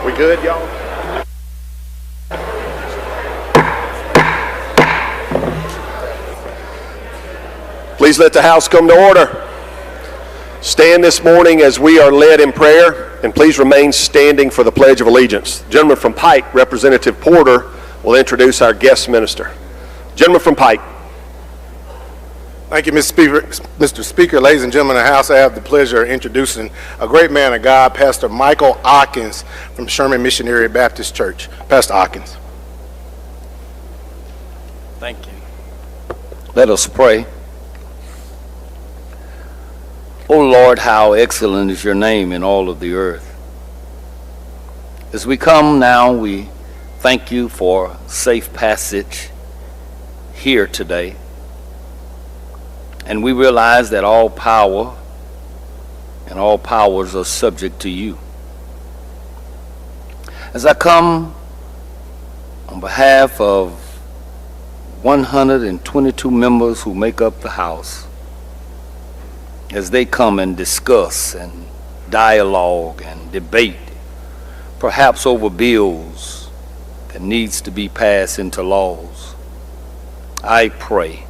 We good, y'all? Please let the House come to order. Stand this morning as we are led in prayer, and please remain standing for the Pledge of Allegiance. The gentleman from Pike, Representative Porter, will introduce our guest minister. Gentleman from Pike. Thank you, Mr. Speaker. Ladies and gentlemen of the House, I have the pleasure of introducing a great man of God, Pastor Michael Ockens from Sherman Missionary Baptist Church. Pastor Ockens. Thank you. Let us pray. O Lord, how excellent is your name in all of the earth. As we come now, we thank you for safe passage here today. And we realize that all power and all powers are subject to you. As I come on behalf of 122 members who make up the House, as they come and discuss and dialogue and debate, perhaps over bills that needs to be passed into laws, I pray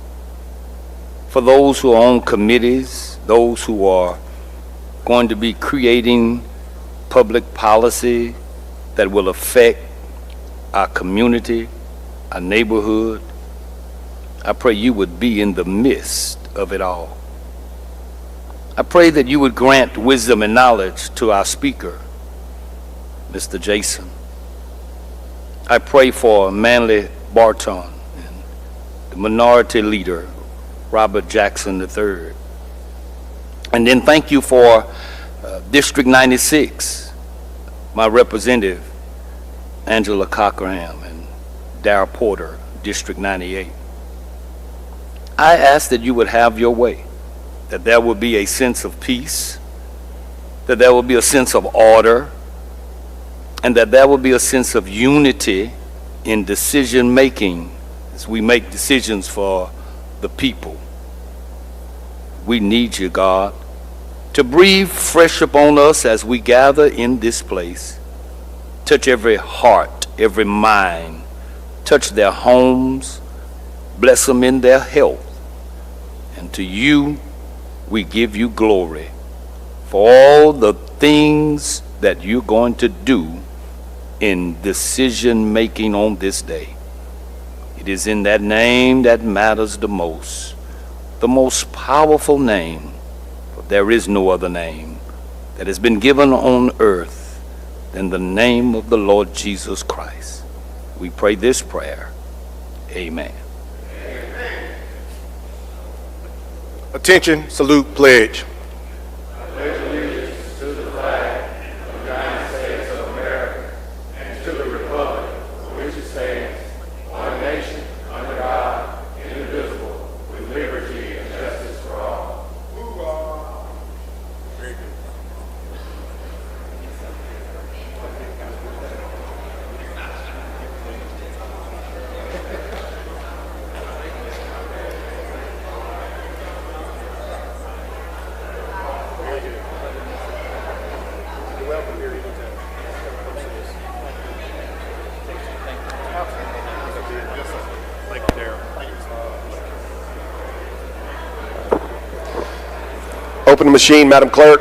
for those who are on committees, those who are going to be creating public policy that will affect our community, our neighborhood. I pray you would be in the midst of it all. I pray that you would grant wisdom and knowledge to our speaker, Mr. Jason. I pray for Manley Barton and the minority leader, Robert Jackson III. And then thank you for District 96, my representative, Angela Cockerham, and Darrell Porter, District 98. I ask that you would have your way, that there will be a sense of peace, that there will be a sense of order, and that there will be a sense of unity in decision making as we make decisions for the people. We need you, God, to breathe fresh upon us as we gather in this place. Touch every heart, every mind. Touch their homes. Bless them in their health. And to you, we give you glory for all the things that you're going to do in decision making on this day. It is in that name that matters the most powerful name, for there is no other name that has been given on earth than the name of the Lord Jesus Christ. We pray this prayer. Amen. Amen. Attention, salute, pledge. Open the machine, Madam Clerk.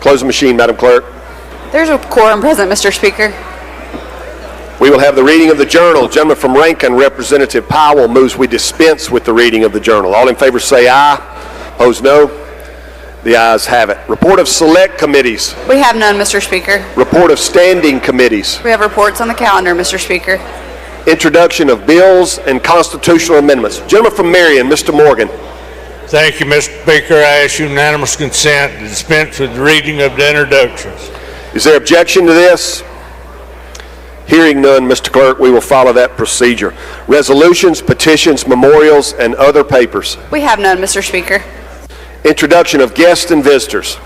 Close the machine, Madam Clerk. There's a quorum present, Mr. Speaker. We will have the reading of the journal. Gentleman from Rankin, Representative Powell, moves we dispense with the reading of the journal. All in favor say aye. Opposed no. The ayes have it. Report of select committees. We have none, Mr. Speaker. Report of standing committees. We have reports on the calendar, Mr. Speaker. Introduction of bills and constitutional amendments. Gentleman from Marion, Mr. Morgan. Thank you, Mr. Speaker. I ask unanimous consent to dispense with the reading of the introductions. Is there objection to this? Hearing none, Mr. Clerk, we will follow that procedure. Resolutions, petitions, memorials, and other papers. We have none, Mr. Speaker. Introduction of guests and visitors.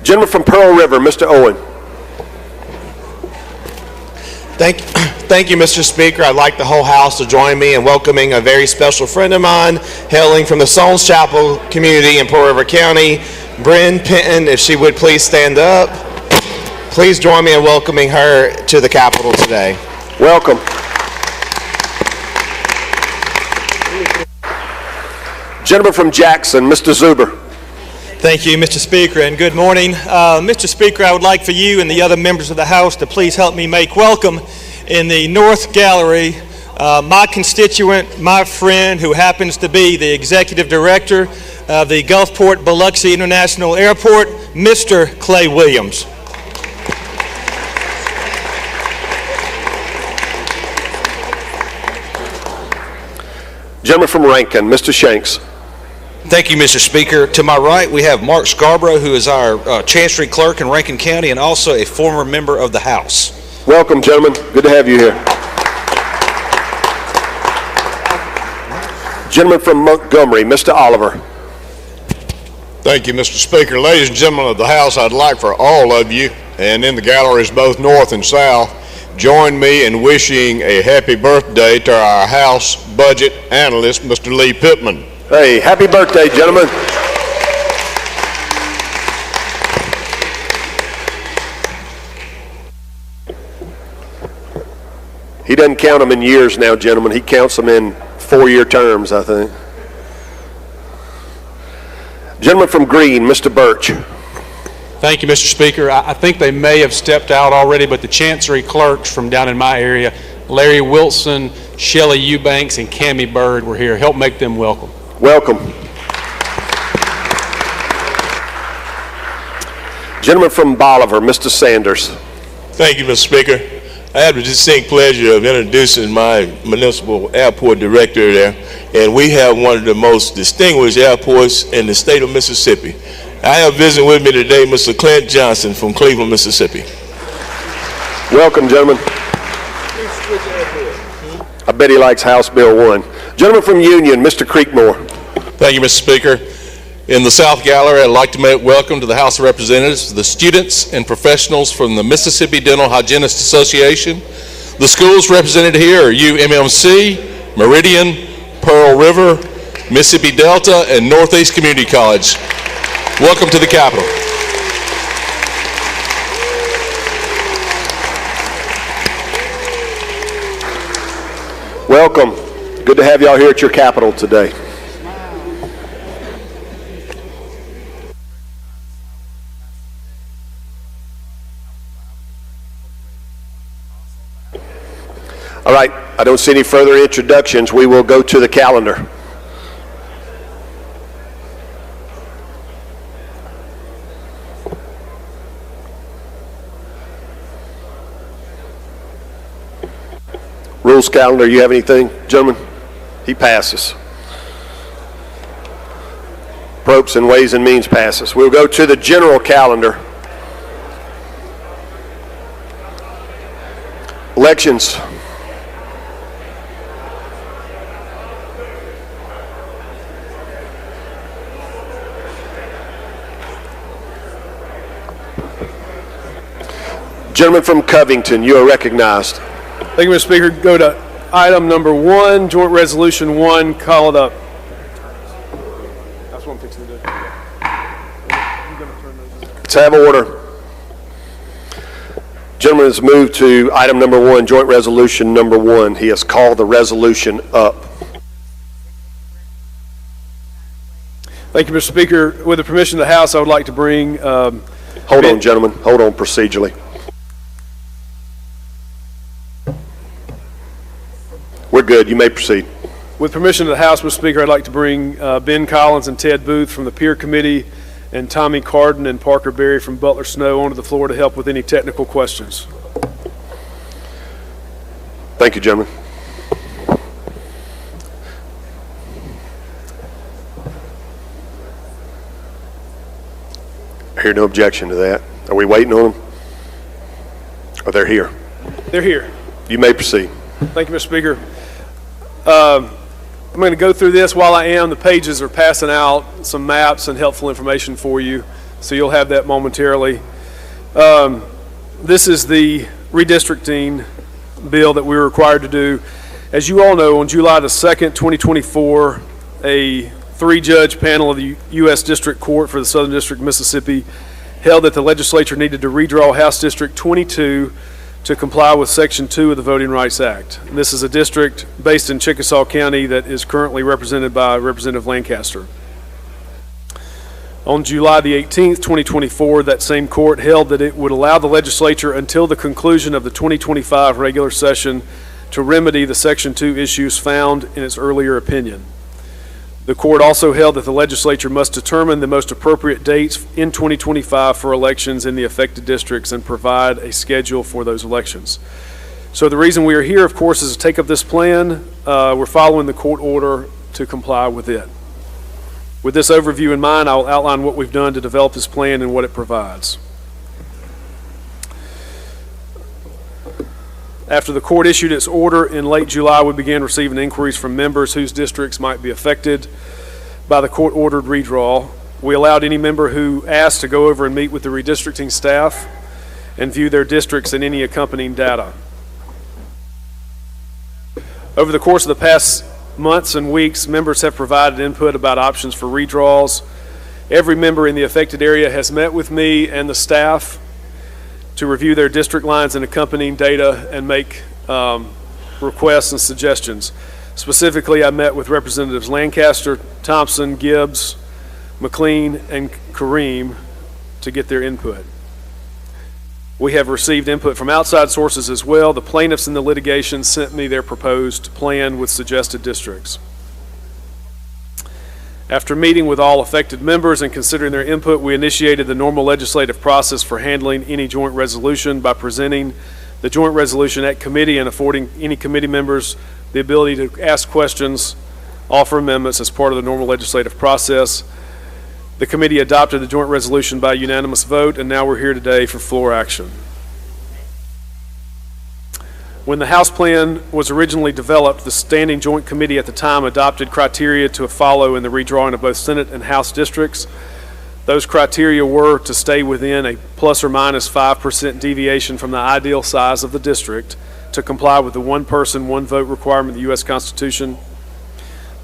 Gentleman from Pearl River, Mr. Owen. Thank you, Mr. Speaker. I'd like the whole House to join me in welcoming a very special friend of mine, hailing from the Sones Chapel community in Pearl River County, Bryn Penton. If she would please stand up. Please join me in welcoming her to the Capitol today. Welcome. Gentleman from Jackson, Mr. Zuber. Thank you, Mr. Speaker, and good morning. Mr. Speaker, I would like for you and the other members of the House to please help me make welcome in the North Gallery my constituent, my friend, who happens to be the Executive Director of the Gulfport Biloxi International Airport, Mr. Clay Williams. Gentleman from Rankin, Mr. Shanks. Thank you, Mr. Speaker. To my right, we have Mark Scarborough, who is our Chancery Clerk in Rankin County and also a former member of the House. Welcome, gentlemen. Good to have you here. Gentleman from Montgomery, Mr. Oliver. Thank you, Mr. Speaker. Ladies and gentlemen of the House, I'd like for all of you, and in the galleries both north and south, join me in wishing a happy birthday to our House Budget Analyst, Mr. Lee Pittman. Hey, happy birthday, gentlemen. He doesn't count them in years now, gentlemen. He counts them in 4-year terms, I think. Gentleman from Green, Mr. Birch. Thank you, Mr. Speaker. I think they may have stepped out already, but the Chancery clerks from down in my area, Larry Wilson, Shelley Eubanks, and Cammie Bird were here. Help make them welcome. Welcome. Gentleman from Bolivar, Mr. Sanders. Thank you, Mr. Speaker. I have the distinct pleasure of introducing my municipal airport director there, and we have one of the most distinguished airports in the state of Mississippi. I have visiting with me today Mr. Clint Johnson from Cleveland, Mississippi. Welcome, gentlemen. I bet he likes House Bill 1. Gentleman from Union, Mr. Creekmore. Thank you, Mr. Speaker. In the South Gallery, I'd like to make welcome to the House of Representatives the students and professionals from the Mississippi Dental Hygienists Association. The schools represented here are UMMC, Meridian, Pearl River, Mississippi Delta, and Northeast Community College. Welcome to the Capitol. Welcome. Good to have y'all here at your Capitol today. All right, I don't see any further introductions. We will go to the calendar. Rules calendar, you have anything, gentlemen? He passes. Appropriations and Ways and Means passes. We'll go to the general calendar. Elections. Gentleman from Covington, you are recognized. Thank you, Mr. Speaker. Go to item number 1, Joint Resolution 1, call it up. That's what I'm fixing to do. Let's have order. Gentleman has moved to item number 1, Joint Resolution number 1. He has called the resolution up. Thank you, Mr. Speaker. With the permission of the House, I would like to bring... Hold on, gentlemen. Hold on procedurally. We're good. You may proceed. With permission of the House, Mr. Speaker, I'd like to bring Ben Collins and Ted Booth from the Peer Committee and Tommy Carden and Parker Berry from Butler Snow onto the floor to help with any technical questions. Thank you, gentlemen. I hear no objection to that. Are we waiting on them? Or they're here? They're here. You may proceed. Thank you, Mr. Speaker. I'm going to go through this while I am. The pages are passing out some maps and helpful information for you, so you'll have that momentarily. This is the redistricting bill that we were required to do. As you all know, on July the 2nd, 2024, a 3-judge panel of the U.S. District Court for the Southern District of Mississippi held that the legislature needed to redraw House District 22 to comply with Section 2 of the Voting Rights Act. And this is a district based in Chickasaw County that is currently represented by Representative Lancaster. On July the 18th, 2024, that same court held that it would allow the legislature until the conclusion of the 2025 regular session to remedy the Section 2 issues found in its earlier opinion. The court also held that the legislature must determine the most appropriate dates in 2025 for elections in the affected districts and provide a schedule for those elections. So the reason we are here, of course, is to take up this plan. We're following the court order to comply with it. With this overview in mind, I'll outline what we've done to develop this plan and what it provides. After the court issued its order in late July, we began receiving inquiries from members whose districts might be affected by the court-ordered redraw. We allowed any member who asked to go over and meet with the redistricting staff and view their districts and any accompanying data. Over the course of the past months and weeks, members have provided input about options for redraws. Every member in the affected area has met with me and the staff to review their district lines and accompanying data and make requests and suggestions. Specifically, I met with Representatives Lancaster, Thompson, Gibbs, McLean, and Kareem to get their input. We have received input from outside sources as well. The plaintiffs in the litigation sent me their proposed plan with suggested districts. After meeting with all affected members and considering their input, we initiated the normal legislative process for handling any joint resolution by presenting the joint resolution at committee and affording any committee members the ability to ask questions, offer amendments as part of the normal legislative process. The committee adopted the joint resolution by unanimous vote, and now we're here today for floor action. When the House plan was originally developed, the Standing Joint Committee at the time adopted criteria to follow in the redrawing of both Senate and House districts. Those criteria were to stay within a plus or minus 5% deviation from the ideal size of the district, to comply with the one-person, one-vote requirement of the U.S. Constitution,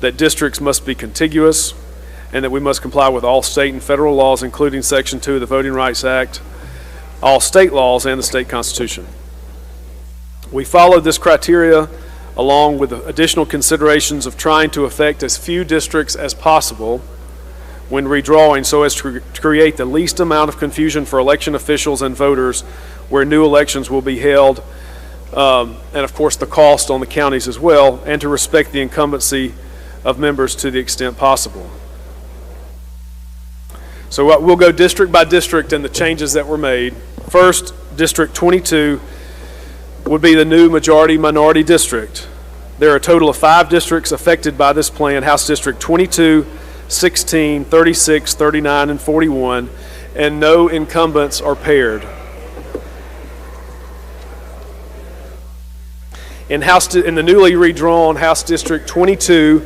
that districts must be contiguous, and that we must comply with all state and federal laws, including Section 2 of the Voting Rights Act, all state laws, and the state constitution. We followed this criteria along with additional considerations of trying to affect as few districts as possible when redrawing, so as to create the least amount of confusion for election officials and voters where new elections will be held, and of course the cost on the counties as well, and to respect the incumbency of members to the extent possible. So we'll go district by district and the changes that were made. First, District 22 would be the new majority-minority district. There are a total of 5 districts affected by this plan: House District 22, 16, 36, 39, and 41, and no incumbents are paired. In the newly redrawn House District 22,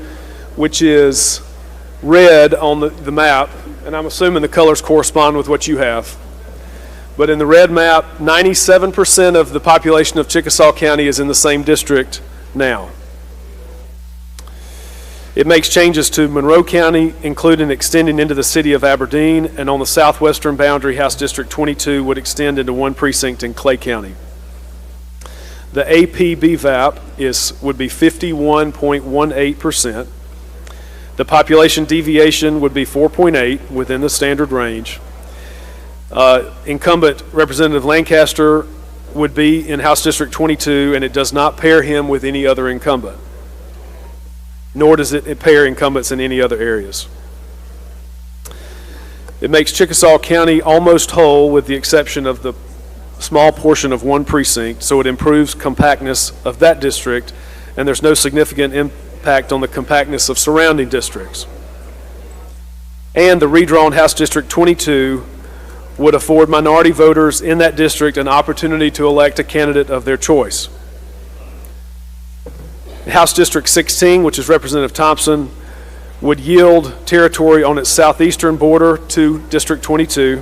which is red on the map, and I'm assuming the colors correspond with what you have. But in the red map, 97% of the population of Chickasaw County is in the same district now. It makes changes to Monroe County, including extending into the city of Aberdeen, and on the southwestern boundary, House District 22 would extend into one precinct in Clay County. The AP BVAP would be 51.18%. The population deviation would be 4.8 within the standard range. Incumbent Representative Lancaster would be in House District 22, and it does not pair him with any other incumbent, nor does it pair incumbents in any other areas. It makes Chickasaw County almost whole with the exception of the small portion of one precinct, so it improves compactness of that district, and there's no significant impact on the compactness of surrounding districts. And the redrawn House District 22 would afford minority voters in that district an opportunity to elect a candidate of their choice. House District 16, which is Representative Thompson, would yield territory on its southeastern border to District 22.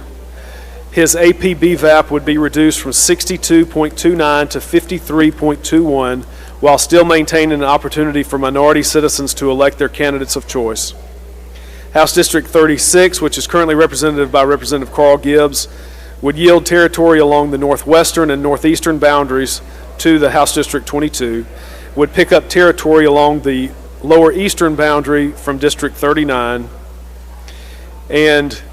His AP-BVAP would be reduced from 62.29 to 53.21, while still maintaining an opportunity for minority citizens to elect their candidates of choice. House District 36, which is currently represented by Representative Carl Gibbs, would yield territory along the northwestern and northeastern boundaries to the House District 22, would pick up territory along the lower eastern boundary from District 39, and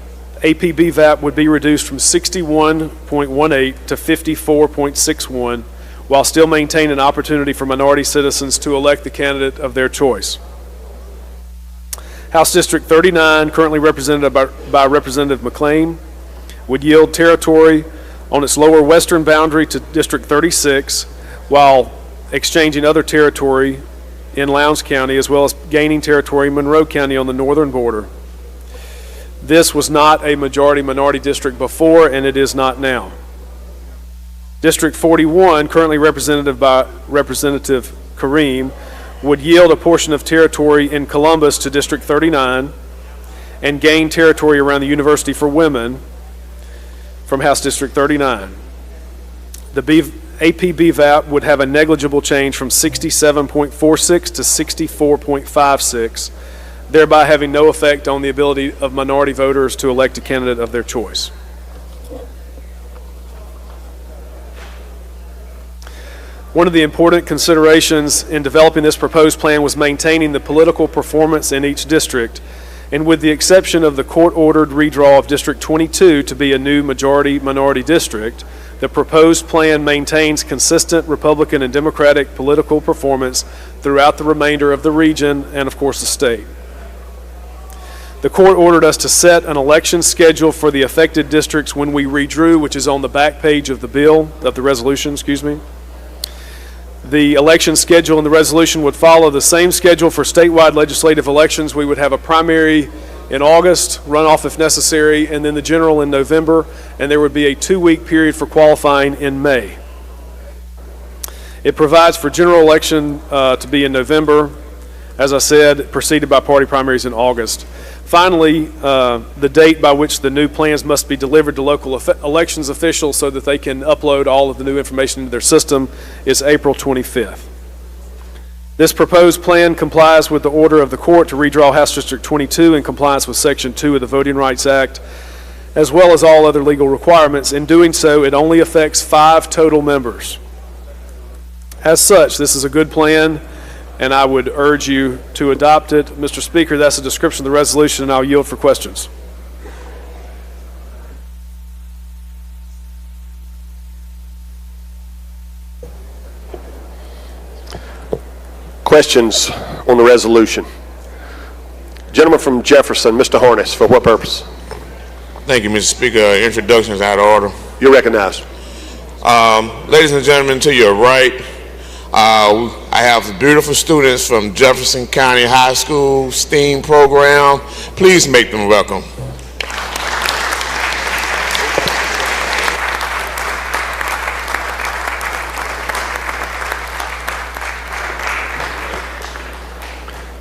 AP-BVAP would be reduced from 61.18 to 54.61, while still maintaining an opportunity for minority citizens to elect the candidate of their choice. House District 39, currently represented by Representative McLean, would yield territory on its lower western boundary to District 36, while exchanging other territory in Lowndes County, as well as gaining territory in Monroe County on the northern border. This was not a majority-minority district before, and it is not now. District 41, currently represented by Representative Kareem, would yield a portion of territory in Columbus to District 39 and gain territory around the University for Women from House District 39. The AP-BVAP would have a negligible change from 67.46 to 64.56, thereby having no effect on the ability of minority voters to elect a candidate of their choice. One of the important considerations in developing this proposed plan was maintaining the political performance in each district, and with the exception of the court-ordered redraw of District 22 to be a new majority-minority district, the proposed plan maintains consistent Republican and Democratic political performance throughout the remainder of the region and, of course, the state. The court ordered us to set an election schedule for the affected districts when we redrew, which is on the back page of the bill, of the resolution, excuse me. The election schedule in the resolution would follow the same schedule for statewide legislative elections. We would have a primary in August, runoff if necessary, and then the general in November, and there would be a 2-week period for qualifying in May. It provides for general election to be in November, as I said, preceded by party primaries in August. Finally, the date by which the new plans must be delivered to local elections officials so that they can upload all of the new information into their system is April 25th. This proposed plan complies with the order of the court to redraw House District 22 in compliance with Section 2 of the Voting Rights Act, as well as all other legal requirements. In doing so, it only affects 5 total members. As such, this is a good plan, and I would urge you to adopt it. Mr. Speaker, that's a description of the resolution, and I'll yield for questions. Questions on the resolution? Gentleman from Jefferson, Mr. Harness, for what purpose? Thank you, Mr. Speaker. Introduction is out of order. You're recognized. Ladies and gentlemen, to your right, I have beautiful students from Jefferson County High School STEAM program. Please make them welcome.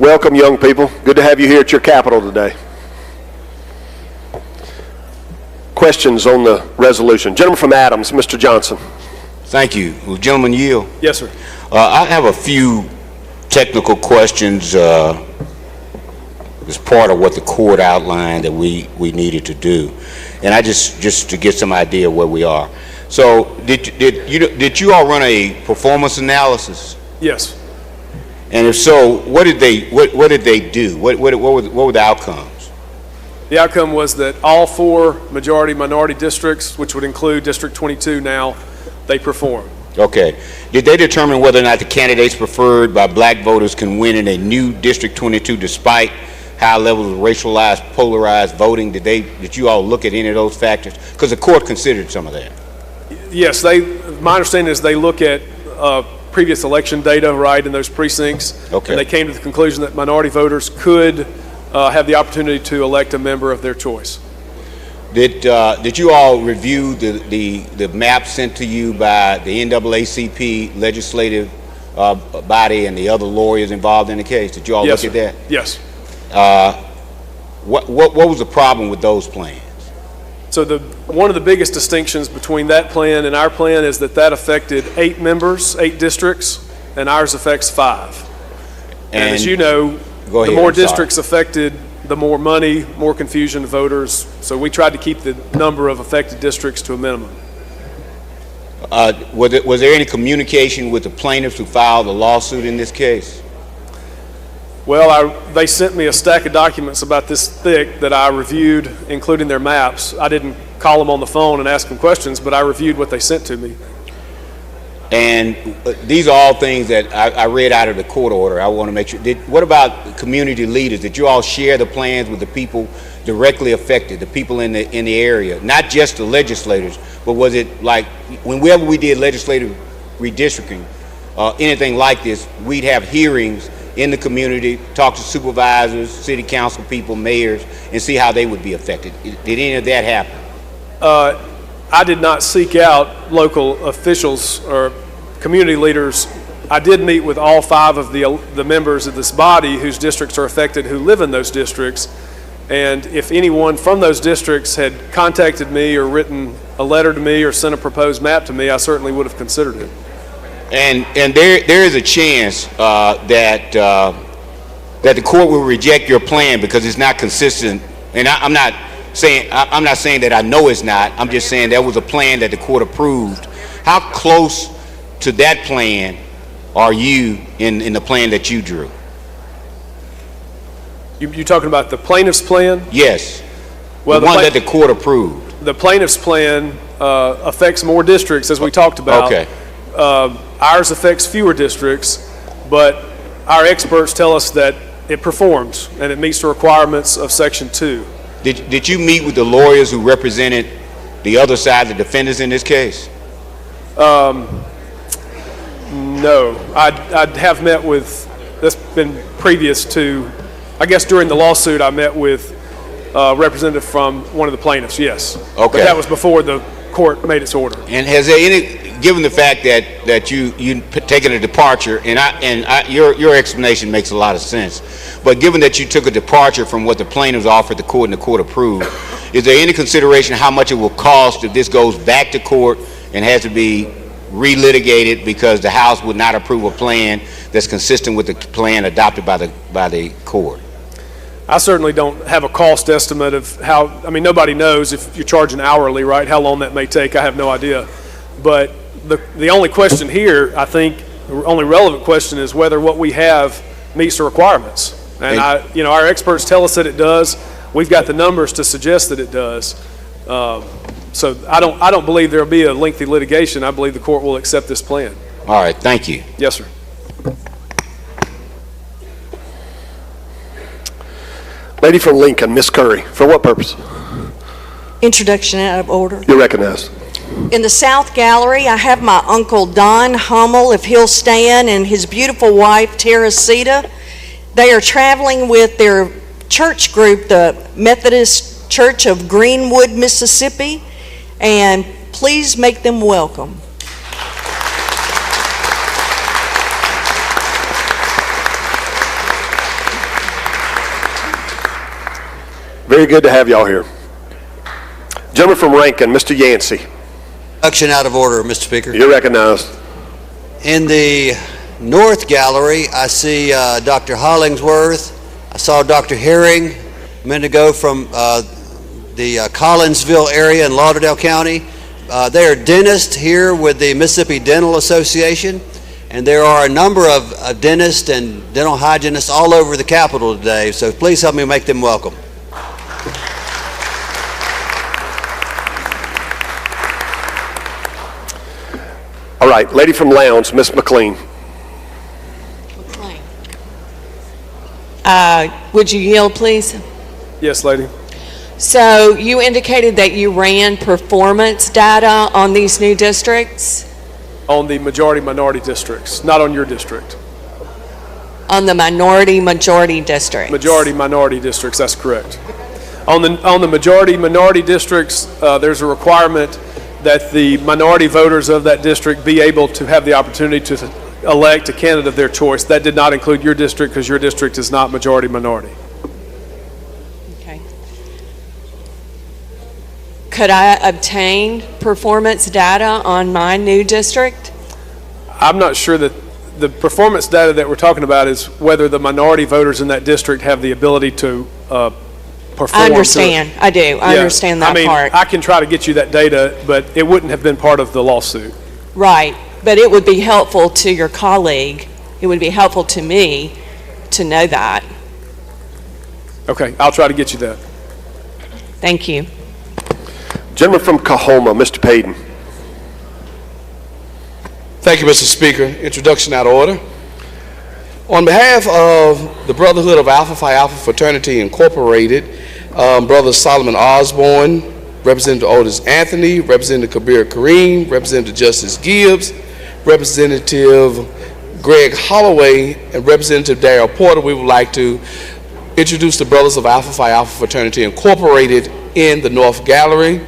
Welcome, young people. Good to have you here at your capital today. Questions on the resolution? Gentleman from Adams, Mr. Johnson. Thank you. Will gentlemen yield? Yes, sir. I have a few technical questions as part of what the court outlined that we needed to do, and I just to get some idea of where we are. So, did you all run a performance analysis? Yes. And if so, what did they do? What were the outcomes? The outcome was that all 4 majority-minority districts, which would include District 22 now, they performed. Okay. Did they determine whether or not the candidates preferred by black voters can win in a new District 22 despite high levels of racialized, polarized voting? Did you all look at any of those factors? Because the court considered some of that. Yes, my understanding is they look at previous election data, right, in those precincts. Okay. And they came to the conclusion that minority voters could have the opportunity to elect a member of their choice. Did you all review the map sent to you by the NAACP legislative body and the other lawyers involved in the case? Did you all Yes, look sir. at that? Yes. What was the problem with those plans? So one of the biggest distinctions between that plan and our plan is that affected 8 members, 8 districts, and ours affects 5. And as you know, the more districts affected, the more money, more confusion, voters. So we tried to keep the number of affected districts to a minimum. Was there any communication with the plaintiffs who filed the lawsuit in this case? Well, they sent me a stack of documents about this thick that I reviewed, including their maps. I didn't call them on the phone and ask them questions, but I reviewed what they sent to me. And these are all things that I read out of the court order. I want to make sure. What about community leaders? Did you all share the plans with the people directly affected, the people in the area, not just the legislators, but was it like whenever we did legislative redistricting, anything like this, we'd have hearings in the community, talk to supervisors, city council people, mayors, and see how they would be affected. Did any of that happen? I did not seek out local officials or community leaders. I did meet with all 5 of the members of this body whose districts are affected who live in those districts. And if anyone from those districts had contacted me or written a letter to me or sent a proposed map to me, I certainly would have considered it. And there is a chance that the court will reject your plan because it's not consistent. And I'm not saying that I know it's not. I'm just saying that was a plan that the court approved. How close to that plan are you in the plan that you drew? You talking about the plaintiff's plan? Yes. Well, the one that the court approved. The plaintiff's plan affects more districts, as we talked about. Okay. Ours affects fewer districts, but our experts tell us that it performs and it meets the requirements of Section 2. Did you meet with the lawyers who represented the other side, the defendants in this case? No. I'd have met with, that's been previous to, I guess during the lawsuit I met with a representative from one of the plaintiffs, yes. Okay. But that was before the court made its order. And has there any, given the fact that you taken a departure, and your explanation makes a lot of sense, but given that you took a departure from what the plaintiffs offered the court and the court approved, is there any consideration how much it will cost if this goes back to court and has to be relitigated because the House would not approve a plan that's consistent with the plan adopted by the court? I certainly don't have a cost estimate of how, I mean, nobody knows if you're charging hourly, right, how long that may take. I have no idea. But the only question here, I think, the only relevant question is whether what we have meets the requirements. And our experts tell us that it does. We've got the numbers to suggest that it does. So I don't believe there'll be a lengthy litigation. I believe the court will accept this plan. All right, thank you. Yes, sir. Lady from Lincoln, Miss Curry. For what purpose? Introduction out of order. You're recognized. In the South Gallery, I have my Uncle Don Hummel, if he'll stand, and his beautiful wife, Teresita. They are traveling with their church group, the Methodist Church of Greenwood, Mississippi, and please make them welcome. Very good to have y'all here. Gentleman from Rankin, Mr. Yancey. Introduction out of order, Mr. Speaker. You're recognized. In the North Gallery, I see Dr. Hollingsworth. I saw Dr. Herring a minute ago from the Collinsville area in Lauderdale County. They are dentists here with the Mississippi Dental Association, and there are a number of dentists and dental hygienists all over the Capitol today, so please help me make them welcome. All right, lady from Lowndes, Miss McLean. Would you yield, please? Yes, lady. So you indicated that you ran performance data on these new districts? On the majority-minority districts, not on your district. On the minority-majority districts? Majority-minority districts, that's correct. On the majority-minority districts, there's a requirement that the minority voters of that district be able to have the opportunity to elect a candidate of their choice. That did not include your district because your district is not majority minority. Okay. Could I obtain performance data on my new district? I'm not sure that the performance data that we're talking about is whether the minority voters in that district have the ability to perform. I understand. I do. I understand that part. I can try to get you that data, but it wouldn't have been part of the lawsuit. Right. But it would be helpful to your colleague. It would be helpful to me to know that. Okay, I'll try to get you that. Thank you. Gentleman from Coahoma, Mr. Payton. Thank you, Mr. Speaker. Introduction out of order. On behalf of the Brotherhood of Alpha Phi Alpha Fraternity Incorporated, Brother Solomon Osborne, Representative Otis Anthony, Representative Kabir Kareem, Representative Justice Gibbs, Representative Greg Holloway, and Representative Darrell Porter, we would like to introduce the Brothers of Alpha Phi Alpha Fraternity Incorporated in the North Gallery.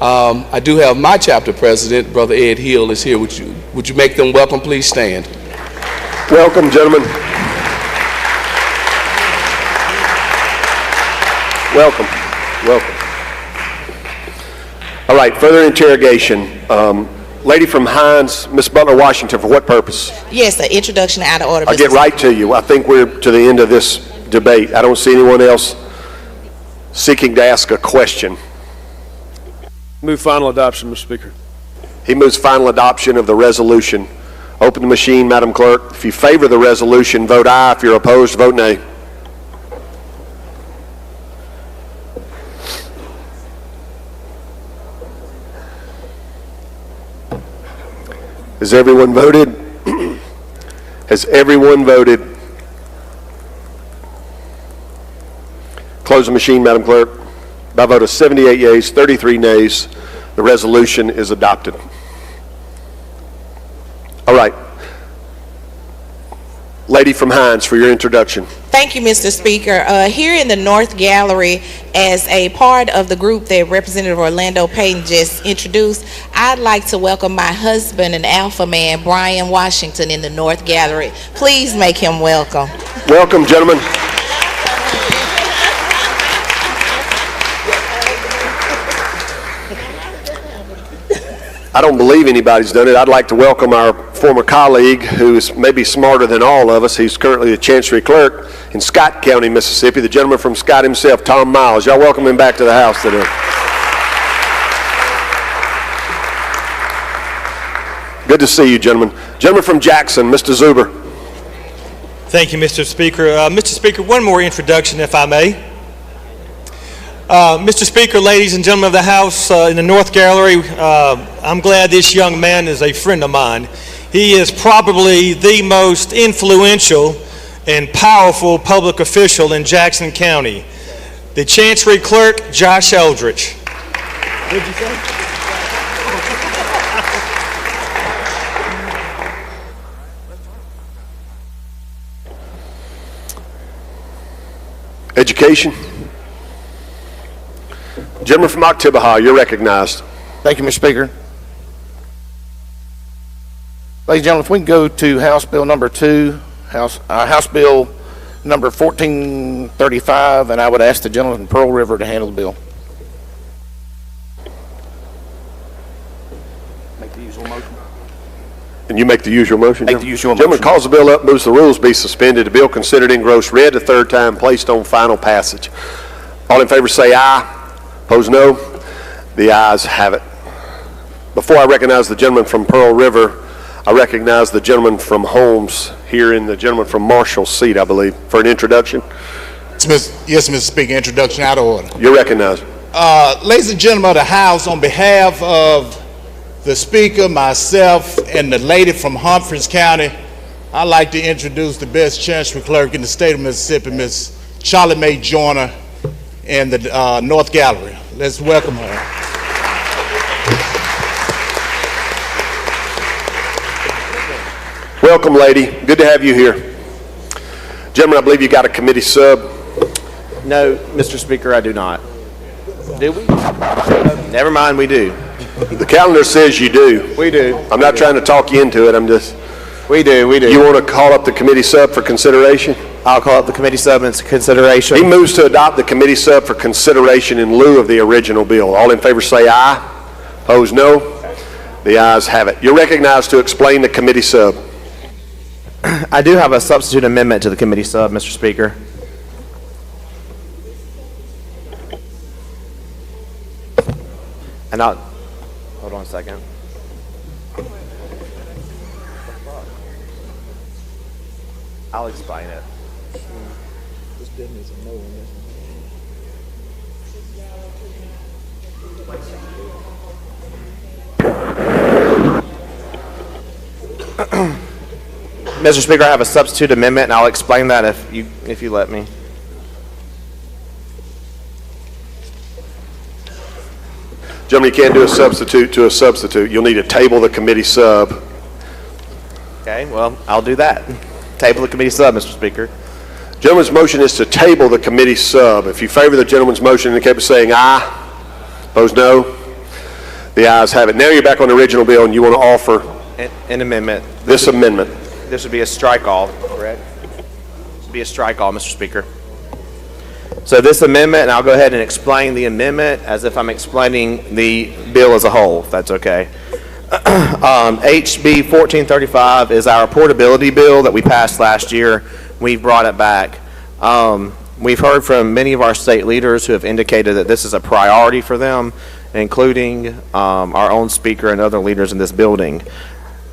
I do have my chapter president, Brother Ed Hill, is here. Would you make them welcome? Please stand. Welcome, gentlemen. Welcome. Welcome. All right, further interrogation. Lady from Hines, Ms. Butler, Washington, for what purpose? Yes, the introduction out of order. I'll get right to you. I think we're to the end of this debate. I don't see anyone else seeking to ask a question. Move final adoption, Mr. Speaker. He moves final adoption of the resolution. Open the machine, Madam Clerk. If you favor the resolution, vote aye. If you're opposed, vote nay. Has everyone voted? Has everyone voted? Close the machine, Madam Clerk. By a vote of 78 yeas, 33 nays, the resolution is adopted. All right. Lady from Hines, for your introduction. Thank you, Mr. Speaker. Here in the North Gallery, as a part of the group that Representative Orlando Payton just introduced, I'd like to welcome my husband and alpha man, Brian Washington, in the North Gallery. Please make him welcome. Welcome, gentlemen. I don't believe anybody's done it. I'd like to welcome our former colleague who is maybe smarter than all of us. He's currently the Chancery Clerk in Scott County, Mississippi, the gentleman from Scott himself, Tom Miles. Y'all welcome him back to the House today. Good to see you, gentlemen. Gentleman from Jackson, Mr. Zuber. Thank you, Mr. Speaker. Mr. Speaker, one more introduction, if I may. Mr. Speaker, ladies and gentlemen of the House, in the North Gallery, I'm glad this young man is a friend of mine. He is probably the most influential and powerful public official in Jackson County, the Chancery Clerk, Josh Eldridge. What did you say? Education. Gentleman from Oktibbeha, you're recognized. Thank you, Mr. Speaker. Ladies and gentlemen, if we can go to House Bill number 2, House Bill number 1435, and I would ask the gentleman from Pearl River to handle the bill. Make the usual motion. And you make the usual motion? Make the usual motion. Gentleman calls the bill up, moves the rules be suspended. The bill considered engrossed read a third time, placed on final passage. All in favor say aye. Opposed, no. The ayes have it. Before I recognize the gentleman from Pearl River, I recognize the gentleman from Holmes here and the gentleman from Marshall's seat, I believe, for an introduction. Yes, Mr. Speaker, introduction out of order. You're recognized. Ladies and gentlemen of the House, on behalf of the Speaker, myself, and the lady from Humphreys County, I'd like to introduce the best Chancery Clerk in the state of Mississippi, Ms. Charlie Mae Joyner, in the North Gallery. Let's welcome her. Welcome, lady. Good to have you here. Gentlemen, I believe you got a committee sub. No, Mr. Speaker, I do not. Do we? Never mind, we do. The calendar says you do. We do. I'm not trying to talk you into it. I'm just... We do. You want to call up the committee sub for consideration? I'll call up the committee sub in consideration. He moves to adopt the committee sub for consideration in lieu of the original bill. All in favor say aye. Opposed, no. The ayes have it. You're recognized to explain the committee sub. I do have a substitute amendment to the committee sub, Mr. Speaker. And hold on a second. I'll explain it. Mr. Speaker, I have a substitute amendment, and I'll explain that if you let me. Gentlemen, you can't do a substitute to a substitute. You'll need to table the committee sub. Okay, well, I'll do that. Table the committee sub, Mr. Speaker. Gentleman's motion is to table the committee sub. If you favor the gentleman's motion, indicate by saying aye. Opposed, no. The ayes have it. Now you're back on the original bill, and you want to offer an amendment. This amendment. This would be a strike-all, correct? This would be a strike-all, Mr. Speaker. So this amendment, and I'll go ahead and explain the amendment as if I'm explaining the bill as a whole, if that's okay. HB 1435 is our portability bill that we passed last year. We've brought it back. We've heard from many of our state leaders who have indicated that this is a priority for them, including our own speaker and other leaders in this building.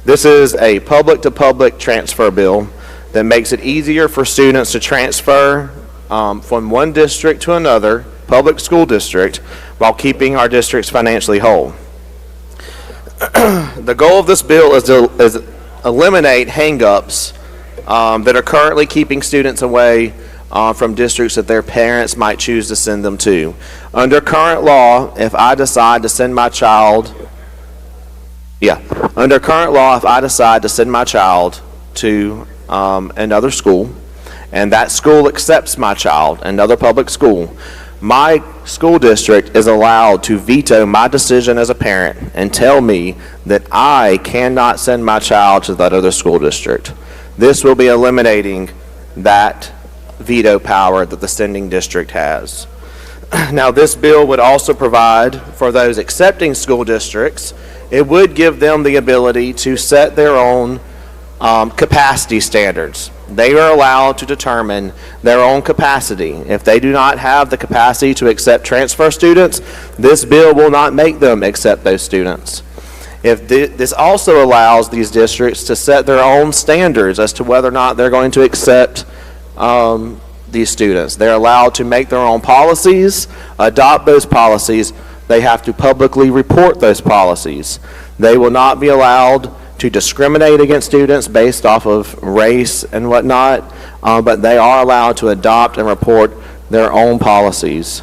This is a public-to-public transfer bill that makes it easier for students to transfer from one district to another public school district while keeping our districts financially whole. The goal of this bill is to eliminate hang-ups that are currently keeping students away from districts that their parents might choose to send them to. Under current law, if I decide to send my child to another school, and that school accepts my child, another public school, my school district is allowed to veto my decision as a parent and tell me that I cannot send my child to that other school district. This will be eliminating that veto power that the sending district has. Now, this bill would also provide for those accepting school districts, it would give them the ability to set their own capacity standards. They are allowed to determine their own capacity. If they do not have the capacity to accept transfer students, this bill will not make them accept those students. This also allows these districts to set their own standards as to whether or not they're going to accept these students. They're allowed to make their own policies, adopt those policies. They have to publicly report those policies. They will not be allowed to discriminate against students based off of race and whatnot, but they are allowed to adopt and report their own policies.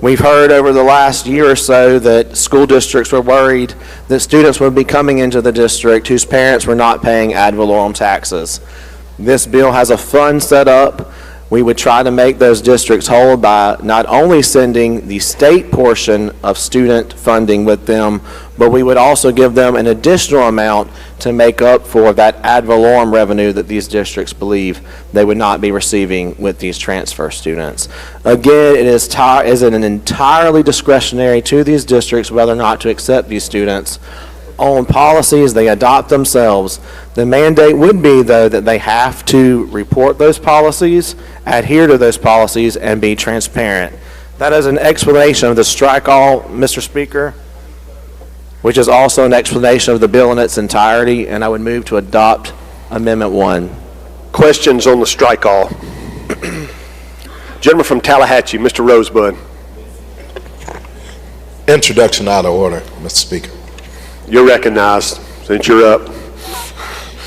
We've heard over the last year or so that school districts were worried that students would be coming into the district whose parents were not paying ad valorem taxes. This bill has a fund set up. We would try to make those districts whole by not only sending the state portion of student funding with them, but we would also give them an additional amount to make up for that ad valorem revenue that these districts believe they would not be receiving with these transfer students. Again, it is an entirely discretionary to these districts whether or not to accept these students. On policies they adopt themselves. The mandate would be, though, that they have to report those policies, adhere to those policies, and be transparent. That is an explanation of the strike all, Mr. Speaker, which is also an explanation of the bill in its entirety, and I would move to adopt Amendment 1. Questions on the strike all? Gentleman from Tallahatchie, Mr. Rosebud. Introduction out of order, Mr. Speaker. You're recognized since you're up.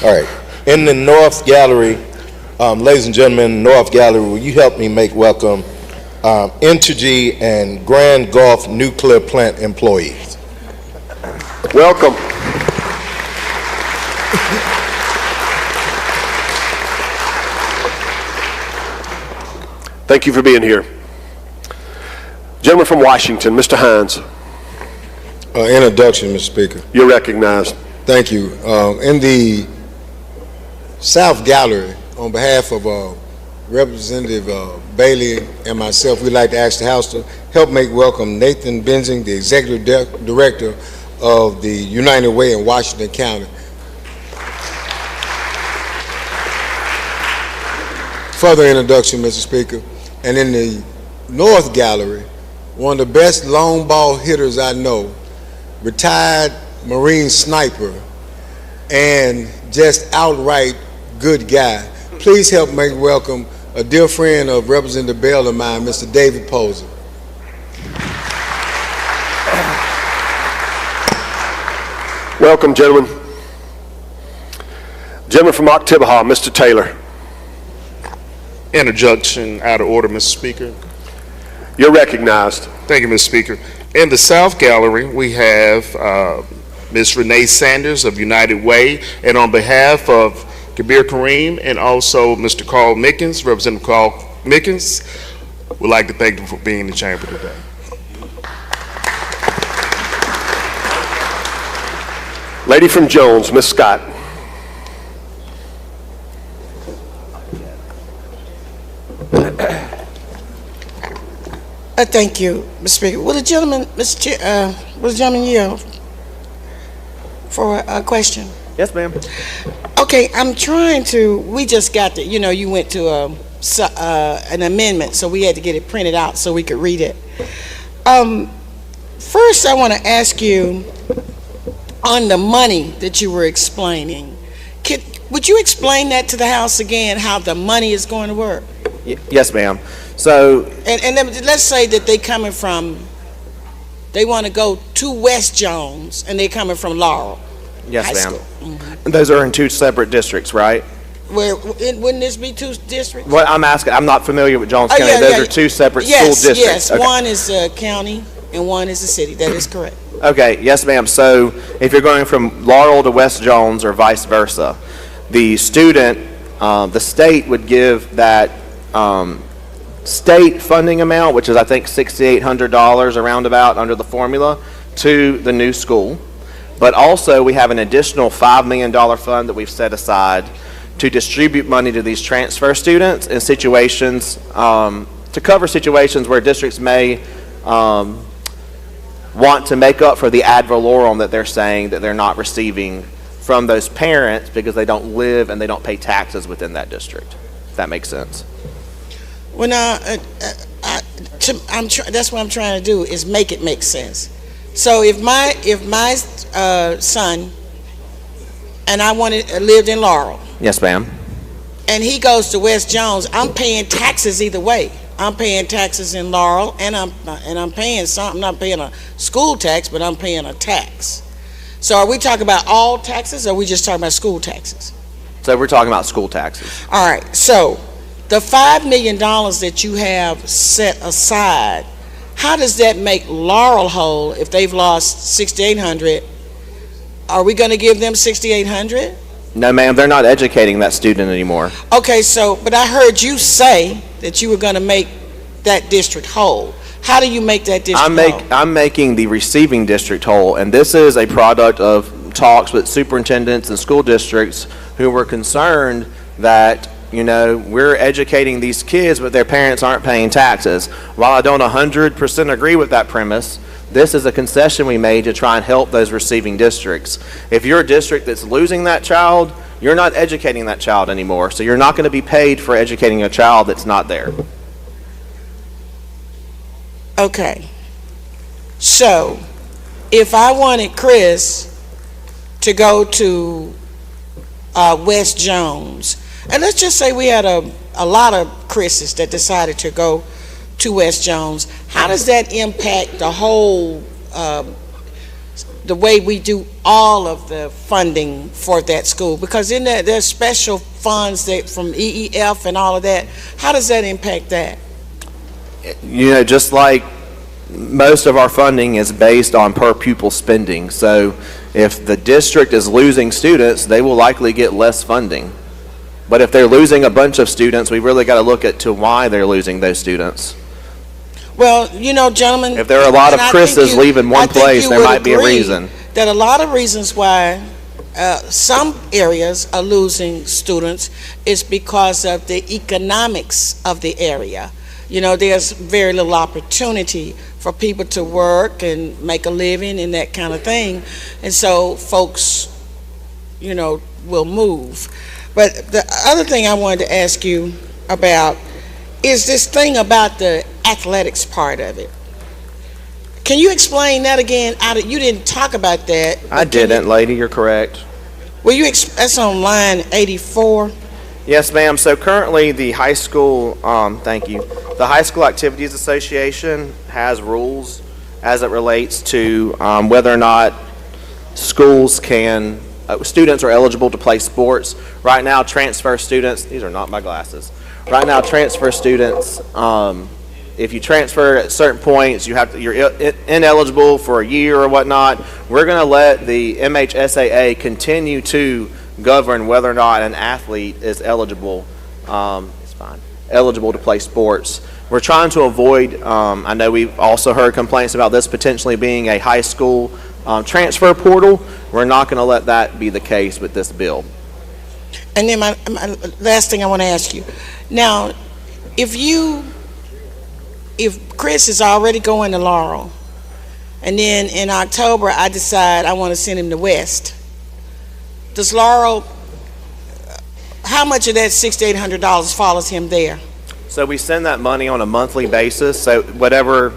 All right. In the North Gallery, ladies and gentlemen, North Gallery, will you help me make welcome Entergy and Grand Gulf Nuclear Plant employees? Welcome. Thank you for being here. Gentleman from Washington, Mr. Hines. Introduction, Mr. Speaker. You're recognized. Thank you. In the South Gallery, on behalf of Representative Bailey and myself, we'd like to ask the House to help make welcome Nathan Benzing, the Executive Director of the United Way in Washington County. Further introduction, Mr. Speaker. And in the North Gallery, one of the best long ball hitters I know, retired Marine sniper, and just outright good guy. Please help make welcome a dear friend of Representative Bell of mine, Mr. David Posey. Welcome, gentlemen. Gentleman from Oktibbeha, Mr. Taylor. Introduction out of order, Mr. Speaker. You're recognized. Thank you, Mr. Speaker. In the South Gallery, we have Ms. Renee Sanders of United Way, and on behalf of Kabir Kareem and also Mr. Carl Mickens, Representative Carl Mickens, we'd like to thank them for being in the chamber today. Lady from Jones, Ms. Scott. Thank you, Mr. Speaker. Will the gentleman, will the gentleman yield for a question? Yes, ma'am. Okay, I'm trying to. We just got you went to an amendment, so we had to get it printed out so we could read it. First, I want to ask you on the money that you were explaining. Would you explain that to the House again? How the money is going to work? Yes, ma'am. So, and then let's say that they want to go to West Jones, and they're coming from Laurel. yes, ma'am. Mm-hmm. Those are in two separate districts, right? Wouldn't this be two districts? What I'm asking, I'm not familiar with Jones County. Those are two separate school districts. Yes, okay. One is a county and one is a city. That is correct. Okay, yes, ma'am. So if you're going from Laurel to West Jones or vice versa, the student, the state would give that state funding amount, which is I think $6,800 around about under the formula, to the new school. But also we have an additional $5 million fund that we've set aside to distribute money to these transfer students in situations, to cover situations where districts may want to make up for the ad valorem that they're saying that they're not receiving from those parents because they don't live and they don't pay taxes within that district. If that makes sense. Well, now, that's what I'm trying to do is make it make sense. So if my son and I lived in Laurel. Yes, ma'am. And he goes to West Jones, I'm paying taxes either way. I'm paying taxes in Laurel, and I'm paying something. I'm not paying a school tax, but I'm paying a tax. So are we talking about all taxes, or are we just talking about school taxes? So we're talking about school taxes. All right. So the $5 million that you have set aside, how does that make Laurel whole if they've lost $6,800? Are we going to give them $6,800? No, ma'am, they're not educating that student anymore. Okay, so, but I heard you say that you were going to make that district whole. How do you make that district whole? I'm making the receiving district whole, and this is a product of talks with superintendents and school districts who were concerned that, we're educating these kids, but their parents aren't paying taxes. While I don't 100% agree with that premise, this is a concession we made to try and help those receiving districts. If you're a district that's losing that child, you're not educating that child anymore, so you're not going to be paid for educating a child that's not there. Okay. So, if I wanted Chris to go to West Jones, and let's just say we had a lot of Chris's that decided to go to West Jones, how does that impact the whole, the way we do all of the funding for that school? Because in there, there's special funds that from EEF and all of that. How does that impact that? Just like most of our funding is based on per pupil spending. So if the district is losing students, they will likely get less funding. But if they're losing a bunch of students, we really got to look at why they're losing those students. Well, gentlemen, if there are a lot of Chris's leaving one place, there might be a reason. That a lot of reasons why some areas are losing students is because of the economics of the area. You know, there's very little opportunity for people to work and make a living and that kind of thing. And so folks, you know, will move. But the other thing I wanted to ask you about is this thing about the athletics part of it. Can you explain that again? You didn't talk about that. I didn't, lady, you're correct. Well, that's on line 84. Yes, ma'am. So currently the high school, thank you. The High School Activities Association has rules as it relates to whether or not schools can, students are eligible to play sports. Right now, transfer students, these are not my glasses. Right now, transfer students, if you transfer at certain points, you're ineligible for a year or whatnot. We're going to let the MHSAA continue to govern whether or not an athlete is eligible. Eligible to play sports. We're trying to avoid. I know we've also heard complaints about this potentially being a high school transfer portal. We're not going to let that be the case with this bill. And then my last thing I want to ask you. Now, if Chris is already going to Laurel, and then in October I decide I want to send him to West, does Laurel, how much of that $600 to $800 follows him there? So we send that money on a monthly basis. So whatever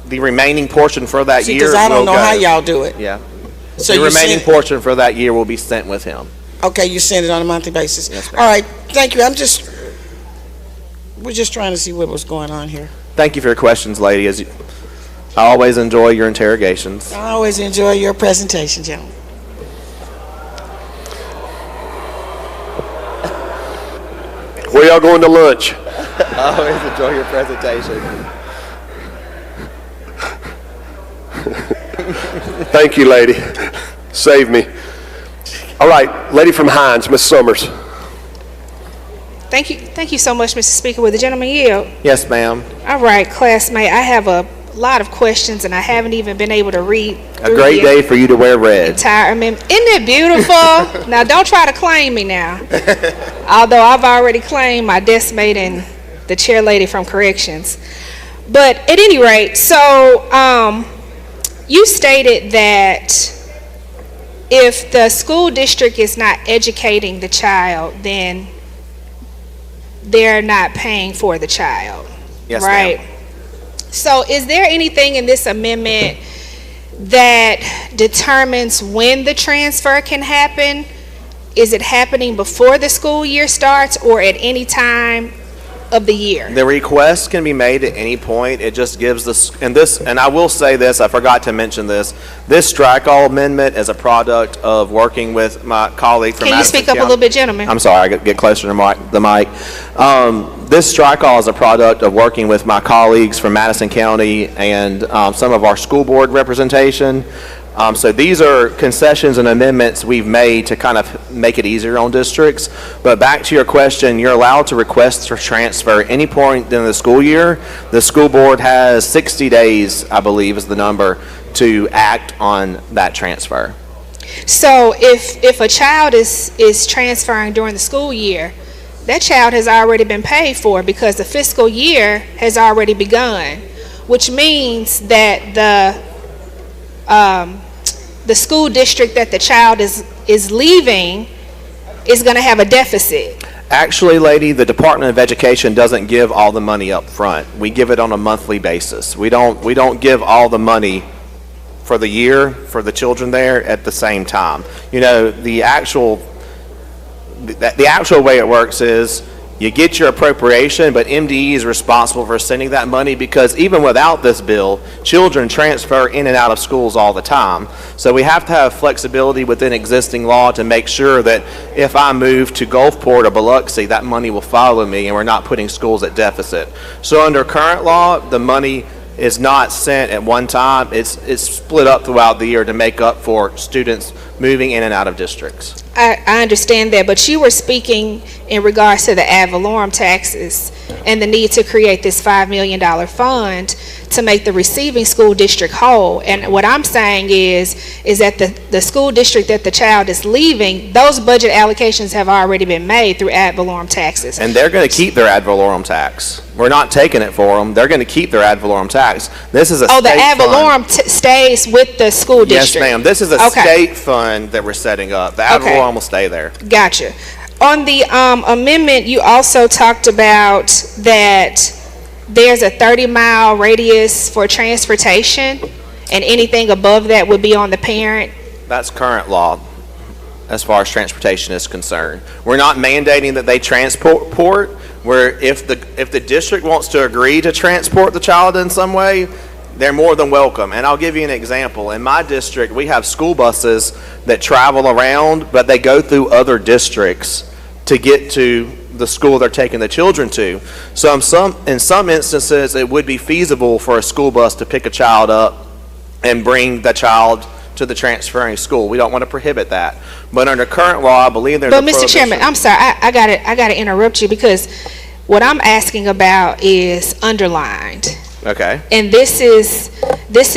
the remaining portion for that year, because I don't know how y'all do it. Yeah. So the remaining portion for that year will be sent with him. Okay, you send it on a monthly basis. Yes, ma'am. All right, thank you. We're just trying to see what was going on here. Thank you for your questions, lady. I always enjoy your interrogations. I always enjoy your presentation, gentlemen. Where y'all going to lunch? I always enjoy your presentation. Thank you, lady. Save me. All right, lady from Hines, Miss Summers. Thank you so much, Mr. Speaker. Will the gentleman yield? Yes, ma'am. All right, classmate, I have a lot of questions, and I haven't even been able to read A great day for you to wear red. entire amendment. Isn't it beautiful? Now, don't try to claim me now. Although I've already claimed my desk mate and the chair lady from corrections. But at any rate, so you stated that if the school district is not educating the child, then they're not paying for the child. Yes, right? ma'am. So is there anything in this amendment that determines when the transfer can happen? Is it happening before the school year starts or at any time of the year? The request can be made at any point. It just gives this, and I will say this, I forgot to mention this. This strike-all amendment is a product of working with my colleague from Can you speak up a little bit, gentlemen? I'm sorry, I got to get closer to the mic. This strike-all is a product of working with my colleagues from Madison County and some of our school board representation. So these are concessions and amendments we've made to kind of make it easier on districts. But back to your question, you're allowed to request for transfer at any point in the school year. The school board has 60 days, I believe is the number, to act on that transfer. So if a child is transferring during the school year, that child has already been paid for because the fiscal year has already begun, which means that the school district that the child is leaving is going to have a deficit. Actually, lady, the Department of Education doesn't give all the money up front. We give it on a monthly basis. We don't give all the money for the year for the children there at the same time. You know, the actual way it works is you get your appropriation, but MDE is responsible for sending that money because even without this bill, children transfer in and out of schools all the time. So we have to have flexibility within existing law to make sure that if I move to Gulfport or Biloxi, that money will follow me and we're not putting schools at deficit. So under current law, the money is not sent at one time. It's split up throughout the year to make up for students moving in and out of districts. I understand that, but you were speaking in regards to the ad valorem taxes and the need to create this $5 million fund to make the receiving school district whole. And what I'm saying is that the school district that the child is leaving, those budget allocations have already been made through ad valorem taxes. And they're going to keep their ad valorem tax. We're not taking it for them. They're going to keep their ad valorem tax. This is a the state ad fund. valorem stays with the school district. Yes, ma'am. This is a state fund that we're setting up. The ad valorem will stay there. Gotcha. On the amendment, you also talked about that there's a 30-mile radius for transportation, and anything above that would be on the parent. That's current law as far as transportation is concerned. We're not mandating that they transport, where if the district wants to agree to transport the child in some way, they're more than welcome. And I'll give you an example. In my district, we have school buses that travel around, but they go through other districts to get to the school they're taking the children to. So in some instances, it would be feasible for a school bus to pick a child up and bring the child to the transferring school. We don't want to prohibit that. But under current law, I believe there's a Mr. Chairman, I'm sorry, I gotta interrupt you, because what I'm asking about is underlined. Okay. And this is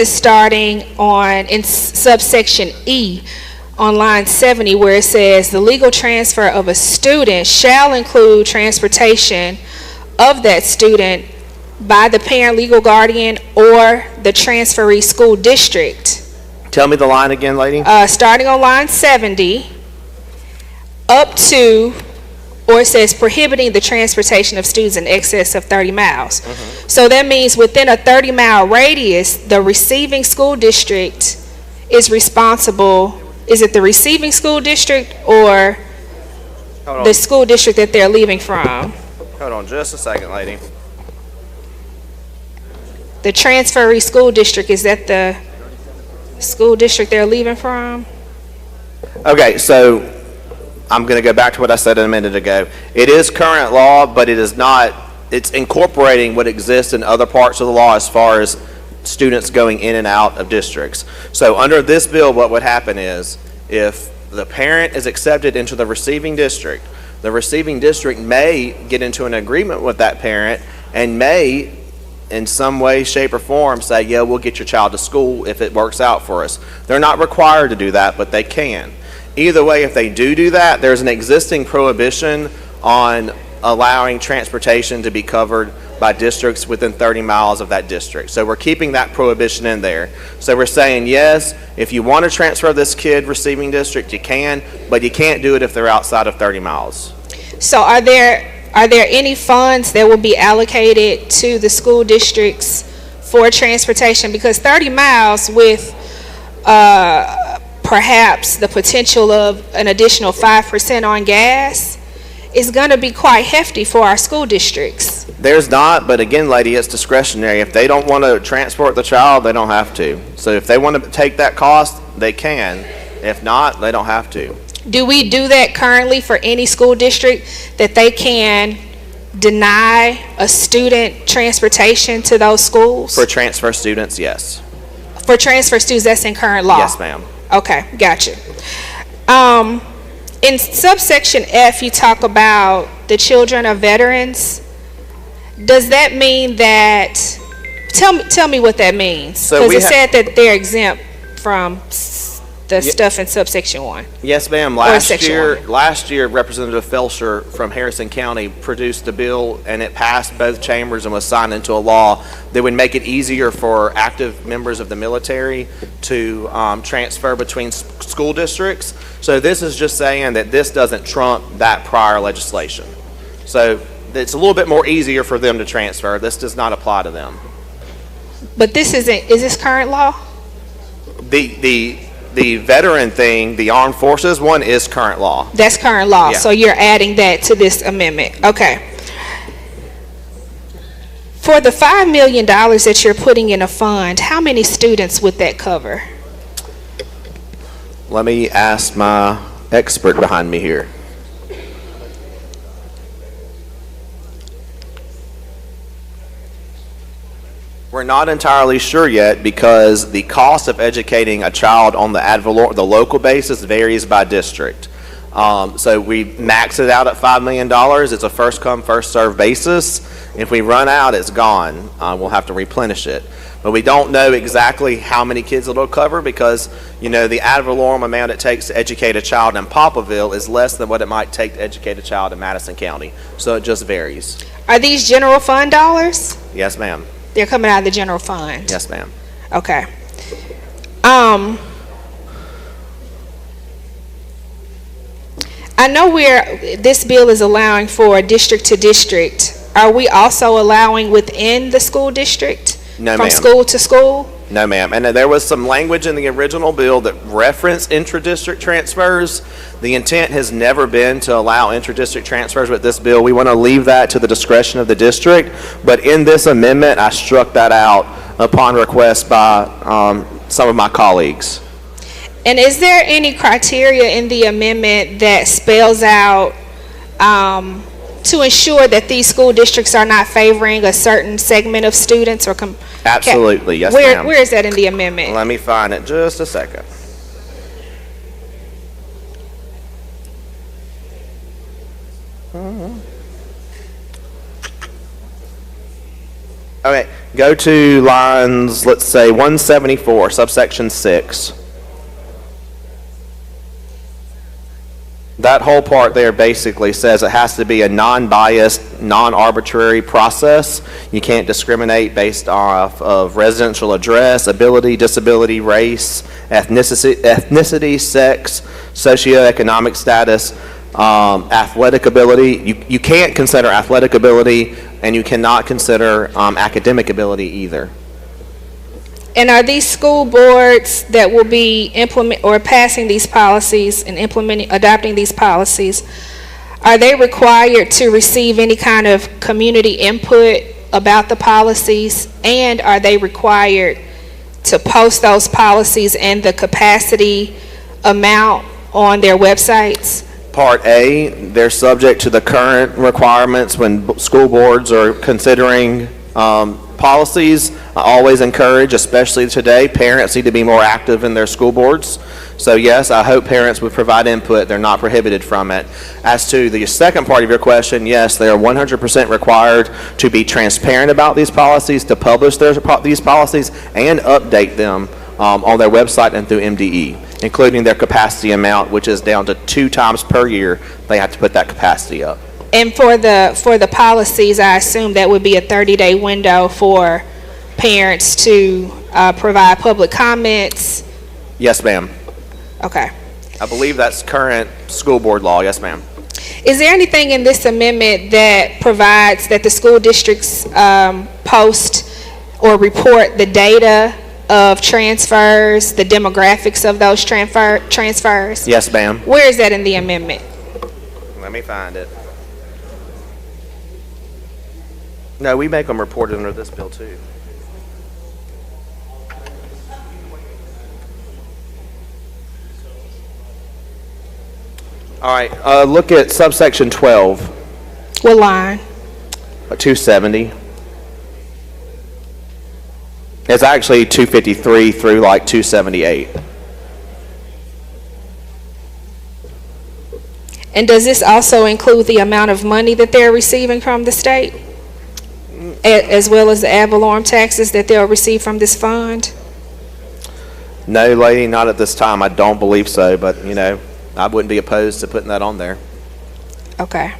starting in subsection E on line 70, where it says the legal transfer of a student shall include transportation of that student by the parent, legal guardian, or the transferee school district. Tell me the line again, lady. Starting on line 70 up to, or it says prohibiting the transportation of students in excess of 30 miles. So that means within a 30-mile radius, the receiving school district is responsible. Is it the receiving school district or the school district that they're leaving from? Hold on just a second, lady. The transferee school district, is that the school district they're leaving from? Okay, so I'm going to go back to what I said a minute ago. It is current law, but it is not, it's incorporating what exists in other parts of the law as far as students going in and out of districts. So under this bill, what would happen is if the parent is accepted into the receiving district may get into an agreement with that parent and may in some way, shape, or form say, yeah, we'll get your child to school if it works out for us. They're not required to do that, but they can. Either way, if they do that, there's an existing prohibition on allowing transportation to be covered by districts within 30 miles of that district. So we're keeping that prohibition in there. So we're saying, yes, if you want to transfer this kid receiving district, you can, but you can't do it if they're outside of 30 miles. So are there any funds that will be allocated to the school districts for transportation? Because 30 miles with perhaps the potential of an additional 5% on gas is going to be quite hefty for our school districts. There's not, but again, lady, it's discretionary. If they don't want to transport the child, they don't have to. So if they want to take that cost, they can. If not, they don't have to. Do we do that currently for any school district, that they can deny a student transportation to those schools? For transfer students, yes. For transfer students, that's in current law? Yes, ma'am. Okay, gotcha. In subsection F, you talk about the children of veterans. Does that mean that, tell me what that means? Because it said that they're exempt from the stuff in subsection 1. Yes, ma'am. Last year, Representative Felsher from Harrison County produced a bill, and it passed both chambers and was signed into a law that would make it easier for active members of the military to transfer between school districts. So this is just saying that this doesn't trump that prior legislation. So it's a little bit more easier for them to transfer. This does not apply to them. But this is this current law? The veteran thing, the armed forces one, is current law. That's current law. Yeah. So you're adding that to this amendment. Okay. For the $5 million that you're putting in a fund, how many students would that cover? Let me ask my expert behind me here. We're not entirely sure yet because the cost of educating a child on the local basis varies by district. So we max it out at $5 million. It's a first come, first served basis. If we run out, it's gone. We'll have to replenish it. But we don't know exactly how many kids it'll cover because, you know, the ad valorem amount it takes to educate a child in Poplarville is less than what it might take to educate a child in Madison County. So it just varies. Are these general fund dollars? Yes, ma'am. They're coming out of the general fund? Yes, ma'am. Okay. I know this bill is allowing for district to district. Are we also allowing within the school district? No, from ma'am. school to school? No, ma'am. And there was some language in the original bill that referenced intra-district transfers. The intent has never been to allow intra-district transfers with this bill. We want to leave that to the discretion of the district. But in this amendment, I struck that out upon request by some of my colleagues. And is there any criteria in the amendment that spells out to ensure that these school districts are not favoring a certain segment of students or Absolutely, yes, ma'am. Where is that in the amendment? Let me find it just a second. Okay, go to lines, let's say 174, subsection 6. That whole part there basically says it has to be a non-biased, non-arbitrary process. You can't discriminate based off of residential address, ability, disability, race, ethnicity, sex, socioeconomic status, athletic ability. You can't consider athletic ability, and you cannot consider academic ability either. And are these school boards that will be passing these policies and adopting these policies, are they required to receive any kind of community input about the policies? And are they required to post those policies and the capacity amount on their websites? Part A, they're subject to the current requirements when school boards are considering policies. I always encourage, especially today, parents need to be more active in their school boards. So yes, I hope parents would provide input. They're not prohibited from it. As to the second part of your question, yes, they are 100% required to be transparent about these policies, to publish these policies, and update them on their website and through MDE, including their capacity amount, which is down to 2 times per year. They have to put that capacity up. And for the policies, I assume that would be a 30-day window for parents to provide public comments. Yes, ma'am. Okay. I believe that's current school board law. Yes, ma'am. Is there anything in this amendment that provides that the school districts post or report the data of transfers, the demographics of those transfers? Yes, ma'am. Where is that in the amendment? Let me find it. No, we make them report it under this bill too. All right, look at subsection 12. What line? 270. It's actually 253 through like 278. And does this also include the amount of money that they're receiving from the state, as well as the ad valorem taxes that they'll receive from this fund? No, lady, not at this time. I don't believe so, but you know, I wouldn't be opposed to putting that on there. Okay.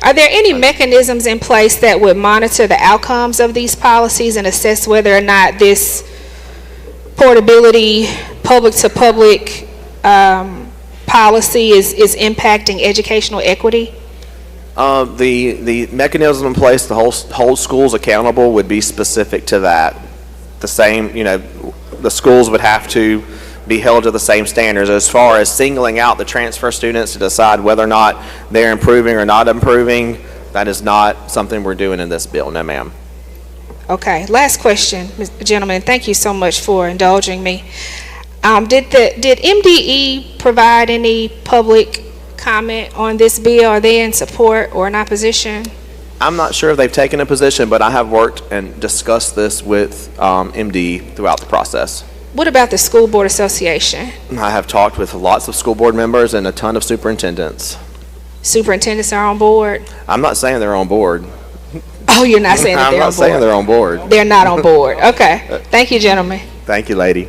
Are there any mechanisms in place that would monitor the outcomes of these policies and assess whether or not this portability, public-to-public policy is impacting educational equity? The mechanism in place to hold schools accountable would be specific to that. The same, you know, the schools would have to be held to the same standards. As far as singling out the transfer students to decide whether or not they're improving or not improving, that is not something we're doing in this bill. No, ma'am. Okay. Last question, gentlemen. Thank you so much for indulging me. Did MDE provide any public comment on this bill? Are they in support or in opposition? I'm not sure if they've taken a position, but I have worked and discussed this with MDE throughout the process. What about the School Board Association? I have talked with lots of school board members and a ton of superintendents. Superintendents are on board? I'm not saying they're on board. Oh, you're not saying that I'm they're not on saying board? they're on board. They're not on board. Okay. Thank you, gentlemen. Thank you, lady.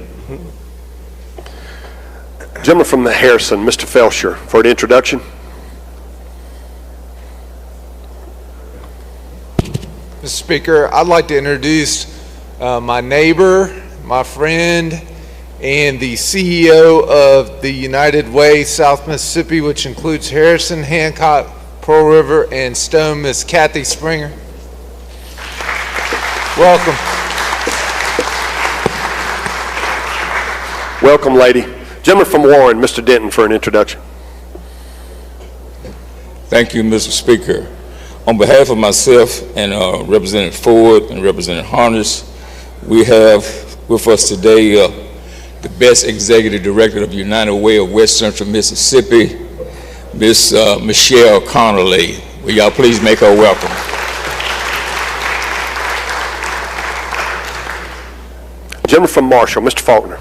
Gentleman from the Harrison, Mr. Felsher, for an introduction. Mr. Speaker, I'd like to introduce my neighbor, my friend, and the CEO of the United Way South Mississippi, which includes Harrison, Hancock, Pearl River, and Stone, Miss Kathy Springer. Welcome. Welcome, lady. Gentleman from Warren, Mr. Denton, for an introduction. Thank you, Mr. Speaker. On behalf of myself and Representative Ford and Representative Harness, we have with us today the best executive director of United Way of West Central Mississippi, Miss Michelle Connolly. Will y'all please make her welcome? Gentleman from Marshall, Mr. Faulkner.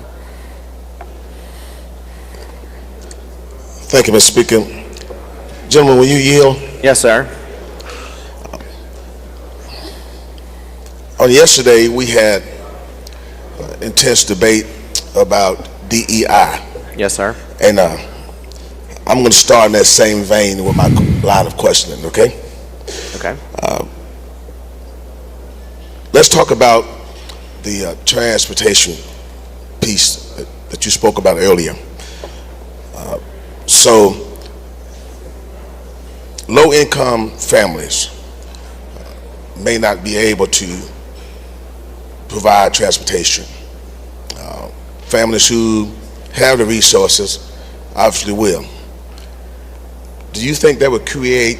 Thank you, Mr. Speaker. Gentlemen, will you yield? Yes, sir. On yesterday, we had intense debate about DEI. Yes, sir. And I'm going to start in that same vein with my line of questioning, okay? Okay. Let's talk about the transportation piece that you spoke about earlier. So, low-income families may not be able to provide transportation. Families who have the resources obviously will. Do you think that would create,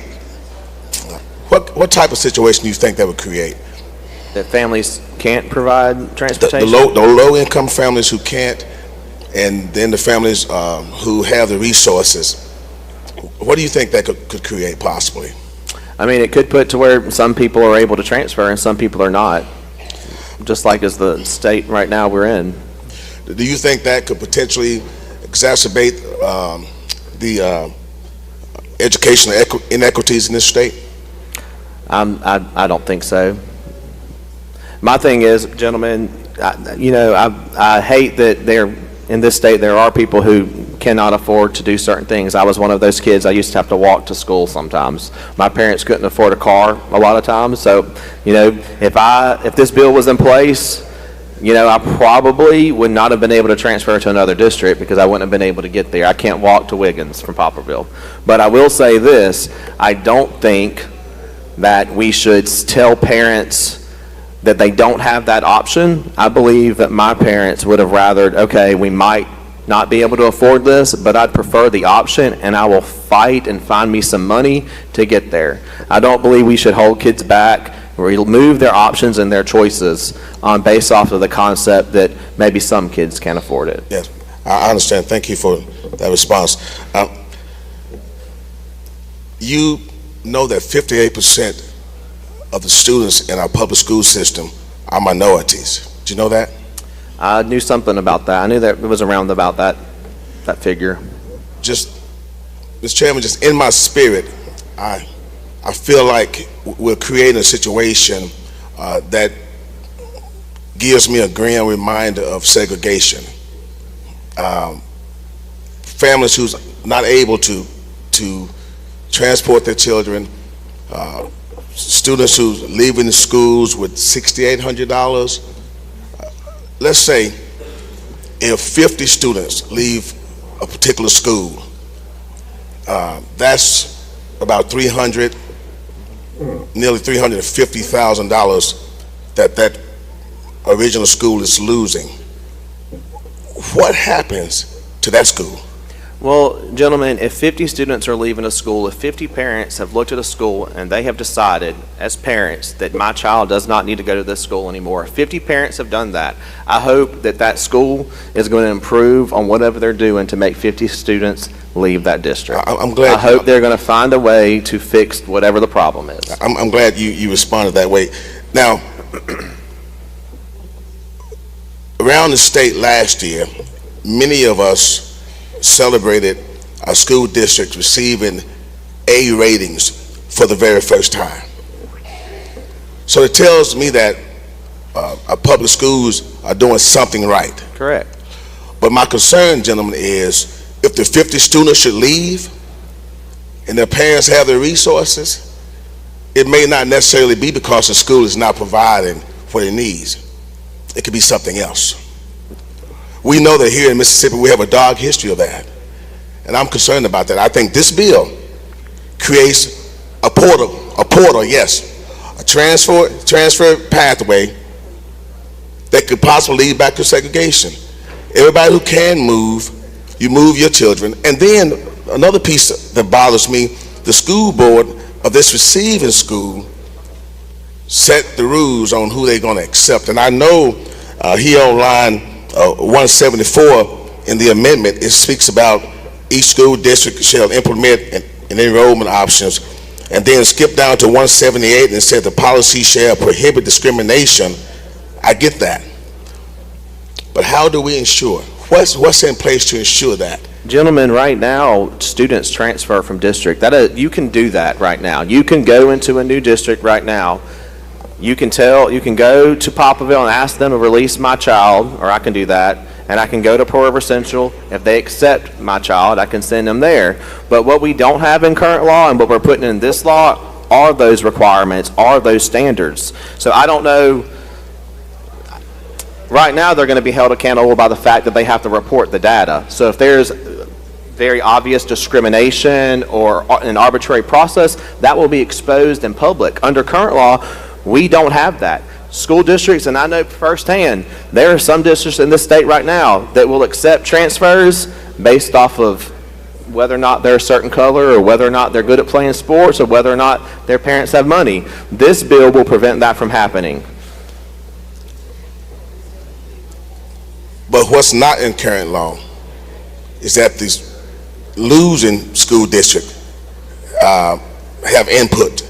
what type of situation do you think that would create? That families can't provide transportation? The low-income families who can't, and then the families who have the resources, what do you think that could create possibly? I mean, it could put to where some people are able to transfer and some people are not, just like as the state right now we're in. Do you think that could potentially exacerbate the educational inequities in this state? I don't think so. My thing is, gentlemen, I hate that in this state there are people who cannot afford to do certain things. I was one of those kids. I used to have to walk to school sometimes. My parents couldn't afford a car a lot of times. So, if this bill was in place, I probably would not have been able to transfer to another district because I wouldn't have been able to get there. I can't walk to Wiggins from Poplarville. But I will say this, I don't think that we should tell parents that they don't have that option. I believe that my parents would have rathered, okay, we might not be able to afford this, but I'd prefer the option and I will fight and find me some money to get there. I don't believe we should hold kids back, remove their options and their choices based off of the concept that maybe some kids can't afford it. Yes, I understand. Thank you for that response. You know that 58% of the students in our public school system are minorities. Do you know that? I knew something about that. I knew that it was around about that figure. Just, Mr. Chairman, just in my spirit, I feel like we're creating a situation that gives me a grand reminder of segregation. Families who's not able to transport their children, students who's leaving the schools with $6,800. Let's say if 50 students leave a particular school, that's about nearly $350,000 that original school is losing. What happens to that school? Well, gentlemen, if 50 students are leaving a school, if 50 parents have looked at a school and they have decided as parents that my child does not need to go to this school anymore, 50 parents have done that, I hope that that school is going to improve on whatever they're doing to make 50 students leave that district. I'm glad. I hope they're going to find a way to fix whatever the problem is. I'm glad you responded that way. Now, around the state last year, many of us celebrated our school district receiving A ratings for the very first time. So it tells me that our public schools are doing something right. Correct. But my concern, gentlemen, is if the 50 students should leave and their parents have the resources, it may not necessarily be because the school is not providing for their needs. It could be something else. We know that here in Mississippi we have a dark history of that, and I'm concerned about that. I think this bill creates a portal, yes, a transfer pathway that could possibly lead back to segregation. Everybody who can move, you move your children. And then another piece that bothers me, the school board of this receiving school set the rules on who they're going to accept. And I know here on line 174 in the amendment, it speaks about each school district shall implement an enrollment options, and then skip down to 178 and said the policy shall prohibit discrimination. I get that. But how do we ensure? What's in place to ensure that? Gentlemen, right now, students transfer from district. You can do that right now. You can go into a new district right now. You can go to Poplarville and ask them to release my child, or I can do that, and I can go to Pearl River Central. If they accept my child, I can send them there. But what we don't have in current law and what we're putting in this law are those requirements, are those standards. So I don't know. Right now, they're going to be held accountable by the fact that they have to report the data. So if there's very obvious discrimination or an arbitrary process, that will be exposed in public. Under current law, we don't have that. School districts, and I know firsthand, there are some districts in this state right now that will accept transfers based off of whether or not they're a certain color, or whether or not they're good at playing sports, or whether or not their parents have money. This bill will prevent that from happening. But what's not in current law is that these losing school district have input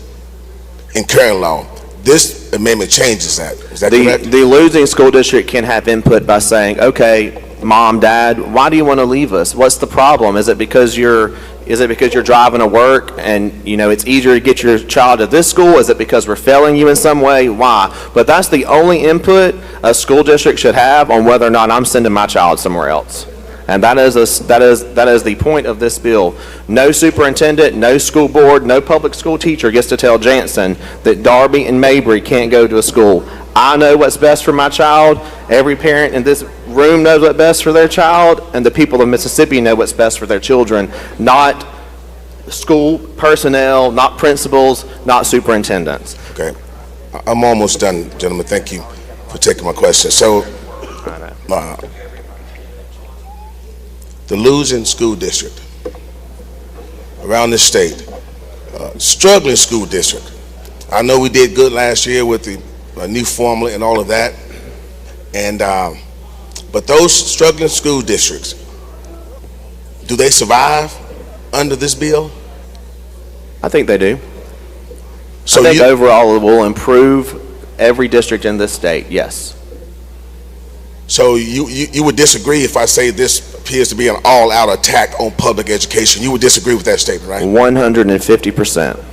in current law. This amendment changes that. Is that correct? The losing school district can have input by saying, okay, Mom, Dad, why do you want to leave us? What's the problem? Is it because you're driving to work and it's easier to get your child to this school? Is it because we're failing you in some way? Why? But that's the only input a school district should have on whether or not I'm sending my child somewhere else. And that is the point of this bill. No superintendent, no school board, no public school teacher gets to tell Jansen that Darby and Mabry can't go to a school. I know what's best for my child. Every parent in this room knows what's best for their child, and the people of Mississippi know what's best for their children, not school personnel, not principals, not superintendents. Okay. I'm almost done, gentlemen. Thank you for taking my question. So, the losing school district around this state, struggling school district. I know we did good last year with the new formula and all of that, and but those struggling school districts, do they survive under this bill? I think they do. So I think overall it will improve every district in this state, yes. So you would disagree if I say this appears to be an all-out attack on public education? You would disagree with that statement, right? 150%.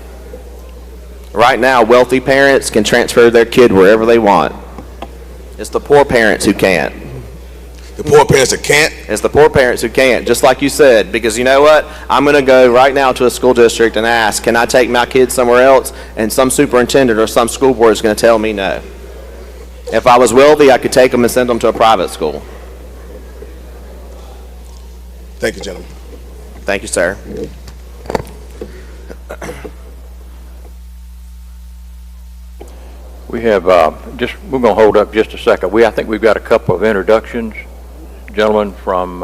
Right now, wealthy parents can transfer their kid wherever they want. It's the poor parents who can't. The poor parents that can't? It's the poor parents who can't, just like you said, because you know what? I'm going to go right now to a school district and ask, can I take my kid somewhere else? And some superintendent or some school board is going to tell me no. If I was wealthy, I could take them and send them to a private school. Thank you, gentlemen. Thank you, sir. We have we're going to hold up just a second. I think we've got a couple of introductions. Gentleman from,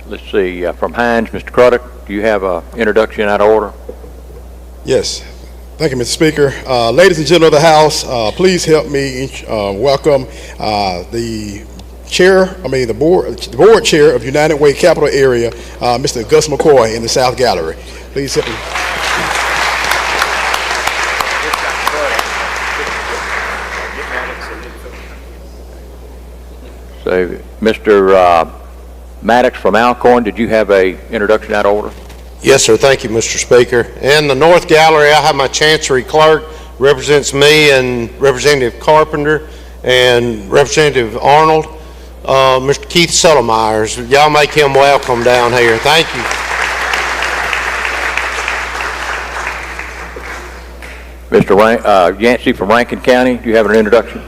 let's see, from Hines, Mr. Craddock, do you have an introduction out of order? Yes. Thank you, Mr. Speaker. Ladies and gentlemen of the House, please help me welcome the board chair of United Way Capital Area, Mr. Gus McCoy in the South Gallery. Please help me. So, Mr. Maddox from Alcorn, did you have a introduction out of order? Yes, sir. Thank you, Mr. Speaker. In the North Gallery, I have my Chancery Clerk, represents me and Representative Carpenter and Representative Arnold, Mr. Keith Suttlemeyers. Y'all make him welcome down here. Thank you. Mr. Yancey from Rankin County, do you have an introduction?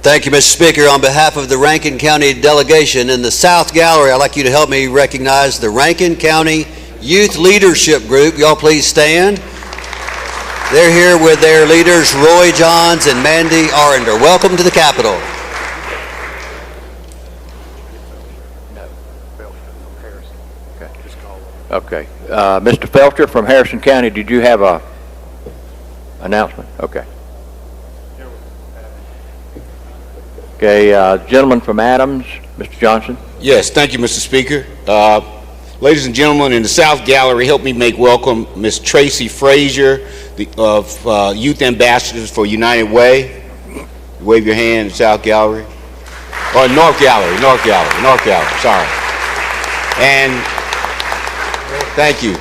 Thank you, Mr. Speaker. On behalf of the Rankin County delegation in the South Gallery, I'd like you to help me recognize the Rankin County Youth Leadership Group. Y'all please stand. They're here with their leaders, Roy Johns and Mandy Arender. Welcome to the Capitol. Okay. Mr. Felcher from Harrison County, did you have a announcement? Okay. Okay, gentleman from Adams, Mr. Johnson. Yes, thank you, Mr. Speaker. Ladies and gentlemen, in the South Gallery, help me make welcome Ms. Tracy Frazier of Youth Ambassadors for United Way. Wave your hand in the South Gallery. Or North Gallery, sorry. And thank you.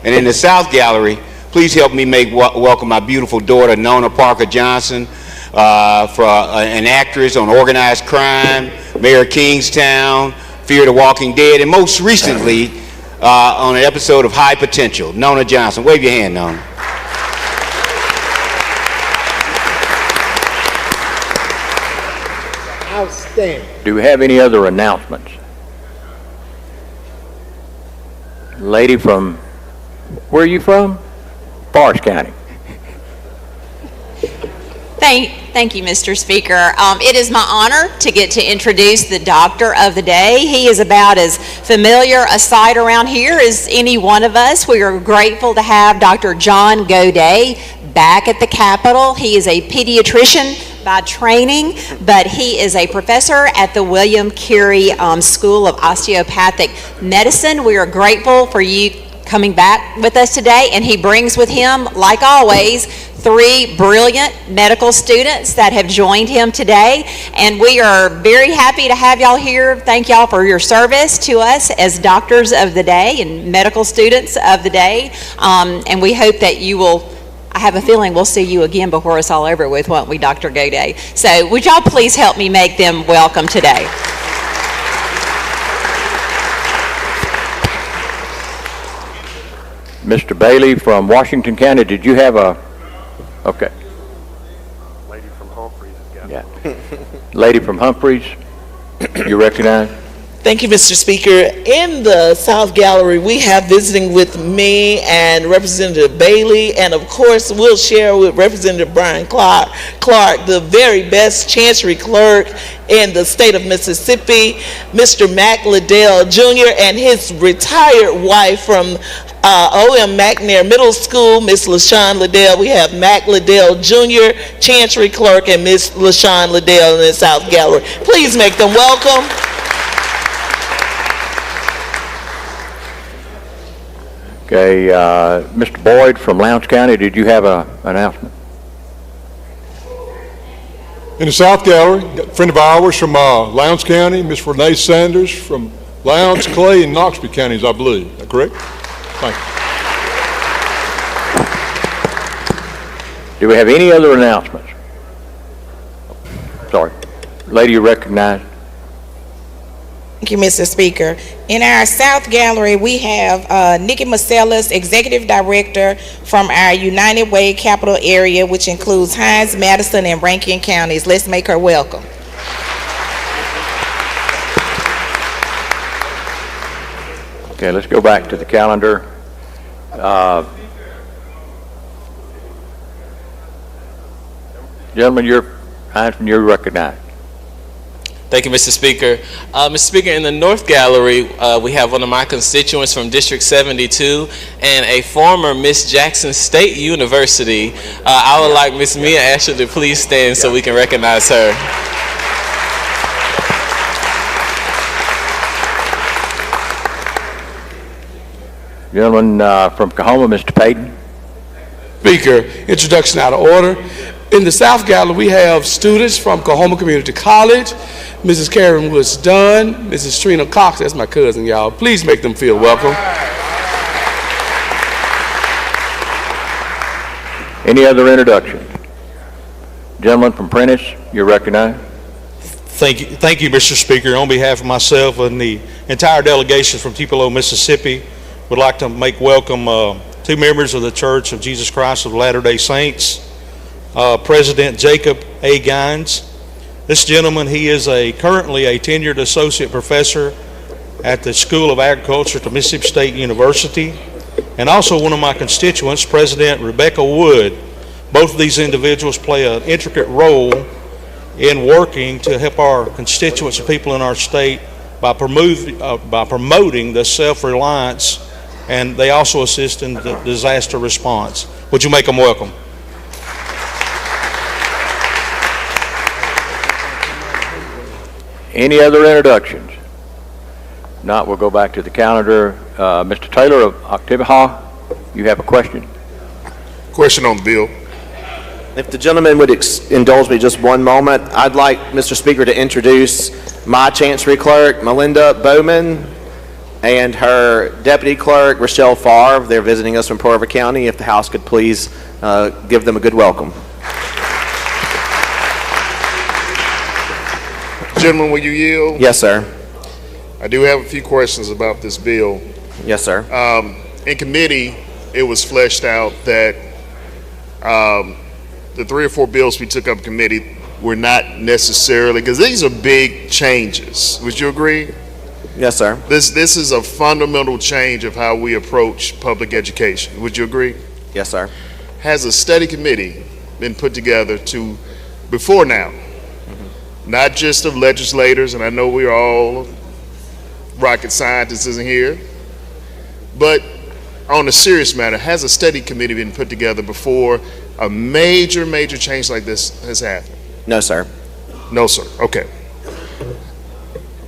And in the South Gallery, please help me make welcome my beautiful daughter, Nona Parker Johnson, for an actress on Organized Crime, Mayor of Kingstown, Fear the Walking Dead, and most recently on an episode of High Potential. Nona Johnson, wave your hand, Nona. Outstanding. Do we have any other announcements? Lady from, where are you from? Forest County. Thank you, Mr. Speaker. It is my honor to get to introduce the doctor of the day. He is about as familiar a sight around here as any one of us. We are grateful to have Dr. John Goday back at the Capitol. He is a pediatrician by training, but he is a professor at the William Carey School of Osteopathic Medicine. We are grateful for you coming back with us today, and he brings with him, like always, 3 brilliant medical students that have joined him today, and we are very happy to have y'all here. Thank y'all for your service to us as doctors of the day and medical students of the day, and we hope that you will, I have a feeling we'll see you again before it's all over with, won't we, Dr. Goday? So would y'all please help me make them welcome today? Mr. Bailey from Washington County, did you have a, okay. Lady from Humphreys. Yeah. Lady from Humphreys, you recognize? Thank you, Mr. Speaker. In the South Gallery, we have visiting with me and Representative Bailey, and of course, we'll share with Representative Brian Clark, the very best Chancery Clerk in the state of Mississippi, Mr. Mac Liddell Jr., and his retired wife from O.M. McNair Middle School, Miss LaShawn Liddell. We have Mac Liddell Jr., Chancery Clerk, and Miss LaShawn Liddell in the South Gallery. Please make them welcome. Okay, Mr. Boyd from Lowndes County, did you have an announcement? In the South Gallery, got a friend of ours from Lowndes County, Miss Renee Sanders from Lowndes, Clay, and Noxubee counties, I believe. Is that correct? Thank you. Do we have any other announcements? Sorry. Lady, you recognize? Thank you, Mr. Speaker. In our South Gallery, we have Nikki Marcellus, Executive Director from our United Way Capital Area, which includes Hines, Madison, and Rankin counties. Let's make her welcome. Okay, let's go back to the calendar. Gentlemen, you're recognized. Thank you, Mr. Speaker. Mr. Speaker, in the North Gallery, we have one of my constituents from District 72 and a former Miss Jackson State University. I would like Miss Mia Asher to please stand so we can recognize her. Gentleman from Coahoma, Mr. Payton. Speaker, introduction out of order. In the South Gallery, we have students from Coahoma Community College, Mrs. Karen Woods Dunn, Mrs. Trina Cox, that's my cousin, y'all. Please make them feel welcome. Any other introductions? Gentleman from Prentice, you're recognized. Thank you, Mr. Speaker. On behalf of myself and the entire delegation from Tupelo, Mississippi, would like to make welcome two members of the Church of Jesus Christ of Latter-day Saints, President Jacob A. Gines. This gentleman, he is currently a tenured associate professor at the School of Agriculture at Mississippi State University, and also one of my constituents, President Rebecca Wood. Both of these individuals play an intricate role in working to help our constituents and people in our state by promoting the self-reliance, and they also assist in the disaster response. Would you make them welcome? Any other introductions? Not, we'll go back to the calendar. Mr. Taylor of Octaviha, you have a question? Question on the bill. If the gentleman would indulge me just one moment, I'd like, Mr. Speaker, to introduce my Chancery Clerk, Melinda Bowman, and her Deputy Clerk, Rochelle Favre. They're visiting us from Porter County. If the House could please give them a good welcome. Gentlemen, will you yield? Yes, sir. I do have a few questions about this bill. Yes, sir. In committee, it was fleshed out that the 3 or 4 bills we took up in committee were not necessarily, because these are big changes. Would you agree? Yes, sir. This is a fundamental change of how we approach public education. Would you agree? Yes, sir. Has a study committee been put together to, before now, not just of legislators, and I know we're all rocket scientists in here, but on a serious matter, has a study committee been put together before a major change like this has happened? No, sir. No, sir. Okay.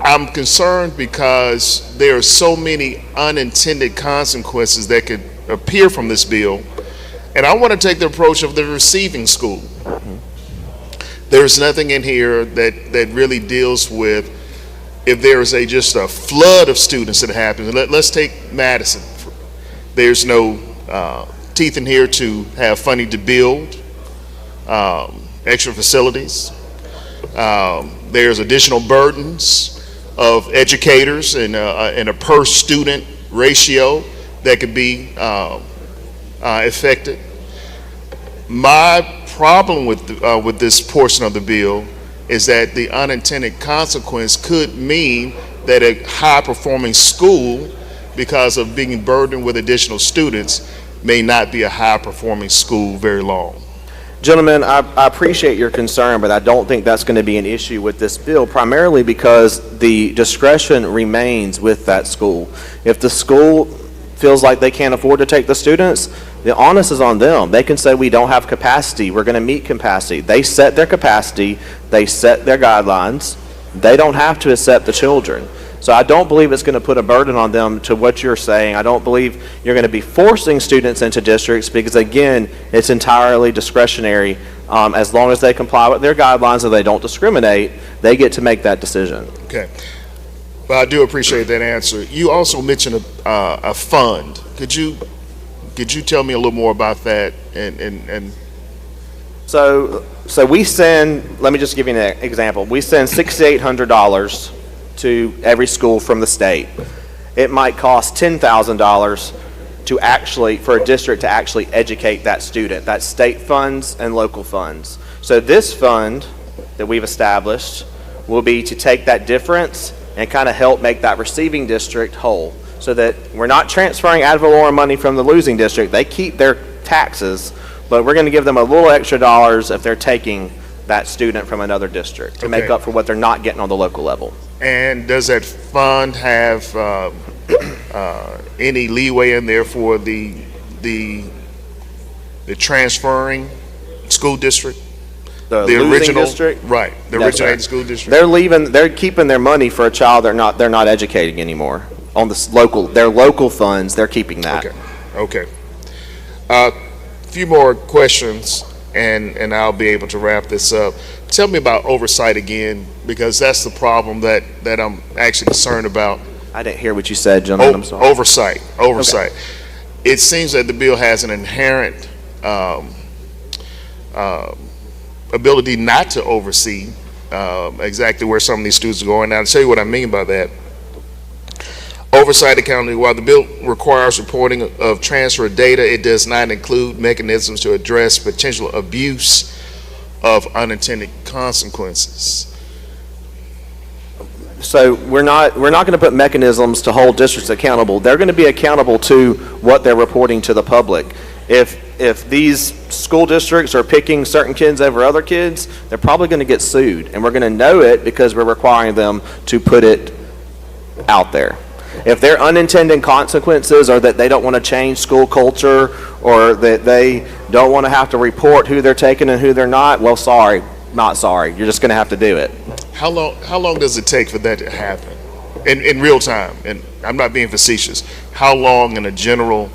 I'm concerned because there are so many unintended consequences that could appear from this bill, and I want to take the approach of the receiving school. There's nothing in here that really deals with if there is just a flood of students that happens. Let's take Madison. There's no teeth in here to have funding to build extra facilities. There's additional burdens of educators and a per student ratio that could be affected. My problem with this portion of the bill is that the unintended consequence could mean that a high-performing school, because of being burdened with additional students, may not be a high-performing school very long. Gentlemen, I appreciate your concern, but I don't think that's going to be an issue with this bill, primarily because the discretion remains with that school. If the school feels like they can't afford to take the students, the onus is on them. They can say, we don't have capacity, we're going to meet capacity. They set their capacity, they set their guidelines. They don't have to accept the children. So I don't believe it's going to put a burden on them to what you're saying. I don't believe you're going to be forcing students into districts because, again, it's entirely discretionary. As long as they comply with their guidelines and they don't discriminate, they get to make that decision. Okay. Well, I do appreciate that answer. You also mentioned a fund. Could you tell me a little more about that? So we send, let me just give you an example. We send $6,800 to every school from the state. It might cost $10,000 to actually, for a district to actually educate that student. That's state funds and local funds. So this fund that we've established will be to take that difference and kind of help make that receiving district whole, so that we're not transferring ad valorem money from the losing district. They keep their taxes, but we're going to give them a little extra dollars if they're taking that student from another district to make up for what they're not getting on the local level. And does that fund have any leeway in there for the transferring school district? The original district? Right, the originating school district. They're keeping their money for a child they're not educating anymore. On their local funds, they're keeping that. Okay. A few more questions, and I'll be able to wrap this up. Tell me about oversight again, because that's the problem that I'm actually concerned about. I didn't hear what you said, gentlemen. I'm sorry. Oversight. Okay. It seems that the bill has an inherent ability not to oversee exactly where some of these students are going. Now, I'll tell you what I mean by that. Oversight accountability, while the bill requires reporting of transfer data, it does not include mechanisms to address potential abuse of unintended consequences. So we're not going to put mechanisms to hold districts accountable. They're going to be accountable to what they're reporting to the public. If these school districts are picking certain kids over other kids, they're probably going to get sued, and we're going to know it because we're requiring them to put it out there. If their unintended consequences are that they don't want to change school culture or that they don't want to have to report who they're taking and who they're not, well, sorry, not sorry. You're just going to have to do it. How long does it take for that to happen in real time? And I'm not being facetious. How long in a general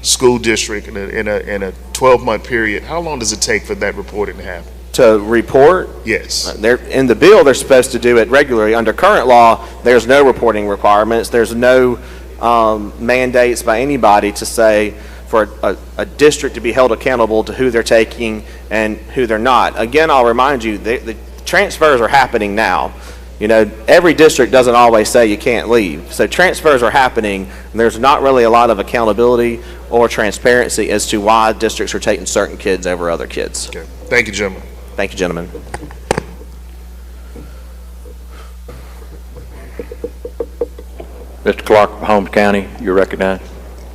school district in a 12-month period, how long does it take for that reporting to happen? To report? Yes. In the bill, they're supposed to do it regularly. Under current law, there's no reporting requirements. There's no mandates by anybody to say for a district to be held accountable to who they're taking and who they're not. Again, I'll remind you, the transfers are happening now. You know, every district doesn't always say you can't leave. So transfers are happening, and there's not really a lot of accountability or transparency as to why districts are taking certain kids over other kids. Okay. Thank you, gentlemen. Thank you, gentlemen. Mr. Clark from Holmes County, you're recognized.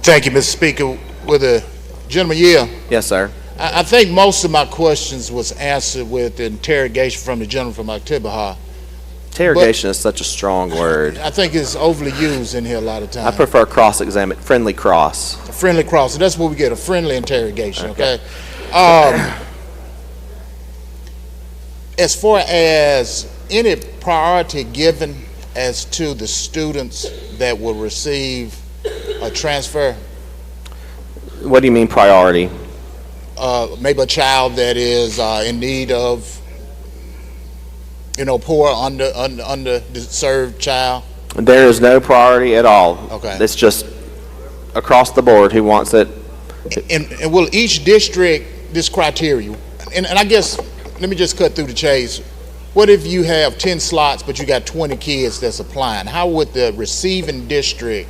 Thank you, Mr. Speaker. Will the gentleman yield? Yes, sir. I think most of my questions was answered with the interrogation from the gentleman from October. Interrogation is such a strong word. I think it's overly used in here a lot of times. I prefer cross-examine, friendly cross. A friendly cross. So that's what we get, a friendly interrogation, okay? As far as any priority given as to the students that will receive a transfer? What do you mean priority? Maybe a child that is in need of, poor, underserved child. There is no priority at all. Okay. It's just across the board who wants it. And will each district, this criteria, and I guess, let me just cut through the chase. What if you have 10 slots, but you got 20 kids that's applying? How would the receiving district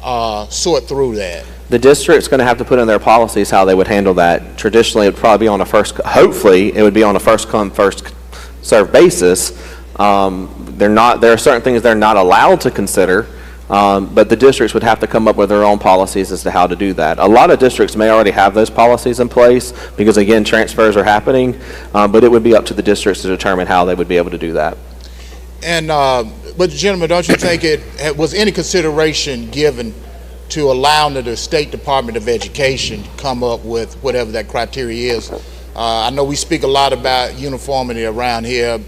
sort through that? The district's going to have to put in their policies how they would handle that. Traditionally, it would probably be on a hopefully, it would be on a first come, first served basis. There are certain things they're not allowed to consider, but the districts would have to come up with their own policies as to how to do that. A lot of districts may already have those policies in place because, again, transfers are happening, but it would be up to the districts to determine how they would be able to do that. And, but gentlemen, don't you think it was any consideration given to allowing the State Department of Education to come up with whatever that criteria is? I know we speak a lot about uniformity around here,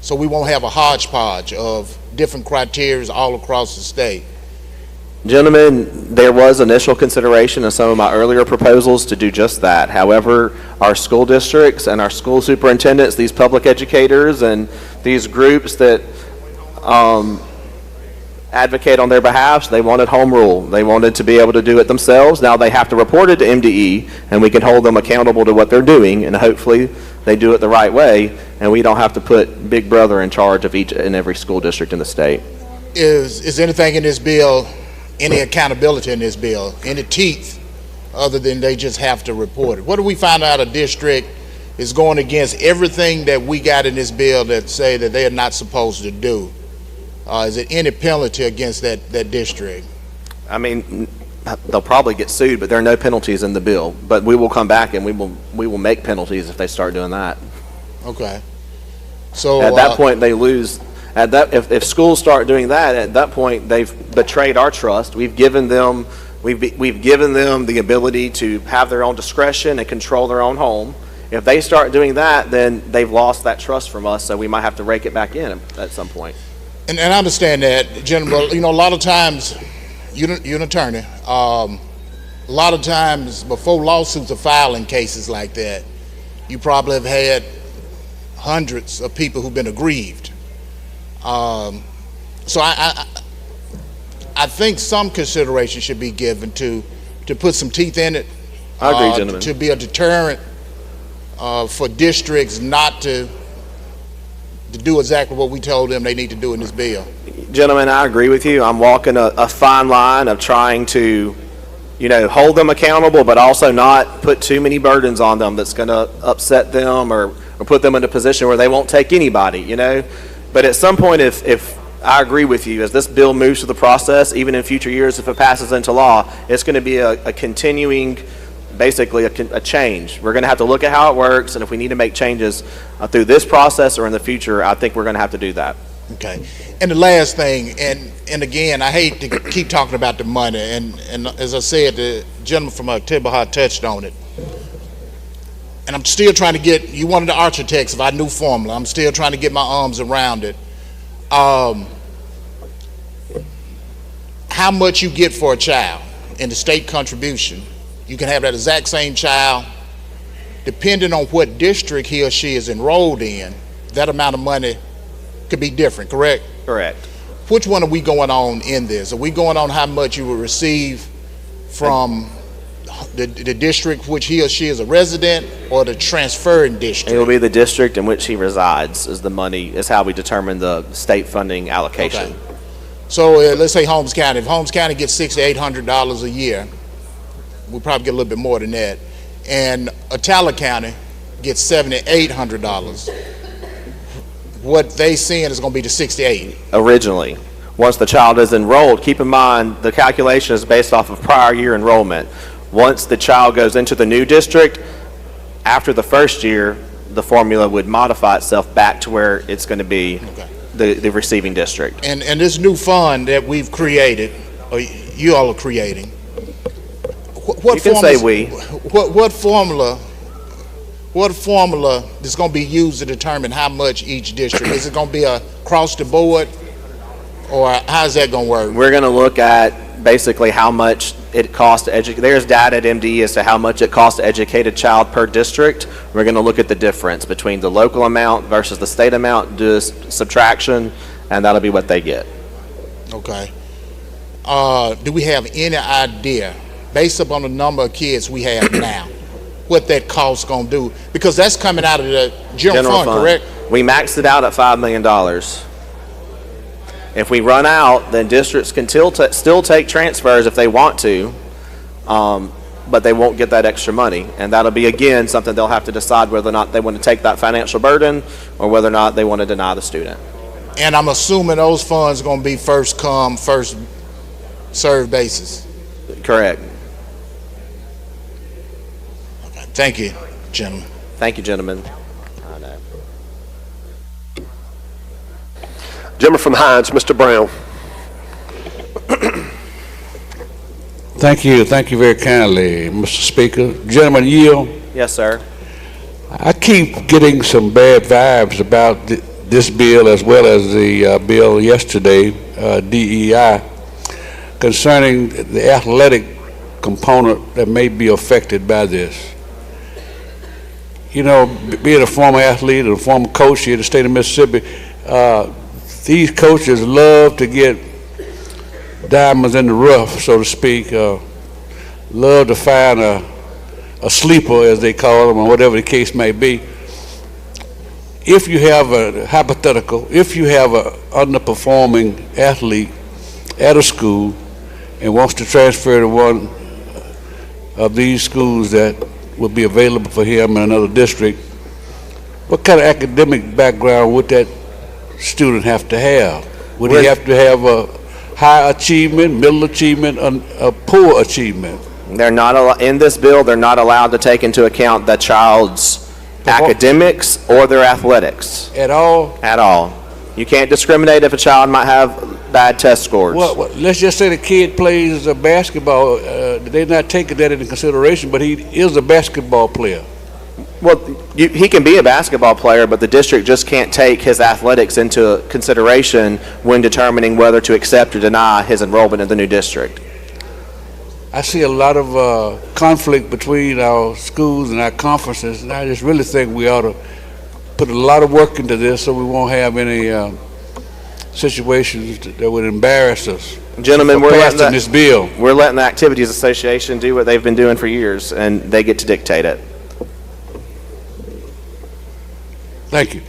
so we won't have a hodgepodge of different criteria all across the state. Gentlemen, there was initial consideration in some of my earlier proposals to do just that. However, our school districts and our school superintendents, these public educators and these groups that advocate on their behalf, they wanted home rule. They wanted to be able to do it themselves. Now they have to report it to MDE, and we can hold them accountable to what they're doing, and hopefully they do it the right way, and we don't have to put Big Brother in charge of each and every school district in the state. Is anything in this bill, any accountability in this bill, any teeth, other than they just have to report it? What do we find out a district is going against everything that we got in this bill that say that they are not supposed to do? Is it any penalty against that district? I mean, they'll probably get sued, but there are no penalties in the bill. But we will come back and we will make penalties if they start doing that. Okay. So at that point they lose. At that, if schools start doing that, at that point they've betrayed our trust. We've given them the ability to have their own discretion and control their own home. If they start doing that, then they've lost that trust from us. So we might have to rake it back in at some point. And I understand that, General. A lot of times, you're an attorney. A lot of times, before lawsuits are filed in cases like that, you probably have had hundreds of people who've been aggrieved. So I think some consideration should be given to put some teeth in it. I agree, gentlemen. To be a deterrent for districts not to do exactly what we told them they need to do in this bill? Gentlemen, I agree with you. I'm walking a fine line of trying to, hold them accountable, but also not put too many burdens on them that's going to upset them or put them in a position where they won't take anybody, But at some point, if I agree with you, as this bill moves through the process, even in future years, if it passes into law, it's going to be a continuing, basically a change. We're going to have to look at how it works, and if we need to make changes through this process or in the future, I think we're going to have to do that. Okay. And the last thing, and again, I hate to keep talking about the money, and as I said, the gentleman from Tibaha touched on it. And I'm still trying to get, you one of the architects of our new formula, I'm still trying to get my arms around it. How much you get for a child in the state contribution, you can have that exact same child, depending on what district he or she is enrolled in, that amount of money could be different, correct? Correct. Which one are we going on in this? Are we going on how much you will receive from the district which he or she is a resident, or the transferring district? It will be the district in which he resides is how we determine the state funding allocation. Okay. So let's say Holmes County. If Holmes County gets $600 to $800 a year, we'll probably get a little bit more than that. And Atala County gets $700 to $800. What they seeing is going to be the $68. Originally. Once the child is enrolled, keep in mind the calculation is based off of prior year enrollment. Once the child goes into the new district, after the first year, the formula would modify itself back to where it's going to be the receiving district. And this new fund that we've created, or you all are creating, what you can say we. What formula is going to be used to determine how much each district? Is it going to be across the board, or how's that going to work? We're going to look at basically how much it costs to educate. There's data at MDE as to how much it costs to educate a child per district. We're going to look at the difference between the local amount versus the state amount, do a subtraction, and that'll be what they get. Okay. Do we have any idea, based upon the number of kids we have now, what that cost's going to do? Because that's coming out of the general fund, correct? We maxed it out at $5 million. If we run out, then districts can still take transfers if they want to, but they won't get that extra money. And that'll be, again, something they'll have to decide whether or not they want to take that financial burden or whether or not they want to deny the student. And I'm assuming those funds are going to be first come, first served basis. Correct. Okay. Thank you, gentlemen. Thank you, gentlemen. Gentleman from Hines, Mr. Brown. Thank you very kindly, Mr. Speaker. Gentleman yield. Yes, sir. I keep getting some bad vibes about this bill as well as the bill yesterday, DEI, concerning the athletic component that may be affected by this. Being a former athlete and a former coach here in the state of Mississippi, these coaches love to get diamonds in the rough, so to speak. Love to find a sleeper, as they call them, or whatever the case may be. If you have if you have an underperforming athlete at a school and wants to transfer to one of these schools that will be available for him in another district, what kind of academic background would that student have to have? Would he have to have a high achievement, middle achievement, a poor achievement? They're not in this bill. They're not allowed to take into account the child's academics or their athletics. At all? At all. You can't discriminate if a child might have bad test scores. Well, let's just say the kid plays basketball. They're not taking that into consideration, but he is a basketball player. Well, he can be a basketball player, but the district just can't take his athletics into consideration when determining whether to accept or deny his enrollment in the new district. I see a lot of conflict between our schools and our conferences, and I just really think we ought to put a lot of work into this so we won't have any situations that would embarrass us. Gentlemen, we're letting this bill. We're letting the Activities Association do what they've been doing for years, and they get to dictate it. Thank you.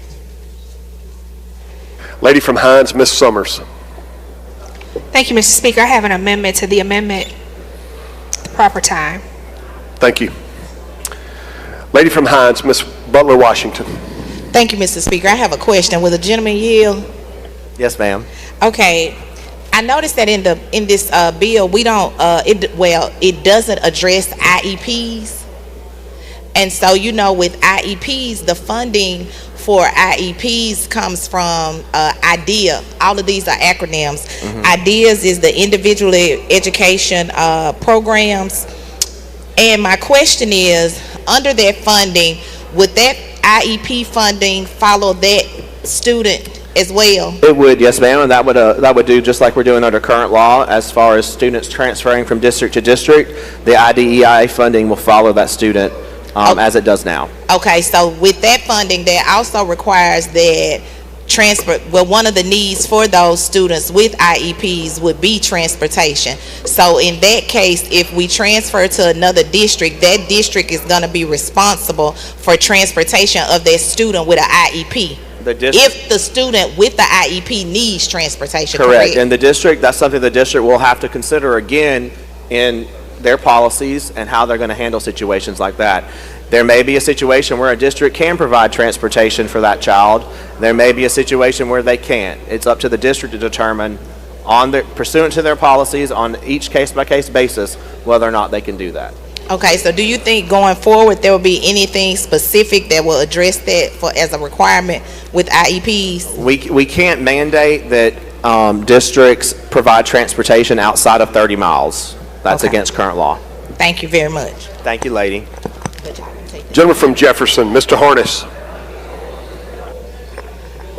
Lady from Hines, Ms. Summers. Thank you, Mr. Speaker. I have an amendment to the amendment at the proper time. Thank you. Lady from Hines, Ms. Butler Washington. Thank you, Mr. Speaker. I have a question. Will the gentleman yield? Yes, ma'am. Okay. I noticed that in this bill, we don't, it doesn't address IEPs. And so, you know, with IEPs, the funding for IEPs comes from IDEA. All of these are acronyms. IDEAs is the individual education programs. And my question is, under that funding, would that IEP funding follow that student as well? It would, yes, ma'am, and that would do just like we're doing under current law as far as students transferring from district to district. The IDEA funding will follow that student as it does now. Okay, so with that funding, that also requires that one of the needs for those students with IEPs would be transportation. So in that case, if we transfer to another district, that district is going to be responsible for transportation of that student with an IEP. If the student with the IEP needs transportation, correct? And the district, that's something the district will have to consider again in their policies and how they're going to handle situations like that. There may be a situation where a district can provide transportation for that child. There may be a situation where they can't. It's up to the district to determine, pursuant to their policies, on each case-by-case basis, whether or not they can do that. Okay, so do you think going forward there will be anything specific that will address that as a requirement with IEPs? We can't mandate that districts provide transportation outside of 30 miles. That's against current law. Thank you very much. Thank you, lady. Gentleman from Jefferson, Mr. Harness.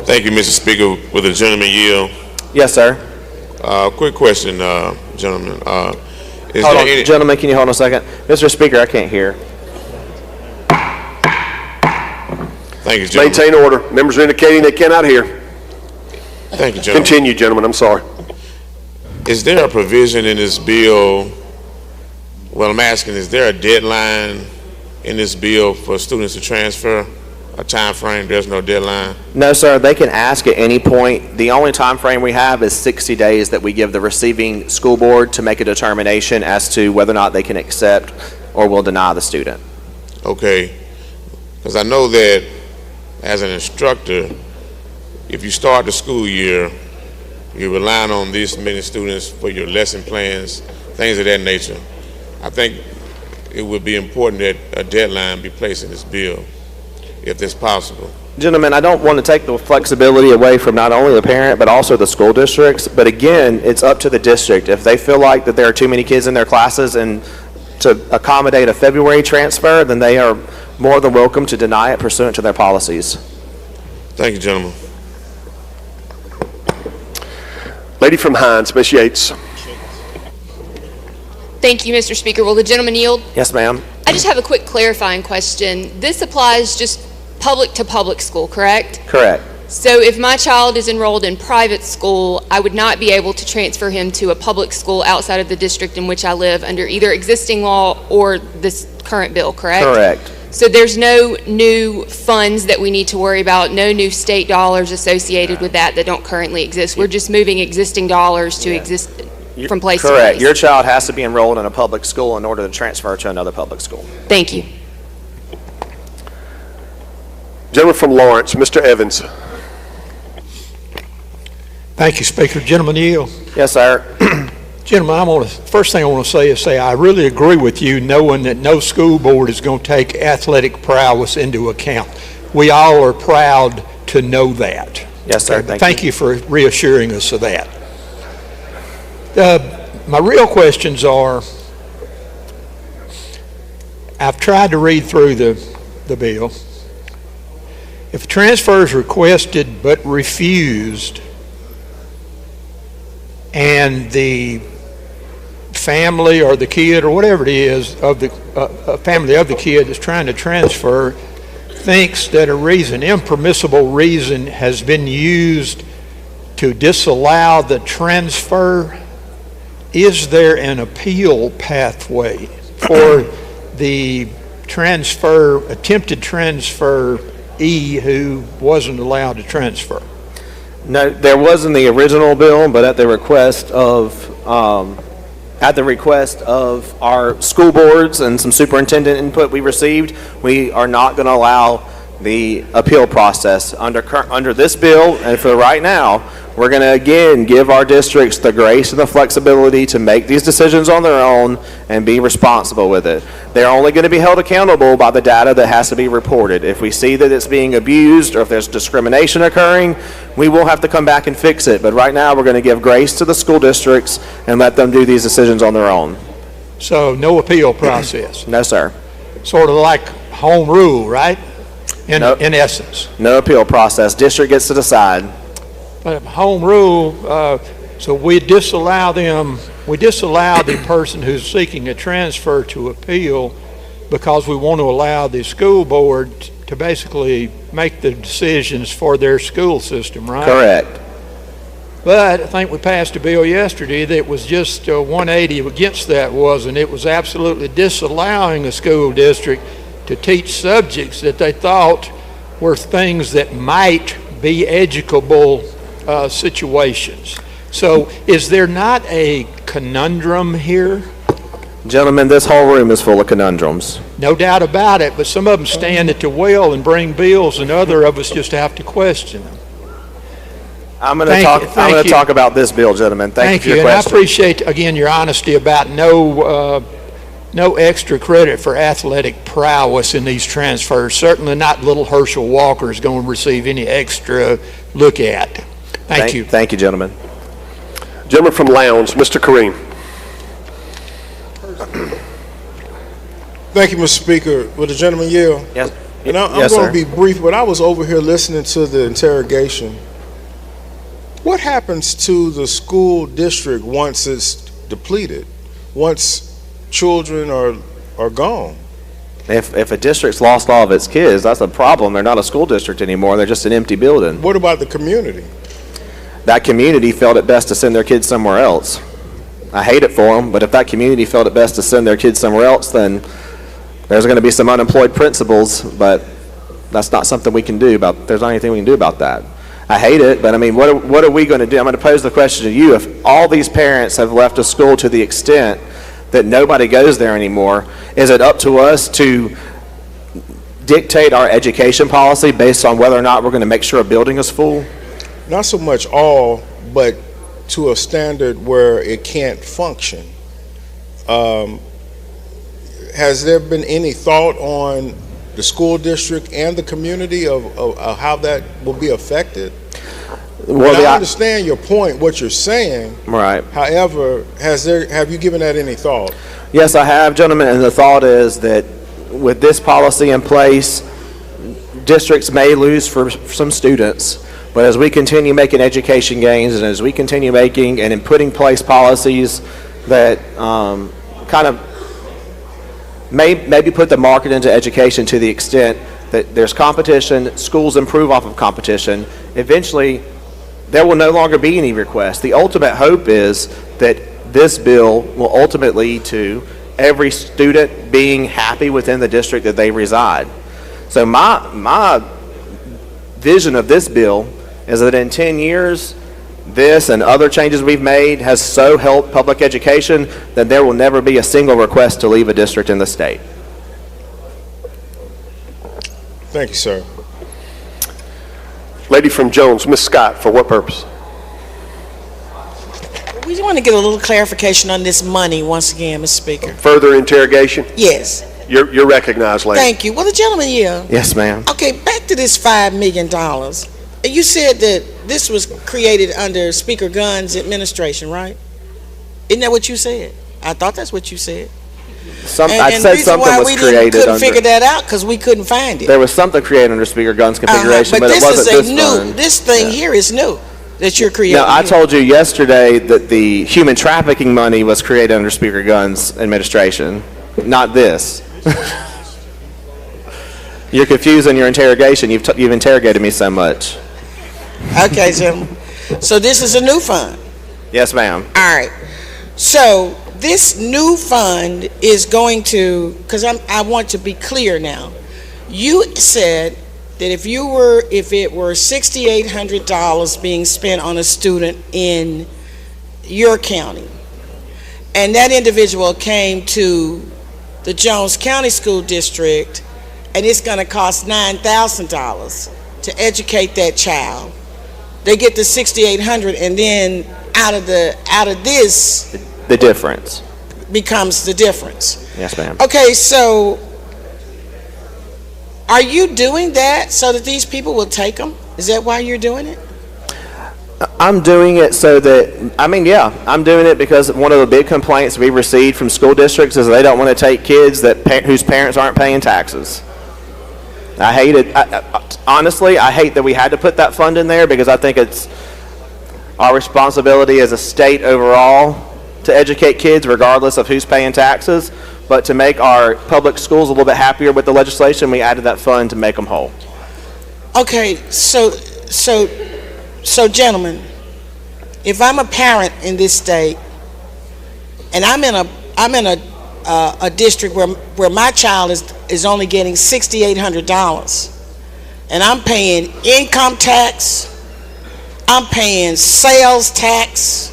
Thank you, Mr. Speaker. Will the gentleman yield? Yes, sir. Quick question, gentlemen. Hold on, gentlemen, can you hold on a second? Mr. Speaker, I can't hear. Thank you, gentlemen. Maintain order. Members are indicating they cannot hear. Thank you, gentlemen. Continue, gentlemen. I'm sorry. Is there a provision in this bill? Well, I'm asking, is there a deadline in this bill for students to transfer? A time frame? There's no deadline? No, sir. They can ask at any point. The only time frame we have is 60 days that we give the receiving school board to make a determination as to whether or not they can accept or will deny the student. Okay. Because I know that as an instructor, if you start the school year, you're relying on these many students for your lesson plans, things of that nature. I think it would be important that a deadline be placed in this bill, if that's possible. Gentlemen, I don't want to take the flexibility away from not only the parent but also the school districts, but again, it's up to the district. If they feel like that there are too many kids in their classes and to accommodate a February transfer, then they are more than welcome to deny it pursuant to their policies. Thank you, gentlemen. Lady from Hines, Ms. Yates. Thank you, Mr. Speaker. Will the gentleman yield? Yes, ma'am. I just have a quick clarifying question. This applies just public to public school, correct? Correct. So if my child is enrolled in private school, I would not be able to transfer him to a public school outside of the district in which I live under either existing law or this current bill, correct? Correct. So there's no new funds that we need to worry about, no new state dollars associated with that don't currently exist. We're just moving existing dollars to exist from place to place. Correct. Your child has to be enrolled in a public school in order to transfer to another public school. Thank you. Gentleman from Lawrence, Mr. Evans. Thank you, Speaker. Gentleman yield. Yes, sir. Gentlemen, first thing I want to say I really agree with you, knowing that no school board is going to take athletic prowess into account. We all are proud to know that. Yes, sir. Okay, thank you for reassuring us of that. My real questions are, I've tried to read through the bill. If a transfer is requested but refused, and the family or the kid or whatever it is of the family of the kid that's trying to transfer thinks that impermissible reason has been used to disallow the transfer, is there an appeal pathway for the attempted transfer E who wasn't allowed to transfer? No, there was in the original bill, but at the request of our school boards and some superintendent input we received, we are not going to allow the appeal process under this bill. And for right now, we're going to again give our districts the grace and the flexibility to make these decisions on their own and be responsible with it. They're only going to be held accountable by the data that has to be reported. If we see that it's being abused or if there's discrimination occurring, we will have to come back and fix it. But right now, we're going to give grace to the school districts and let them do these decisions on their own. So no appeal process? No, sir. Sort of like home rule, right? In essence. No appeal process. District gets to decide. But home rule, so we disallow the person who's seeking a transfer to appeal because we want to allow the school board to basically make the decisions for their school system, right? Correct. But I think we passed a bill yesterday that was just 180 against that, wasn't it? It was absolutely disallowing a school district to teach subjects that they thought were things that might be educable situations. So is there not a conundrum here? Gentlemen, this whole room is full of conundrums. No doubt about it, but some of them stand at the well and bring bills, and other of us just have to question them. I'm going to talk about this bill, gentlemen. Thank you for your and question. I appreciate, again, your honesty about no extra credit for athletic prowess in these transfers. Certainly not little Herschel Walker is going to receive any extra look at. Thank you. Thank you, gentlemen. Gentleman from Lowndes, Mr. Kareem. Thank you, Mr. Speaker. Will the gentleman yield? Yes. And I'm going to be brief, but I was over here listening to the interrogation. What happens to the school district once it's depleted? Once children are gone? If a district's lost all of its kids, that's a problem. They're not a school district anymore. They're just an empty building. What about the community? That community felt it best to send their kids somewhere else. I hate it for them, but if that community felt it best to send their kids somewhere else, then there's going to be some unemployed principals, but that's not something we can do there's not anything we can do about that. I hate it, but I mean, what are we going to do? I'm going to pose the question to you. If all these parents have left a school to the extent that nobody goes there anymore, is it up to us to dictate our education policy based on whether or not we're going to make sure a building is full? Not so much all, but to a standard where it can't function. Has there been any thought on the school district and the community of how that will be affected? Well, I understand your point, what you're saying. Right. However, have you given that any thought? Yes, I have, gentlemen, and the thought is that with this policy in place, districts may lose for some students, but as we continue making education gains and as we continue making and putting in place policies that kind of maybe put the market into education to the extent that there's competition, schools improve off of competition, eventually there will no longer be any requests. The ultimate hope is that this bill will ultimately lead to every student being happy within the district that they reside. So my vision of this bill is that in 10 years, this and other changes we've made has so helped public education that there will never be a single request to leave a district in the state. Thank you, sir. Lady from Jones, Ms. Scott, for what purpose? We want to get a little clarification on this money once again, Mr. Speaker. Further interrogation? Yes. You're recognized, lady. Thank you. Well, the gentleman here. Yes, ma'am. Okay, back to this $5 million. You said that this was created under Speaker Gunn's administration, right? Isn't that what you said? I thought that's what you said. I said something was created couldn't figure that out because we couldn't find it. There was something created under Speaker Gunn's configuration, but it wasn't this one. This thing here is new that you're creating. No, I told you yesterday that the human trafficking money was created under Speaker Gunn's administration, not this. You're confused in your interrogation. You've interrogated me so much. Okay, gentlemen. So this is a new fund? Yes, ma'am. All right. So this new fund is going to, because I want to be clear now. You said that if it were $6,800 being spent on a student in your county, and that individual came to the Jones County School District, and it's going to cost $9,000 to educate that child, they get the $6,800, and then out of this, The difference. becomes the difference. Yes, ma'am. Okay, so are you doing that so that these people will take them? Is that why you're doing it? I'm doing it so that, I'm doing it because one of the big complaints we received from school districts is they don't want to take kids whose parents aren't paying taxes. I hate it. Honestly, I hate that we had to put that fund in there because I think it's our responsibility as a state overall to educate kids regardless of who's paying taxes. But to make our public schools a little bit happier with the legislation, we added that fund to make them whole. Okay, so gentlemen, if I'm a parent in this state and I'm in a district where my child is only getting $6,800, and I'm paying income tax, I'm paying sales tax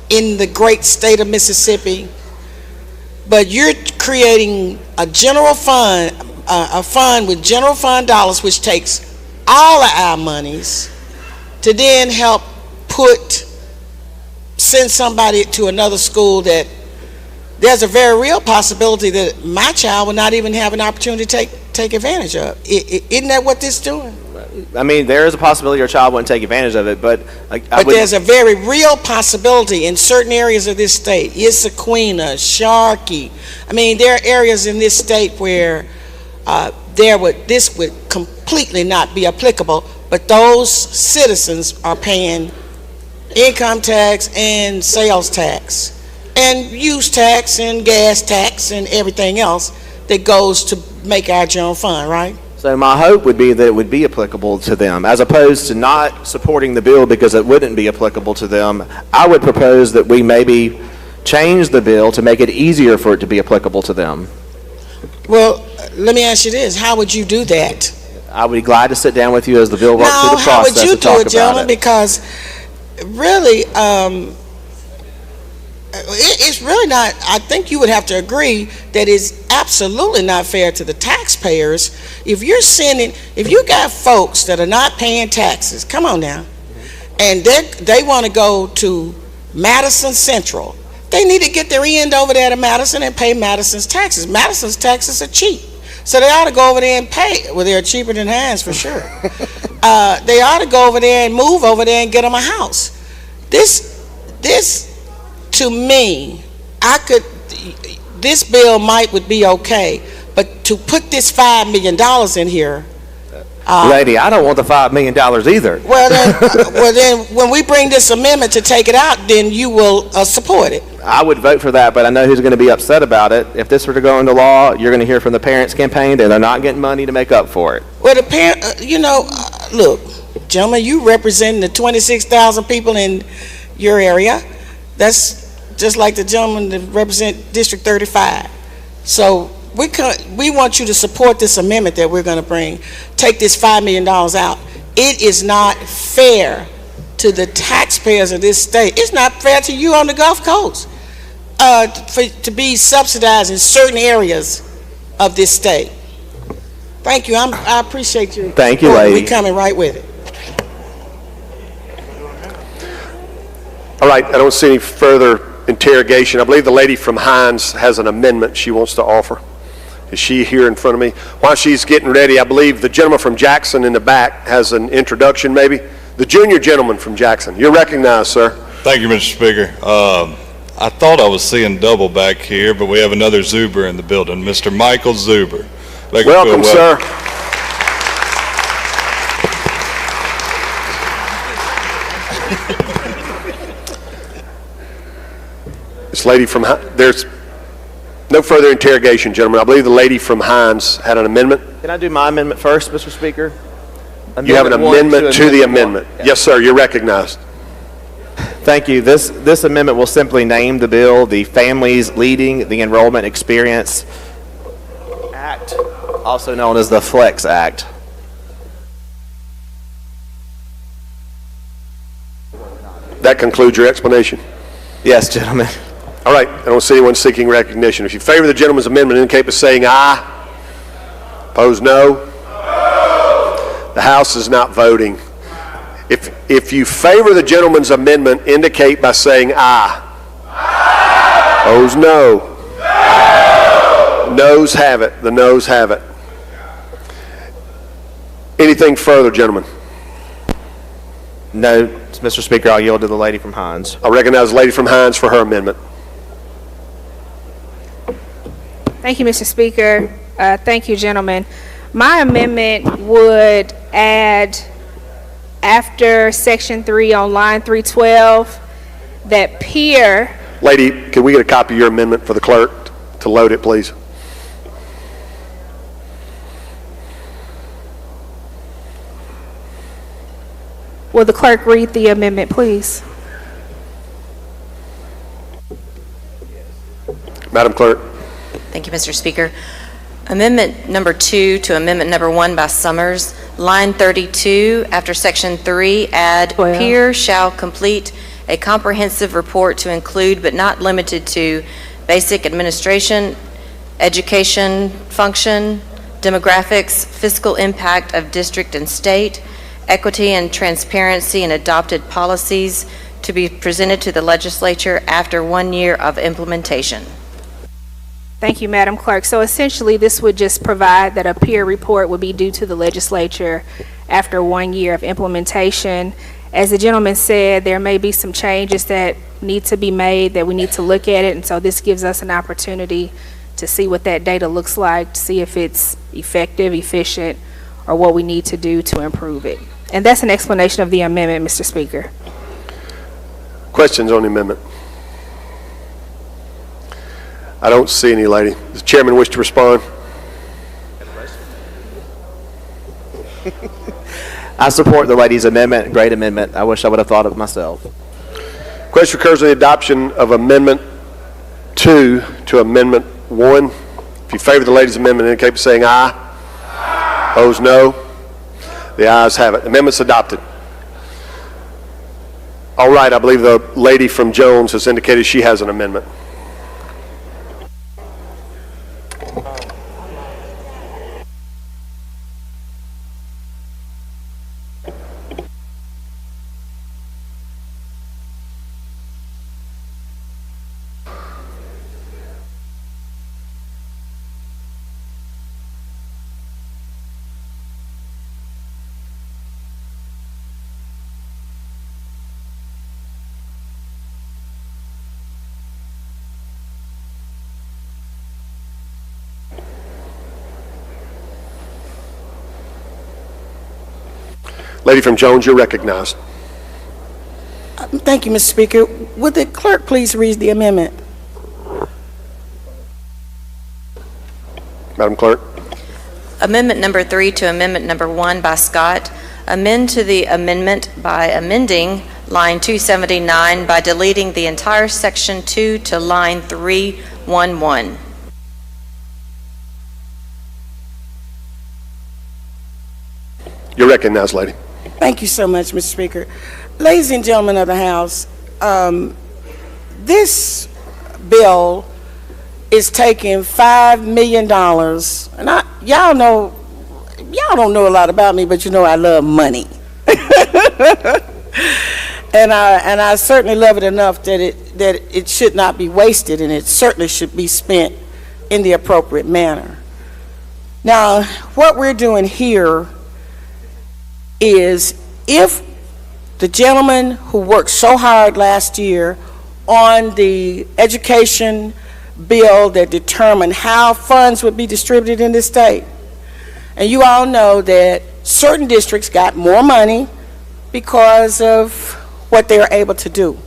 in the great state of Mississippi, but you're creating a general fund, a fund with general fund dollars, which takes all of our monies to then help send somebody to another school that there's a very real possibility that my child will not even have an opportunity to take advantage of. Isn't that what this is doing? I mean, there is a possibility your child wouldn't take advantage of it, but there's a very real possibility in certain areas of this state, Issaquena, Sharkey. I mean, there are areas in this state where this would completely not be applicable, but those citizens are paying income tax and sales tax and use tax and gas tax and everything else that goes to make our general fund, right? So my hope would be that it would be applicable to them, as opposed to not supporting the bill because it wouldn't be applicable to them. I would propose that we maybe change the bill to make it easier for it to be applicable to them. Well, let me ask you this: how would you do that? I would be glad to sit down with you as the bill works through the process. How would you to talk do it, gentlemen? about it. Because really, it's really not. I think you would have to agree that it's absolutely not fair to the taxpayers. If you got folks that are not paying taxes, come on now, and they want to go to Madison Central, they need to get their end over there to Madison and pay Madison's taxes. Madison's taxes are cheap, so they ought to go over there and pay. Well, they're cheaper than Hines for sure. They ought to go over there and move over there and get them a house. This. To me, this bill would be okay, but to put this $5 million in here. Lady, I don't want the $5 million either. Well then, when we bring this amendment to take it out, then you will support it. I would vote for that, but I know who's going to be upset about it. If this were to go into law, you're going to hear from the parents' campaign that they're not getting money to make up for it. Well, the parent, look, gentlemen, you represent the 26,000 people in your area. That's just like the gentleman that represent District 35. So we want you to support this amendment that we're going to bring. Take this $5 million out. It is not fair to the taxpayers of this state. It's not fair to you on the Gulf Coast to be subsidized in certain areas of this state. Thank you. I appreciate you. Thank you, lady. We're coming right with it. All right, I don't see any further interrogation. I believe the lady from Hines has an amendment she wants to offer. Is she here in front of me? While she's getting ready, I believe the gentleman from Jackson in the back has an introduction maybe. The junior gentleman from Jackson. You're recognized, sir. Thank you, Mr. Speaker. I thought I was seeing double back here, but we have another Zuber in the building, Mr. Michael Zuber. Welcome, sir. This lady from, there's no further interrogation, gentlemen. I believe the lady from Hines had an amendment. Can I do my amendment first, Mr. Speaker? You have an amendment to the amendment. Yes, sir, you're recognized. Thank you. This amendment will simply name the bill the Families Leading the Enrollment Experience Act, also known as the FLEX Act. That concludes your explanation? Yes, gentlemen. All right, I don't see anyone seeking recognition. If you favor the gentleman's amendment, indicate by saying aye. Opposed, no. The House is not voting. If you favor the gentleman's amendment, indicate by saying aye. Opposed, no. Noes have it. The noes have it. Anything further, gentlemen? No, Mr. Speaker, I'll yield to the lady from Hines. I recognize the lady from Hines for her amendment. Thank you, Mr. Speaker. Thank you, gentlemen. My amendment would add, after Section 3 on line 312, that peer... Lady, can we get a copy of your amendment for the clerk to load it, please? Will the clerk read the amendment, please? Madam Clerk. Thank you, Mr. Speaker. Amendment number 2 to amendment number 1 by Summers. Line 32, after Section 3, add, peer shall complete a comprehensive report to include but not limited to basic administration, education function, demographics, fiscal impact of district and state, equity and transparency in adopted policies to be presented to the legislature after 1 year of implementation. Thank you, Madam Clerk. So essentially, this would just provide that a peer report would be due to the legislature after 1 year of implementation. As the gentleman said, there may be some changes that need to be made, that we need to look at it, and so this gives us an opportunity to see what that data looks like, to see if it's effective, efficient, or what we need to do to improve it. And that's an explanation of the amendment, Mr. Speaker. Questions on the amendment? I don't see any, lady. Does the chairman wish to respond? I support the lady's amendment. Great amendment. I wish I would have thought of it myself. Question occurs on the adoption of Amendment 2 to Amendment 1. If you favor the lady's amendment, indicate by saying aye. Opposed, no. The ayes have it. Amendment's adopted. All right, I believe the lady from Jones has indicated she has an amendment. Lady from Jones, you're recognized. Thank you, Mr. Speaker. Would the clerk please read the amendment? Madam Clerk. Amendment number 3 to amendment number 1 by Scott. Amend to the amendment by amending line 279 by deleting the entire section 2 to line 311. You're recognized, lady. Thank you so much, Mr. Speaker. Ladies and gentlemen of the House, this bill is taking $5 million, and y'all don't know a lot about me, but you know I love money. and I certainly love it enough that it should not be wasted, and it certainly should be spent in the appropriate manner. Now, what we're doing here is, if the gentleman who worked so hard last year on the education bill that determined how funds would be distributed in this state, and you all know that certain districts got more money because of what they were able to do.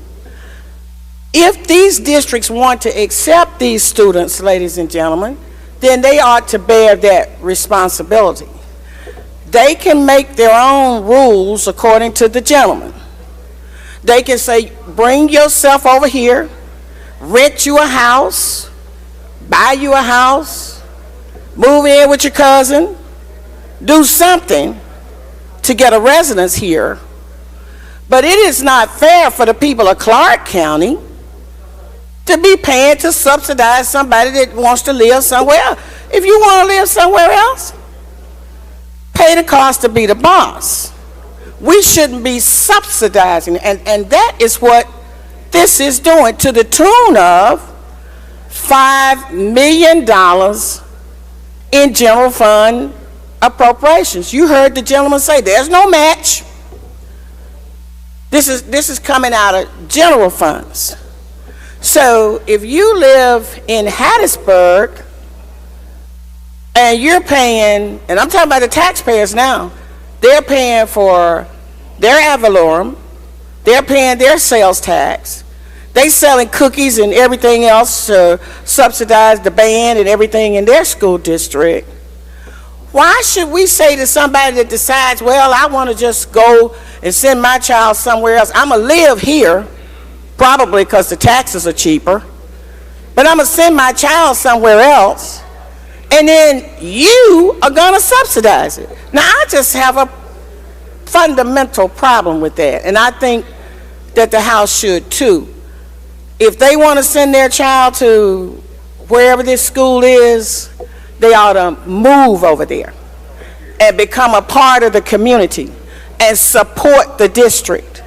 If these districts want to accept these students, ladies and gentlemen, then they ought to bear that responsibility. They can make their own rules according to the gentleman. They can say, bring yourself over here, rent you a house, buy you a house, move in with your cousin, do something to get a residence here. But it is not fair for the people of Clark County to be paying to subsidize somebody that wants to live somewhere else. If you want to live somewhere else, pay the cost to be the boss. We shouldn't be subsidizing, and that is what this is doing, to the tune of $5 million in general fund appropriations. You heard the gentleman say there's no match. This is coming out of general funds. So if you live in Hattiesburg and you're paying, and I'm talking about the taxpayers now, they're paying for their ad valorem, they're paying their sales tax, they selling cookies and everything else to subsidize the band and everything in their school district. Why should we say to somebody that decides, well, I want to just go and send my child somewhere else, I'm going to live here, probably because the taxes are cheaper, but I'm going to send my child somewhere else, and then you are going to subsidize it. Now, I just have a fundamental problem with that, and I think that the House should too. If they want to send their child to wherever this school is, they ought to move over there and become a part of the community and support the district.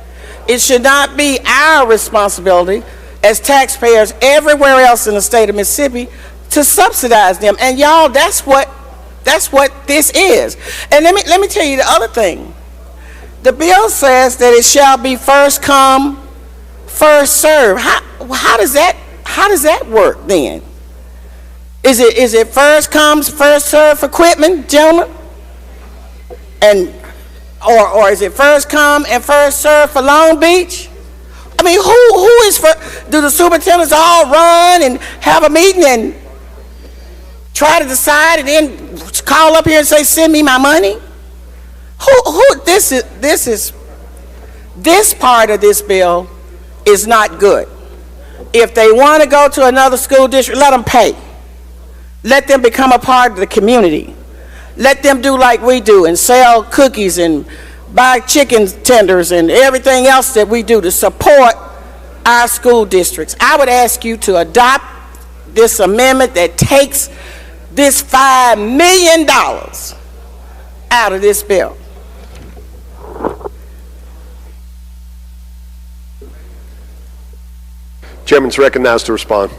It should not be our responsibility as taxpayers everywhere else in the state of Mississippi to subsidize them. And y'all, that's what this is. And let me tell you the other thing. The bill says that it shall be first come, first serve. How does that work then? Is it first comes, first serve for Quitman, gentlemen? And or is it first come and first serve for Long Beach? I mean, who is for? Do the superintendents all run and have a meeting and try to decide and then call up here and say, send me my money? This part of this bill is not good. If they want to go to another school district, let them pay. Let them become a part of the community. Let them do like we do and sell cookies and buy chicken tenders and everything else that we do to support our school districts. I would ask you to adopt this amendment that takes this $5 million out of this bill. Chairman's recognized to respond.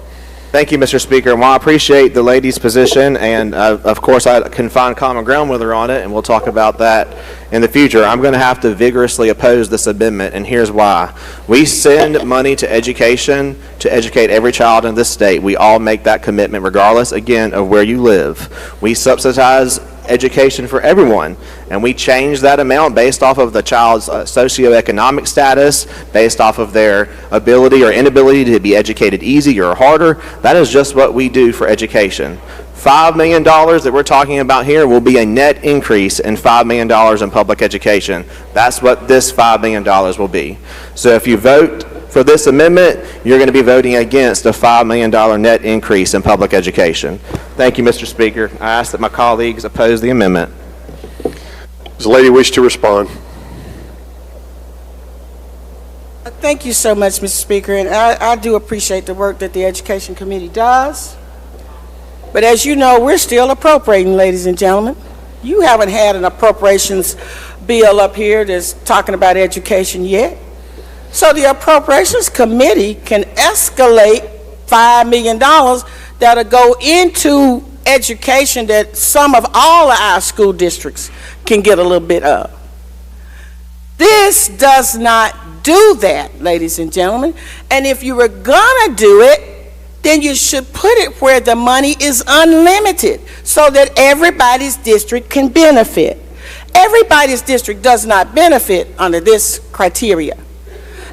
Thank you, Mr. Speaker. And while I appreciate the lady's position, and of course I can find common ground with her on it, and we'll talk about that in the future, I'm going to have to vigorously oppose this amendment, and here's why. We send money to education to educate every child in this state. We all make that commitment regardless, again, of where you live. We subsidize education for everyone, and we change that amount based off of the child's socioeconomic status, based off of their ability or inability to be educated easy or harder. That is just what we do for education. $5 million that we're talking about here will be a net increase in $5 million in public education. That's what this $5 million will be. So if you vote for this amendment, you're going to be voting against a $5 million net increase in public education. Thank you, Mr. Speaker. I ask that my colleagues oppose the amendment. Does the lady wish to respond? Thank you so much, Mr. Speaker, and I do appreciate the work that the Education Committee does. But as you know, we're still appropriating, ladies and gentlemen. You haven't had an appropriations bill up here that's talking about education yet. So the Appropriations Committee can escalate $5 million that'll go into education that some of all of our school districts can get a little bit of. This does not do that, ladies and gentlemen. And if you were gonna do it, then you should put it where the money is unlimited so that everybody's district can benefit. Everybody's district does not benefit under this criteria.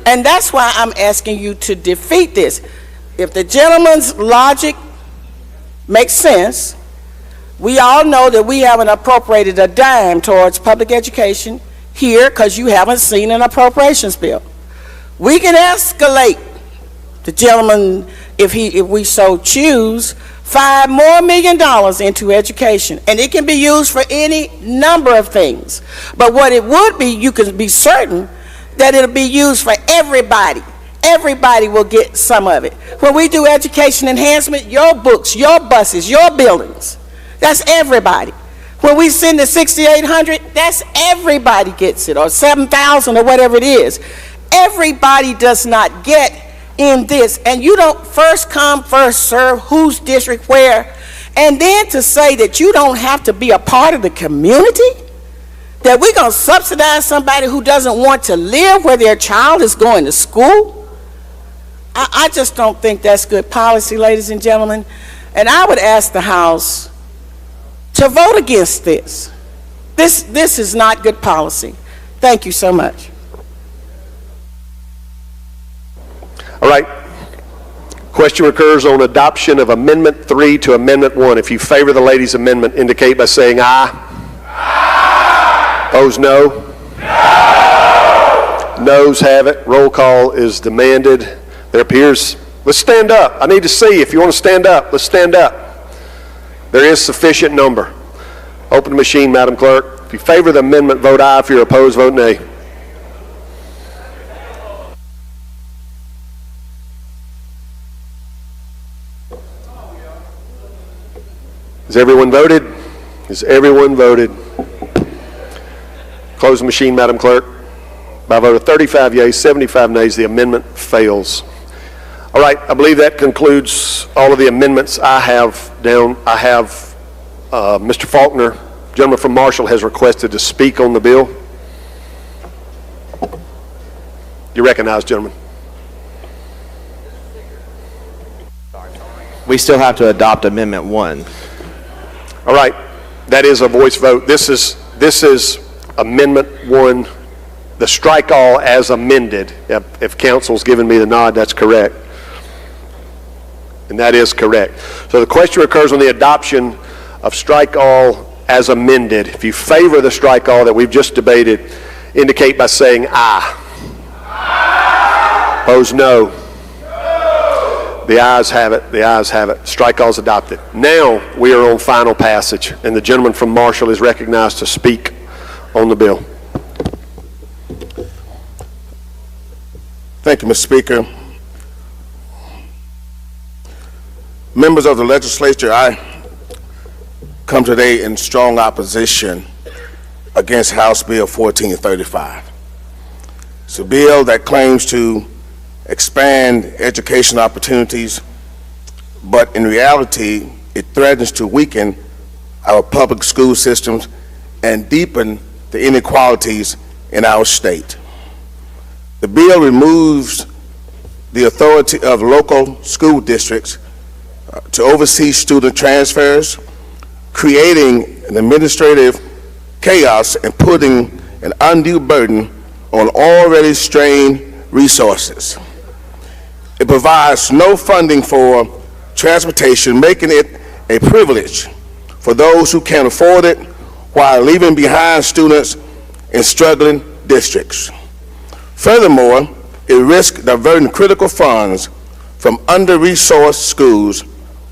And that's why I'm asking you to defeat this. If the gentleman's logic makes sense, we all know that we haven't appropriated a dime towards public education here because you haven't seen an appropriations bill. We can escalate the gentleman, if we so choose, $5 more million into education, and it can be used for any number of things. But what it would be, you can be certain that it'll be used for everybody. Everybody will get some of it. When we do education enhancement, your books, your buses, your buildings, that's everybody. When we send the 6,800, that's everybody gets it, or 7,000 or whatever it is. Everybody does not get in this. And you don't first come, first serve, whose district where. And then to say that you don't have to be a part of the community, that we're going to subsidize somebody who doesn't want to live where their child is going to school. I just don't think that's good policy, ladies and gentlemen. And I would ask the House to vote against this. This is not good policy. Thank you so much. All right. Question recurs on adoption of Amendment 3 to Amendment 1. If you favor the lady's amendment, indicate by saying aye. Aye. Opposed, no. No. Noes have it. Roll call is demanded. There appears, let's stand up. I need to see if you want to stand up. Let's stand up. There is sufficient number. Open the machine, Madam Clerk. If you favor the amendment, vote aye. If you're opposed, vote nay. Has everyone voted? Has everyone voted? Close the machine, Madam Clerk. By a vote of 35 yeas, 75 nays, the amendment fails. All right, I believe that concludes all of the amendments I have down. I have Mr. Faulkner, gentleman from Marshall, has requested to speak on the bill. You recognize, gentlemen. We still have to adopt Amendment 1. All right, that is a voice vote. This is Amendment 1, the strike all as amended. If council's given me the nod, that's correct. And that is correct. So the question recurs on the adoption of strike all as amended. If you favor the strike all that we've just debated, indicate by saying aye. Aye. Opposed, no. No. The ayes have it. The ayes have it. Strike all is adopted. Now we are on final passage, and the gentleman from Marshall is recognized to speak on the bill. Thank you, Mr. Speaker. Members of the legislature, I come today in strong opposition against House Bill 1435. It's a bill that claims to expand education opportunities, but in reality, it threatens to weaken our public school systems and deepen the inequalities in our state. The bill removes the authority of local school districts to oversee student transfers, creating an administrative chaos and putting an undue burden on already strained resources. It provides no funding for transportation, making it a privilege for those who can't afford it, while leaving behind students in struggling districts. Furthermore, it risks diverting critical funds from under-resourced schools,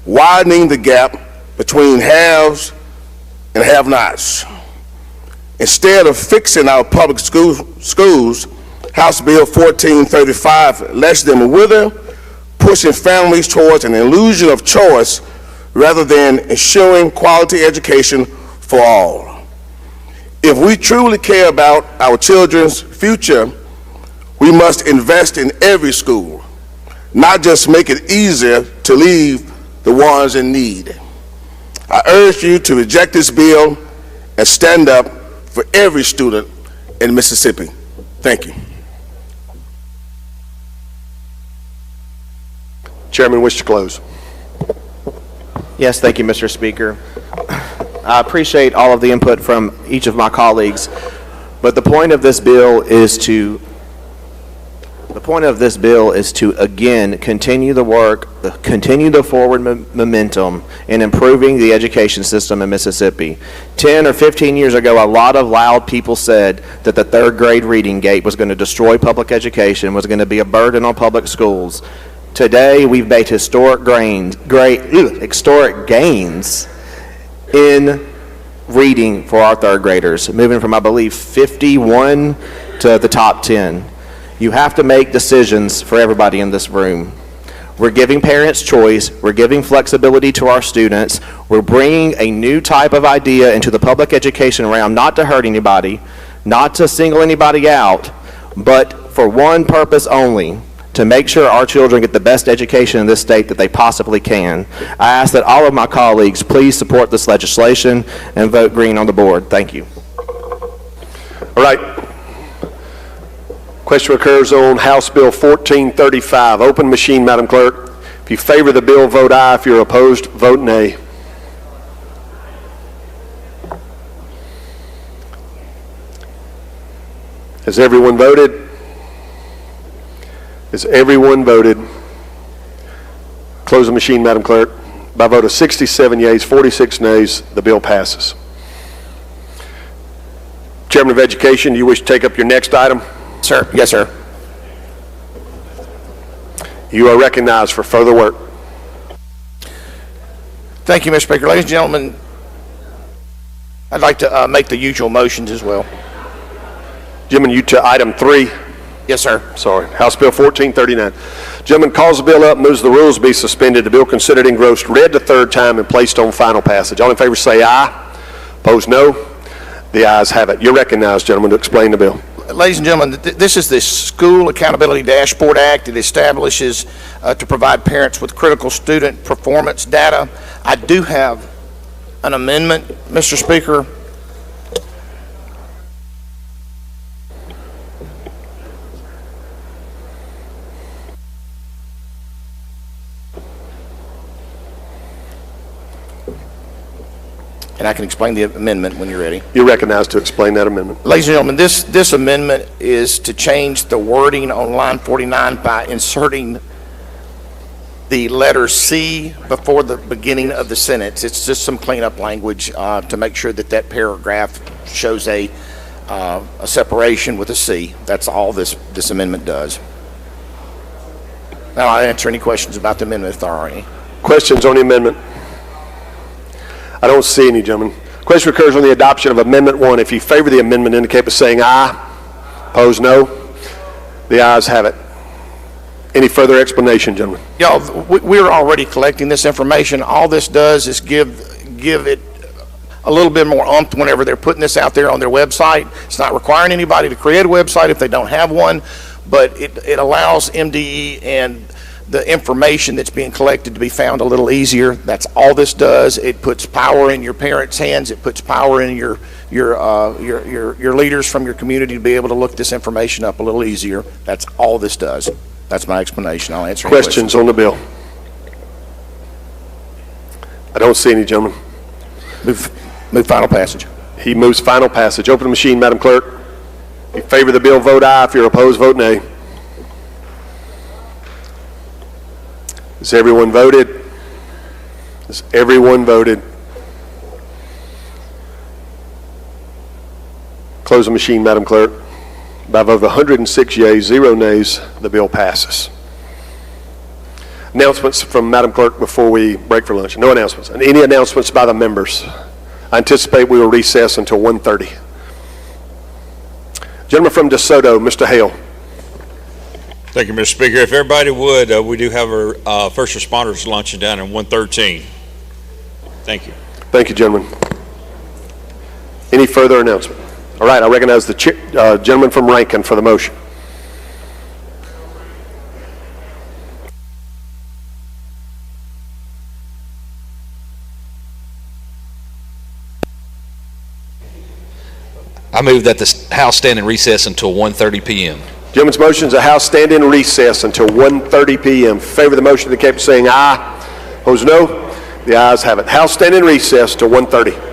widening the gap between haves and have-nots. Instead of fixing our public schools, House Bill 1435 lets them wither, pushing families towards an illusion of choice rather than ensuring quality education for all. If we truly care about our children's future, we must invest in every school, not just make it easier to leave the ones in need. I urge you to reject this bill and stand up for every student in Mississippi. Thank you. Chairman, wish to close. Yes, thank you, Mr. Speaker. I appreciate all of the input from each of my colleagues, but the point of this bill is to again continue the work, continue the forward momentum in improving the education system in Mississippi. 10 or 15 years ago, a lot of loud people said that the third grade reading gate was going to destroy public education, was going to be a burden on public schools. Today, we've made historic gains in reading for our third graders, moving from, I believe, 51 to the top 10. You have to make decisions for everybody in this room. We're giving parents choice. We're giving flexibility to our students. We're bringing a new type of idea into the public education realm, not to hurt anybody, not to single anybody out, but for one purpose only, to make sure our children get the best education in this state that they possibly can. I ask that all of my colleagues please support this legislation and vote green on the board. Thank you. All right. Question occurs on House Bill 1435. Open machine, Madam Clerk. If you favor the bill, vote aye. If you're opposed, vote nay. Has everyone voted? Has everyone voted? Close the machine, Madam Clerk. By a vote of 67 yeas, 46 nays, the bill passes. Chairman of Education, do you wish to take up your next item? Sir, yes, sir. You are recognized for further work. Thank you, Mr. Speaker. Ladies and gentlemen, I'd like to make the usual motions as well. Gentlemen, you to item 3. Yes, sir. Sorry. House Bill 1439. Gentlemen, calls the bill up, moves the rules be suspended. The bill considered engrossed, read the third time, and placed on final passage. All in favor say aye. Opposed, no. The ayes have it. You're recognized, gentlemen, to explain the bill. Ladies and gentlemen, this is the School Accountability Dashboard Act. It establishes to provide parents with critical student performance data. I do have an amendment, Mr. Speaker. And I can explain the amendment when you're ready. You're recognized to explain that amendment. Ladies and gentlemen, this amendment is to change the wording on line 49 by inserting the letter C before the beginning of the sentence. It's just some cleanup language to make sure that that paragraph shows a separation with a C. That's all this amendment does. Now I'll answer any questions about the amendment if there are any. Questions on the amendment? I don't see any, gentlemen. Question occurs on the adoption of Amendment 1. If you favor the amendment, indicate by saying aye. Opposed, no. The ayes have it. Any further explanation, gentlemen? Y'all, we're already collecting this information. All this does is give it a little bit more oomph whenever they're putting this out there on their website. It's not requiring anybody to create a website if they don't have one, but it allows MDE and the information that's being collected to be found a little easier. That's all this does. It puts power in your parents' hands. It puts power in your leaders from your community to be able to look this information up a little easier. That's all this does. That's my explanation. I'll answer any questions on the bill. I don't see any, gentlemen. Move final passage. He moves final passage. Open the machine, Madam Clerk. If you favor the bill, vote aye. If you're opposed, vote nay. Has everyone voted? Has everyone voted? Close the machine, Madam Clerk. By a vote of 106 yeas, 0 nays, the bill passes. Announcements from Madam Clerk before we break for lunch. No announcements. And any announcements by the members? I anticipate we will recess until 1:30. Gentleman from DeSoto, Mr. Hale. Thank you, Mr. Speaker. If everybody would, we do have our first responders luncheon down in 113. Thank you. Thank you, gentlemen. Any further announcement? All right, I recognize the gentleman from Rankin for the motion. I move that the House stand in recess until 1:30 p.m. Gentleman's motion is the House stand in recess until 1:30 p.m. Favor the motion indicate by saying aye. Opposed, no. The ayes have it. House stand in recess till 1:30.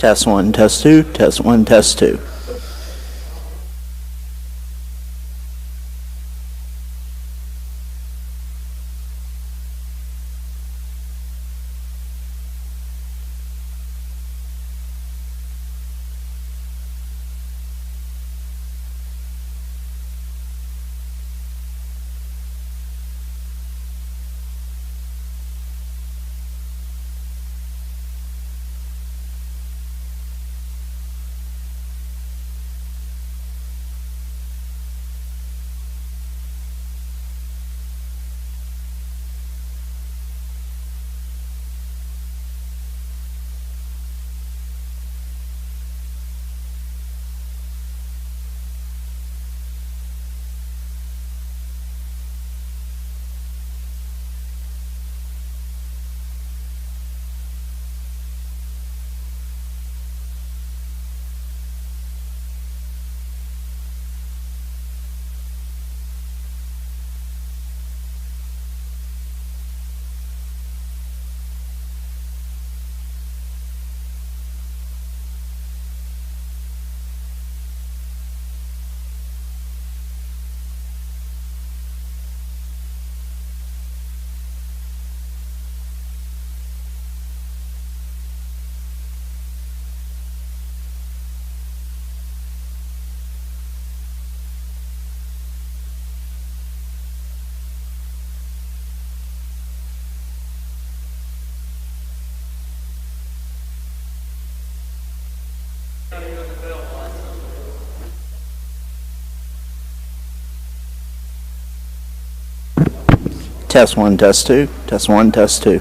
Test 1, test 2, test 1, test 2. Test 1, test 2, test 1, test 2.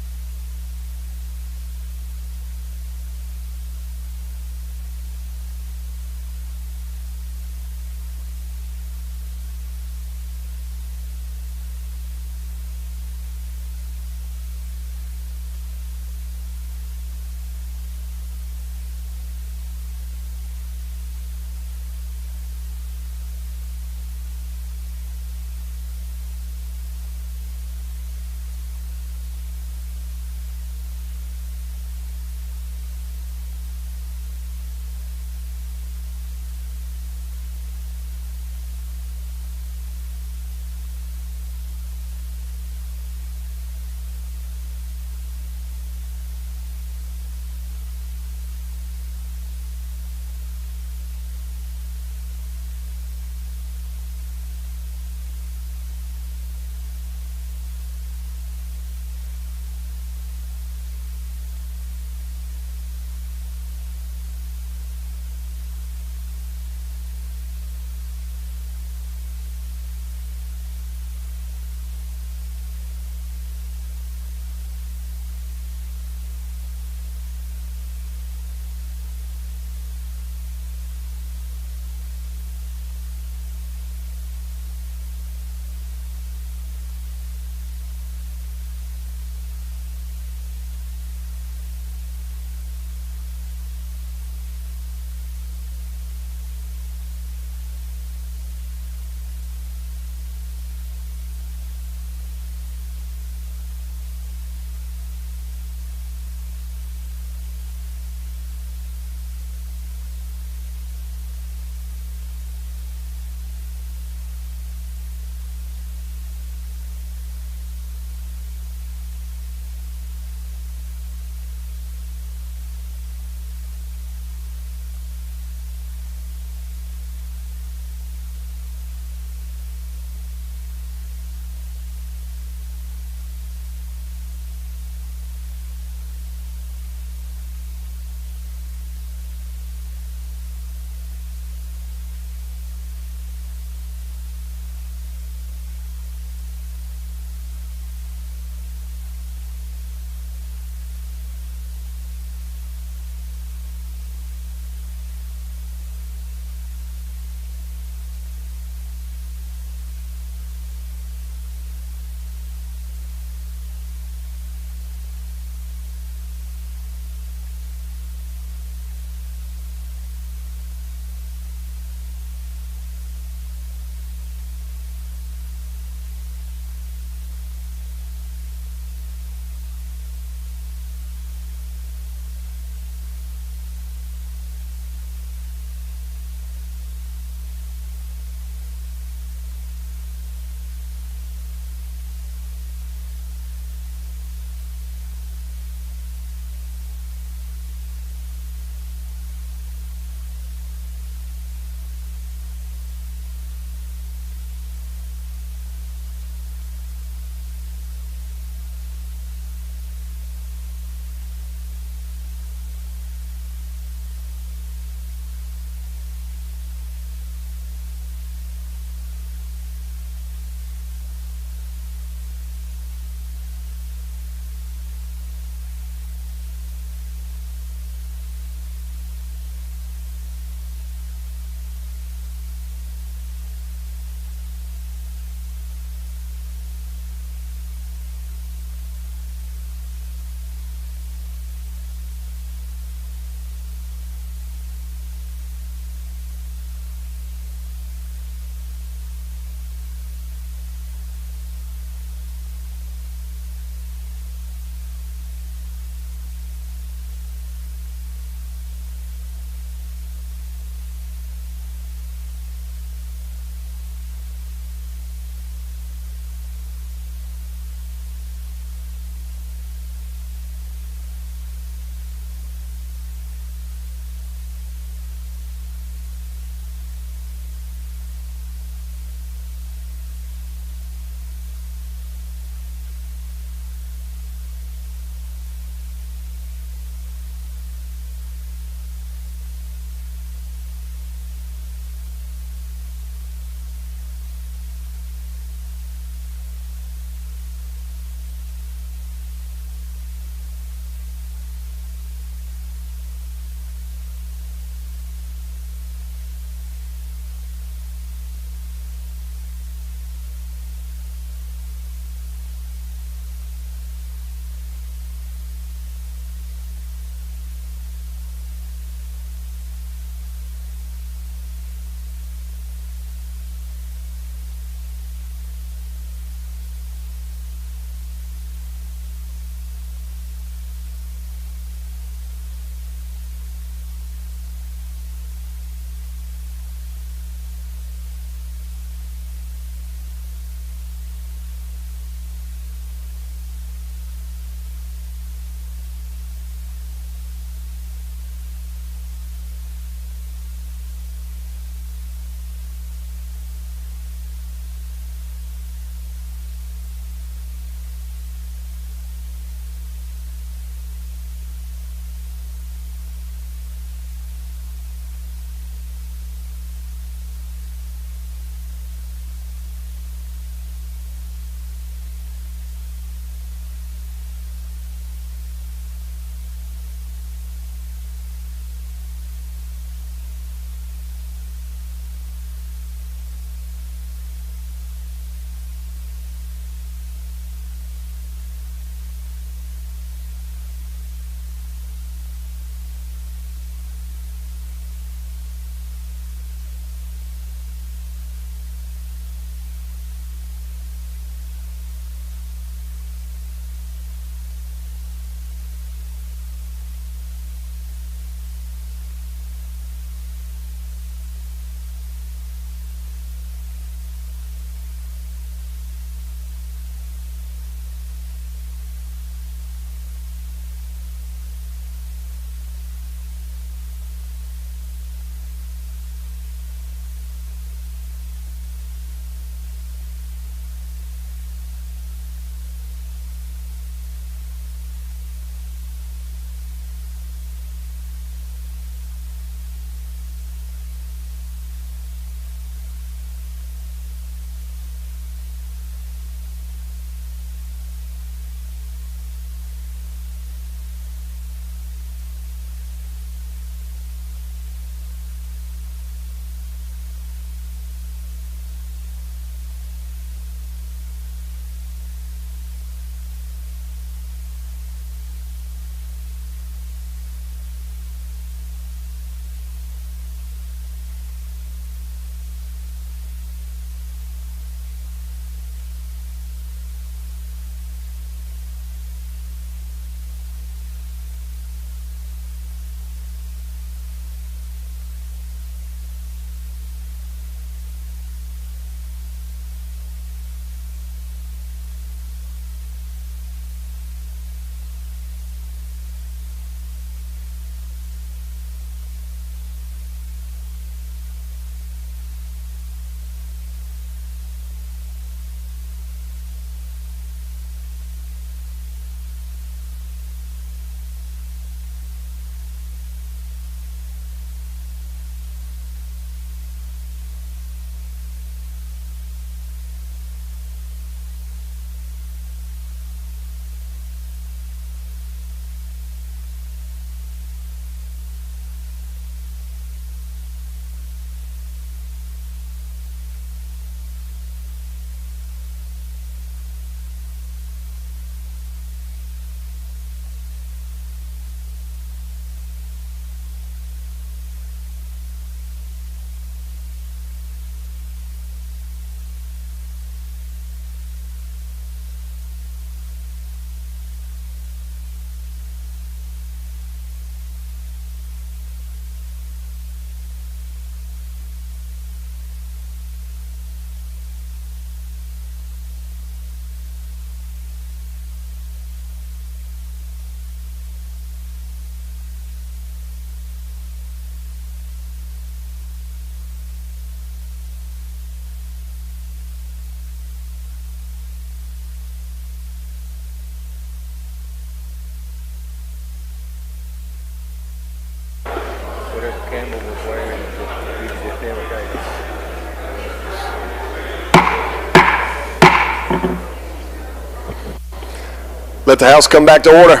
Let the House come back to order.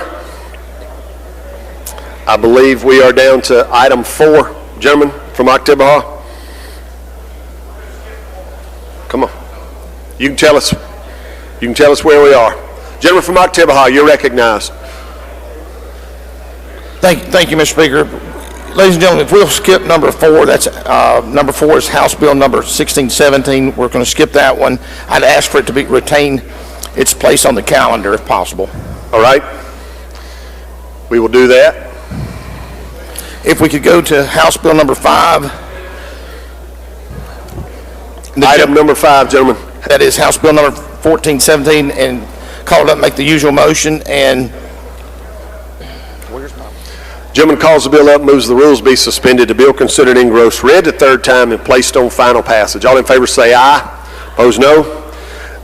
I believe we are down to item 4. Gentlemen from Oktibbeha. Come on. You can tell us where we are. Gentleman from Oktibbeha, you're recognized. Thank you, Mr. Speaker. Ladies and gentlemen, if we'll skip number 4, that's number 4 is House Bill number 1617. We're going to skip that one. I'd ask for it to retain its place on the calendar if possible. All right. We will do that. If we could go to House Bill number 5. Item number 5, gentlemen. That is House Bill number 1417, and call it up, make the usual motion, and Gentleman calls the bill up, moves the rules be suspended. The bill considered engrossed, read the third time, and placed on final passage. All in favor say aye. Opposed, no.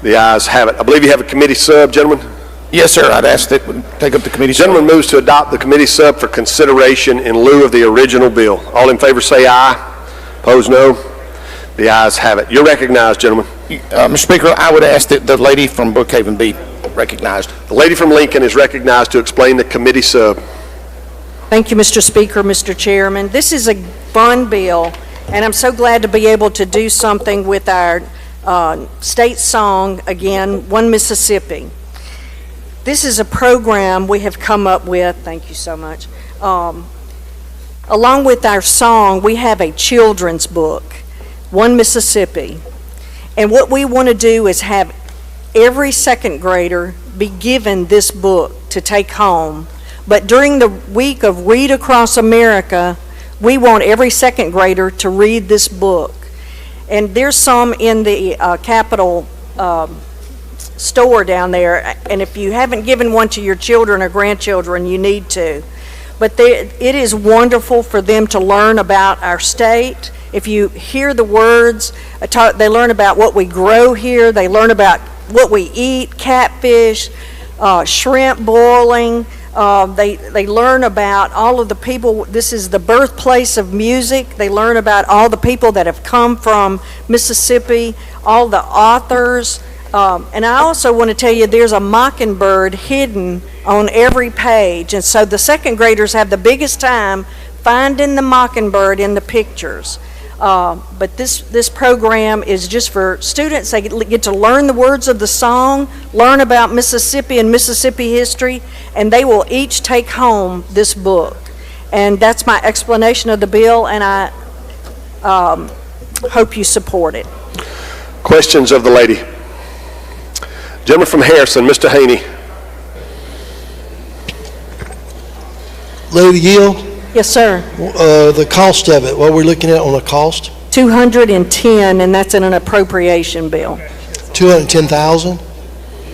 The ayes have it. I believe you have a committee sub, gentlemen? Yes, sir. I'd ask that we take up the committee sub. Gentleman moves to adopt the committee sub for consideration in lieu of the original bill. All in favor say aye. Opposed, no. The ayes have it. You're recognized, gentlemen. Mr. Speaker, I would ask that the lady from Brookhaven be recognized. The lady from Lincoln is recognized to explain the committee sub. Thank you, Mr. Speaker, Mr. Chairman. This is a fun bill, and I'm so glad to be able to do something with our state song again, One Mississippi. This is a program we have come up with, thank you so much. Along with our song, we have a children's book, One Mississippi. And what we want to do is have every second grader be given this book to take home. But during the week of Read Across America, we want every second grader to read this book. And there's some in the Capitol store down there, and if you haven't given one to your children or grandchildren, you need to. But it is wonderful for them to learn about our state. If you hear the words, they learn about what we grow here, they learn about what we eat, catfish, shrimp boiling. They learn about all of the people. This is the birthplace of music. They learn about all the people that have come from Mississippi, all the authors. And I also want to tell you there's a mockingbird hidden on every page. And so the second graders have the biggest time finding the mockingbird in the pictures. But this program is just for students. They get to learn the words of the song, learn about Mississippi and Mississippi history, and they will each take home this book. And that's my explanation of the bill, and I hope you support it. Questions of the lady? Gentleman from Harrison, Mr. Haney. Lady Gill? Yes, sir. The cost of it, what we're looking at on the cost? $210, and that's in an appropriation bill. $210,000?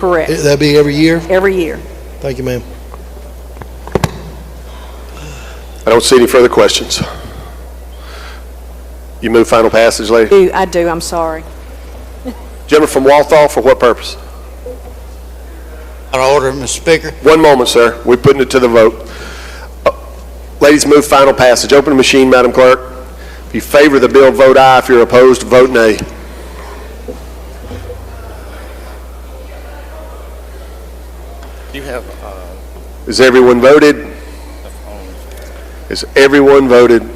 Correct. That'd be every year? Every year. Thank you, ma'am. I don't see any further questions. You move final passage, lady? I do, I'm sorry. Gentleman from Walthall, for what purpose? Out of order, Mr. Speaker. One moment, sir. We're putting it to the vote. Ladies, move final passage. Open the machine, Madam Clerk. If you favor the bill, vote aye. If you're opposed, vote nay. You have. Is everyone voted? Is everyone voted?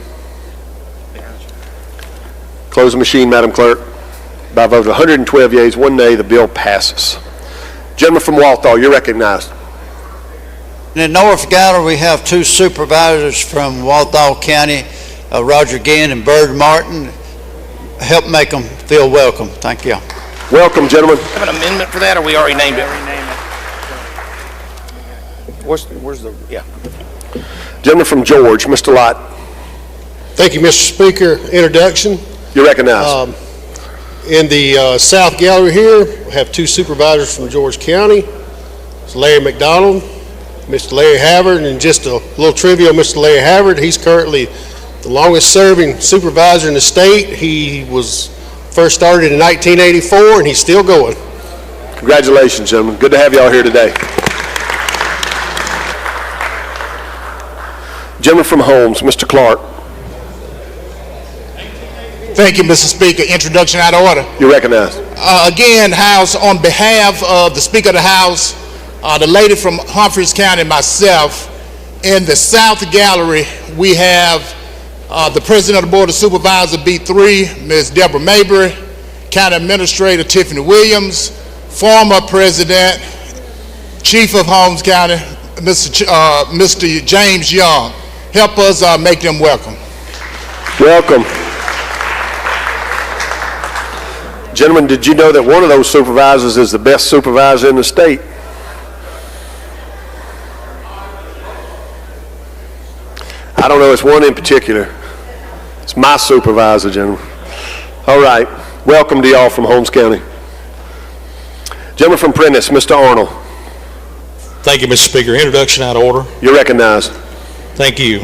Close the machine, Madam Clerk. By a vote of 112 yeas, 1 nay, the bill passes. Gentleman from Walthall, you're recognized. In the North Gallery, we have 2 supervisors from Walthall County, Roger Gann and Bird Martin. Help make them feel welcome. Thank you. Welcome, gentlemen. Have an amendment for that, or we already named it? Where's the, yeah. Gentleman from George, Mr. Lott. Thank you, Mr. Speaker. Introduction. You're recognized. In the South Gallery here, we have 2 supervisors from George County. It's Larry McDonald, Mr. Larry Havard, and just a little trivia on Mr. Larry Havard. He's currently the longest serving supervisor in the state. He was first started in 1984, and he's still going. Congratulations, gentlemen. Good to have you all here today. Gentleman from Holmes, Mr. Clark. Thank you, Mr. Speaker. Introduction out of order. You're recognized. Again, House, on behalf of the Speaker of the House, the lady from Humphreys County and myself. In the South Gallery, we have the President of the Board of Supervisors, B3, Ms. Deborah Mabry, County Administrator Tiffany Williams, former President, Chief of Holmes County, Mr. James Young. Help us make them welcome. Welcome. Gentlemen, did you know that one of those supervisors is the best supervisor in the state? I don't know, it's one in particular. It's my supervisor, gentlemen. All right, welcome to y'all from Holmes County. Gentleman from Prentice, Mr. Arnold. Thank you, Mr. Speaker. Introduction out of order. You're recognized. Thank you.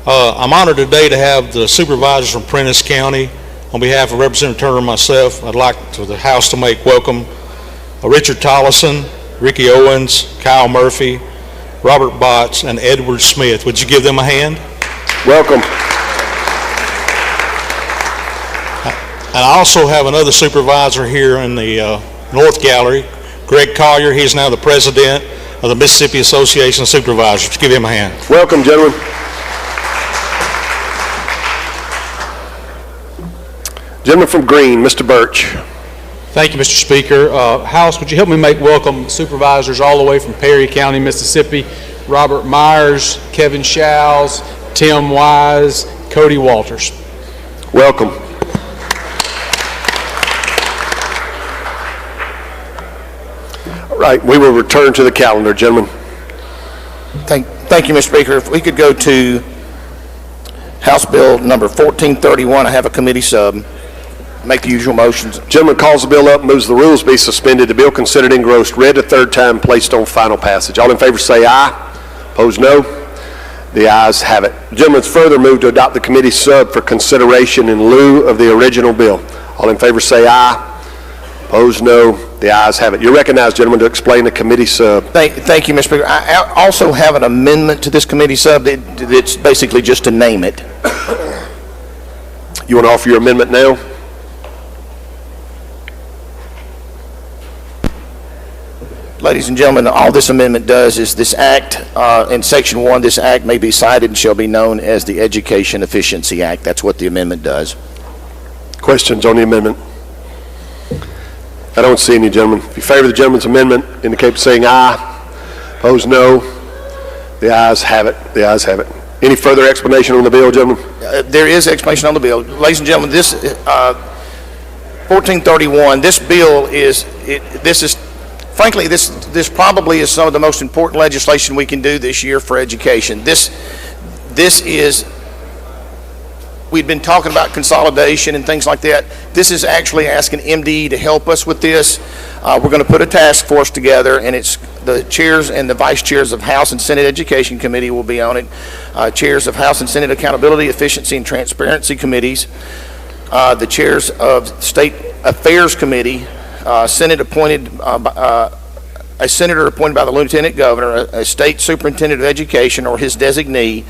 I'm honored today to have the supervisors from Prentice County. On behalf of Representative Turner and myself, I'd like for the House to make welcome Richard Tollison, Ricky Owens, Kyle Murphy, Robert Botts, and Edward Smith. Would you give them a hand? Welcome. And I also have another supervisor here in the North Gallery, Greg Collier. He is now the president of the Mississippi Association of Supervisors. Would you give him a hand? Welcome, gentlemen. Gentleman from Green, Mr. Birch. Thank you, Mr. Speaker. House, would you help me make welcome supervisors all the way from Perry County, Mississippi, Robert Myers, Kevin Showles, Tim Wise, Cody Walters. Welcome. All right, we will return to the calendar, gentlemen. Thank you, Mr. Speaker. If we could go to House Bill number 1431, I have a committee sub. Make the usual motions. Gentleman calls the bill up, moves the rules be suspended. The bill considered engrossed, read a third time, placed on final passage. All in favor say aye. Opposed no. The ayes have it. Gentlemen, it's further moved to adopt the committee sub for consideration in lieu of the original bill. All in favor say aye. Opposed no. The ayes have it. You're recognized, gentlemen, to explain the committee sub. Thank you, Mr. Speaker. I also have an amendment to this committee sub that's basically just to name it. You want to offer your amendment now? Ladies and gentlemen, all this amendment does is this act, in Section 1, this act may be cited and shall be known as the Education Efficiency Act. That's what the amendment does. Questions on the amendment? I don't see any, gentlemen. If you favor the gentleman's amendment, indicate by saying aye. Opposed no. The ayes have it. The ayes have it. Any further explanation on the bill, gentlemen? There is explanation on the bill. Ladies and gentlemen, this 1431, this bill is, frankly, this probably is some of the most important legislation we can do this year for education. This is, we've been talking about consolidation and things like that. This is actually asking MDE to help us with this. We're going to put a task force together, and it's the chairs and the vice chairs of House and Senate Education Committee will be on it. Chairs of House and Senate Accountability, Efficiency, and Transparency Committees. The chairs of State Affairs Committee, a senator appointed by the Lieutenant Governor, a state superintendent of education or his designee,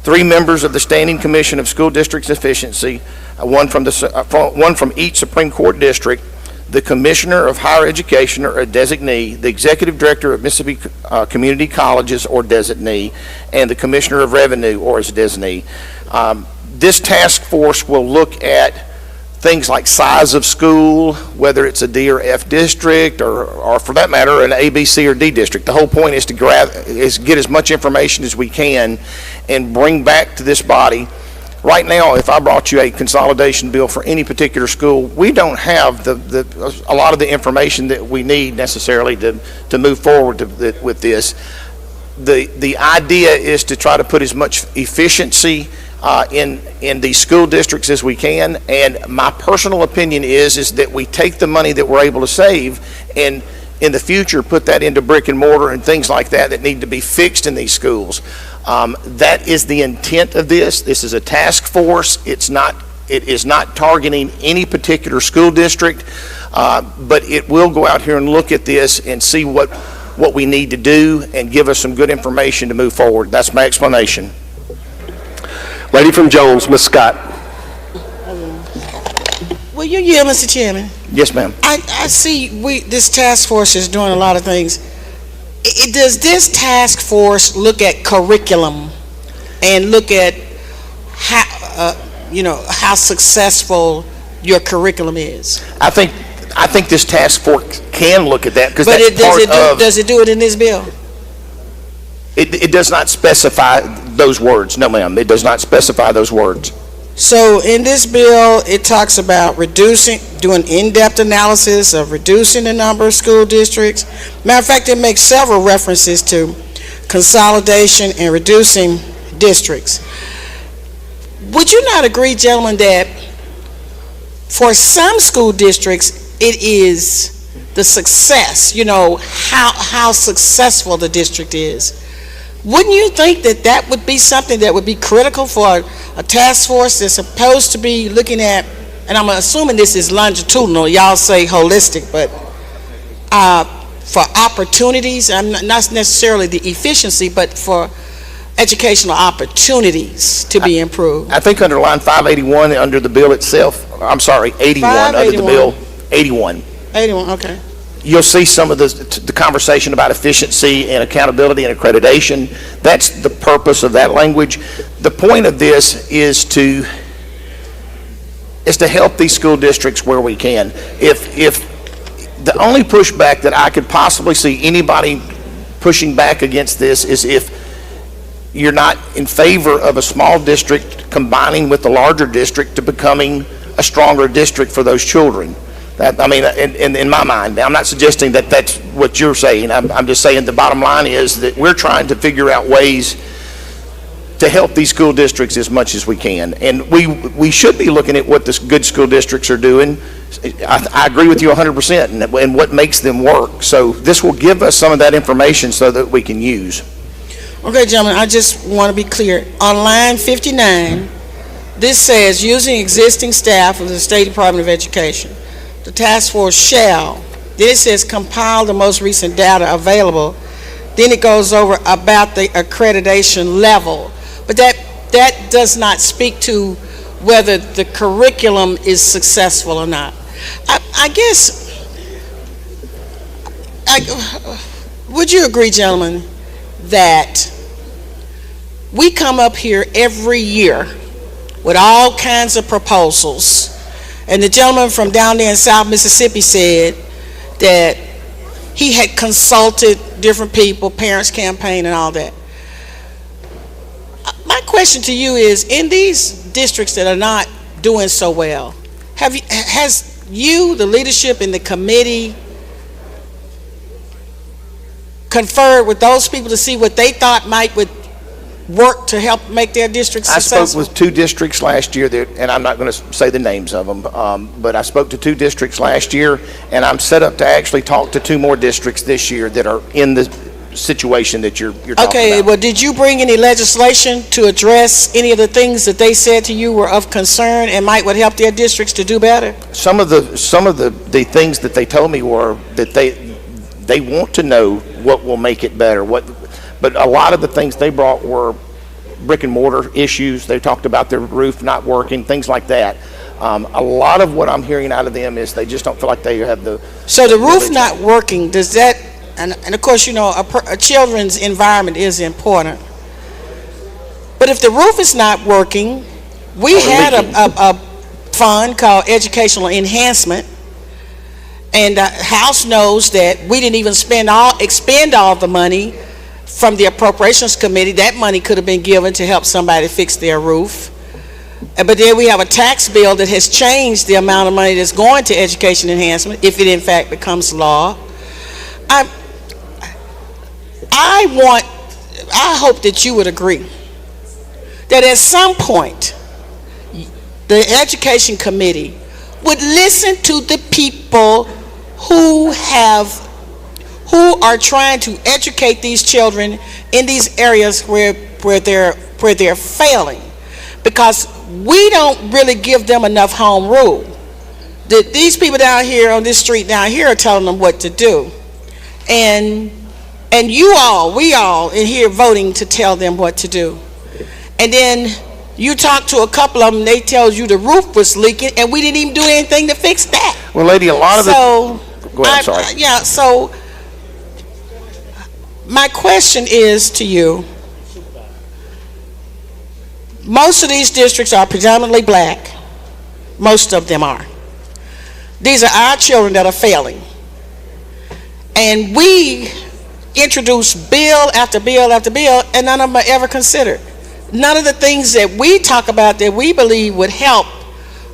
3 members of the Standing Commission of School Districts Efficiency, one from each Supreme Court district, the Commissioner of Higher Education or a designee, the Executive Director of Mississippi Community Colleges or designee, and the Commissioner of Revenue or his designee. This task force will look at things like size of school, whether it's a D or F district, or for that matter, an A, B, C, or D district. The whole point is to get as much information as we can and bring back to this body. Right now, if I brought you a consolidation bill for any particular school, we don't have a lot of the information that we need necessarily to move forward with this. The idea is to try to put as much efficiency in these school districts as we can, and my personal opinion is that we take the money that we're able to save and in the future put that into brick and mortar and things like that need to be fixed in these schools. That is the intent of this. This is a task force. It is not targeting any particular school district, but it will go out here and look at this and see what we need to do and give us some good information to move forward. That's my explanation. Lady from Jones, Ms. Scott. Will you yield, Mr. Chairman? Yes, ma'am. I see this task force is doing a lot of things. does this task force look at curriculum and look at how, how successful your curriculum is? I think this task force can look at that because But that's part of. does it do it in this bill? It does not specify those words. No, ma'am. It does not specify those words. So in this bill, it talks about doing in-depth analysis of reducing the number of school districts. Matter of fact, it makes several references to consolidation and reducing districts. Would you not agree, gentlemen, that for some school districts, it is the success, how successful the district is? Wouldn't you think that that would be something that would be critical for a task force that's supposed to be looking at, and I'm assuming this is longitudinal, y'all say holistic, but for opportunities, not necessarily the efficiency, but for educational opportunities to be improved? I think under line 581 under the bill itself, I'm sorry, 81 under the bill, 81. 81, okay. You'll see some of the conversation about efficiency and accountability and accreditation. That's the purpose of that language. The point of this is to help these school districts where we can. If the only pushback that I could possibly see anybody pushing back against this is if you're not in favor of a small district combining with the larger district to becoming a stronger district for those children. In my mind, I'm not suggesting that that's what you're saying. I'm just saying the bottom line is that we're trying to figure out ways to help these school districts as much as we can. And we should be looking at what the good school districts are doing. I agree with you 100% and what makes them work. So this will give us some of that information so that we can use. Okay, gentlemen, I just want to be clear. On line 59, this says, using existing staff of the State Department of Education, the task force shall, then it says compile the most recent data available, then it goes over about the accreditation level. But that does not speak to whether the curriculum is successful or not. I guess, would you agree, gentlemen, that we come up here every year with all kinds of proposals? And the gentleman from down there in South Mississippi said that he had consulted different people, Parents Campaign and all that. My question to you is, in these districts that are not doing so well, has you, the leadership in the committee, conferred with those people to see what they thought would work to help make their districts successful? I spoke with 2 districts last year, and I'm not going to say the names of them, but I spoke to 2 districts last year, and I'm set up to actually talk to 2 more districts this year that are in the situation that you're talking about. Okay, well, did you bring any legislation to address any of the things that they said to you were of concern and would help their districts to do better? Some of the things that they told me were that they want to know what will make it better, but a lot of the things they brought were brick and mortar issues. They talked about their roof not working, things like that. A lot of what I'm hearing out of them is they just don't feel like they have the... So the roof not working, does that, and of course, a children's environment is important. But if the roof is not working, we had a fund called Educational Enhancement, and the House knows that we didn't even expend all the money from the Appropriations Committee. That money could have been given to help somebody fix their roof. But then we have a tax bill that has changed the amount of money that's going to education enhancement, if it in fact becomes law. I hope that you would agree that at some point the Education Committee would listen to the people who are trying to educate these children in these areas where they're failing, because we don't really give them enough home rule. These people down here on this street down here are telling them what to do, and we all in here voting to tell them what to do. And then you talk to a couple of them, they tell you the roof was leaking, and we didn't even do anything to fix that. Well, lady, a lot of Go ahead, I'm sorry. Yeah, so my question is to you, most of these districts are predominantly black. Most of them are. These are our children that are failing. And we introduce bill after bill after bill, and none of them are ever considered. None of the things that we talk about that we believe would help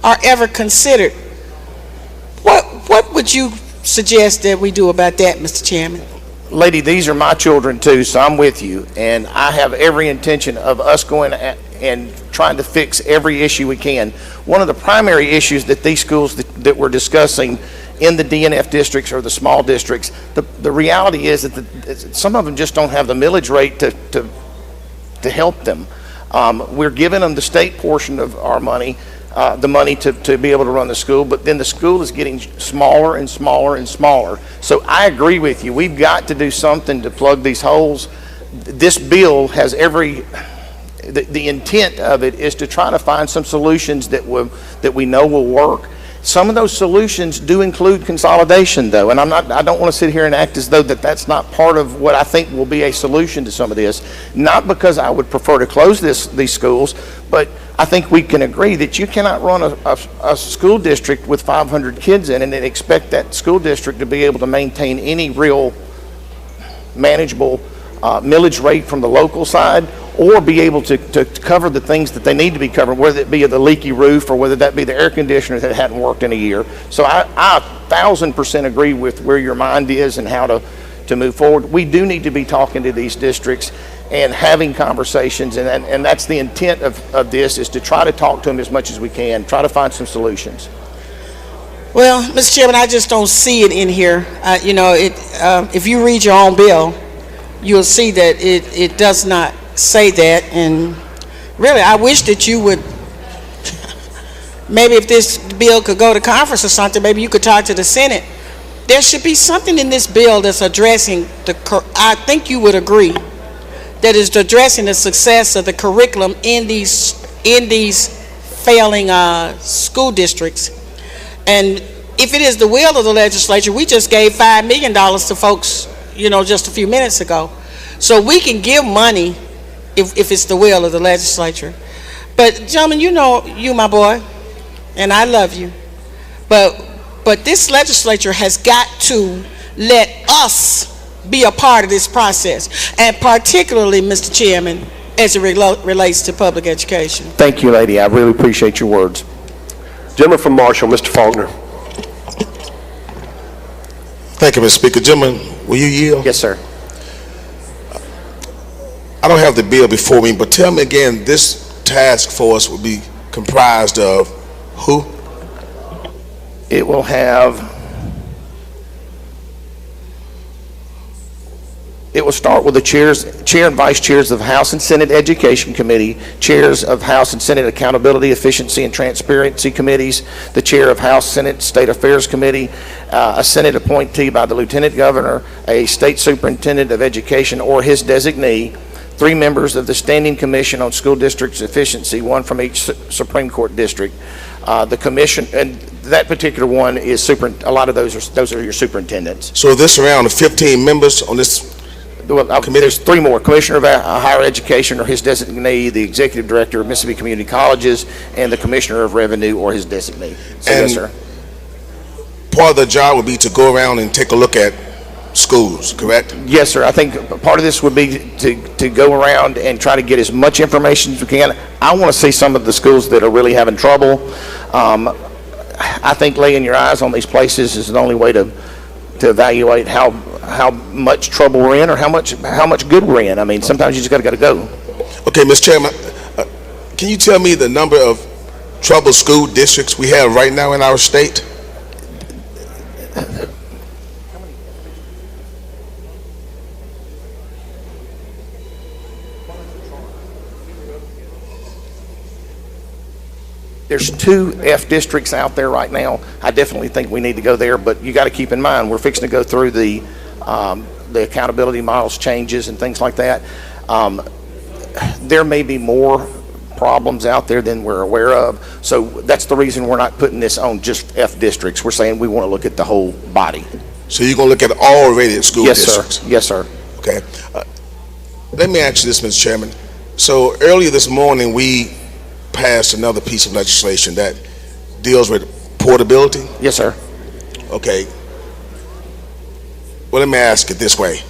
are ever considered. What would you suggest that we do about that, Mr. Chairman? Lady, these are my children too, so I'm with you, and I have every intention of us going and trying to fix every issue we can. One of the primary issues that these schools that we're discussing in the DNF districts or the small districts, the reality is that some of them just don't have the millage rate to help them. We're giving them the state portion of our money, the money to be able to run the school, but then the school is getting smaller and smaller and smaller. So I agree with you. We've got to do something to plug these holes. This bill has the intent of it is to try to find some solutions that we know will work. Some of those solutions do include consolidation, though, and I don't want to sit here and act as though that's not part of what I think will be a solution to some of this. Not because I would prefer to close these schools, but I think we can agree that you cannot run a school district with 500 kids in it and expect that school district to be able to maintain any real manageable millage rate from the local side, or be able to cover the things that they need to be covered, whether it be the leaky roof or whether that be the air conditioner that hadn't worked in a year. So I 1,000% agree with where your mind is and how to move forward. We do need to be talking to these districts and having conversations, and that's the intent of this, is to try to talk to them as much as we can, try to find some solutions. Well, Mr. Chairman, I just don't see it in here. If you read your own bill, you'll see that it does not say that, and really I wish that you would maybe if this bill could go to conference or something, maybe you could talk to the Senate. There should be something in this bill that's addressing I think you would agree, that is addressing the success of the curriculum in these failing school districts. And if it is the will of the legislature, we just gave $5 million to folks, just a few minutes ago. So we can give money if it's the will of the legislature. But gentlemen, you my boy, and I love you. But this legislature has got to let us be a part of this process, and particularly, Mr. Chairman, as it relates to public education. Thank you, lady. I really appreciate your words. Gentleman from Marshall, Mr. Faulkner. Thank you, Mr. Speaker. Gentlemen, will you yield? Yes, sir. I don't have the bill before me, but tell me again, this task force will be comprised of who? It will start with the chair and vice chairs of House and Senate Education Committee, chairs of House and Senate Accountability, Efficiency, and Transparency Committees, the chair of House, Senate, State Affairs Committee, a Senate appointee by the Lieutenant Governor, a State Superintendent of Education or his designee, 3 members of the Standing Commission on School Districts Efficiency, 1 from each Supreme Court district. The commission, and that particular one is a lot of those are your superintendents. So this around 15 members on this committee? There's 3 more. Commissioner of Higher Education or his designee, the Executive Director of Mississippi Community Colleges, and the Commissioner of Revenue or his designee. So, yes, sir. Part of the job would be to go around and take a look at schools, correct? Yes, sir. I think part of this would be to go around and try to get as much information as we can. I want to see some of the schools that are really having trouble. I think laying your eyes on these places is the only way to evaluate how much trouble we're in or how much good we're in. I mean, sometimes you just got to go. Okay, Mr. Chairman, can you tell me the number of troubled school districts we have right now in our state? There's 2 F districts out there right now. I definitely think we need to go there, but you got to keep in mind we're fixing to go through the accountability models changes and things like that. There may be more problems out there than we're aware of, so that's the reason we're not putting this on just F districts. We're saying we want to look at the whole body. So you're going to look at all rated school districts? Yes, sir. Okay. Let me ask you this, Mr. Chairman. So earlier this morning, we passed another piece of legislation that deals with portability. Yes, sir. Okay. Well, let me ask it this way.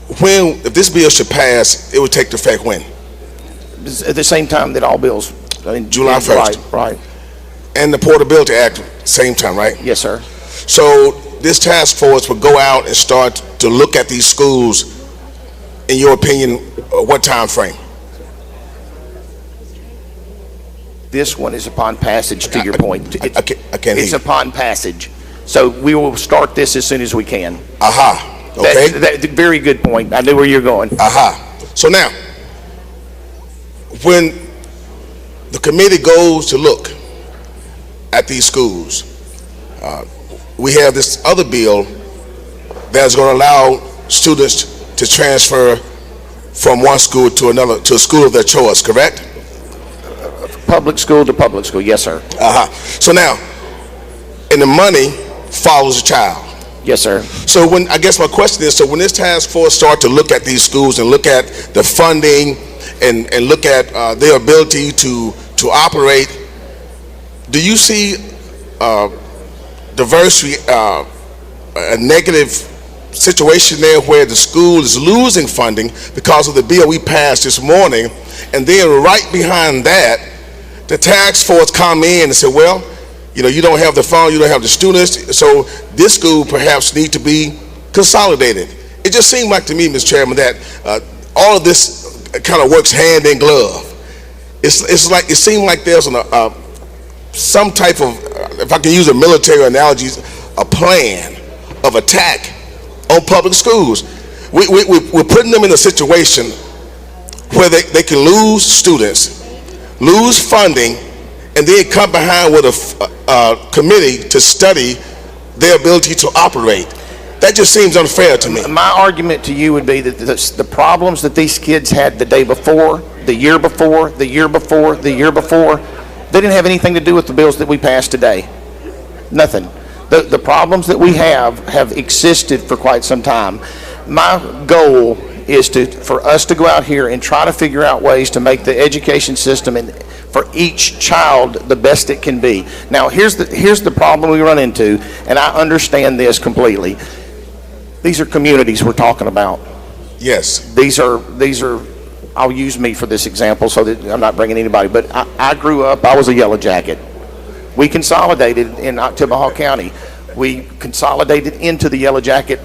If this bill should pass, it would take effect when? At the same time that all bills. July 1st. Right. And the Portability Act, same time, right? Yes, sir. So this task force would go out and start to look at these schools, in your opinion, what time frame? This one is upon passage, to your point. I can't hear It's you. upon passage. So we will start this as soon as we can. Aha. Okay. Very good point. I knew where you're going. Aha. So now, when the committee goes to look at these schools, we have this other bill that's going to allow students to transfer from one school to another, to a school of their choice, correct? Public school to public school, yes, sir. So now, and the money follows the child. Yes, sir. So I guess my question is, so when this task force start to look at these schools and look at the funding and look at their ability to operate, do you see a negative situation there where the school is losing funding because of the bill we passed this morning, and then right behind that, the task force come in and say, well, you don't have the fund, you don't have the students, so this school perhaps need to be consolidated. It just seemed like to me, Mr. Chairman, that all of this kind of works hand in glove. It's like, it seemed like there's some type of, if I can use a military analogy, a plan of attack on public schools. We're putting them in a situation where they can lose students, lose funding, and then come behind with a committee to study their ability to operate. That just seems unfair to me. My argument to you would be that the problems that these kids had the day before, the year before, the year before, the year before, they didn't have anything to do with the bills that we passed today. Nothing. The problems that we have existed for quite some time. My goal is for us to go out here and try to figure out ways to make the education system and for each child the best it can be. Now here's the problem we run into, and I understand this completely. These are communities we're talking about. Yes. These are I'll use me for this example so that I'm not bringing anybody, but I grew up, I was a Yellow Jacket. We consolidated in Tillamook County. We consolidated into the Yellow Jacket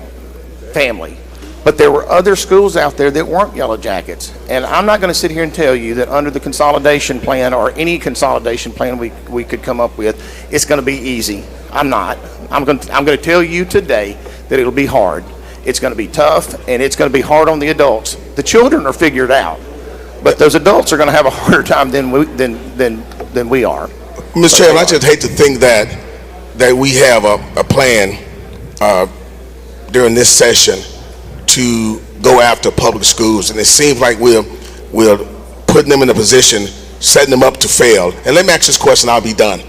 family. But there were other schools out there that weren't Yellow Jackets. And I'm not going to sit here and tell you that under the consolidation plan or any consolidation plan we could come up with, it's going to be easy. I'm not. I'm going to tell you today that it'll be hard. It's going to be tough, and it's going to be hard on the adults. The children are figured out, but those adults are going to have a harder time than we are. Mr. Chairman, I just hate to think that we have a plan during this session to go after public schools, and it seems like we're putting them in a position, setting them up to fail. And let me ask this question, I'll be done.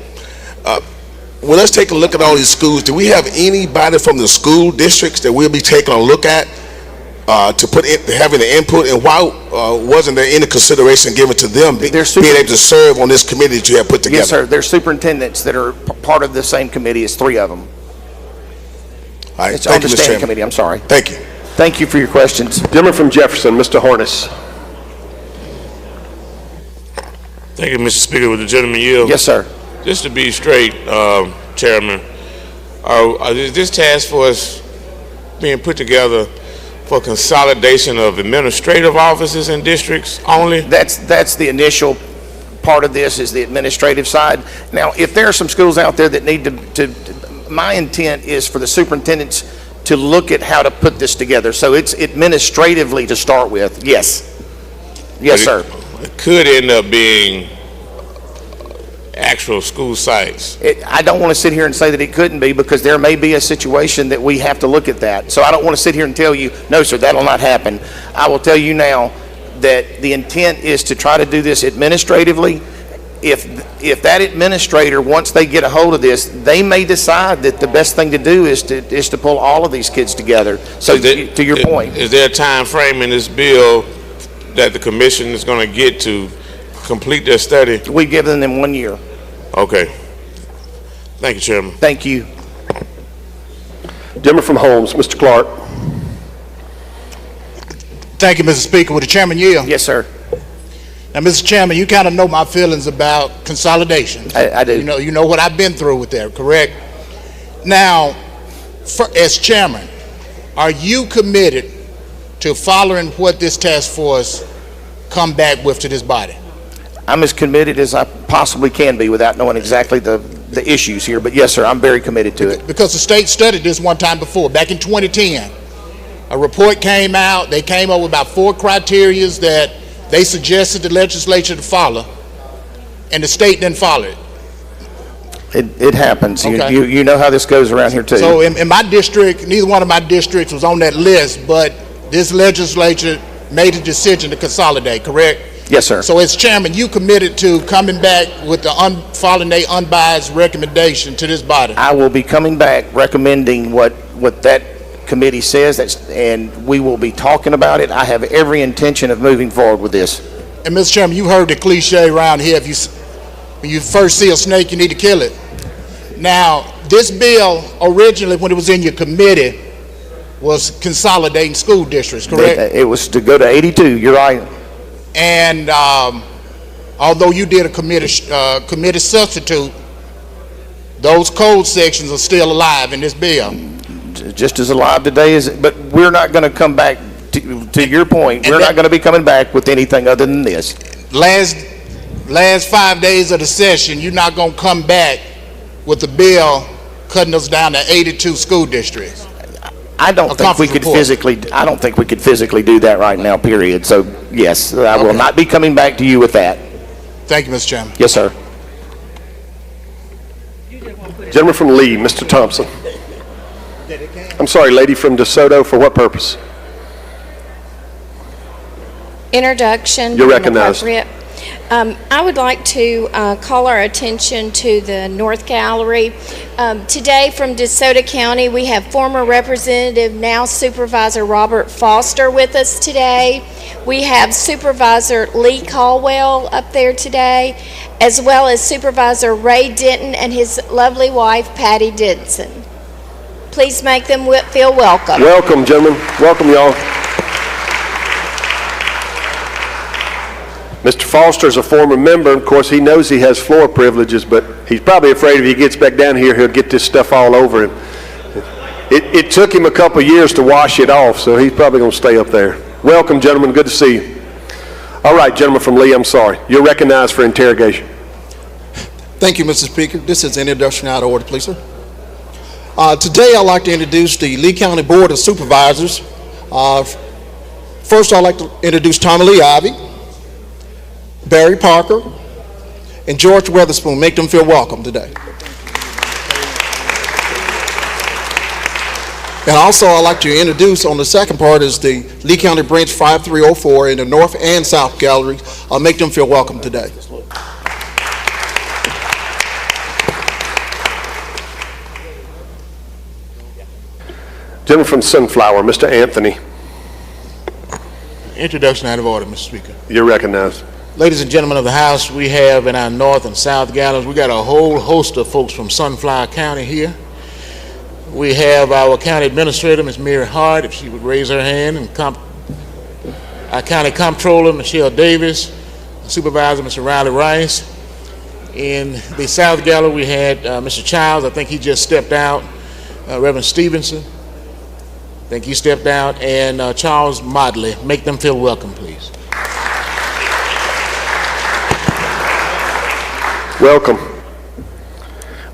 Well, let's take a look at all these schools. Do we have anybody from the school districts that we'll be taking a look at to having the input, and why wasn't there any consideration given to them being able to serve on this committee that you have put together? Yes, sir. There's superintendents that are part of the same committee as 3 of them. All right. It's on the standing committee. I'm sorry. Thank you. Thank you for your questions. Gentleman from Jefferson, Mr. Harness. Thank you, Mr. Speaker. With the gentleman yield? Yes, sir. Just to be straight, Chairman, is this task force being put together for consolidation of administrative offices in districts only? That's the initial part of this, is the administrative side. Now, if there are some schools out there that need to my intent is for the superintendents to look at how to put this together. So it's administratively to start with. Yes. Yes, sir. It could end up being actual school sites. I don't want to sit here and say that it couldn't be, because there may be a situation that we have to look at that. So I don't want to sit here and tell you, no, sir, that'll not happen. I will tell you now that the intent is to try to do this administratively. if that administrator, once they get a hold of this, they may decide that the best thing to do is to pull all of these kids together. So to your point. Is there a time frame in this bill that the commission is going to get to complete their study? We've given them 1 year. Okay. Thank you, Chairman. Thank you. Gentleman from Holmes, Mr. Clark. Thank you, Mr. Speaker. With the chairman yield? Yes, sir. Now, Mr. Chairman, you kind of know my feelings about consolidation. I do. You know what I've been through with that, correct? Now, as chairman, are you committed to following what this task force come back with to this body? I'm as committed as I possibly can be without knowing exactly the issues here. But yes, sir, I'm very committed to it. Because the state studied this one time before, back in 2010. A report came out. They came up with about 4 criteria that they suggested the legislature to follow, and the state didn't follow it. It happens. Okay. You know how this goes around here too. So in my district, neither one of my districts was on that list, but this legislature made a decision to consolidate, correct? Yes, sir. So as chairman, you committed to coming back with the following their unbiased recommendation to this body? I will be coming back recommending what that committee says, and we will be talking about it. I have every intention of moving forward with this. And Mr. Chairman, you heard the cliche around here, when you first see a snake, you need to kill it. Now, this bill, originally when it was in your committee, was consolidating school districts, correct? It was to go to 82, you're right. And although you did a committee substitute, those code sections are still alive in this bill. Just as alive today as, but we're not going to come back, to your point, we're not going to be coming back with anything other than this. Last 5 days of the session, you're not going to come back with the bill cutting us down to 82 school districts. I don't think we could physically do that right now, period. So yes, I will not be coming back to you with that. Thank you, Mr. Chairman. Yes, sir. Gentleman from Lee, Mr. Thompson. I'm sorry, lady from DeSoto, for what purpose? Introduction. You're recognized. I would like to call our attention to the North Gallery. Today from DeSoto County, we have former Representative, now Supervisor Robert Foster with us today. We have Supervisor Lee Caldwell up there today, as well as Supervisor Ray Denton and his lovely wife, Patty Denson. Please make them feel welcome. Welcome, gentlemen. Welcome, y'all. Mr. Foster is a former member. Of course, he knows he has floor privileges, but he's probably afraid if he gets back down here, he'll get this stuff all over him. It took him a couple of years to wash it off, so he's probably going to stay up there. Welcome, gentlemen. Good to see you. All right, gentleman from Lee, I'm sorry. You're recognized for interrogation. Thank you, Mr. Speaker. This is an introduction out of order, please, sir. Today, I'd like to introduce the Lee County Board of Supervisors. First, I'd like to introduce Tommy Lee Ivey, Barry Parker, and George Weatherspoon. Make them feel welcome today. And also, I'd like to introduce on the second part is the Lee County Branch 5304 in the North and South Gallery. I'll make them feel welcome today. Gentleman from Sunflower, Mr. Anthony. Introduction out of order, Mr. Speaker. You're recognized. Ladies and gentlemen of the House, we have in our North and South galleries, we got a whole host of folks from Sunflower County here. We have our county administrator, Ms. Mary Hart, if she would raise her hand, and our county comptroller, Michelle Davis, supervisor, Mr. Riley Rice. In the South gallery, we had Mr. Childs, I think he just stepped out, Reverend Stevenson, I think he stepped out, and Charles Modley. Make them feel welcome, please. Welcome.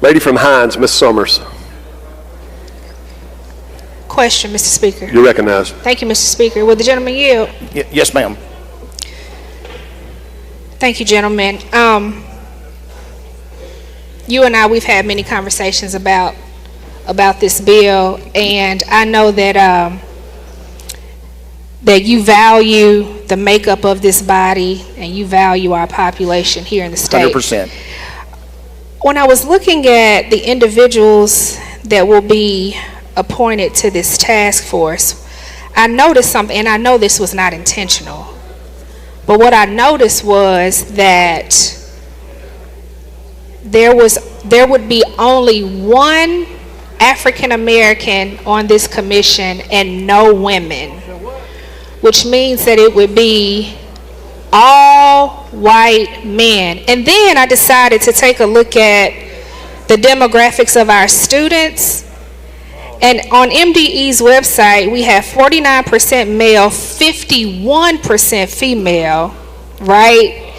Lady from Hines, Ms. Summers. Question, Mr. Speaker. You're recognized. Thank you, Mr. Speaker. Will the gentleman yield? Yes, ma'am. Thank you, gentlemen. You and I, we've had many conversations about this bill, and I know that that you value the makeup of this body and you value our population here in the state. 100%. When I was looking at the individuals that will be appointed to this task force, I noticed something, and I know this was not intentional, but what I noticed was that there would be only one African American on this commission and no women, which means that it would be all white men. And then I decided to take a look at the demographics of our students. And on MDE's website, we have 49% male, 51% female, right?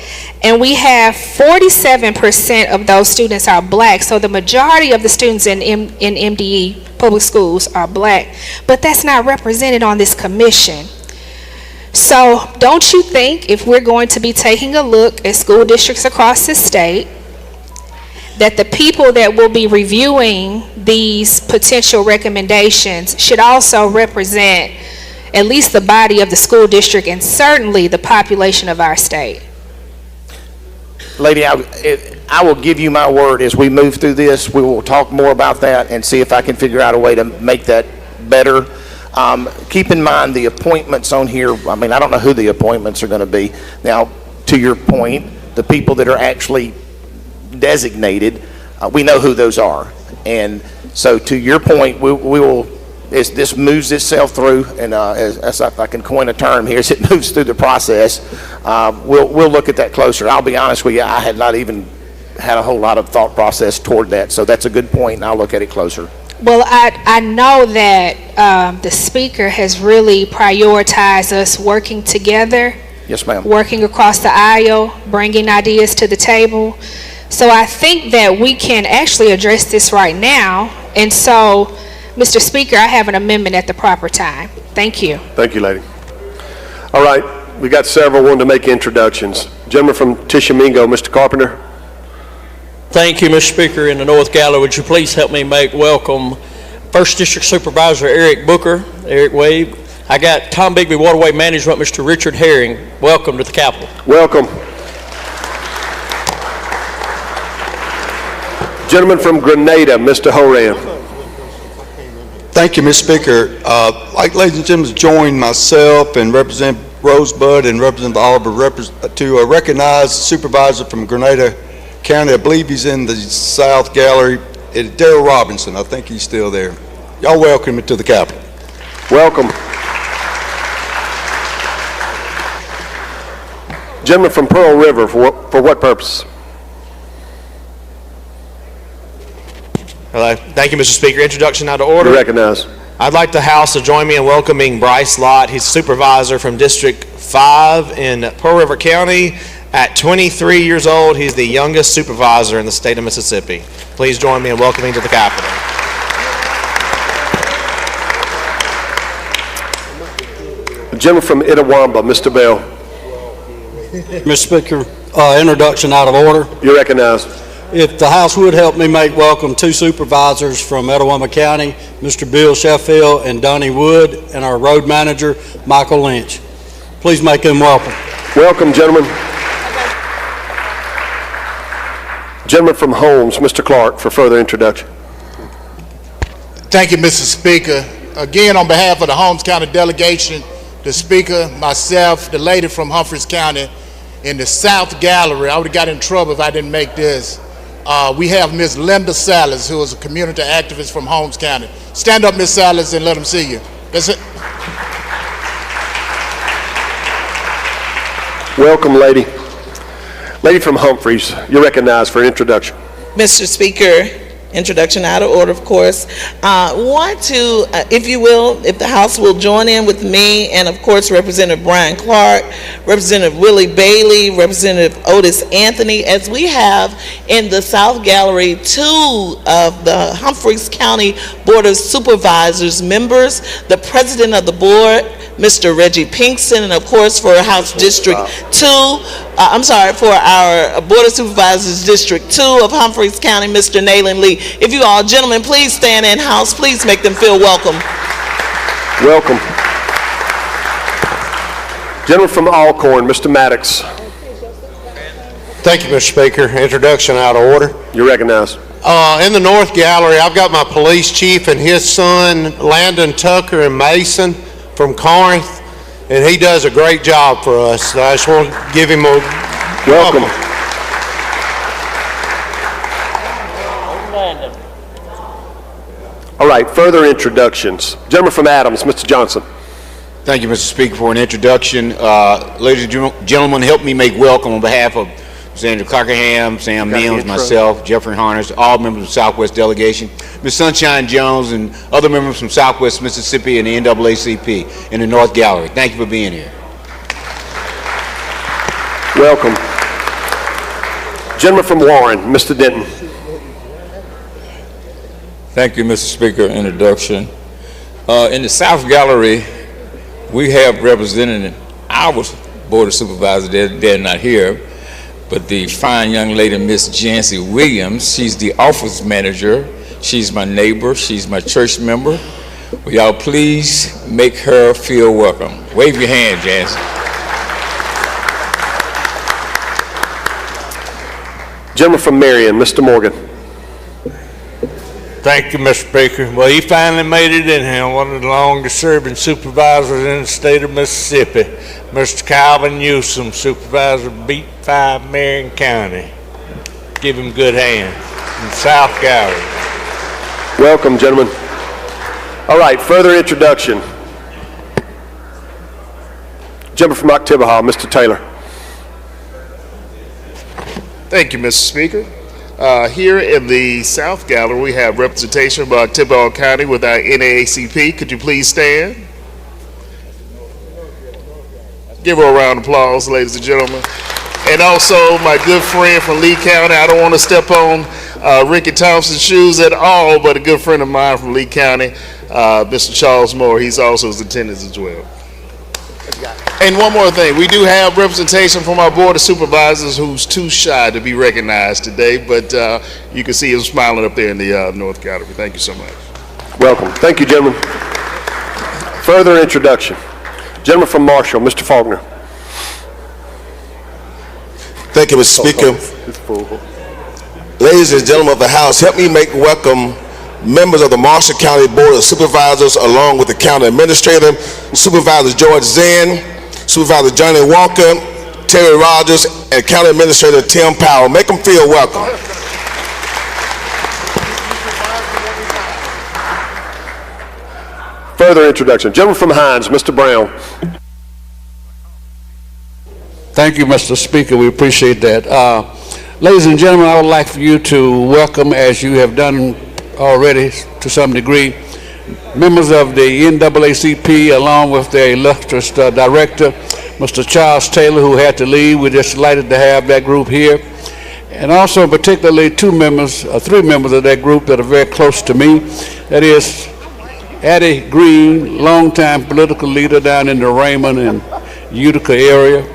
And we have 47% of those students are black. So the majority of the students in MDE public schools are black. But that's not represented on this commission. So don't you think, if we're going to be taking a look at school districts across the state, that the people that will be reviewing these potential recommendations should also represent at least the body of the school district and certainly the population of our state? Lady, I will give you my word as we move through this. We will talk more about that and see if I can figure out a way to make that better. Keep in mind the appointments on here. I mean, I don't know who the appointments are going to be. Now, to your point, the people that are actually designated, we know who those are. And so to your point, we will, as this moves itself through, and as if I can coin a term here, as it moves through the process, we'll look at that closer. I'll be honest with you, I had not even had a whole lot of thought process toward that. So that's a good point, and I'll look at it closer. Well, I know that the speaker has really prioritized us working together. Yes, ma'am. Working across the aisle, bringing ideas to the table. So I think that we can actually address this right now. And so, Mr. Speaker, I have an amendment at the proper time. Thank you. Thank you, lady. All right, we got several wanting to make introductions. Gentleman from Tishomingo, Mr. Carpenter. Thank you, Mr. Speaker. In the North Gallery, would you please help me make welcome First District Supervisor Eric Booker, Eric Wade. I got Tom Bigby Waterway Management, Mr. Richard Herring. Welcome to the Capitol. Welcome. Gentleman from Grenada, Mr. Horan. Thank you, Mr. Speaker. Like ladies and gentlemen, join myself and Representative Rosebud and Representative Oliver to recognize the supervisor from Grenada County. I believe he's in the South Gallery. It's Darrell Robinson. I think he's still there. Y'all welcome him to the Capitol. Welcome. Gentleman from Pearl River, for what purpose? Hello. Thank you, Mr. Speaker. Introduction out of order. You recognize. I'd like the House to join me in welcoming Bryce Lott. He's supervisor from District 5 in Pearl River County. At 23 years old, he's the youngest supervisor in the state of Mississippi. Please join me in welcoming to the Capitol. The gentleman from Itawamba, Mr. Bell. Mr. Speaker, introduction out of order. You recognize. If the House would help me make welcome two supervisors from Etowah County, Mr. Bill Sheffield and Donnie Wood, and our road manager, Michael Lynch. Please make them welcome. Welcome, gentlemen. Gentleman from Holmes, Mr. Clark, for further introduction. Thank you, Mr. Speaker. Again, on behalf of the Holmes County delegation, the Speaker, myself, the lady from Humphreys County, in the South Gallery, I would have got in trouble if I didn't make this. We have Ms. Linda Salas, who is a community activist from Holmes County. Stand up, Ms. Salas, and let them see you. That's it. Welcome, lady. Lady from Humphreys, you're recognized for introduction. Mr. Speaker, introduction out of order, of course. Want to, if you will, if the House will join in with me and, of course, Representative Brian Clark, Representative Willie Bailey, Representative Otis Anthony, as we have in the South Gallery two of the Humphreys County Board of Supervisors members, the President of the Board, Mr. Reggie Pinkston, and of course for House District 2, for our Board of Supervisors District 2 of Humphreys County, Mr. Nayland Lee. If you all gentlemen, please stand in House, please make them feel welcome. Welcome. Gentleman from Alcorn, Mr. Maddox. Thank you, Mr. Speaker. Introduction out of order. You're recognized. In the North Gallery, I've got my police chief and his son, Landon Tucker and Mason from Corinth, and he does a great job for us. I just want to give him a welcome. All right, further introductions. Gentleman from Adams, Mr. Johnson. Thank you, Mr. Speaker, for an introduction. Ladies and gentlemen, help me make welcome on behalf of Mr. Andrew Cockerham, Sam Mills, myself, Jeffrey Harners, all members of the Southwest delegation, Ms. Sunshine Jones, and other members from Southwest Mississippi and the NAACP in the North Gallery. Thank you for being here. Welcome. Gentleman from Warren, Mr. Denton. Thank you, Mr. Speaker. Introduction. In the South Gallery, we have represented our Board of Supervisors. They're not here, but the fine young lady, Miss Jancy Williams, she's the office manager. She's my neighbor. She's my church member. Will y'all please make her feel welcome? Wave your hand, Jancy. Gentleman from Marion, Mr. Morgan. Thank you, Mr. Speaker. Well, he finally made it in here, one of the longest-serving supervisors in the state of Mississippi, Mr. Calvin Newsom, Supervisor Beat 5, Marion County. Give him good hand. From South Gallery. Welcome, gentlemen. All right, further introduction. Gentleman from Oktibbeha, Mr. Taylor. Thank you, Mr. Speaker. Here in the South Gallery, we have representation by Oktibbeha County with our NAACP. Could you please stand? Give her a round of applause, ladies and gentlemen. And also my good friend from Lee County. I don't want to step on Ricky Thompson's shoes at all, but a good friend of mine from Lee County, Mr. Charles Moore. He's also in attendance as well. And one more thing, we do have representation from our Board of Supervisors who's too shy to be recognized today, but you can see him smiling up there in the North Gallery. Thank you so much. Welcome. Thank you, gentlemen. Further introduction. Gentleman from Marshall, Mr. Faulkner. Thank you, Mr. Speaker. Ladies and gentlemen of the House, help me make welcome members of the Marshall County Board of Supervisors, along with the County Administrator, Supervisor George Zinn, Supervisor Johnny Walker, Terry Rogers, and County Administrator Tim Powell. Make them feel welcome. Further introduction. Gentleman from Hines, Mr. Brown. Thank you, Mr. Speaker. We appreciate that. Ladies and gentlemen, I would like for you to welcome, as you have done already to some degree, members of the NAACP, along with their illustrious director, Mr. Charles Taylor, who had to leave. We're just delighted to have that group here. And also particularly three members of that group that are very close to me. That is Addie Green, longtime political leader down in the Raymond and Utica area,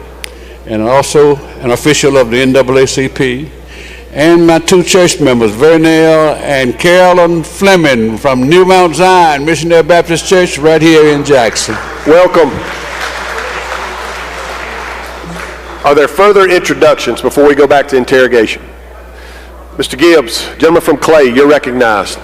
and also an official of the NAACP. And my two church members, Vernell and Carolyn Fleming from New Mount Zion Missionary Baptist Church right here in Jackson. Welcome. Are there further introductions before we go back to interrogation? Mr. Gibbs, gentleman from Clay, you're recognized.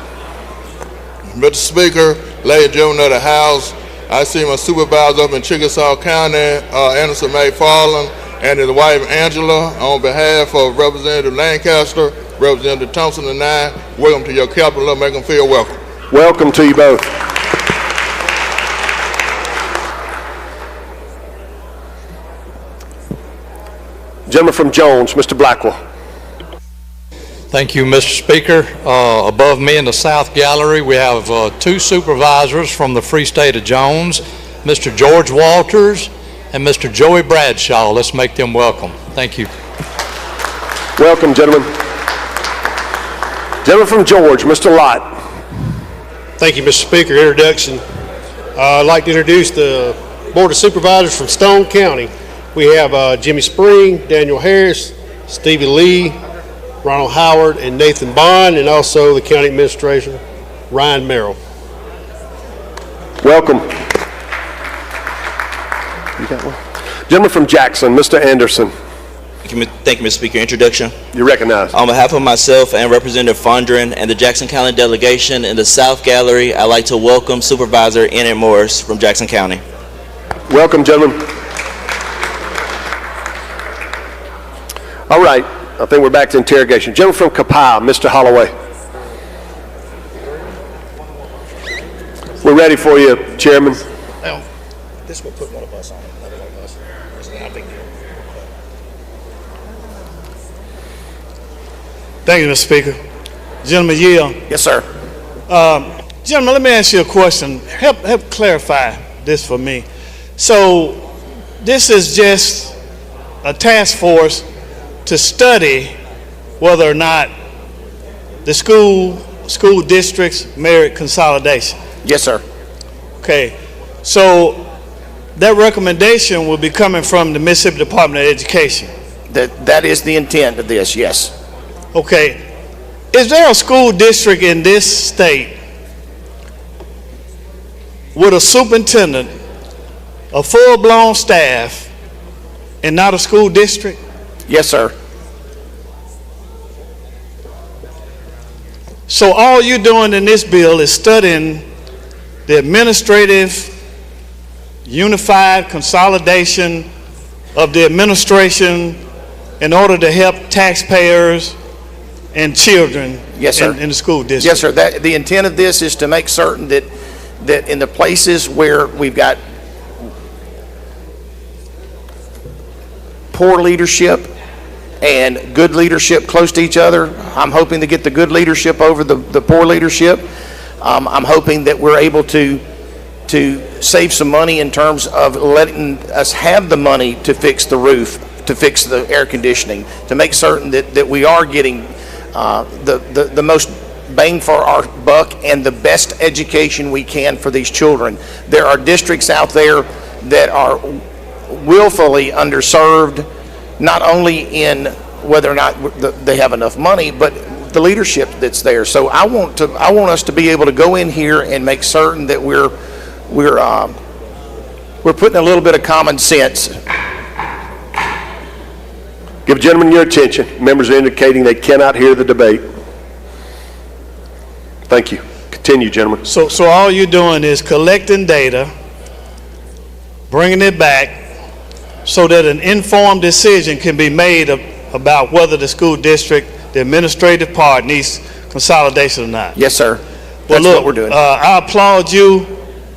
Mr. Speaker, ladies and gentlemen of the House, I see my supervisor up in Chickasaw County, Anderson May Farland, and his wife Angela. On behalf of Representative Lancaster, Representative Thompson, and I, welcome to your capital. Make them feel welcome. Welcome to you both. Gentleman from Jones, Mr. Blackwell. Thank you, Mr. Speaker. Above me in the South Gallery, we have two supervisors from the Free State of Jones, Mr. George Walters and Mr. Joey Bradshaw. Let's make them welcome. Thank you. Welcome, gentlemen. Gentleman from George, Mr. Lott. Thank you, Mr. Speaker. Introduction. I'd like to introduce the Board of Supervisors from Stone County. We have Jimmy Spring, Daniel Harris, Stevie Lee, Ronald Howard, and Nathan Bond, and also the County Administrator, Ryan Merrill. Welcome. You got one? Gentleman from Jackson, Mr. Anderson. Thank you, Mr. Speaker. Introduction. You're recognized. On behalf of myself and Representative Fondren and the Jackson County delegation in the South Gallery, I'd like to welcome Supervisor Enid Morris from Jackson County. Welcome, gentlemen. All right, I think we're back to interrogation. Gentleman from Copiah, Mr. Holloway. We're ready for you, Chairman. This will put one of us on it, another one of us. It's not a big deal. Thank you, Mr. Speaker. Gentleman Yield. Yes, sir. Gentlemen, let me ask you a question. Help clarify this for me. So this is just a task force to study whether or not the school districts merit consolidation. Yes, sir. Okay. So that recommendation will be coming from the Mississippi Department of Education. That is the intent of this, yes. Okay. Is there a school district in this state with a superintendent, a full-blown staff, and not a school district? Yes, sir. So all you're doing in this bill is studying the administrative unified consolidation of the administration in order to help taxpayers and children yes, sir. In the school district. Yes, sir. The intent of this is to make certain that in the places where we've got poor leadership and good leadership close to each other, I'm hoping to get the good leadership over the poor leadership. I'm hoping that we're able to save some money in terms of letting us have the money to fix the roof, to fix the air conditioning, to make certain that we are getting the most bang for our buck and the best education we can for these children. There are districts out there that are willfully underserved, not only in whether or not they have enough money, but the leadership that's there. So I want us to be able to go in here and make certain that we're putting a little bit of common sense. Give gentlemen your attention. Members are indicating they cannot hear the debate. Thank you. Continue, gentlemen. So all you're doing is collecting data, bringing it back, so that an informed decision can be made about whether the school district, the administrative part, needs consolidation or not. Yes, sir. Well, That's look, what we're doing. I applaud you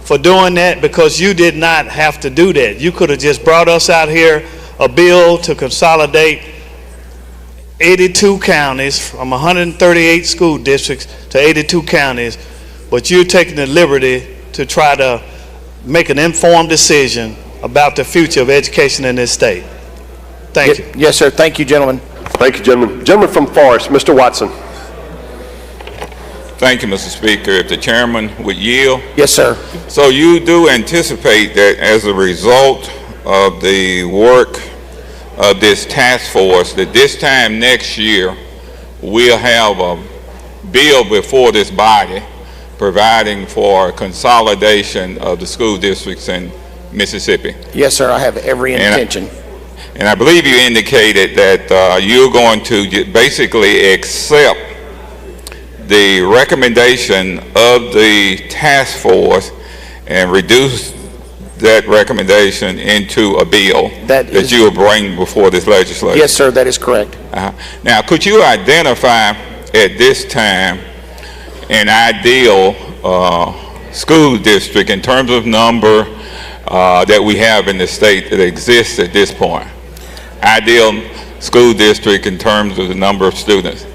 for doing that because you did not have to do that. You could have just brought us out here a bill to consolidate 82 counties from 138 school districts to 82 counties, but you're taking the liberty to try to make an informed decision about the future of education in this state. Thank you. Yes, sir. Thank you, gentlemen. Thank you, gentlemen. Gentleman from Forest, Mr. Watson. Thank you, Mr. Speaker. If the chairman would yield. Yes, sir. So you do anticipate that as a result of the work of this task force, that this time next year we'll have a bill before this body providing for consolidation of the school districts in Mississippi? Yes, sir. I have every intention. And I believe you indicated that you're going to basically accept the recommendation of the task force and reduce that recommendation into a bill that you will bring before this legislature. Yes, sir. That is correct. Now, could you identify at this time an ideal school district in terms of number that we have in the state that exists at this point? Ideal school district in terms of the number of students?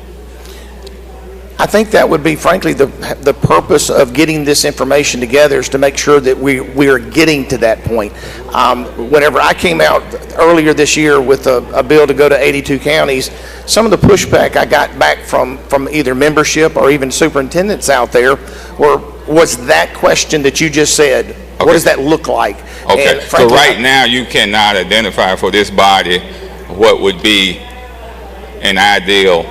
I think that would be, frankly, the purpose of getting this information together is to make sure that we are getting to that point. Whenever I came out earlier this year with a bill to go to 82 counties, some of the pushback I got back from either membership or even superintendents out there was that question that you just said. Okay. What does that look like? Okay, and frankly, so right now you cannot identify for this body what would be an ideal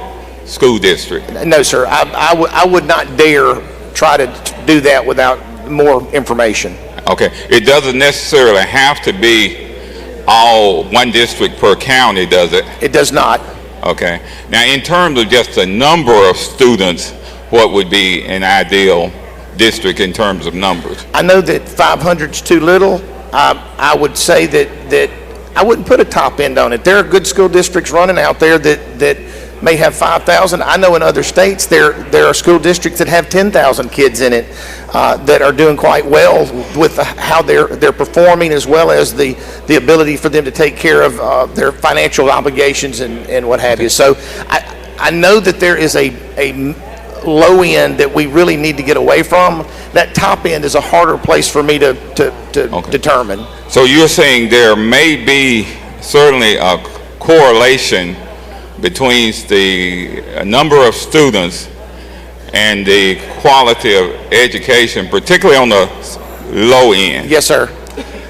school district? No, sir. I would not dare try to do that without more information. Okay. It doesn't necessarily have to be all one district per county, does it? It does not. Okay. Now, in terms of just the number of students, what would be an ideal district in terms of numbers? I know that 500 is too little. I would say that I wouldn't put a top end on it. There are good school districts running out there that may have 5,000. I know in other states there are school districts that have 10,000 kids in it that are doing quite well with how they're performing, as well as the ability for them to take care of their financial obligations and what have you. So I know that there is a low end that we really need to get away from. That top end is a harder place for me to determine. So you're saying there may be certainly a correlation between the number of students and the quality of education, particularly on the low end? Yes, sir.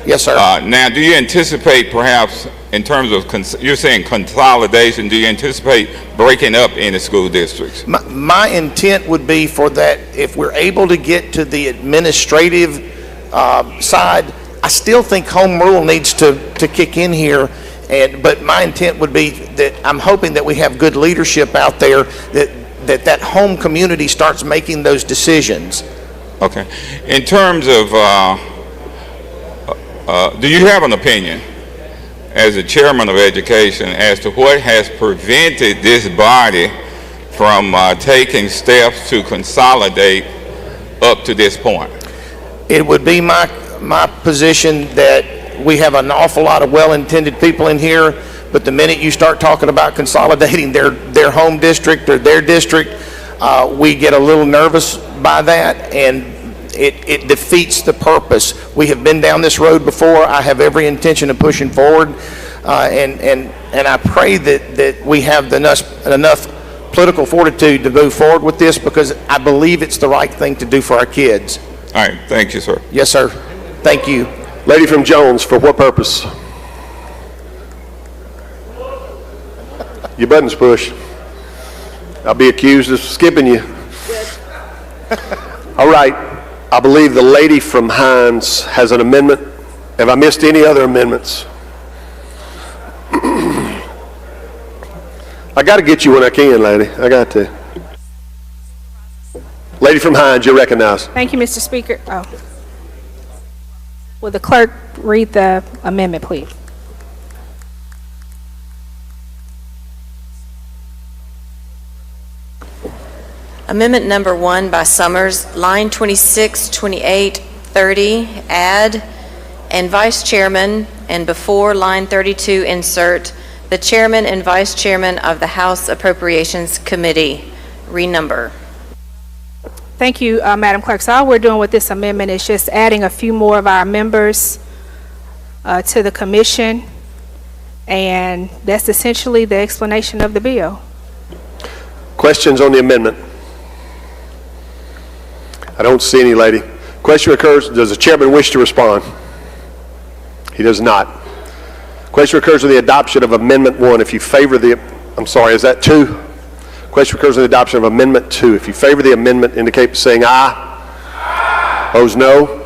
Yes, sir. Now, do you anticipate perhaps, in terms of, you're saying consolidation, do you anticipate breaking up any school districts? My intent would be for that, if we're able to get to the administrative side, I still think home rule needs to kick in here. But my intent would be that I'm hoping that we have good leadership out there, that home community starts making those decisions. Okay. In terms of, do you have an opinion as the chairman of education as to what has prevented this body from taking steps to consolidate up to this point? It would be my position that we have an awful lot of well-intended people in here, but the minute you start talking about consolidating their home district or their district, we get a little nervous by that, and it defeats the purpose. We have been down this road before. I have every intention of pushing forward, and I pray that we have enough political fortitude to move forward with this, because I believe it's the right thing to do for our kids. All right. Thank you, sir. Yes, sir. Thank you. Lady from Jones, for what purpose? Your button's pushed. I'll be accused of skipping you. All right. I believe the lady from Hines has an amendment. Have I missed any other amendments? I got to get you when I can, lady. I got to. Lady from Hines, you're recognized. Thank you, Mr. Speaker. Oh. Will the clerk read the amendment, please? Amendment number 1 by Summers, line 26, 28, 30, add, and vice chairman, and before line 32, insert, the chairman and vice chairman of the House Appropriations Committee, renumber. Thank you, Madam Clerk. So all we're doing with this amendment is just adding a few more of our members to the commission, and that's essentially the explanation of the bill. Questions on the amendment? I don't see any, lady. Question occurs, does the chairman wish to respond? He does not. Question occurs on the adoption of Amendment 1. If you favor the, I'm sorry, is that 2? Question occurs on the adoption of Amendment 2. If you favor the amendment, indicate by saying aye. Opposed, no.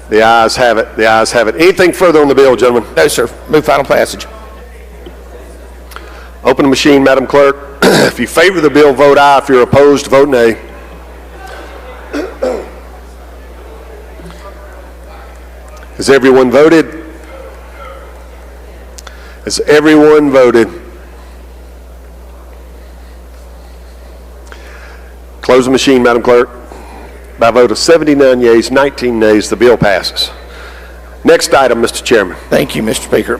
The ayes have it. The ayes have it. Anything further on the bill, gentlemen? No, sir. Move final passage. Open the machine, Madam Clerk. If you favor the bill, vote aye. If you're opposed, vote nay. Has everyone voted? Has everyone voted? Close the machine, Madam Clerk. By a vote of 79 yeas, 19 nays, the bill passes. Next item, Mr. Chairman. Thank you, Mr. Speaker.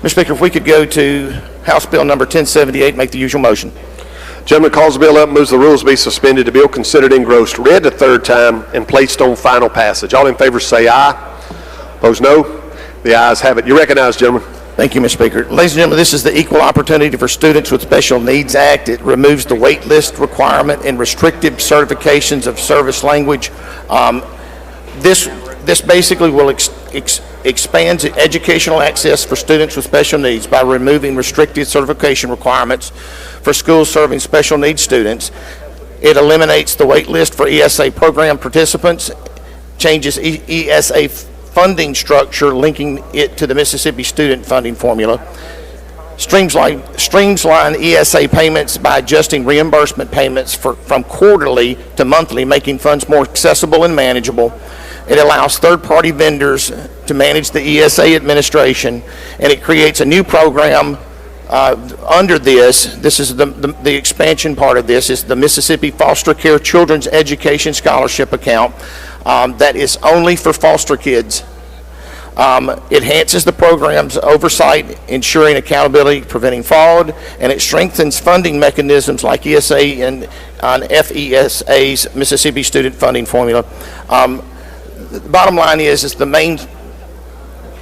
Mr. Speaker, if we could go to House Bill number 1078, make the usual motion. Gentleman calls the bill up, moves the rules be suspended, the bill considered engrossed, read a third time, and placed on final passage. All in favor say aye. Opposed, no. The ayes have it. You recognize, gentlemen. Thank you, Mr. Speaker. Ladies and gentlemen, this is the Equal Opportunity for Students with Special Needs Act. It removes the wait list requirement and restrictive certifications of service language. This basically will expand educational access for students with special needs by removing restricted certification requirements for schools serving special needs students. It eliminates the wait list for ESA program participants, changes ESA funding structure, linking it to the Mississippi student funding formula. Streamline ESA payments by adjusting reimbursement payments from quarterly to monthly, making funds more accessible and manageable. It allows third-party vendors to manage the ESA administration, and it creates a new program under this. This is the expansion part of this, is the Mississippi Foster Care Children's Education Scholarship Account that is only for foster kids. It enhances the program's oversight, ensuring accountability, preventing fraud, and it strengthens funding mechanisms like ESA and FESA's Mississippi Student Funding Formula. The bottom line is the main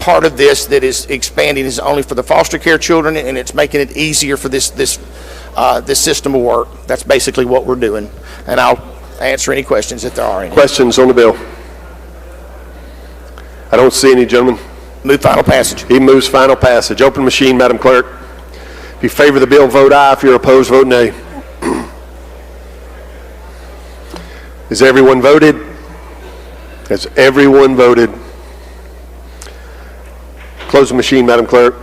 part of this that is expanding is only for the foster care children, and it's making it easier for this system to work. That's basically what we're doing, and I'll answer any questions if there are any. Questions on the bill? I don't see any, gentlemen. Move final passage. He moves final passage. Open machine, Madam Clerk. If you favor the bill, vote aye. If you're opposed, vote nay. Has everyone voted? Has everyone voted? Close the machine, Madam Clerk.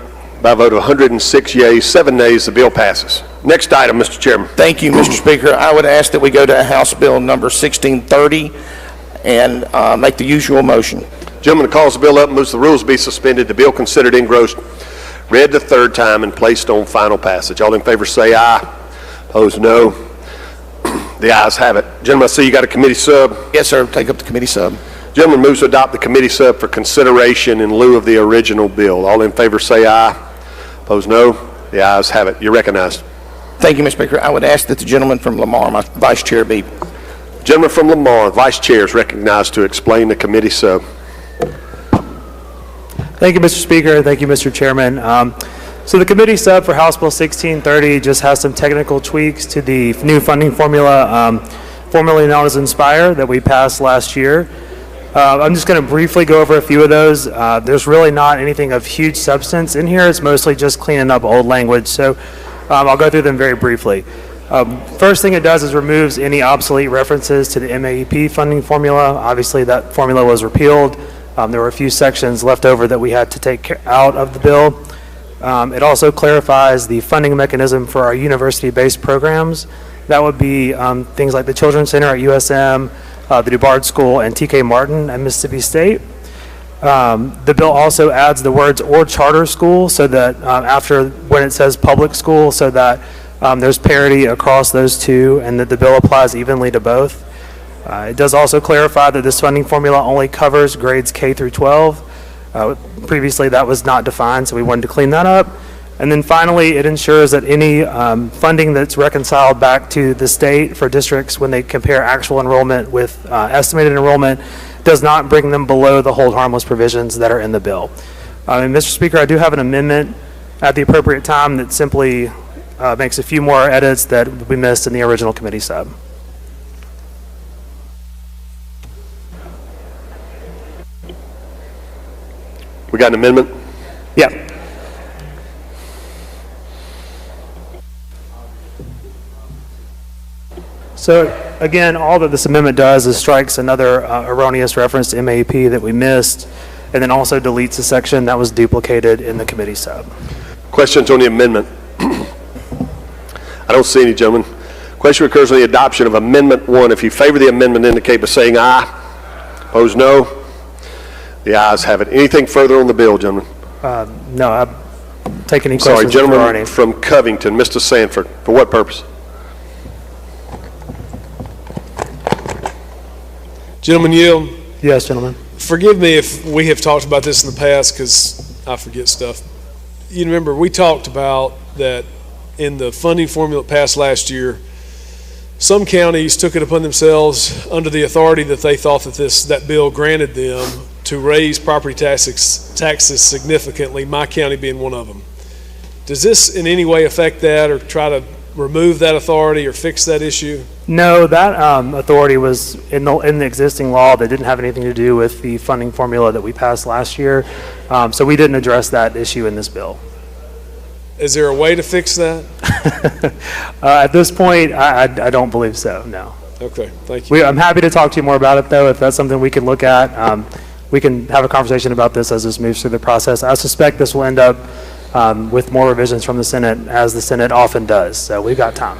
By a vote of 106 yeas, 7 nays, the bill passes. Next item, Mr. Chairman. Thank you, Mr. Speaker. I would ask that we go to House Bill number 1630 and make the usual motion. Gentleman calls the bill up and moves the rules be suspended. The bill considered engrossed, read the third time, and placed on final passage. All in favor say aye. Opposed, no. The ayes have it. Gentlemen, I see you got a committee sub. Yes, sir. Take up the committee sub. Gentleman moves to adopt the committee sub for consideration in lieu of the original bill. All in favor say aye. Opposed, no. The ayes have it. You're recognized. Thank you, Mr. Speaker. I would ask that the gentleman from Lamar, my vice chair, be. Gentleman from Lamar, vice chair, is recognized to explain the committee sub. Thank you, Mr. Speaker. Thank you, Mr. Chairman. So the committee sub for House Bill 1630 just has some technical tweaks to the new funding formula, formerly known as Inspire, that we passed last year. I'm just going to briefly go over a few of those. There's really not anything of huge substance in here. It's mostly just cleaning up old language. So I'll go through them very briefly. First thing it does is removes any obsolete references to the MAEP funding formula. Obviously, that formula was repealed. There were a few sections left over that we had to take out of the bill. It also clarifies the funding mechanism for our university-based programs. That would be things like the Children's Center at USM, the DuBard School, and TK Martin at Mississippi State. The bill also adds the words "or charter school" so that after when it says public school, so that there's parity across those two and that the bill applies evenly to both. It does also clarify that this funding formula only covers grades K through 12. Previously that was not defined, so we wanted to clean that up. And then finally, it ensures that any funding that's reconciled back to the state for districts when they compare actual enrollment with estimated enrollment does not bring them below the hold harmless provisions that are in the bill. And Mr. Speaker, I do have an amendment at the appropriate time that simply makes a few more edits that we missed in the original committee sub. We got an amendment? Yeah. So again, all that this amendment does is strikes another erroneous reference to MAEP that we missed, and then also deletes a section that was duplicated in the committee sub. Questions on the amendment? I don't see any, gentlemen. Question occurs on the adoption of Amendment 1. If you favor the amendment, indicate by saying aye. Opposed, no. The ayes have it. Anything further on the bill, gentlemen? No, I'll take any questions. Sorry, gentleman from Covington, Mr. Sanford. For what purpose? Gentleman yield. Yes, gentlemen. Forgive me if we have talked about this in the past because I forget stuff. You remember we talked about that in the funding formula passed last year. Some counties took it upon themselves under the authority that they thought that that bill granted them to raise property taxes significantly, my county being one of them. Does this in any way affect that or try to remove that authority or fix that issue? No, that authority was in the existing law that didn't have anything to do with the funding formula that we passed last year. So we didn't address that issue in this bill. Is there a way to fix that? At this point, I don't believe so, no. Okay, thank you. I'm happy to talk to you more about it, though, if that's something we can look at. we can have a conversation about this as this moves through the process. I suspect this will end up with more revisions from the Senate, as the Senate often does. So we've got time.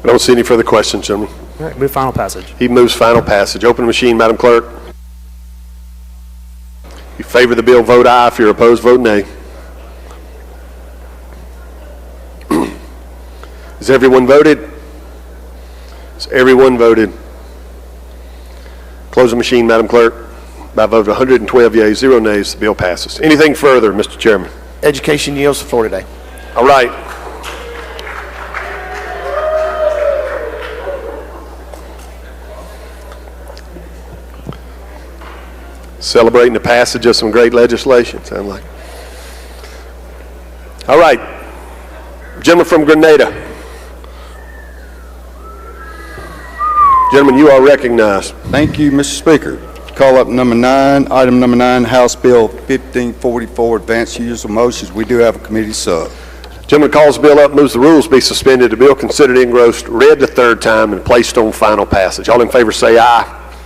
I don't see any further questions, gentlemen. All right, move final passage. He moves final passage. Open the machine, Madam Clerk. If you favor the bill, vote aye. If you're opposed, vote nay. Has everyone voted? Has everyone voted? Close the machine, Madam Clerk. By a vote of 112 yeas, 0 nays, the bill passes. Anything further, Mr. Chairman? Education yields the floor today. All right. Celebrating the passage of some great legislation, sound like. All right. Gentleman from Grenada. Gentlemen, you are recognized. Thank you, Mr. Speaker. Call up number 9, item number 9, House Bill 1544, advanced use of motions. We do have a committee sub. Gentleman calls the bill up, moves the rules be suspended. The bill considered engrossed, read the third time, and placed on final passage. All in favor say aye.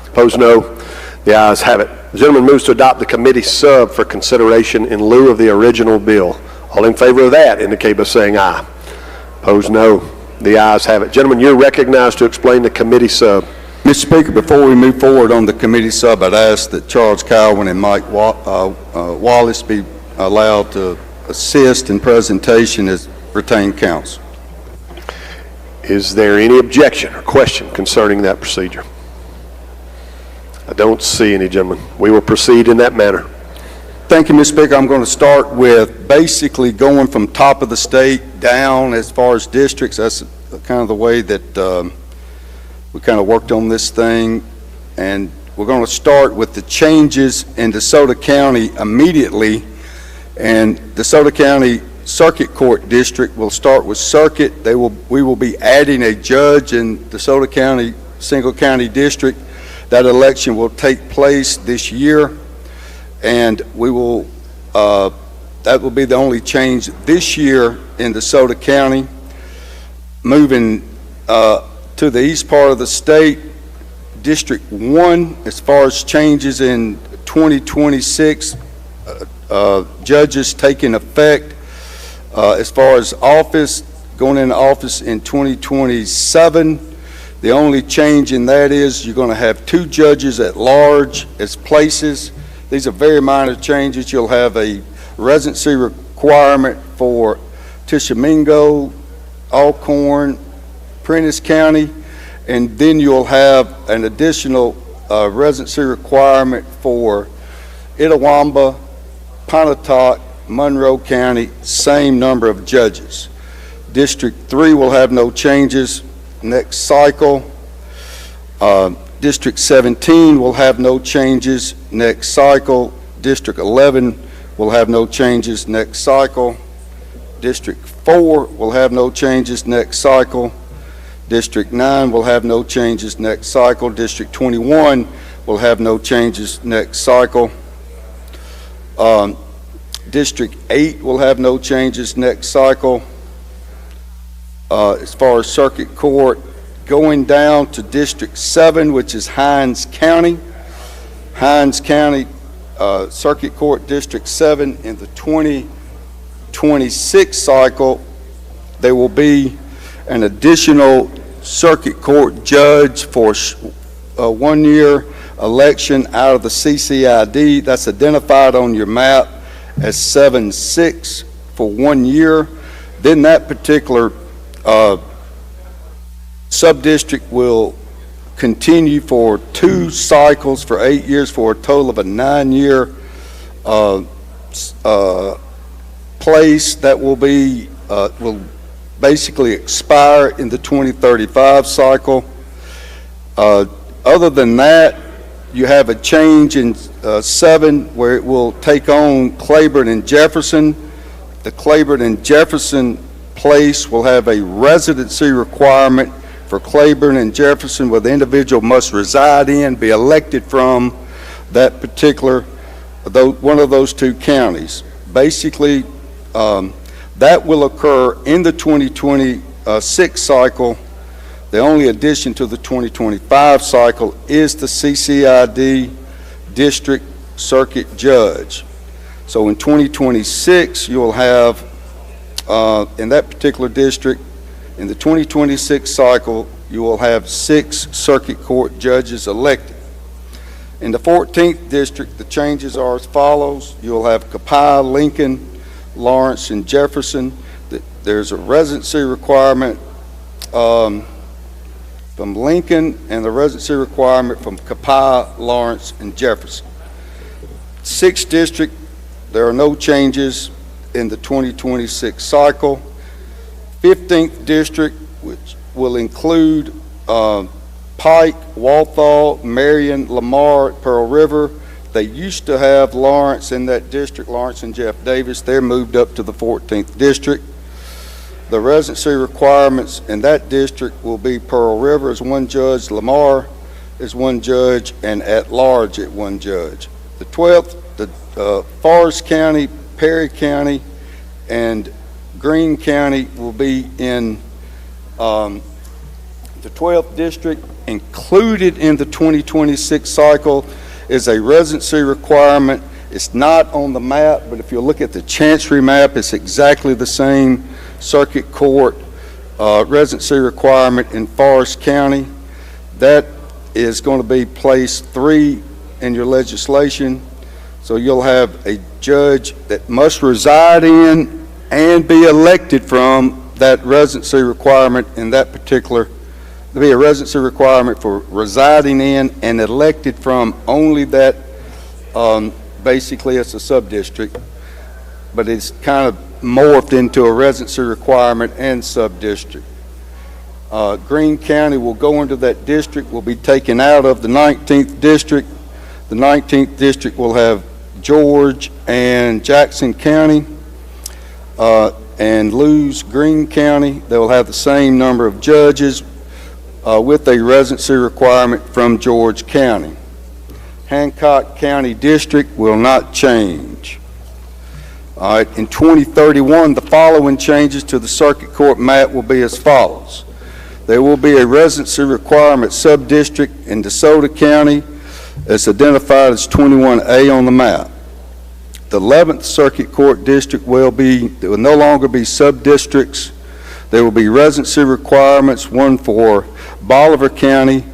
Opposed, no. The ayes have it. The gentleman moves to adopt the committee sub for consideration in lieu of the original bill. All in favor of that indicate by saying aye. Opposed, no. The ayes have it. Gentlemen, you're recognized to explain the committee sub. Mr. Speaker, before we move forward on the committee sub, I'd ask that Charles Cowan and Mike Wallace be allowed to assist in presentation as retained counsel. Is there any objection or question concerning that procedure? I don't see any, gentlemen. We will proceed in that manner. Thank you, Mr. Speaker. I'm going to start with basically going from top of the state down as far as districts. That's kind of the way that we kind of worked on this thing. And we're going to start with the changes in DeSoto County immediately. And DeSoto County Circuit Court District will start with Circuit. We will be adding a judge in DeSoto County Single County District. That election will take place this year, and we will, that will be the only change this year in DeSoto County. Moving to the east part of the state, District 1, as far as changes in 2026, judges taking effect, as far as office, going into office in 2027, the only change in that is you're going to have 2 judges at large as places. These are very minor changes. You'll have a residency requirement for Tishomingo, Alcorn, Prentiss County, and then you'll have an additional residency requirement for Itawamba, Pontotoc, Monroe County, same number of judges. District 3 will have no changes next cycle. District 17 will have no changes next cycle. District 11 will have no changes next cycle. District 4 will have no changes next cycle. District 9 will have no changes next cycle. District 21 will have no changes next cycle. District 8 will have no changes next cycle. As far as Circuit Court, going down to District 7, which is Hinds County. Hinds County Circuit Court District 7 in the 2026 cycle, there will be an additional Circuit Court judge for a 1-year election out of the CCID. That's identified on your map as 7-6 for 1 year. Then that particular sub-district will continue for 2 cycles for 8 years for a total of a 9-year place that will be will basically expire in the 2035 cycle. Other than that, you have a change in 7 where it will take on Claiborne and Jefferson. The Claiborne and Jefferson place will have a residency requirement for Claiborne and Jefferson where the individual must reside in, be elected from that particular, one of those 2 counties. Basically, that will occur in the 2026 cycle. The only addition to the 2025 cycle is the CCID district circuit judge. So in 2026, you'll have, in that particular district, in the 2026 cycle, you will have 6 circuit court judges elected. In the 14th district, the changes are as follows. You'll have Copiah, Lincoln, Lawrence, and Jefferson. There's a residency requirement from Lincoln and the residency requirement from Copiah, Lawrence, and Jefferson. 6th district, there are no changes in the 2026 cycle. 15th district, which will include Pike, Walthall, Marion, Lamar, Pearl River. They used to have Lawrence in that district, Lawrence and Jeff Davis. They're moved up to the 14th district. The residency requirements in that district will be Pearl River as 1 judge, Lamar as 1 judge, and at large at 1 judge. The 12th, Forest County, Perry County, and Greene County will be in the 12th district. Included in the 2026 cycle is a residency requirement. It's not on the map, but if you look at the Chancery map, it's exactly the same circuit court residency requirement in Forest County. That is going to be place 3 in your legislation. So you'll have a judge that must reside in and be elected from that residency requirement in that particular. There'll be a residency requirement for residing in and elected from only that. Basically, it's a sub-district, but it's kind of morphed into a residency requirement and sub-district. Greene County will go into that district, will be taken out of the 19th district. The 19th district will have George and Jackson County and lose Greene County. They will have the same number of judges with a residency requirement from George County. Hancock County District will not change. All right, in 2031, the following changes to the circuit court map will be as follows. There will be a residency requirement sub-district in DeSoto County. It's identified as 21A on the map. The 11th Circuit Court District will no longer be sub-districts. There will be residency requirements, one for Bolivar County,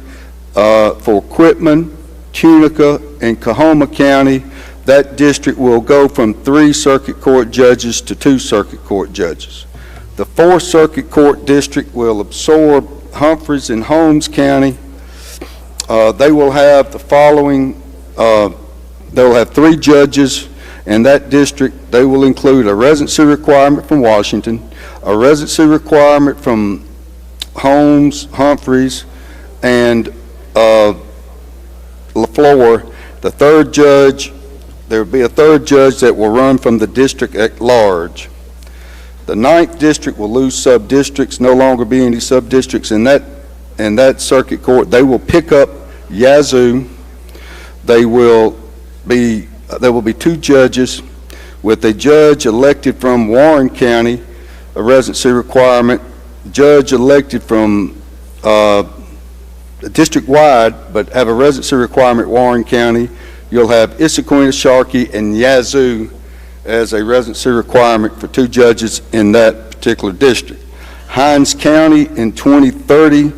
for Quitman, Tunica, and Coahoma County. That district will go from 3 circuit court judges to 2 circuit court judges. The 4th Circuit Court District will absorb Humphreys and Holmes County. They will have the following, they will have 3 judges in that district. They will include a residency requirement from Washington, a residency requirement from Holmes, Humphreys, and LaFleur. The 3rd judge, there will be a 3rd judge that will run from the district at large. The 9th district will lose sub-districts, no longer be any sub-districts in that circuit court. They will pick up Yazoo. There will be 2 judges with a judge elected from Warren County, a residency requirement, judge elected from district-wide, but have a residency requirement Warren County. You'll have Issaquah, Sharkey, and Yazoo as a residency requirement for 2 judges in that particular district. Hinds County in 2030,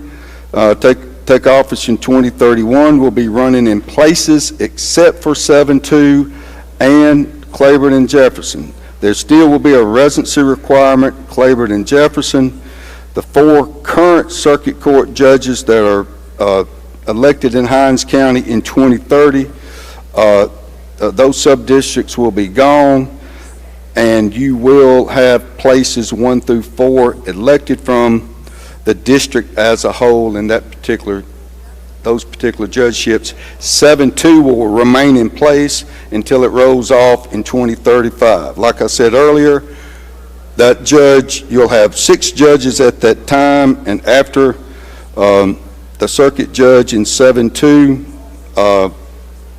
take office in 2031, will be running in places except for 7-2 and Claiborne and Jefferson. There still will be a residency requirement, Claiborne and Jefferson. The 4 current circuit court judges that are elected in Hinds County in 2030, those sub-districts will be gone, and you will have places 1 through 4 elected from the district as a whole in those particular judgeships. 7-2 will remain in place until it rolls off in 2035. Like I said earlier, that judge, you'll have 6 judges at that time, and after the circuit judge in 7-2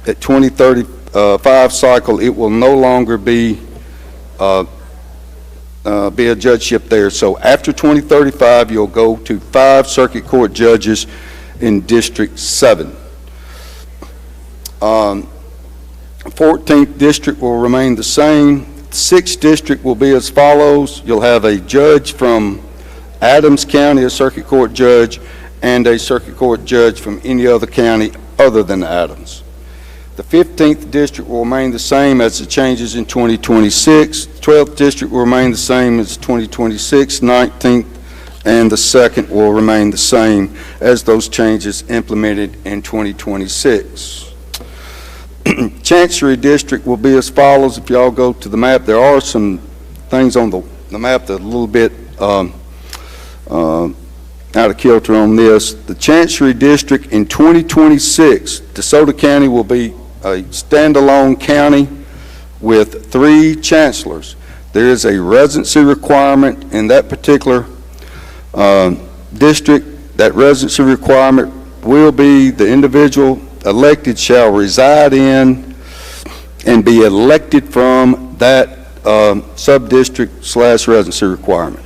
at 2035 cycle, it will no longer be a judgeship there. So after 2035, you'll go to 5 circuit court judges in District 7. 14th district will remain the same. The 6th district will be as follows. You'll have a judge from Adams County, a circuit court judge, and a circuit court judge from any other county other than Adams. The 15th district will remain the same as the changes in 2026. The 12th district will remain the same as 2026. 19th and the 2nd will remain the same as those changes implemented in 2026. Chancery district will be as follows. If y'all go to the map, there are some things on the map that are a little bit out of kilter on this. The Chancery district in 2026, DeSoto County will be a standalone county with 3 chancellors. There is a residency requirement in that particular district. That residency requirement will be the individual elected shall reside in and be elected from that sub-district / residency requirement.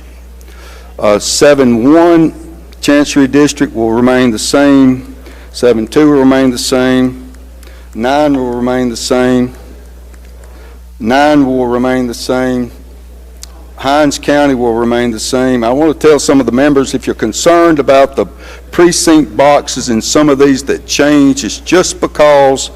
7-1 Chancery district will remain the same. 7-2 will remain the same. 9 will remain the same. 9 will remain the same. Hinds County will remain the same. I want to tell some of the members, if you're concerned about the precinct boxes in some of these that change, it's just because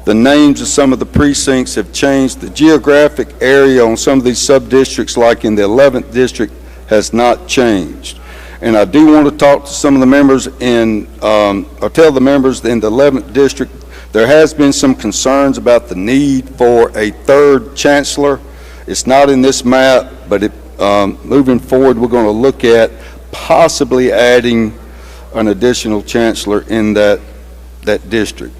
the names of some of the precincts have changed. The geographic area on some of these sub-districts, like in the 11th district, has not changed. And I do want to talk to some of the members or tell the members in the 11th district, there has been some concerns about the need for a 3rd chancellor. It's not in this map, but moving forward, we're going to look at possibly adding an additional chancellor in that district.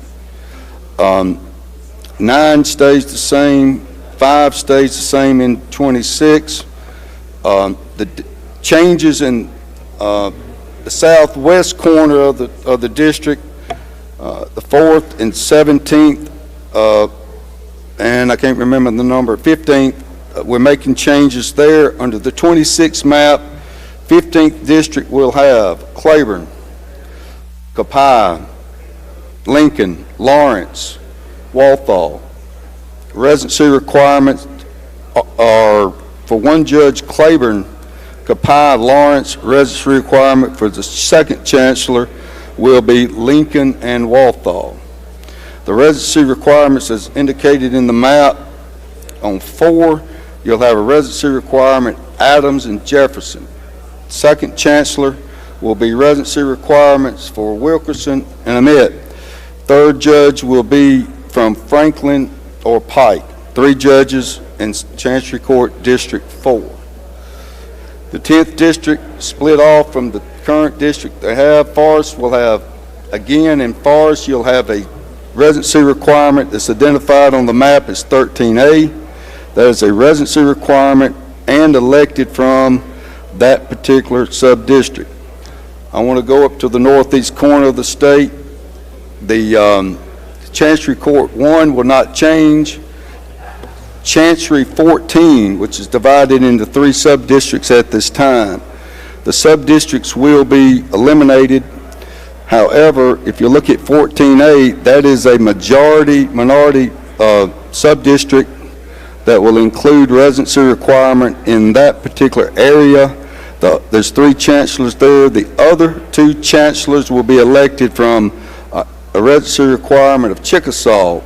9 stays the same, 5 stays the same in 26. The changes in the southwest corner of the district, the 4th and 17th, and I can't remember the number, 15th, we're making changes there. Under the 26 map, 15th district will have Claiborne, Copiah, Lincoln, Lawrence, Walthall. Residency requirements are for 1 judge, Claiborne, Copiah, Lawrence. Residency requirement for the 2nd chancellor will be Lincoln and Walthall. The residency requirements as indicated in the map, on 4, you'll have a residency requirement, Adams and Jefferson. 2nd chancellor will be residency requirements for Wilkerson and Amet. 3rd judge will be from Franklin or Pike. 3 judges in Chancery Court District 4. The 10th district split off from the current district they have. Forest will have, again in Forest, you'll have a residency requirement that's identified on the map as 13A. That is a residency requirement and elected from that particular sub-district. I want to go up to the northeast corner of the state. The Chancery Court 1 will not change. Chancery 14, which is divided into 3 sub-districts at this time. The sub-districts will be eliminated. However, if you look at 14A, that is a minority sub-district that will include residency requirement in that particular area. There's 3 chancellors there. The other 2 chancellors will be elected from a residency requirement of Chickasaw,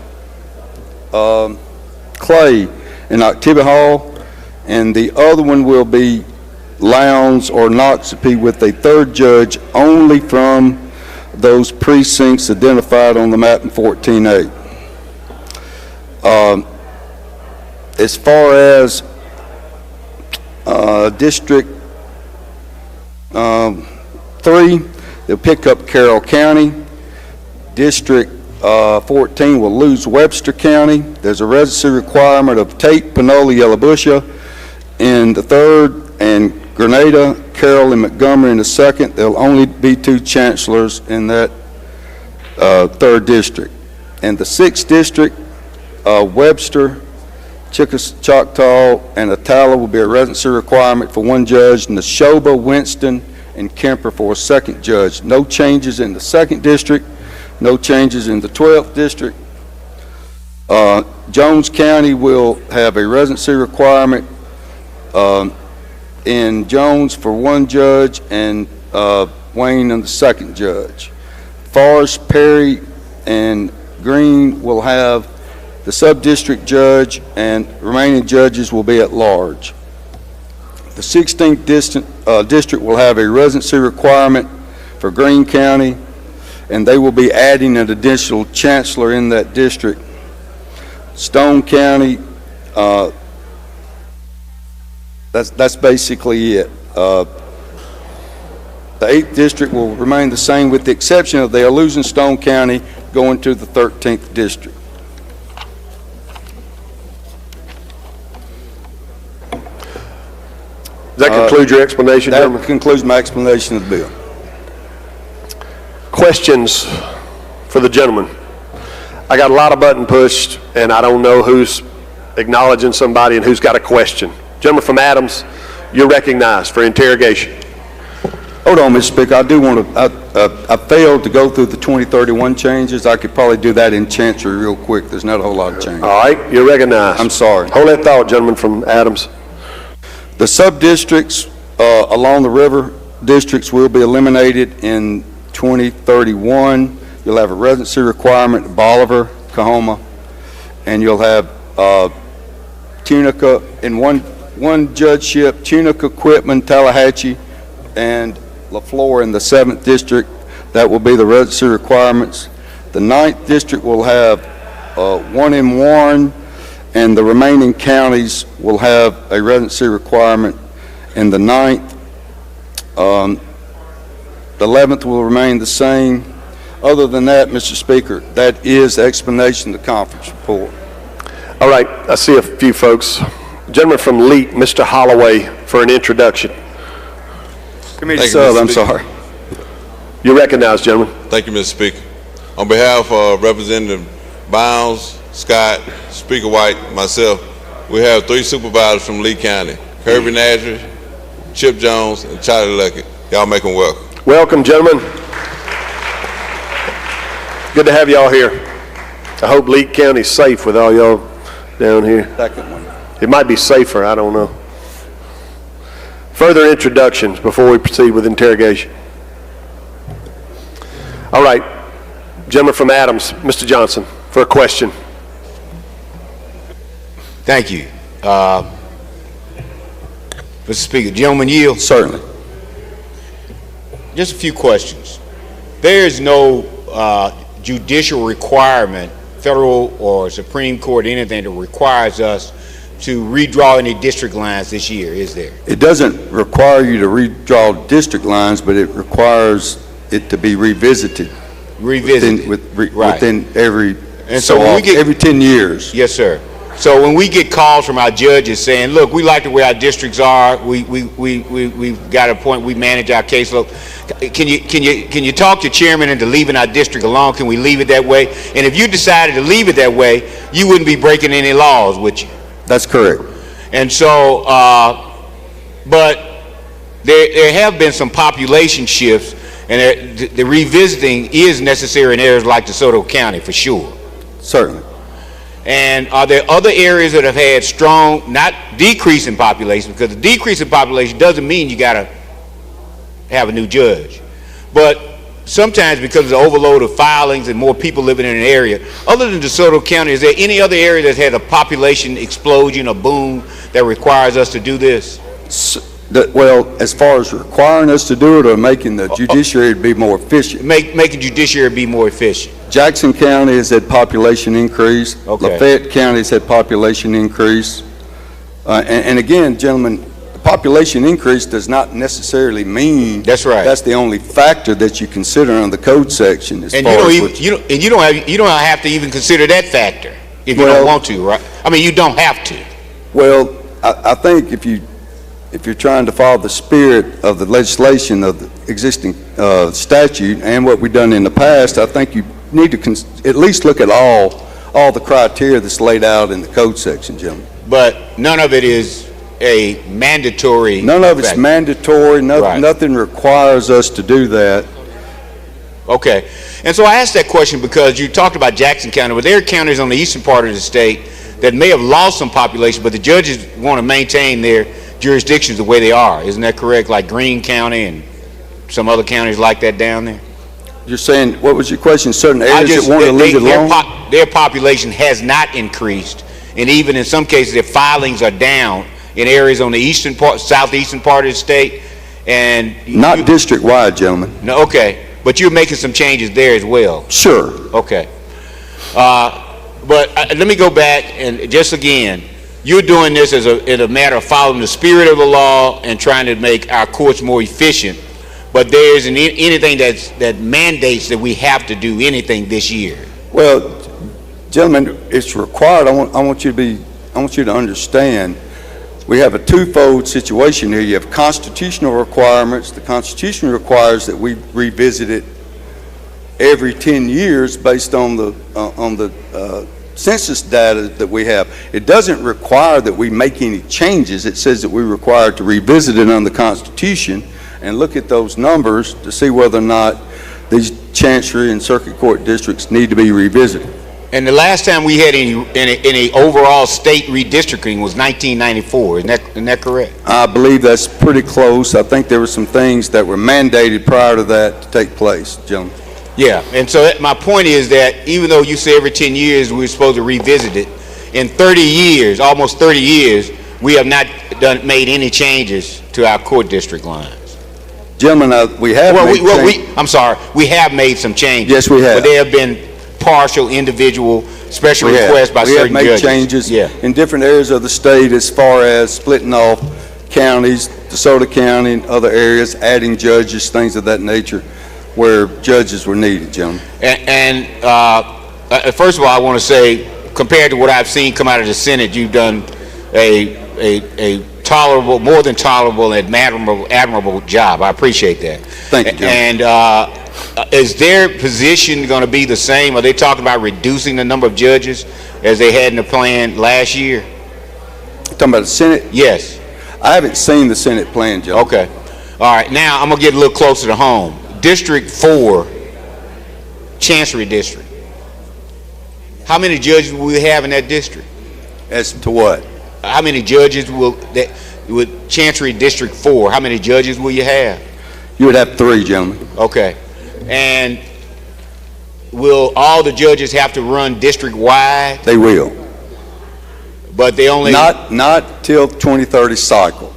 Clay, and Oktibbeha, and the other one will be Lowndes or Noxubee with a 3rd judge only from those precincts identified on the map in 14A. As far as District 3, they'll pick up Carroll County. District 14 will lose Webster County. There's a residency requirement of Tate, Panola, Yellowbusha in the 3rd, and Grenada, Carroll, and Montgomery in the 2nd. There'll only be 2 chancellors in that 3rd district. And the 6th district, Webster, Choctaw, and Attala will be a residency requirement for 1 judge, Neshoba, Winston, and Kemper for a 2nd judge. No changes in the 2nd district, no changes in the 12th district. Jones County will have a residency requirement in Jones for 1 judge and Wayne and the 2nd judge. Forest, Perry, and Green will have the sub-district judge, and remaining judges will be at large. The 16th district will have a residency requirement for Greene County, and they will be adding an additional chancellor in that district. Stone County, that's basically it. The 8th district will remain the same, with the exception of they are losing Stone County, going to the 13th district. Does that conclude your explanation, That gentlemen? concludes my explanation of the bill. Questions for the gentleman? I got a lot of button pushed, and I don't know who's acknowledging somebody and who's got a question. Gentleman from Adams, you're recognized for interrogation. Hold on, Mr. Speaker. I do want to, I failed to go through the 2031 changes. I could probably do that in Chancery real quick. There's not a whole lot of changes. All right, you're recognized. I'm sorry. Hold that thought, gentleman from Adams. The sub-districts along the river districts will be eliminated in 2031. You'll have a residency requirement at Bolivar, Coahoma, and you'll have Tunica in one judgeship, Tunica, Quitman, Tallahatchie, and LaFleur in the 7th district. That will be the residency requirements. The 9th district will have 1 in Warren, and the remaining counties will have a residency requirement in the 9th. The 11th will remain the same. Other than that, Mr. Speaker, that is the explanation of the conference report. All right, I see a few folks. Gentleman from Leet, Mr. Holloway, for an introduction. Committee sub, I'm sorry. You're recognized, gentlemen. Thank you, Mr. Speaker. On behalf of Representative Bounds, Scott, Speaker White, myself, we have 3 supervisors from Lee County: Herbie Nazareth, Chip Jones, and Charlie Luckett. Y'all make them welcome. Welcome, gentlemen. Good to have y'all here. I hope Lee County's safe with all y'all down here. Second one. It might be safer, I don't know. Further introductions before we proceed with interrogation. All right, gentleman from Adams, Mr. Johnson, for a question. Thank you. Mr. Speaker, gentlemen yield? Certainly. Just a few questions. There is no judicial requirement, federal or Supreme Court, anything that requires us to redraw any district lines this year, is there? It doesn't require you to redraw district lines, but it requires it to be revisited. Revisited. Within every, and so when we get, every 10 years. Yes, sir. So when we get calls from our judges saying, look, we like the way our districts are, we've got a point, we manage our caseload, can you talk to chairman into leaving our district alone? Can we leave it that way? And if you decided to leave it that way, you wouldn't be breaking any laws, would you? That's correct. And so, but there have been some population shifts, and the revisiting is necessary in areas like DeSoto County, for sure. Certainly. And are there other areas that have had strong, not decrease in population, because the decrease in population doesn't mean you got to have a new judge. But sometimes because of the overload of filings and more people living in an area, other than DeSoto County, is there any other area that's had a population explosion, a boom, that requires us to do this? Well, as far as requiring us to do it or making the judiciary be more efficient? Making judiciary be more efficient. Jackson County has had population increase. Okay. Lafayette County has had population increase. And again, gentlemen, population increase does not necessarily mean that's right. That's the only factor that you consider on the code section. And you don't have to even consider that factor if you don't want to, right? I mean, you don't have to. Well, I think if you're trying to follow the spirit of the legislation of the existing statute and what we've done in the past, I think you need to at least look at all the criteria that's laid out in the code section, gentlemen. But none of it is a mandatory. None of it's mandatory. Right. Nothing requires us to do that. Okay. And so I asked that question because you talked about Jackson County, but there are counties on the eastern part of the state that may have lost some population, but the judges want to maintain their jurisdictions the way they are. Isn't that correct? Like Greene County and some other counties like that down there? You're saying, what was your question? Certain areas that want to leave it alone? Their population has not increased, and even in some cases, their filings are down in areas on the eastern part, southeastern part of the state. And not district-wide, gentlemen. No, okay, but you're making some changes there as well. Sure. Okay. But let me go back and just again, you're doing this as in a matter of following the spirit of the law and trying to make our courts more efficient. But there isn't anything that mandates that we have to do anything this year. Well, gentlemen, it's required. I want you to understand. We have a twofold situation here. You have constitutional requirements. The Constitution requires that we revisit it every 10 years based on the census data that we have. It doesn't require that we make any changes. It says that we're required to revisit it under the Constitution and look at those numbers to see whether or not these chancery and circuit court districts need to be revisited. And the last time we had any overall state redistricting was 1994. Isn't that correct? I believe that's pretty close. I think there were some things that were mandated prior to that to take place, gentlemen. Yeah, and so my point is that even though you say every 10 years we're supposed to revisit it, in 30 years, almost 30 years, we have not made any changes to our court district lines. Gentlemen, we have I'm sorry, we have made some changes. Yes, we have. But they have been partial, individual, special requests by certain judges. We have made changes in different areas of the state as far as splitting off counties, DeSoto County and other areas, adding judges, things of that nature, where judges were needed, gentlemen. And first of all, I want to say, compared to what I've seen come out of the Senate, you've done a tolerable, more than tolerable, and admirable job. I appreciate that. Thank you, gentlemen. And is their position going to be the same? Are they talking about reducing the number of judges as they had in the plan last year? Talking about the Senate? Yes. I haven't seen the Senate plan, gentlemen. Okay. All right. Now I'm going to get a little closer to home. District 4, Chancery District. How many judges will we have in that district? As to what? How many judges with Chancery District 4, how many judges will you have? You would have 3, gentlemen. Okay. And will all the judges have to run district-wide? They will. But they only... Not till the 2030 cycle.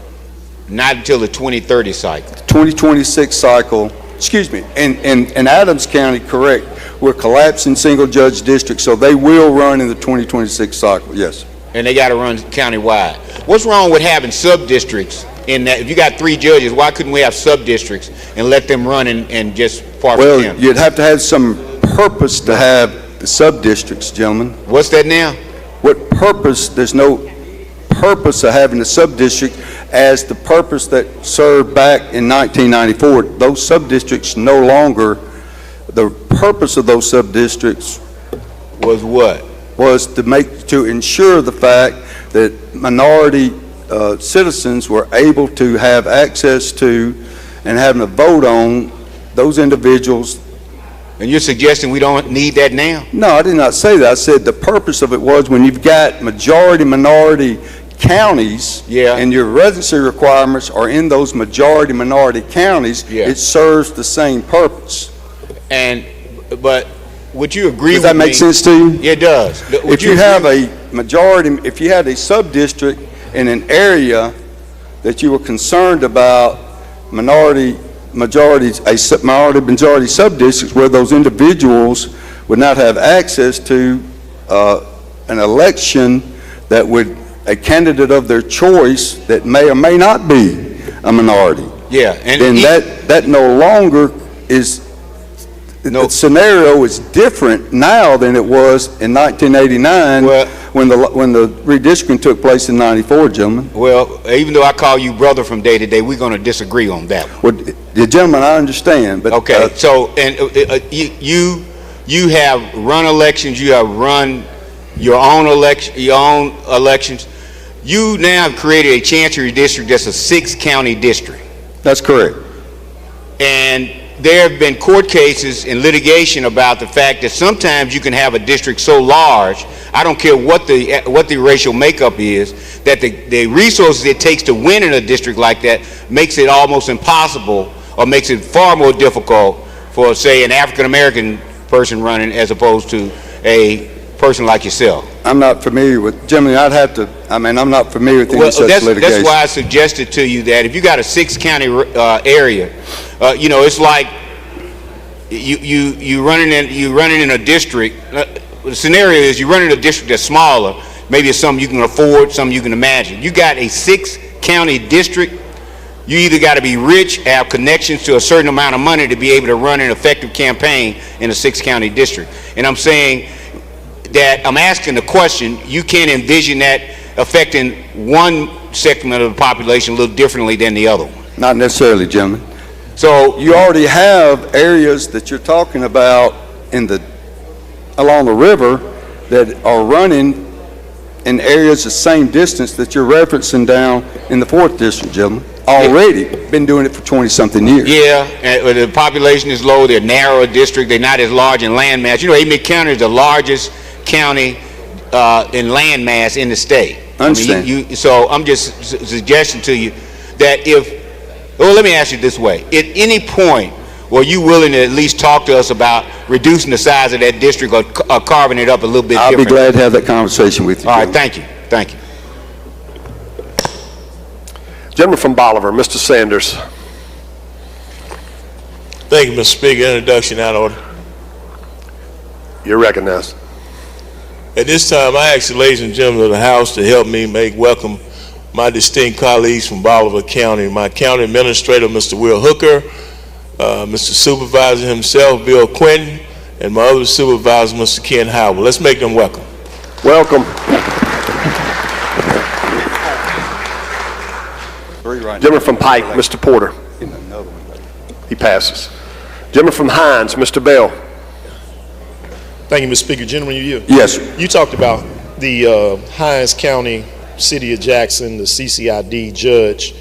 Not until the 2030 cycle. 2026 cycle, excuse me, in Adams County, correct, we're collapsing single judge districts, so they will run in the 2026 cycle, yes. And they got to run countywide. What's wrong with having sub-districts in that? If you got 3 judges, why couldn't we have sub-districts and let them run and just park them? Well, you'd have to have some purpose to have the sub-districts, gentlemen. What's that now? What purpose? There's no purpose of having a sub-district as the purpose that served back in 1994. Those sub-districts no longer, the purpose of those sub-districts was what? Was to ensure the fact that minority citizens were able to have access to and having a vote on those individuals. And you're suggesting we don't need that now? No, I did not say that. I said the purpose of it was when you've got majority minority counties and your residency requirements are in those majority minority counties, it serves the same purpose. But would you agree with me? Does that make sense to you? It does. If you have a majority, if you had a sub-district in an area that you were concerned about majority sub-districts where those individuals would not have access to an election that would, a candidate of their choice that may or may not be a minority. Yeah. And then that no longer is, the scenario is different now than it was in 1989 when the redistricting took place in 94, gentlemen. Well, even though I call you brother from day to day, we're going to disagree on that. Well, the gentleman, I understand, but okay. So, and you have run elections, you have run your own elections. You now have created a chancery district that's a 6-county district. That's correct. And there have been court cases and litigation about the fact that sometimes you can have a district so large, I don't care what the racial makeup is, that the resources it takes to win in a district like that makes it almost impossible, or makes it far more difficult for, say, an African American person running as opposed to a person like yourself. I'm not familiar with, Jimmy, I'm not familiar with any such litigation. That's why I suggested to you that if you got a 6-county area, it's like you running in a district. The scenario is you run in a district that's smaller. Maybe it's something you can afford, something you can imagine. You got a 6-county district. You either got to be rich, have connections to a certain amount of money to be able to run an effective campaign in a 6-county district. And I'm saying that I'm asking the question, you can't envision that affecting one segment of the population a little differently than the other one. Not necessarily, gentlemen. So you already have areas that you're talking about along the river that are running in areas the same distance that you're referencing down in the 4th district, gentlemen. Already been doing it for 20-something years. Yeah, and the population is low. They're narrow district. They're not as large in land mass. Amite County is the largest county in land mass in the state. I understand. So I'm just suggesting to you that let me ask you this way. At any point, were you willing to at least talk to us about reducing the size of that district or carving it up a little bit different? I'll be glad to have that conversation with you. All right, thank you. Thank you. Gentleman from Bolivar, Mr. Sanders. Thank you, Mr. Speaker. Introduction out of order. You're recognized. At this time, I ask the ladies and gentlemen of the House to help me make welcome my distinct colleagues from Bolivar County, my county administrator, Mr. Will Hooker, Mr. Supervisor himself, Bill Quinton, and my other supervisor, Mr. Ken Howell. Let's make them welcome. Welcome. Gentleman from Pike, Mr. Porter. He passes. Gentleman from Hines, Mr. Bell. Thank you, Mr. Speaker. Gentlemen, Yes. You talked about the Hines County, City of Jackson, the CCID judge.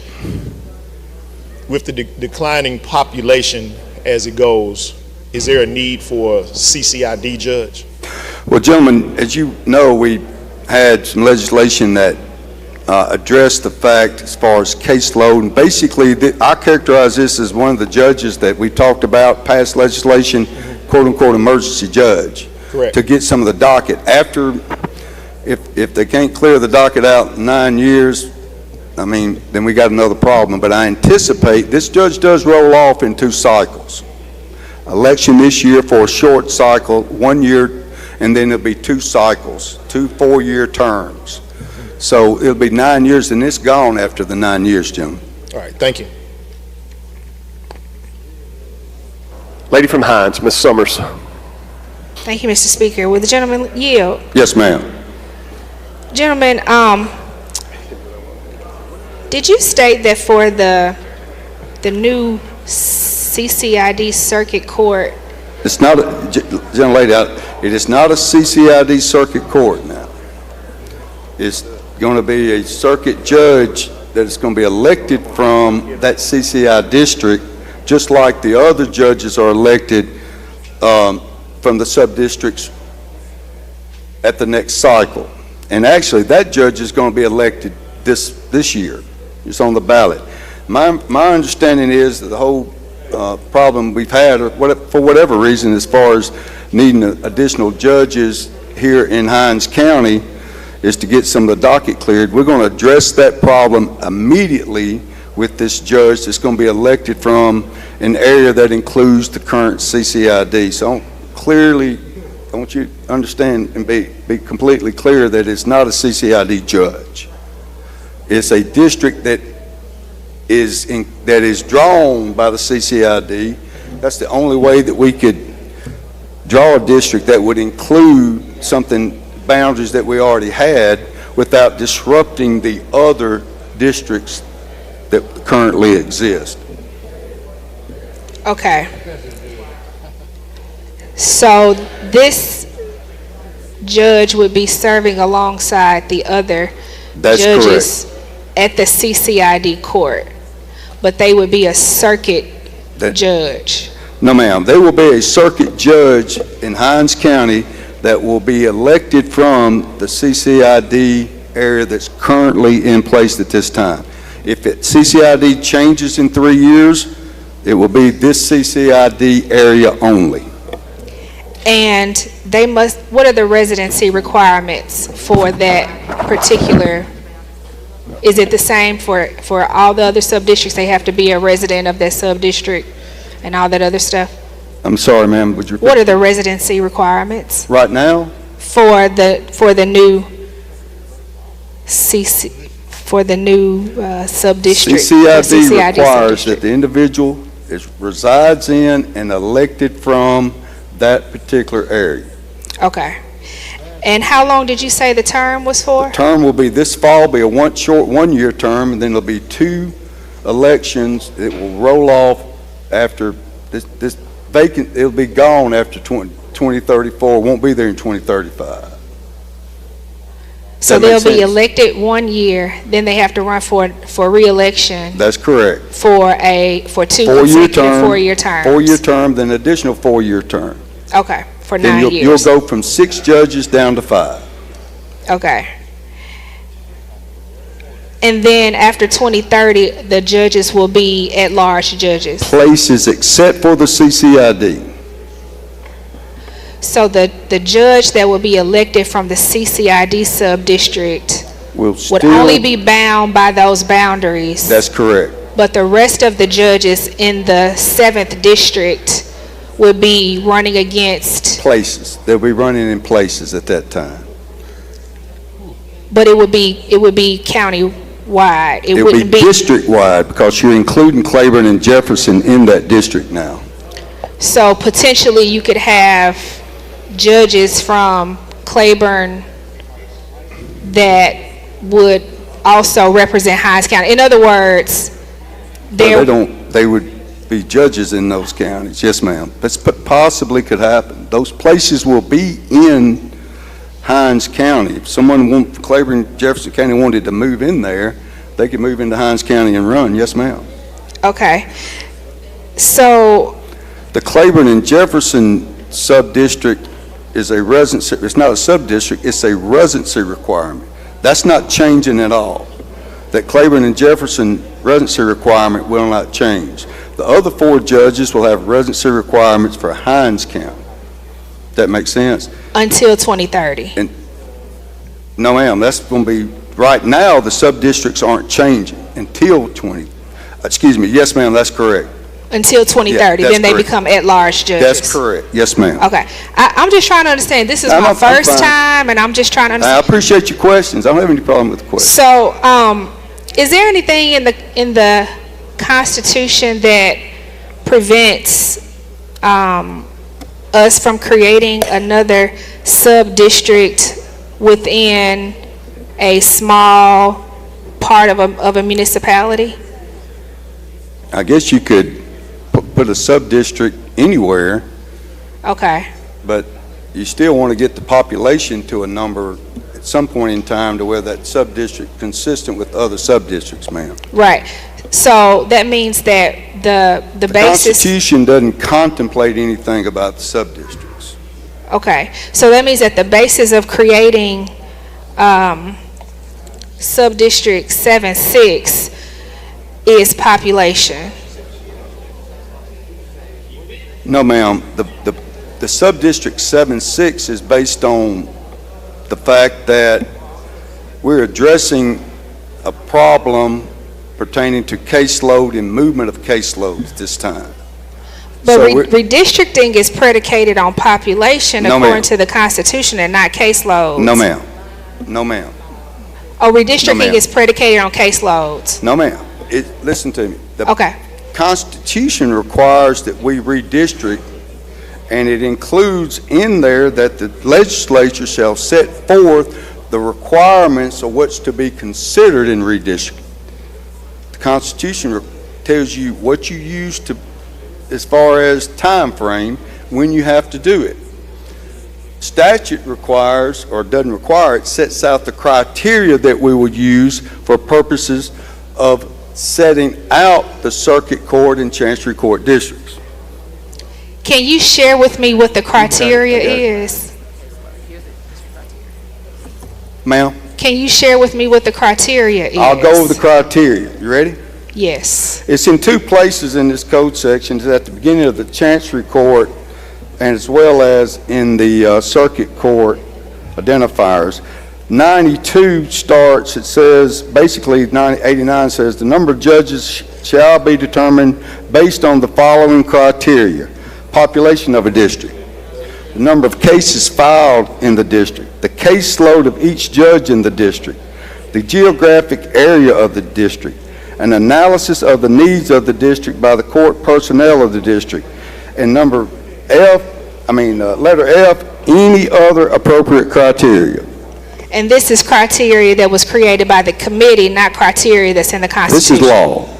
With the declining population as it goes, is there a need for a CCID judge? Well, gentlemen, as you know, we had some legislation that addressed the fact as far as caseload, and basically I characterize this as one of the judges that we talked about, passed legislation, quote-unquote emergency judge. Correct. To get some of the docket. After, if they can't clear the docket out in 9 years, then we got another problem. But I anticipate this judge does roll off in 2 cycles. Election this year for a short cycle, 1 year, and then it'll be 2 cycles, 2 4-year terms. So it'll be 9 years, and it's gone after the 9 years, gentlemen. All right, thank you. Lady from Hines, Ms. Summers. Thank you, Mr. Speaker. Will the gentleman yield? Yes, ma'am. Gentlemen, did you state that for the new CCID circuit court? It's not, young lady, it is not a CCID circuit court now. It's going to be a circuit judge that is going to be elected from that CCI district, just like the other judges are elected from the sub-districts at the next cycle. And actually, that judge is going to be elected this year. It's on the ballot. My understanding is that the whole problem we've had, for whatever reason, as far as needing additional judges here in Hines County, is to get some of the docket cleared. We're going to address that problem immediately with this judge that's going to be elected from an area that includes the current CCID. So clearly, I want you to understand and be completely clear that it's not a CCID judge. It's a district that is drawn by the CCID. That's the only way that we could draw a district that would include boundaries that we already had without disrupting the other districts that currently exist. Okay. So this judge would be serving alongside the other judges at the CCID court, but they would be a circuit judge. No, ma'am. There will be a circuit judge in Hinds County that will be elected from the CCID area that's currently in place at this time. If CCID changes in 3 years, it will be this CCID area only. And they must, what are the residency requirements for that particular? Is it the same for all the other sub-districts? They have to be a resident of that sub-district and all that other stuff? I'm sorry, ma'am, would you repeat? What are the residency requirements Right now? for the new sub-district? CCID requires that the individual resides in and elected from that particular area. Okay. And how long did you say the term was for? Term will be this fall, be a short 1 year term, and then there'll be 2 elections that will roll off after this vacant. It'll be gone after 2034. Won't be there in 2035. So they'll be elected 1 year, then they have to run for re-election. That's correct. For 2 consecutive 4-year terms. 4-year term, then additional 4-year term. Okay, for then 9 years. You'll go from 6 judges down to 5. Okay. And then after 2030, the judges will be at-large judges. Places except for the CCID. So the judge that will be elected from the CCID sub-district would only be bound by those boundaries. That's correct. But the rest of the judges in the 7th district would be running against... Places. They'll be running in places at that time. But it would be county-wide. It would be district-wide because you're including Claiborne and Jefferson in that district now. So potentially you could have judges from Claiborne that would also represent Hinds County. In other words, they would be judges in those counties. Yes, ma'am. That possibly could happen. Those places will be in Hinds County. If someone Claiborne, Jefferson County wanted to move in there, they could move into Hinds County and run. Yes, ma'am. Okay. So the Claiborne and Jefferson sub-district is a residency. It's not a sub-district. It's a residency requirement. That's not changing at all. That Claiborne and Jefferson residency requirement will not change. The other 4 judges will have residency requirements for Hinds County. That makes sense? Until 2030. And no, ma'am. That's going to be right now. The sub-districts aren't changing until yes, ma'am. That's correct. Until 2030, then they become at-large judges. That's correct. Yes, ma'am. Okay. I'm just trying to understand. This is my first time, and I'm just trying to understand. I appreciate your questions. I don't have any problem with the questions. So, is there anything in the Constitution that prevents us from creating another sub-district within a small part of a municipality? I guess you could put a sub-district anywhere. Okay. But you still want to get the population to a number at some point in time to where that sub-district consistent with other sub-districts, ma'am. Right. So that means that the basis... The Constitution doesn't contemplate anything about the sub-districts. Okay. So that means that the basis of creating sub-district 7-6 is population. No, ma'am. The sub-district 7-6 is based on the fact that we're addressing a problem pertaining to caseload and movement of caseloads this time. But redistricting is predicated on population according to the Constitution and not caseloads. No, ma'am. No, ma'am. Oh, redistricting is predicated on caseloads. No, ma'am. Listen to me. Okay. Constitution requires that we redistrict, and it includes in there that the legislature shall set forth the requirements of what's to be considered in redistricting. The Constitution tells you what you use to, as far as time frame, when you have to do it. Statute requires, or doesn't require, it sets out the criteria that we would use for purposes of setting out the circuit court and chancery court districts. Can you share with me what the criteria is? Ma'am? Can you share with me what the criteria is? I'll go over the criteria. You ready? Yes. It's in two places in this code section. It's at the beginning of the Chancery Court and as well as in the Circuit Court identifiers. 92 starts, it says, basically 89 says, the number of judges shall be determined based on the following criteria. Population of a district, the number of cases filed in the district, the caseload of each judge in the district, the geographic area of the district, an analysis of the needs of the district by the court personnel of the district, and letter F, any other appropriate criteria. And this is criteria that was created by the committee, not criteria that's in the Constitution.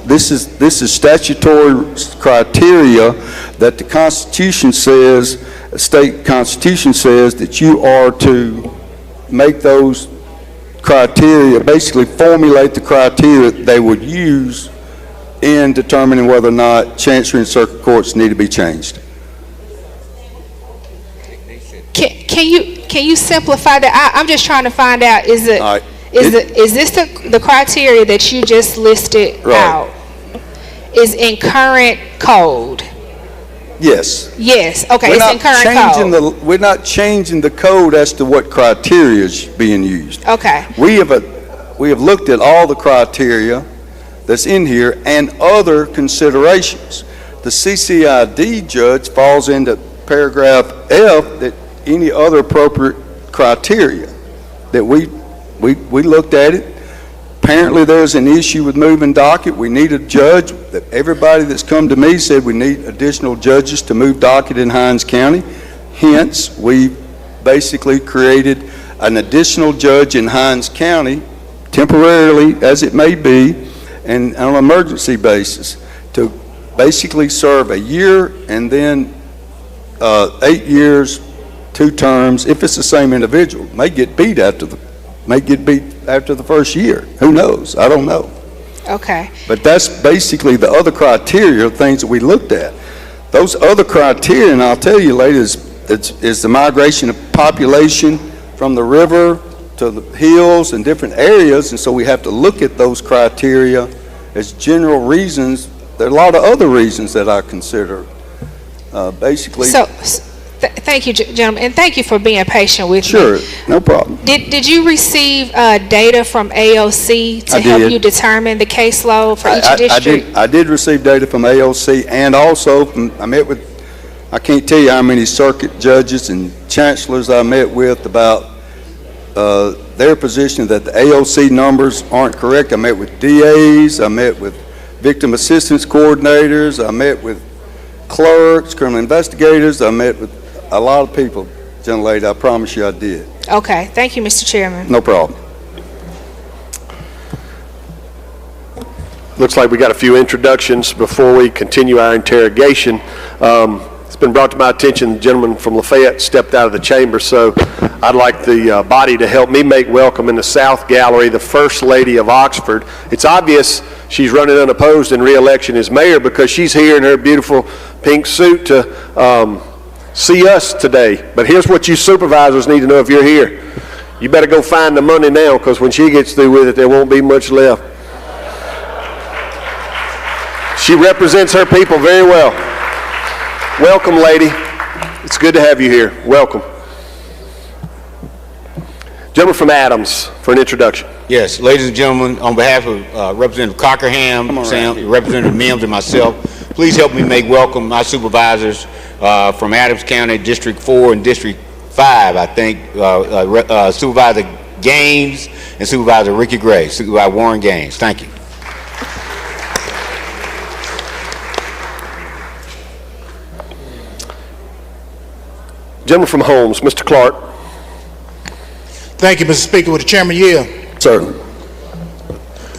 This is law. This is statutory criteria that the Constitution says, state Constitution says that you are to make those criteria, basically formulate the criteria they would use in determining whether or not Chancery and Circuit Courts need to be changed. Can you simplify that? I'm just trying to find out, is this the criteria that you just listed out is in current code? Yes. Yes, okay, it's in current code. We're not changing the code as to what criteria is being used. Okay. We have looked at all the criteria that's in here and other considerations. The CCID judge falls into paragraph F, that any other appropriate criteria that we looked at it. Apparently there's an issue with moving docket. We need a judge. Everybody that's come to me said we need additional judges to move docket in Hinds County. Hence, we basically created an additional judge in Hinds County, temporarily as it may be, and on an emergency basis, to basically serve a year and then 8 years, 2 terms. If it's the same individual, may get beat after the first year. Who knows? I don't know. Okay. But that's basically the other criteria, things that we looked at. Those other criteria, and I'll tell you ladies, is the migration of population from the river to the hills and different areas, and so we have to look at those criteria as general reasons. There are a lot of other reasons that I consider. Basically. So, thank you, gentlemen, and thank you for being patient with me. Sure, no problem. Did you receive data from AOC to help you determine the caseload for each district? I did receive data from AOC, and also I met with, I can't tell you how many circuit judges and chancellors I met with about their position that the AOC numbers aren't correct. I met with DAs, I met with victim assistance coordinators, I met with clerks, criminal investigators, I met with a lot of people, gentle lady. I promise you I did. Okay, thank you, Mr. Chairman. No problem. Looks like we got a few introductions before we continue our interrogation. It's been brought to my attention the gentleman from Lafayette stepped out of the chamber, so I'd like the body to help me make welcome in the South Gallery the First Lady of Oxford. It's obvious she's running unopposed in re-election as mayor because she's here in her beautiful pink suit to see us today. But here's what you supervisors need to know if you're here. You better go find the money now, because when she gets through with it, there won't be much left. She represents her people very well. Welcome, lady. It's good to have you here. Welcome. Gentleman from Adams for an introduction. Yes, ladies and gentlemen, on behalf of Representative Cockerham, Representative Mims, and myself, please help me make welcome my supervisors from Adams County, District 4 and District 5, I think, Supervisor Gaines and Supervisor Ricky Gray, Supervisor Warren Gaines. Thank you. Gentleman from Holmes, Mr. Clark. Thank you, Mr. Speaker. With the chairman yield. Certainly.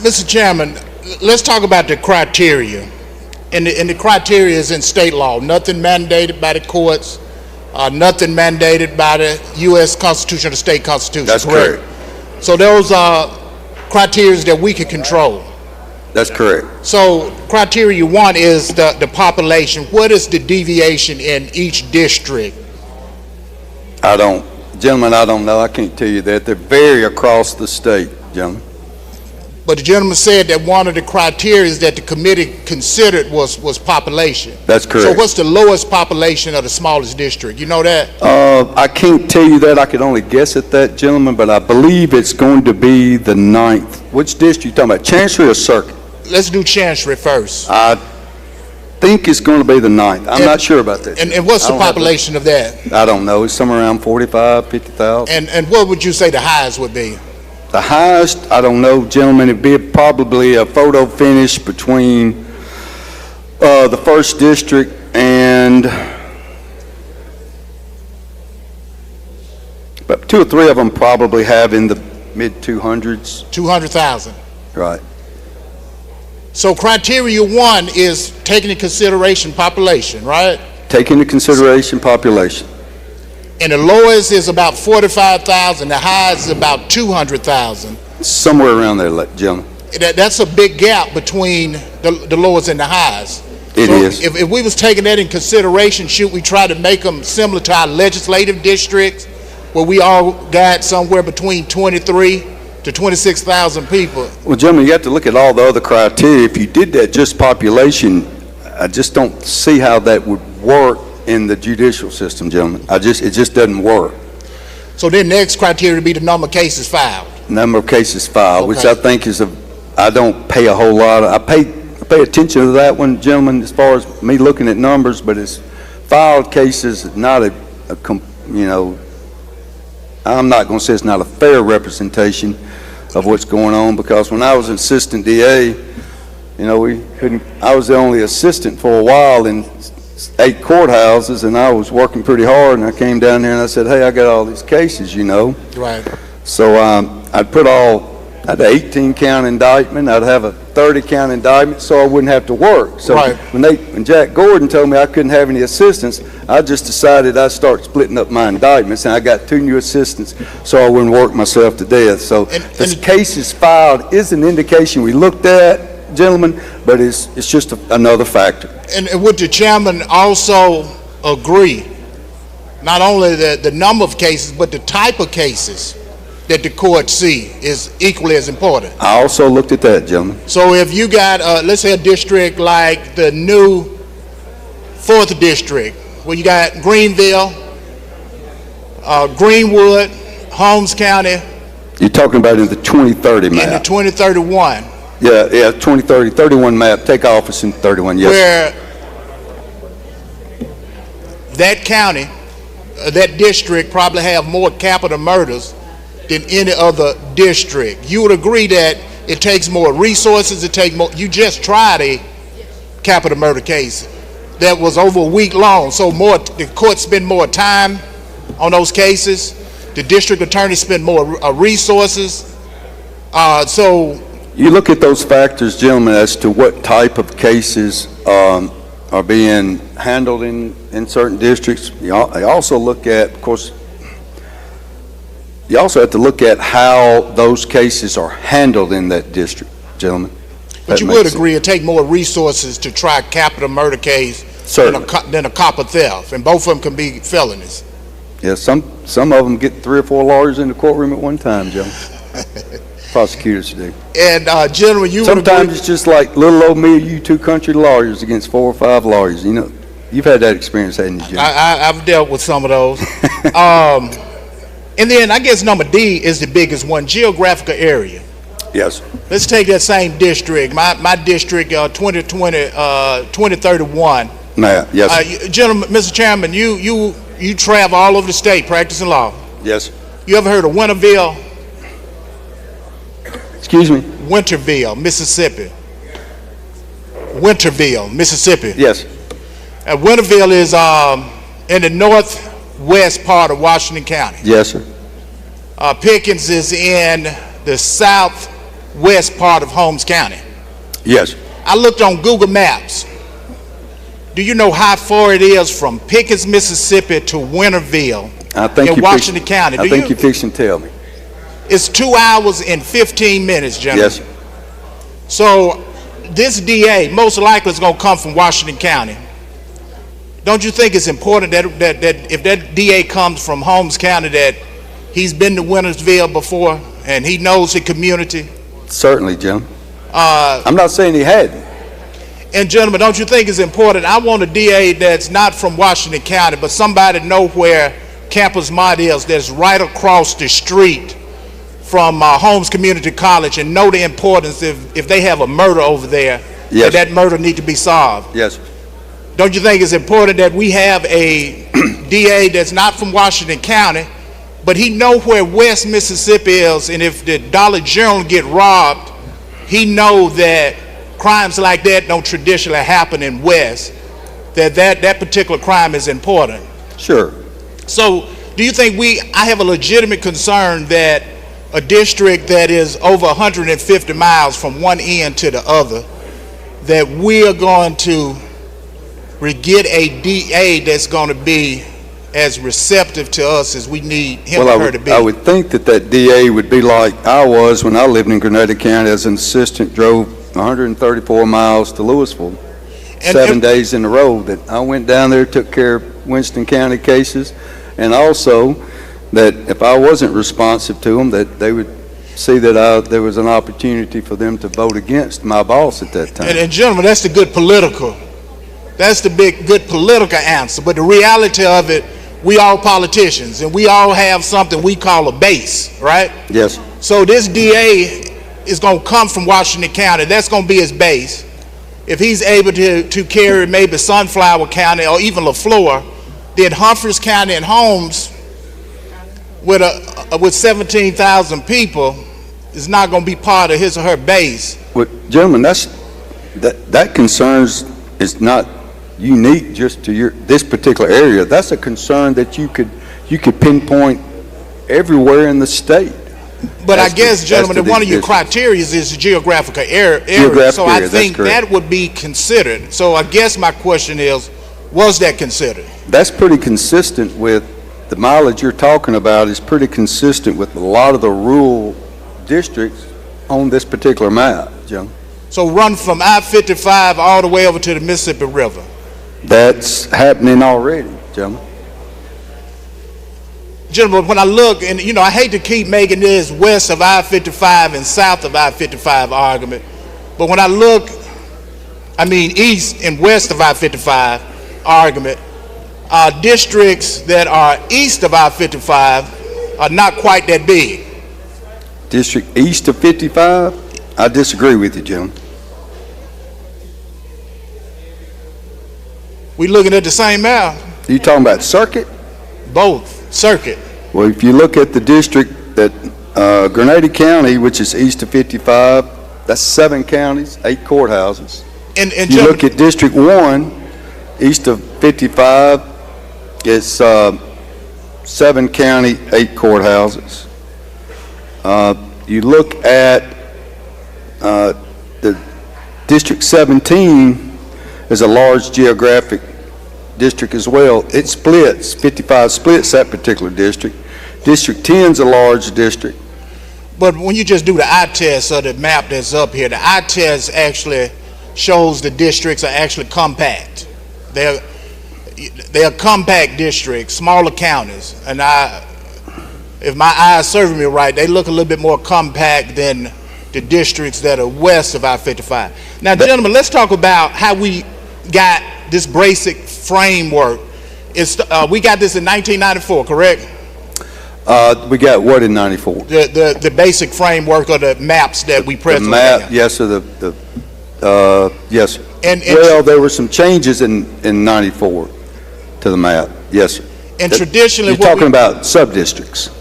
Mr. Chairman, let's talk about the criteria. And the criteria is in state law. Nothing mandated by the courts, nothing mandated by the U.S. Constitution or the state constitution. That's correct. So those are criteria that we can control. That's correct. So criteria 1 is the population. What is the deviation in each district? Gentlemen, I don't know. I can't tell you that. They vary across the state, gentlemen. But the gentleman said that one of the criteria that the committee considered was population. That's correct. So what's the lowest population of the smallest district? You know that? I can't tell you that. I could only guess at that, gentlemen, but I believe it's going to be the 9th. Which district are you talking about, Chancery or Circuit? Let's do Chancery first. I think it's going to be the 9th. I'm not sure about that. And what's the population of that? I don't know. It's somewhere around 45, 50,000. And what would you say the highest would be? The highest, I don't know, gentlemen, it'd be probably a photo finish between the 1st District and about 2 or 3 of them probably have in the mid-200s. 200,000. Right. So criteria 1 is taking into consideration population, right? Taking into consideration population. And the lowest is about 45,000. The highest is about 200,000. Somewhere around there, gentlemen. That's a big gap between the lowest and the highest. It is. If we was taking that in consideration, should we try to make them similar to our legislative districts, where we all got somewhere between 23 to 26,000 people? Well, gentlemen, you have to look at all the other criteria. If you did that just population, I just don't see how that would work in the judicial system, gentlemen. It just doesn't work. So then next criteria would be the number of cases filed. Number of cases filed, Okay. which I think is I don't pay a whole lot. I pay attention to that one, gentlemen, as far as me looking at numbers, but it's filed cases, not I'm not going to say it's not a fair representation of what's going on, because when I was an assistant DA, I was the only assistant for a while in 8 courthouses, and I was working pretty hard, and I came down there and I said, hey, I got all these cases, Right. So I'd put I'd have 18 count indictment, I'd have a 30 count indictment, so I wouldn't have to work. So Right. when Jack Gordon told me I couldn't have any assistants, I just decided I'd start splitting up my indictments, and I got 2 new assistants so I wouldn't work myself to death. So the cases filed is an indication we looked at, gentlemen, but it's just another factor. And would the chairman also agree, not only the number of cases, but the type of cases that the court see is equally as important? I also looked at that, gentlemen. So if you got, let's say, a district like the new 4th District, where you got Greenville, Greenwood, Holmes County. You're talking about in the 2030 map. In the 2031. Yeah, 2030, 31 map, take office in 31, yes. Where that county, that district probably have more capital murders than any other district. You would agree that it takes more resources, you just tried a capital murder case that was over a week long, so the court spend more time on those cases, the district attorney spend more resources, so you look at those factors, gentlemen, as to what type of cases are being handled in certain districts. You also look at, of course, you also have to look at how those cases are handled in that district, gentlemen. But you would agree it take more resources to try a capital murder case than a copper theft, and both of them can be felonies. Yeah, some of them get 3 or 4 lawyers in the courtroom at one time, gentlemen. Prosecutors do. And gentlemen, sometimes it's just like little old me, you 2 country lawyers against 4 or 5 lawyers. You've had that experience, haven't you, Jim? I've dealt with some of those. And then I guess number D is the biggest one, geographical area. Yes. Let's take that same district, my district, 2031. Yes. Gentlemen, Mr. Chairman, you travel all over the state practicing law. Yes. You ever heard of Winterville? Excuse me? Winterville, Mississippi. Winterville, Mississippi. Yes. And Winterville is in the northwest part of Washington County. Yes, sir. Pickens is in the southwest part of Holmes County. Yes. I looked on Google Maps. Do you know how far it is from Pickens, Mississippi to Winterville in Washington County? I think you're fixing to tell me. It's 2 hours and 15 minutes, gentlemen. Yes. So this DA most likely is going to come from Washington County. Don't you think it's important that if that DA comes from Holmes County, that he's been to Wintersville before and he knows the community? Certainly, Jim. I'm not saying he hadn't. And gentlemen, don't you think it's important? I want a DA that's not from Washington County, but somebody know where Campus Mott is, that's right across the street from Holmes Community College, and know the importance if they have a murder over there, yes, that murder need to be solved. Yes. Don't you think it's important that we have a DA that's not from Washington County, but he know where West Mississippi is, and if the Dollar General get robbed, he know that crimes like that don't traditionally happen in West, that particular crime is important. Sure. So do you think I have a legitimate concern that a district that is over 150 miles from one end to the other, that we are going to get a DA that's going to be as receptive to us as we need him or her to be? I would think that DA would be like I was when I lived in Grenada County as an assistant, drove 134 miles to Louisville, 7 days in a row. That I went down there, took care of Winston County cases, and also that if I wasn't responsive to them, that they would see that there was an opportunity for them to vote against my boss at that time. And gentlemen, that's the good political answer. But the reality of it, we all politicians, and we all have something we call a base, right? Yes. So this DA is going to come from Washington County. That's going to be his base. If he's able to carry maybe Sunflower County or even LaFleur, then Humphreys County and Holmes with 17,000 people is not going to be part of his or her base. Well, gentlemen, that concerns is not unique just to this particular area. That's a concern that you could pinpoint everywhere in the state. But I guess, gentlemen, one of your criteria is geographical area. So I think that would be considered. So I guess my question is, was that considered? That's pretty consistent with the mileage you're talking about, is pretty consistent with a lot of the rural districts on this particular map, Jim. So run from I-55 all the way over to the Mississippi River. That's happening already, Jim. Gentlemen, when I look, and I hate to keep making this west of I-55 and south of I-55 argument, but when I look, east and west of I-55 argument, districts that are east of I-55 are not quite that big. District east of 55? I disagree with you, Jim. We looking at the same map. You talking about circuit? Both, circuit. Well, if you look at the district that Grenada County, which is east of 55, that's 7 counties, 8 courthouses. And you look at District 1, east of 55, it's 7 county, 8 courthouses. You look at the District 17 is a large geographic district as well. It splits, 55 splits that particular district. District 10 is a large district. But when you just do the eye test of the map that's up here, the eye test actually shows the districts are actually compact. They're compact districts, smaller counties, and if my eyes serving me right, they look a little bit more compact than the districts that are west of I-55. Now, gentlemen, let's talk about how we got this basic framework. We got this in 1994, correct? We got what in 94? The basic framework of the maps that we presently have. have. Yes, sir. Yes, sir. Well, there were some changes in 94 to the map. Yes, sir. And traditionally, you're talking about sub-districts.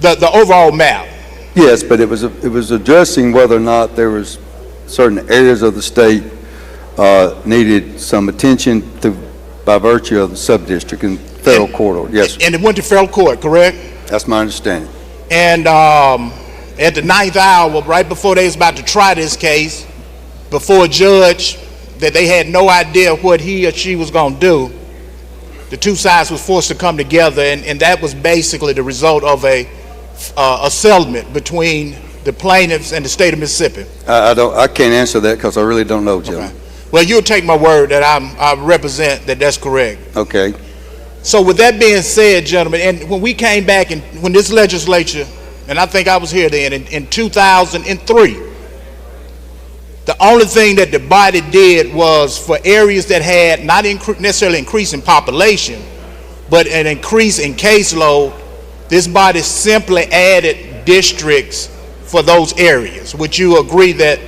The overall map. Yes, but it was addressing whether or not there was certain areas of the state needed some attention by virtue of the sub-district and federal court. Yes, sir. And it went to federal court, correct? That's my understanding. And at the 9th hour, right before they was about to try this case, before a judge that they had no idea what he or she was going to do, the two sides was forced to come together, and that was basically the result of a settlement between the plaintiffs and the state of Mississippi? I can't answer that because I really don't know, Jim. Well, you'll take my word that I represent that that's correct. Okay. So with that being said, gentlemen, and when we came back and when this legislature, and I think I was here then in 2003, the only thing that the body did was for areas that had not necessarily increase in population, but an increase in caseload, this body simply added districts for those areas. Would you agree that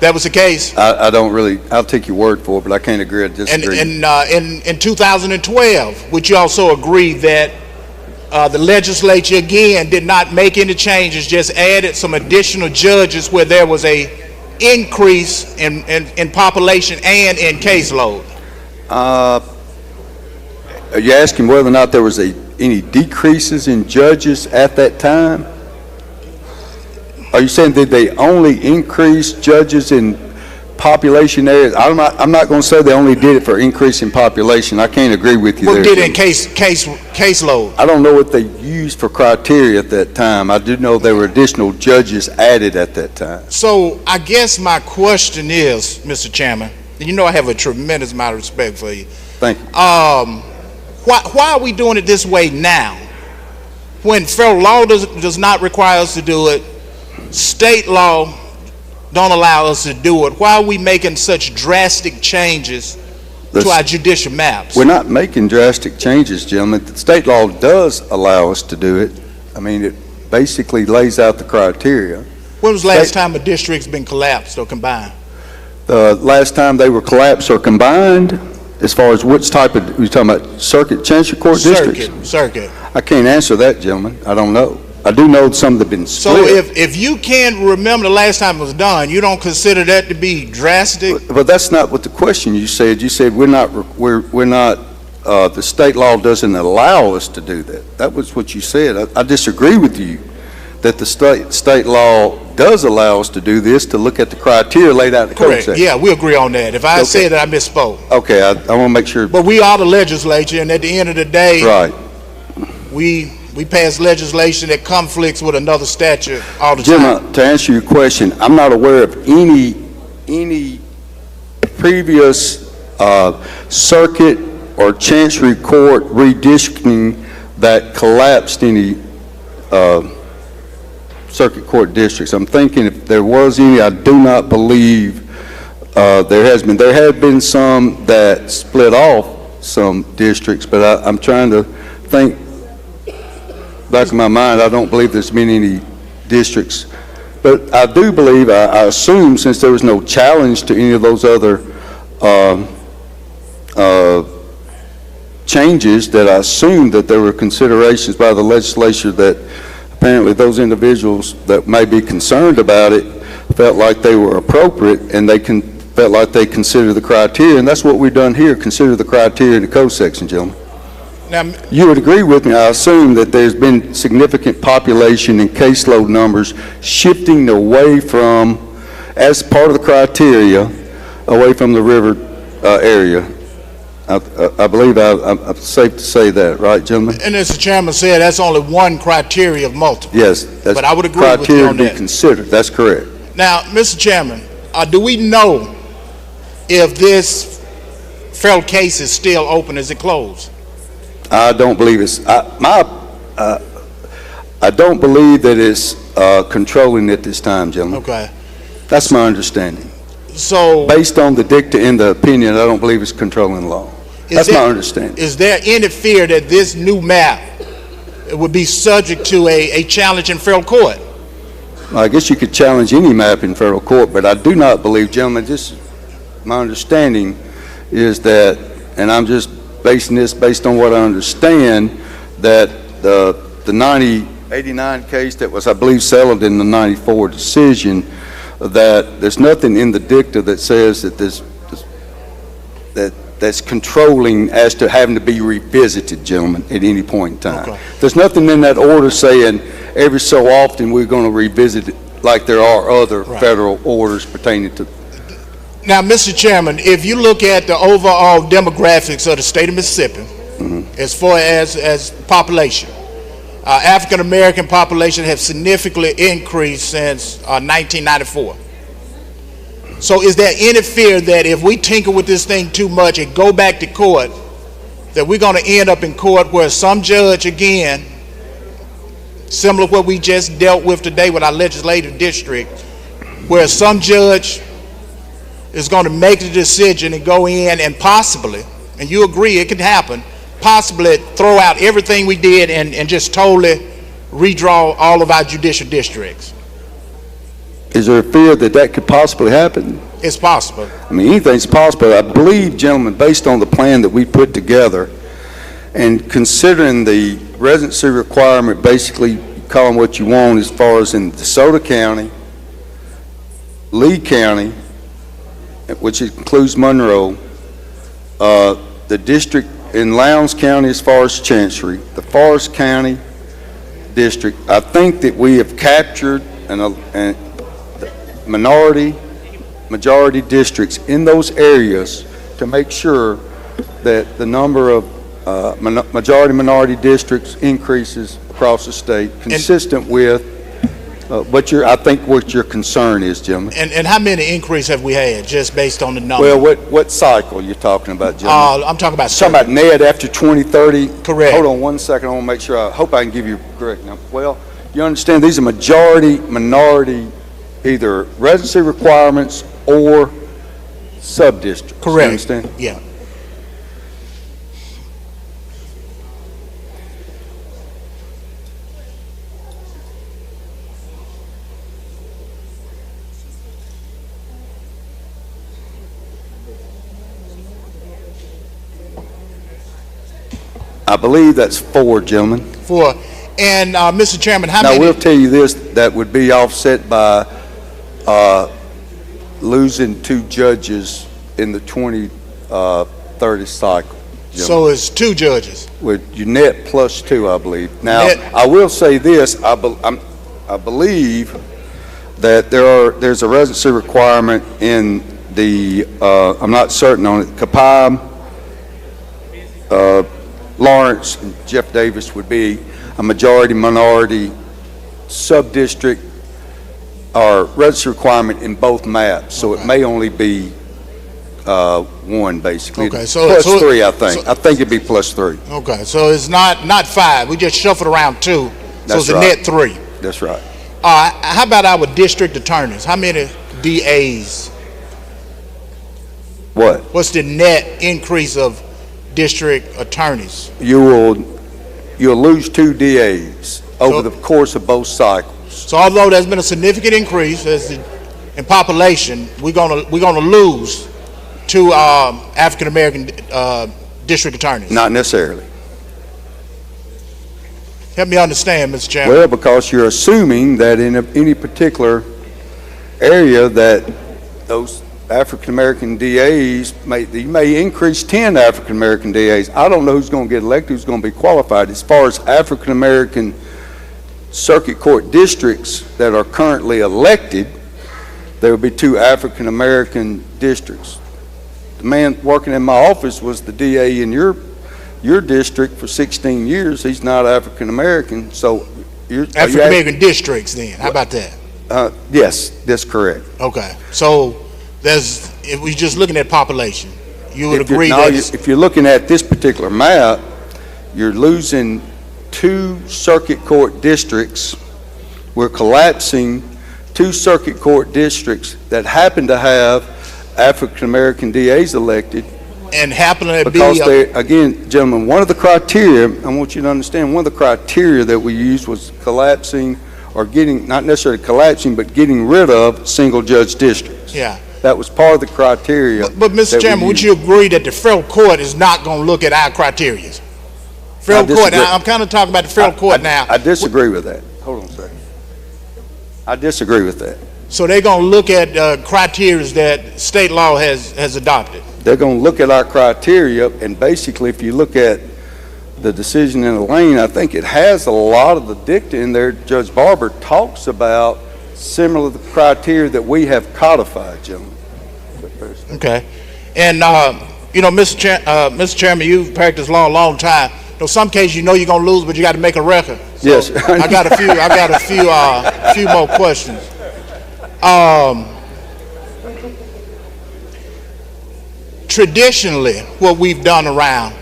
that was the case? I don't really, I'll take your word for it, but I can't agree or disagree. And in 2012, would you also agree that the legislature again did not make any changes, just added some additional judges where there was a increase in population and in caseload? Are you asking whether or not there was any decreases in judges at that time? Are you saying did they only increase judges in population areas? I'm not going to say they only did it for increase in population. I can't agree with you there. What did in caseload? I don't know what they used for criteria at that time. I do know there were additional judges added at that time. So I guess my question is, Mr. Chairman, and you know I have a tremendous amount of respect for you. Thank you. Why are we doing it this way now? When federal law does not require us to do it, state law don't allow us to do it. Why are we making such drastic changes to our judicial maps? We're not making drastic changes, gentlemen. The state law does allow us to do it. I mean, it basically lays out the criteria. When was the last time a district's been collapsed or combined? The last time they were collapsed or combined, as far as which type of, you're talking about circuit, chancery court districts? Circuit. I can't answer that, gentlemen. I don't know. I do know some that have been split. So if you can't remember the last time it was done, you don't consider that to be drastic? But that's not what the question you said. You said we're not, the state law doesn't allow us to do that. That was what you said. I disagree with you that the state law does allow us to do this, to look at the criteria laid out in the code section. Yeah, we agree on that. If I said that, I misspoke. Okay, I want to make sure. But we are the legislature, and at the end of the day, right, we pass legislation that conflicts with another statute all the Jim, time. to answer your question, I'm not aware of any previous circuit or chancery court redistricting that collapsed any circuit court districts. I'm thinking if there was any, I do not believe there has been. There have been some that split off some districts, but I'm trying to think. Back in my mind, I don't believe there's been any districts. But I do believe, I assume, since there was no challenge to any of those other changes, that I assume that there were considerations by the legislature that apparently those individuals that may be concerned about it felt like they were appropriate, and they felt like they considered the criteria, and that's what we've done here, consider the criteria in the code section, gentlemen. Now, you would agree with me, I assume, that there's been significant population and caseload numbers shifting away from, as part of the criteria, away from the river area. I believe I'm safe to say that, right, gentlemen? And as the chairman said, that's only one criteria of multiple. Yes, that's but I would agree with you on criteria to that. be considered. That's correct. Now, Mr. Chairman, do we know if this federal case is still open? Is it closed? I don't believe it's. I don't believe that it's controlling at this time, gentlemen. Okay. That's my understanding. So, based on the dicta in the opinion, I don't believe it's controlling law. That's my understanding. Is there any fear that this new map would be subject to a challenge in federal court? I guess you could challenge any map in federal court, but I do not believe, gentlemen, my understanding is that, and I'm just basing this based on what I understand, that the 89 case that was, I believe, settled in the 94 decision, that there's nothing in the dicta that says that that's controlling as to having to be revisited, gentlemen, at any point in time. Okay. There's nothing in that order saying every so often we're going to revisit it like there are other federal orders pertaining to. Now, Mr. Chairman, if you look at the overall demographics of the state of Mississippi, as far as population, African American population have significantly increased since 1994. So is there any fear that if we tinker with this thing too much and go back to court, that we're going to end up in court where some judge, again, similar to what we just dealt with today with our legislative district, where some judge is going to make the decision and go in and possibly, and you agree it could happen, possibly throw out everything we did and just totally redraw all of our judicial districts? Is there a fear that that could possibly happen? It's possible. I mean, anything's possible. I believe, gentlemen, based on the plan that we put together, and considering the residency requirement, basically call them what you want as far as in DeSoto County, Lee County, which includes Monroe, the district in Lowndes County as far as Chancery, the Forest County district, I think that we have captured an majority districts in those areas to make sure that the number of majority-minority districts increases across the state, consistent with I think what your concern is, gentlemen. And how many increase have we had just based on the number? Well, what cycle you're talking about, gentlemen? I'm talking about. Talking about NED after 2030. Correct. Hold on 1 second. I want to make sure. I hope I can give you correct number. Well, you understand these are majority-minority, either residency requirements or sub-districts. Correct. You understand? Yeah. I believe that's 4, gentlemen. 4. And Mr. Chairman, how many? Now, we'll tell you this, that would be offset by losing 2 judges in the 2030 cycle. Gentlemen. So it's 2 judges. With you net plus 2, I believe. Now, Net. I will say this, I believe that there's a residency requirement in the, I'm not certain on it, Capime, Lawrence, and Jeff Davis would be a majority-minority sub-district or residency requirement in both maps. So it may only be 1, basically. Okay, so plus so, 3, I think. I think it'd be plus 3. Okay, so it's not 5. We just shuffled around 2. So it's a net 3. That's right. How about our district attorneys? How many DAs? What? What's the net increase of district attorneys? You'll lose 2 DAs over the course of both cycles. So although there's been a significant increase in population, we're gonna lose 2 African American district attorneys. Not necessarily. Help me understand, Mr. Chairman. Well, because you're assuming that in any particular area that those African American DAs you may increase 10 African American DAs. I don't know who's going to get elected, who's going to be qualified. As far as African American circuit court districts that are currently elected, there will be 2 African American districts. The man working in my office was the DA in your district for 16 years. He's not African American, so African American districts. Then how about that? Yes, that's correct. Okay, so if we're just looking at population, you would agree that if you're looking at this particular map, you're losing 2 circuit court districts. We're collapsing 2 circuit court districts that happen to have African American DAs elected. And happen to because again, gentlemen, one of the criteria, I want you to understand, one of the criteria that we used was collapsing or not necessarily collapsing, but getting rid of single judge districts. Yeah. That was part of the criteria. But Mr. Chairman, would you agree that the federal court is not going to look at our criteria? Federal court, now, I'm kind of talking about the federal court now. I disagree with that. Hold on a second. I disagree with that. So they're going to look at criteria that state law has adopted. They're going to look at our criteria, and basically, if you look at the decision in Elaine, I think it has a lot of the dicta in there. Judge Barber talks about similar to the criteria that we have codified, gentlemen. Okay. And, Mr. Chairman, you've practiced law a long time. In some cases, you know you're going to lose, but you got to make a record. Yes. I got a few more questions. Traditionally, what we've done around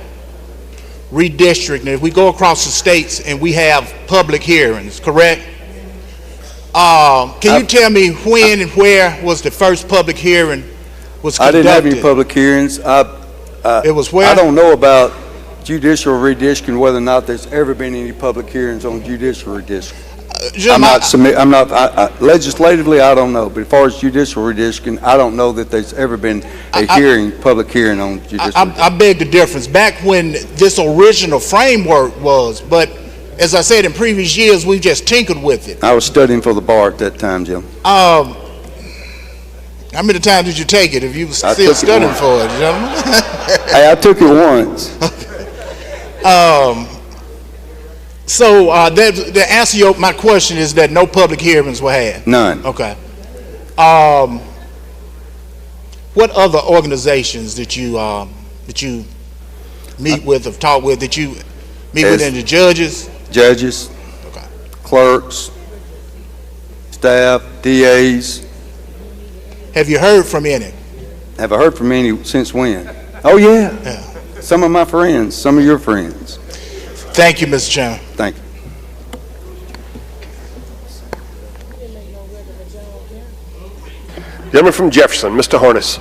redistricting, if we go across the states and we have public hearings, correct? Can you tell me when and where was the first public hearing was conducted? I didn't have any public hearings. It was where? I don't know about judicial redistricting, whether or not there's ever been any public hearings on judicial redistricting. Legislatively, I don't know, but as far as judicial redistricting, I don't know that there's ever been a public hearing on judicial redistricting. I beg the difference. Back when this original framework was, but as I said in previous years, we just tinkered with it. I was studying for the bar at that time, Jim. How many times did you take it if you were still studying for it, gentlemen? Hey, I took it once. So the answer to my question is that no public hearings were had? None. Okay. What other organizations that you meet with or talk with, that you meet with the judges? Judges, okay. Clerks, staff, DAs. Have you heard from any? Have I heard from any since when? Oh, yeah. Some of my friends, some of your friends. Thank you, Mr. Chairman. Thank you. Gentleman from Jefferson, Mr. Harness.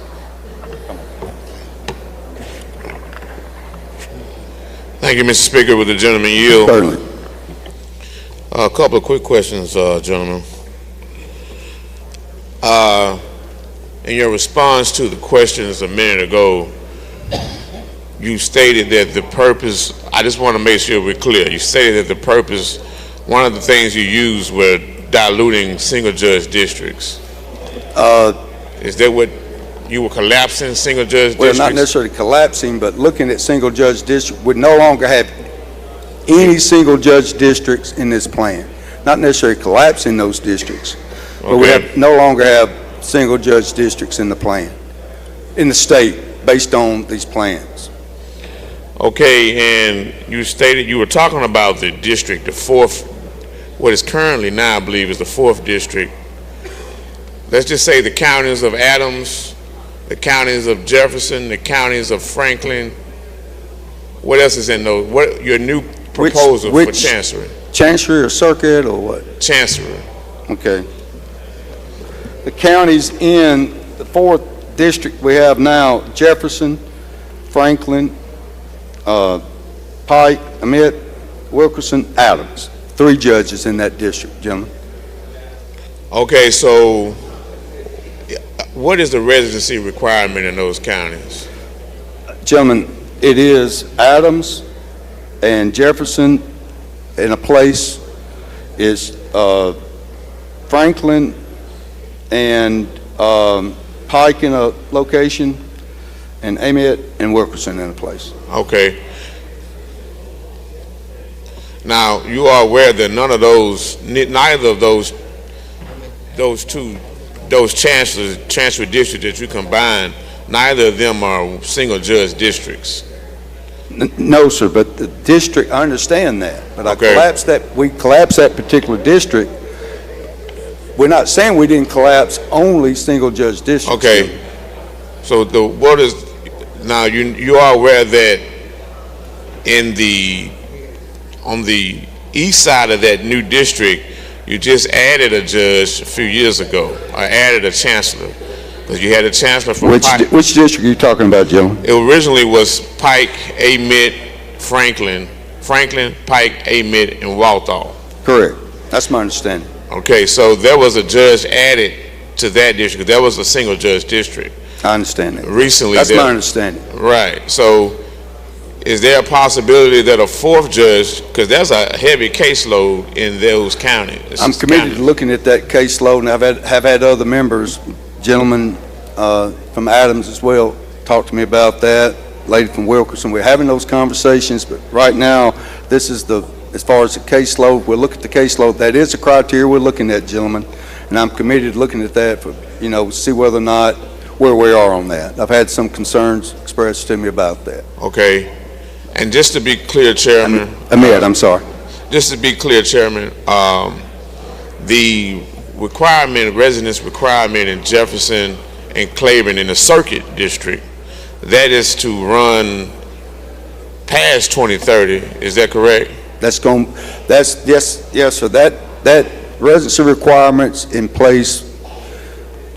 Thank you, Mr. Speaker. With the gentleman yield. Certainly. A couple of quick questions, gentlemen. In your response to the questions a minute ago, you stated that the purpose, I just want to make sure we're clear, you stated that the purpose, one of the things you used were diluting single judge districts. Is that what you were collapsing single judge districts? Well, not necessarily collapsing, but looking at single judge districts would no longer have any single judge districts in this plan. Not necessarily collapsing those districts, but we have no longer have single judge districts in the plan, in the state, based on these plans. Okay, and you stated you were talking about the district, the fourth, what is currently now, I believe, is the 4th district. Let's just say the counties of Adams, the counties of Jefferson, the counties of Franklin. What else is in those? What your new proposal for Chancery? Chancery or circuit or what? Chancery. Okay. The counties in the 4th district we have now: Jefferson, Franklin, Pike, Emmett, Wilkerson, Adams. 3 judges in that district, gentlemen. Okay, so what is the residency requirement in those counties? Gentlemen, it is Adams and Jefferson in a place, is Franklin and Pike in a location, and Emmett and Wilkerson in a place. Okay. Now, you are aware that neither of those chancery districts that you combine, neither of them are single judge districts. No, sir, but the district, I understand that, but we collapsed that particular district. We're not saying we didn't collapse only single judge districts. Okay. So now you are aware that on the east side of that new district, you just added a judge a few years ago, or added a chancellor, because you had a chancellor from Pike. Which district are you talking about, Joe? It originally was Pike, Emmett, Franklin, Pike, Emmett, and Walthall. Correct. That's my understanding. Okay, so there was a judge added to that district. That was a single judge district. I understand that. Recently, that's my understanding. Right. So, is there a possibility that a 4th judge, because there's a heavy caseload in those counties? I'm committed to looking at that caseload, and have had other members, gentlemen from Adams as well, talk to me about that. Lady from Wilkerson. We're having those conversations, but right now, this is as far as the caseload, we'll look at the caseload. That is a criteria we're looking at, gentlemen, and I'm committed to looking at that for, see whether or not where we are on that. I've had some concerns expressed to me about that. Okay. And just to be clear, Chairman. Ahmed, I'm sorry. just to be clear, Chairman, the residence requirement in Jefferson and Claiborne in the Circuit District, that is to run past 2030. Is that correct? Yes, sir. That residency requirements in place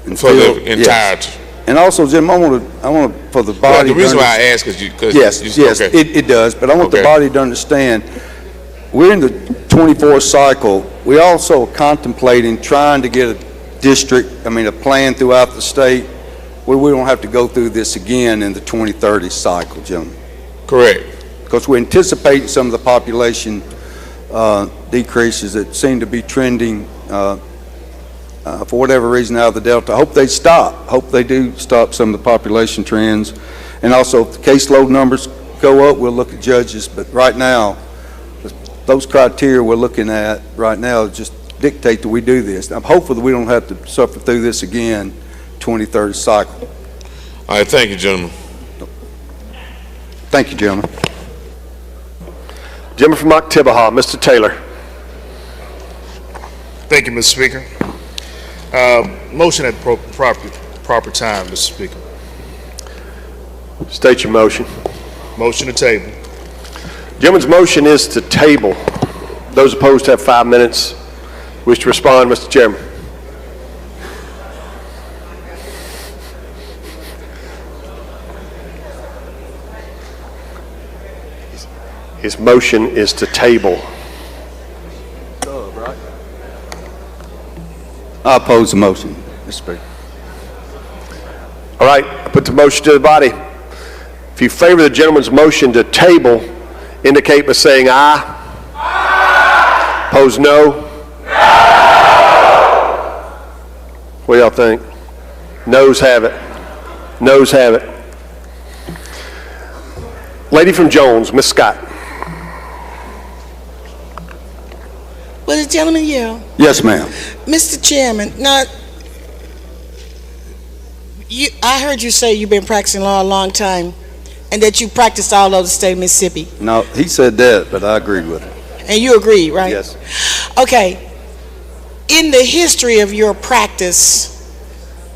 for the entire. Yes. And also, Jim, I want to for the body. Well, the reason why I ask is yes, okay. it does. But I want the body to understand we're in the 24 cycle. We also are contemplating trying to get a plan throughout the state where we don't have to go through this again in the 2030 cycle, Jim. Correct. Because we're anticipating some of the population decreases that seem to be trending for whatever reason out of the Delta. I hope they stop. Hope they do stop some of the population trends. And also, if the caseload numbers go up, we'll look at judges. But right now, those criteria we're looking at right now just dictate that we do this. I'm hopeful that we don't have to suffer through this again, 2030 cycle. All right, thank you, gentlemen. Thank you, gentlemen. Gentleman from Oktibbeha, Mr. Taylor. Thank you, Mr. Speaker. Motion at the proper time, Mr. Speaker. State your motion. Motion to table. Gentleman's motion is to table. Those opposed have 5 minutes. Wish to respond, Mr. Chairman. His motion is to table. I oppose the motion, Mr. Speaker. All right, I put the motion to the body. If you favor the gentleman's motion to table, indicate by saying aye. Aye. Oppose no. No. What do y'all think? Noes have it. Noes have it. Lady from Jones, Ms. Scott. Will the gentleman yield? Yes, ma'am. Mr. Chairman, now, I heard you say you've been practicing law a long time and that you practiced all over the state of Mississippi. No, he said that, but I agreed with him. And you agreed, right? Yes. Okay. In the history of your practice,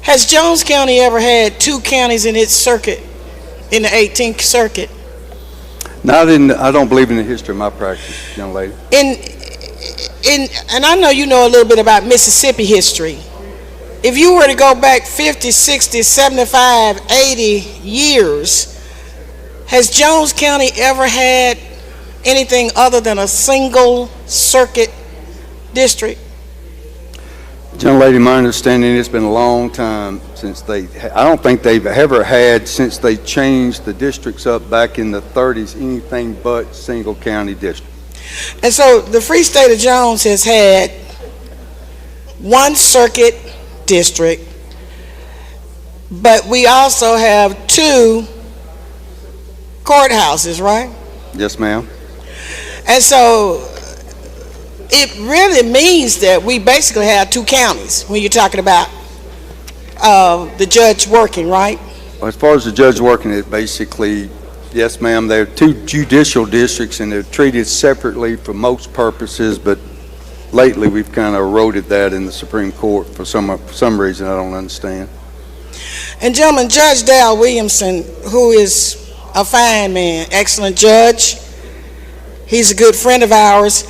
has Jones County ever had 2 counties in its circuit, in the 18th circuit? I don't believe in the history of my practice, young lady. And I know you know a little bit about Mississippi history. If you were to go back 50, 60, 75, 80 years, has Jones County ever had anything other than a single circuit district? Young lady, my understanding, it's been a long time since I don't think they've ever had, since they changed the districts up back in the 30s, anything but single county district. And so the Free State of Jones has had 1 circuit district, but we also have 2 courthouses, right? Yes, ma'am. And so it really means that we basically have 2 counties when you're talking about the judge working, right? As far as the judge working, it basically, yes, ma'am, they're 2 judicial districts and they're treated separately for most purposes, but lately we've kind of eroded that in the Supreme Court for some reason I don't understand. And gentlemen, Judge Dale Williamson, who is a fine man, excellent judge, he's a good friend of ours,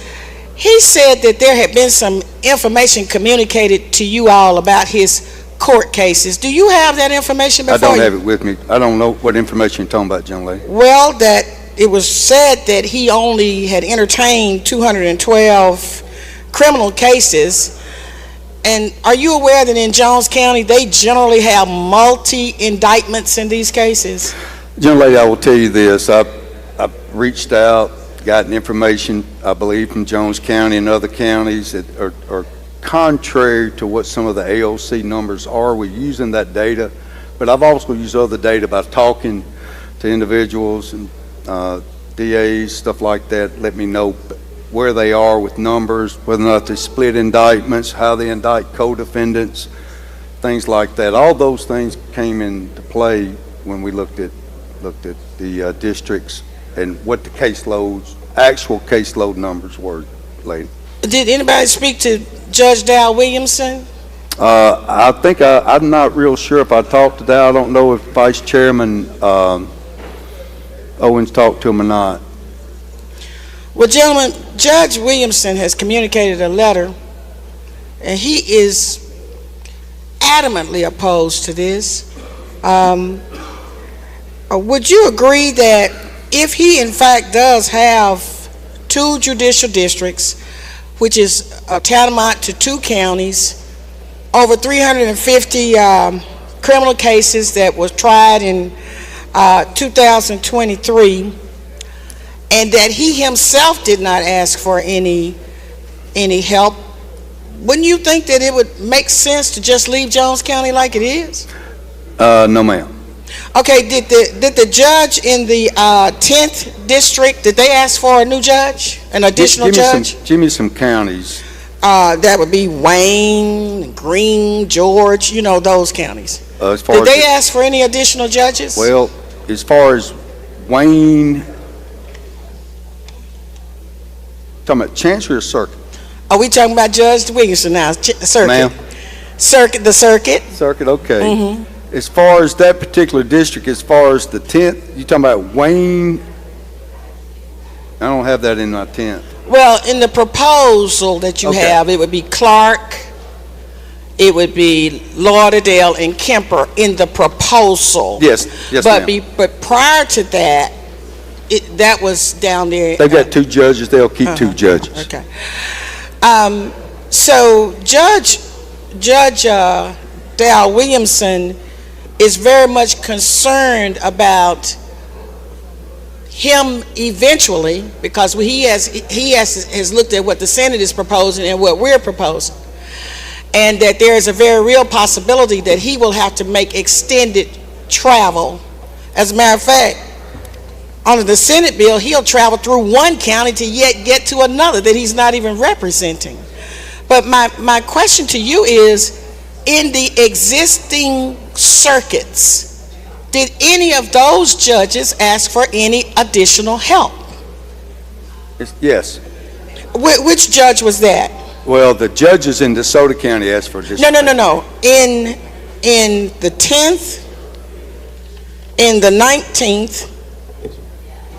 he said that there had been some information communicated to you all about his court cases. Do you have that information before you? I don't have it with me. I don't know what information you're talking about, young lady. Well, that it was said that he only had entertained 212 criminal cases. And are you aware that in Jones County, they generally have multi-indictments in these cases? Young lady, I will tell you this. I've reached out, gotten information, I believe, from Jones County and other counties that are contrary to what some of the AOC numbers are. We're using that data, but I've also used other data by talking to individuals and DAs, stuff like that, let me know where they are with numbers, whether or not they split indictments, how they indict co-defendants, things like that. All those things came into play when we looked at the districts and what the actual caseload numbers were. lady. Did anybody speak to Judge Dow Williamson? I think I'm not real sure if I talked to that. I don't know if Vice Chairman Owens talked to him or not. Well, gentlemen, Judge Williamson has communicated a letter, and he is adamantly opposed to this. Would you agree that if he in fact does have 2 judicial districts, which is tantamount to 2 counties, over 350 criminal cases that was tried in 2023, and that he himself did not ask for any help, wouldn't you think that it would make sense to just leave Jones County like it is? No, ma'am. Okay, did the judge in the 10th district, did they ask for a new judge, an additional judge? Give me some counties. That would be Wayne, Greene, George, you know, those counties. Did they ask for any additional judges? Well, as far as Wayne, talking about Chancery or Circuit? Are we talking about Judge Williamson now? Circuit. Ma'am? Circuit, the circuit. Circuit, okay. Mm-hmm. As far as that particular district, as far as the 10th, you talking about Wayne? I don't have that in my 10th. Well, in the proposal that you have, it would be Clark, it would be Lauderdale and Kemper in the proposal. Yes, but ma'am. But prior to that, that was down there. They've got 2 judges. They'll keep 2 judges. Okay. So Judge Dow Williamson is very much concerned about him eventually, because he has looked at what the Senate is proposing and what we're proposing, and that there is a very real possibility that he will have to make extended travel. As a matter of fact, under the Senate bill, he'll travel through one county to yet get to another that he's not even representing. But my question to you is, in the existing circuits, did any of those judges ask for any additional help? Yes. Which judge was that? Well, the judges in DeSoto County asked for additional. No. In the 10th, in the 19th,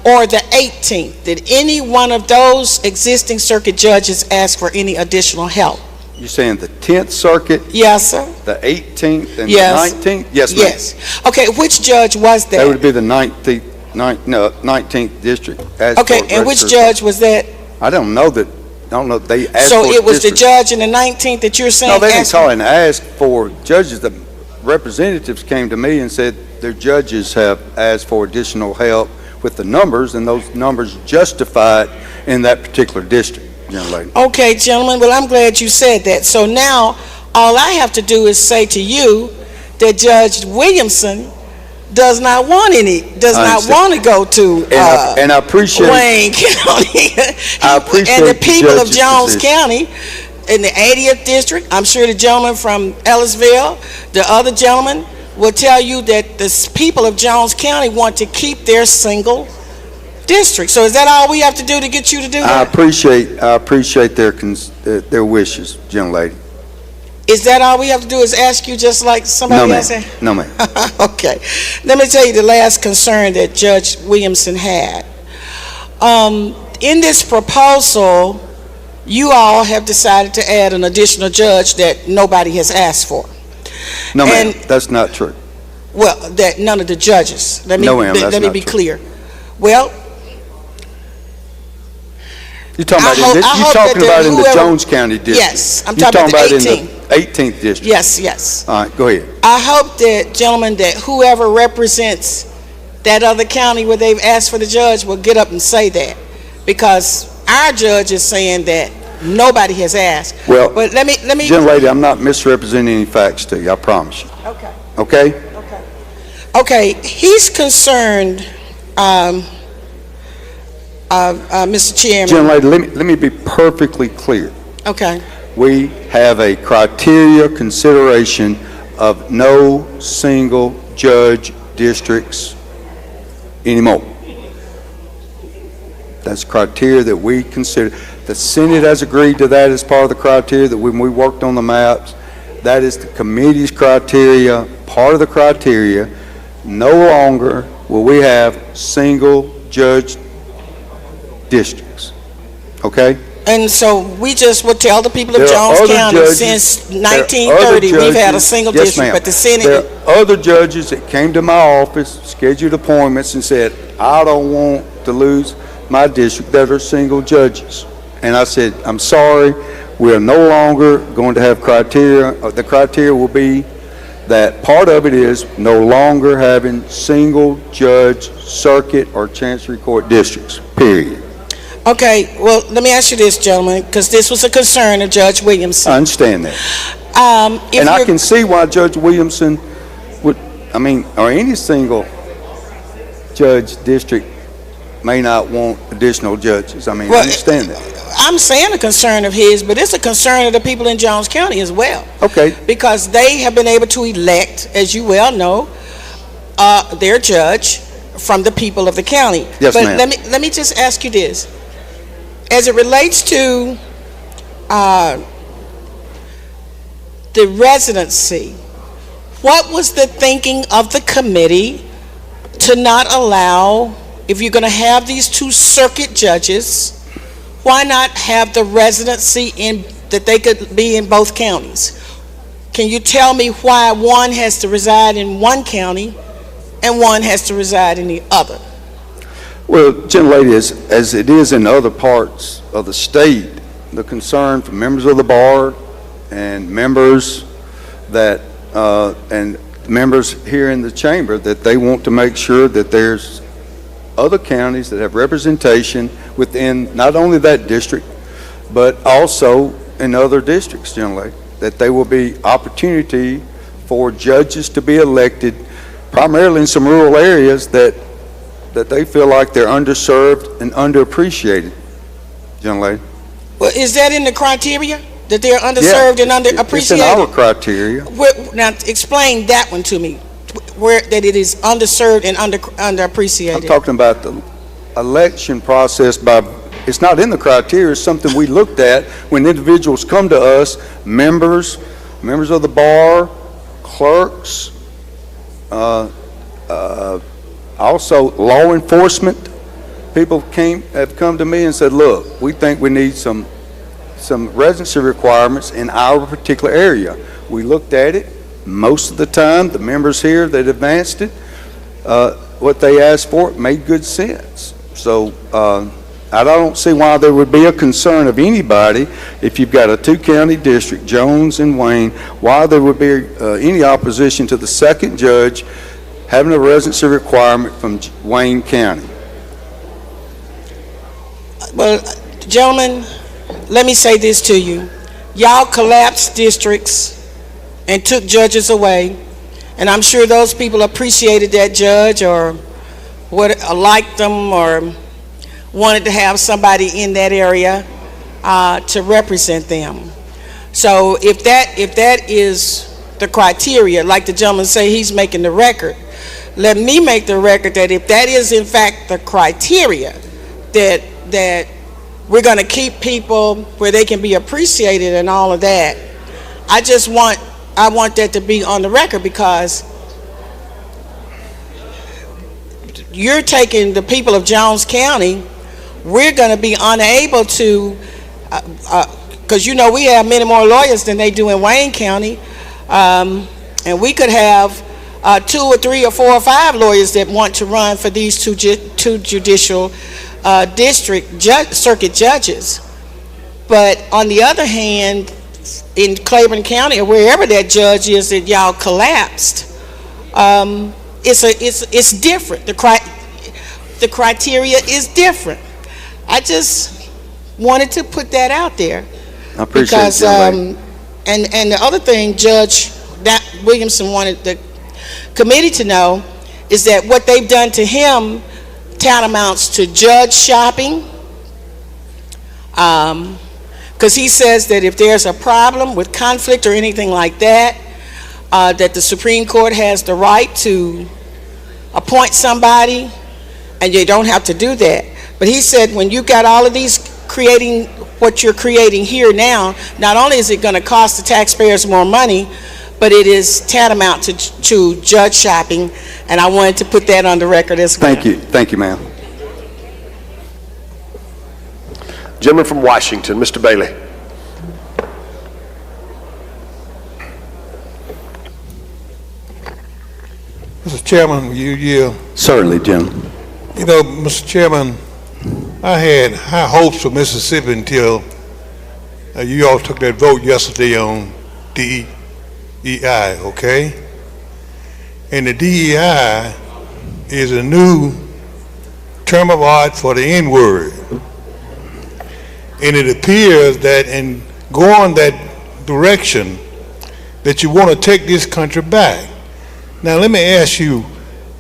or the 18th, did any one of those existing circuit judges ask for any additional help? You're saying the 10th Circuit? Yes, sir. The 18th and Yes. the 19th? Yes, ma'am. Yes. Okay, which judge was that? That would be the 19th District. Okay, and which judge was that? I don't know that. I don't know. They asked So for it was the district. judge in the 19th that you're saying? No, they didn't asked call and ask for judges. The representatives came to me and said their judges have asked for additional help with the numbers, and those numbers justified in that particular district, young lady. Okay, gentlemen, well, I'm glad you said that. So now, all I have to do is say to you that Judge Williamson does not want to go to and I appreciate Wayne County. I appreciate and the people of judge's Jones position. County in the 80th district, I'm sure the gentleman from Ellisville, the other gentleman, will tell you that the people of Jones County want to keep their single district. So is that all we have to do to get you to do I that? appreciate their wishes, young lady. Is that all we have to do is ask you just like somebody else? No, ma'am. Okay. Let me tell you the last concern that Judge Williamson had. In this proposal, you all have decided to add an additional judge that nobody has asked for. No, ma'am. That's not true. Well, that none of the judges. Let me be clear. Well, you're talking about in the Jones County district. Yes, I'm talking about the 18th. In the 18th district. Yes. All right, go ahead. I hope that, gentlemen, that whoever represents that other county where they've asked for the judge will get up and say that, because our judge is saying that nobody has asked. Well, but let me. Young lady, I'm not misrepresenting any facts to you. I promise you. Okay. Okay. He's concerned, Mr. Chairman. Young lady, let me be perfectly clear. Okay. We have a criteria consideration of no single judge districts anymore. That's criteria that we consider. The Senate has agreed to that as part of the criteria, that when we worked on the maps, that is the committee's criteria, part of the criteria. No longer will we have single judge districts, okay? And so we just would tell the people of Jones County, since 1930, we've had a single district, but the Senate... There are other judges that came to my office, scheduled appointments, and said, I don't want to lose my district, that are single judges. And I said, I'm sorry, we are no longer going to have criteria. The criteria will be that part of it is no longer having single judge circuit or chancery court districts, period. Okay, well, let me ask you this, gentlemen, because this was a concern of Judge Williamson. I understand that. And I can see why Judge Williamson would, I mean, or any single judge district may not want additional judges. I mean, I understand that. I'm saying a concern of his, but it's a concern of the people in Jones County as well. Okay. Because they have been able to elect, as you well know, their judge from the people of the county. Yes, but ma'am. let me just ask you this. As it relates to the residency, what was the thinking of the committee to not allow, if you're going to have these two circuit judges, why not have the residency in, that they could be in both counties? Can you tell me why one has to reside in one county and one has to reside in the other? Well, gentlelady, as it is in other parts of the state, the concern for members of the bar and members that and members here in the chamber, that they want to make sure that there's other counties that have representation within not only that district, but also in other districts, generally, that there will be opportunity for judges to be elected, primarily in some rural areas that they feel like they're underserved and underappreciated, generally. Well, is that in the criteria, that they're underserved and underappreciated? It's in our criteria. Now, explain that one to me, where that it is underserved and underappreciated. I'm talking about the election process it's not in the criteria, it's something we looked at when individuals come to us, members of the bar, clerks, also law enforcement. People have come to me and said, look, we think we need some residency requirements in our particular area. We looked at it. Most of the time, the members here that advanced it, what they asked for made good sense. So I don't see why there would be a concern of anybody, if you've got a two-county district, Jones and Wayne, why there would be any opposition to the second judge having a residency requirement from Wayne County. Well, gentlemen, let me say this to you. Y'all collapsed districts and took judges away, and I'm sure those people appreciated that judge or liked them or wanted to have somebody in that area to represent them. So if that is the criteria, like the gentleman say, he's making the record, let me make the record that if that is in fact the criteria, that we're going to keep people where they can be appreciated and all of that. I want that to be on the record, because you're taking the people of Jones County. We're going to be unable to, because you know we have many more lawyers than they do in Wayne County, and we could have 2 or 3 or 4 or 5 lawyers that want to run for these two judicial district circuit judges. But on the other hand, in Claiborne County or wherever that judge is that y'all collapsed, it's different. The criteria is different. I just wanted to put that out there. I appreciate because and the other thing Judge Williamson wanted the committee to know is that what they've done to him tantamounts to judge shopping, because he says that if there's a problem with conflict or anything like that, that the Supreme Court has the right to appoint somebody and you don't have to do that. But he said when you got all of these creating what you're creating here now, not only is it going to cost the taxpayers more money, but it is tantamount to judge shopping, and I wanted to put that on the record as well. Thank you, ma'am. Gentleman from Washington, Mr. Bailey. Mr. Chairman, will you yield? Certainly, gentlemen. You know, Mr. Chairman, I had high hopes for Mississippi until you all took that vote yesterday on DEI, okay? And the DEI is a new term of art for the N-word. And it appears that in going that direction, that you want to take this country back. Now, let me ask you,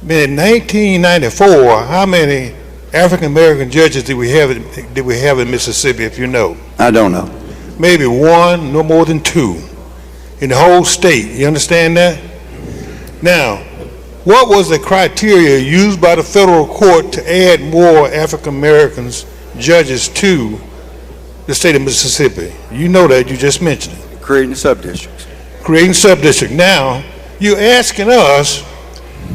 in 1994, how many African-American judges did we have in Mississippi, if you know? I don't know. Maybe one, no more than two, in the whole state. You understand that? Now, what was the criteria used by the federal court to add more African-Americans judges to the state of Mississippi? You know that, you just mentioned it. Creating sub-districts. Creating sub-district. Now, you're asking us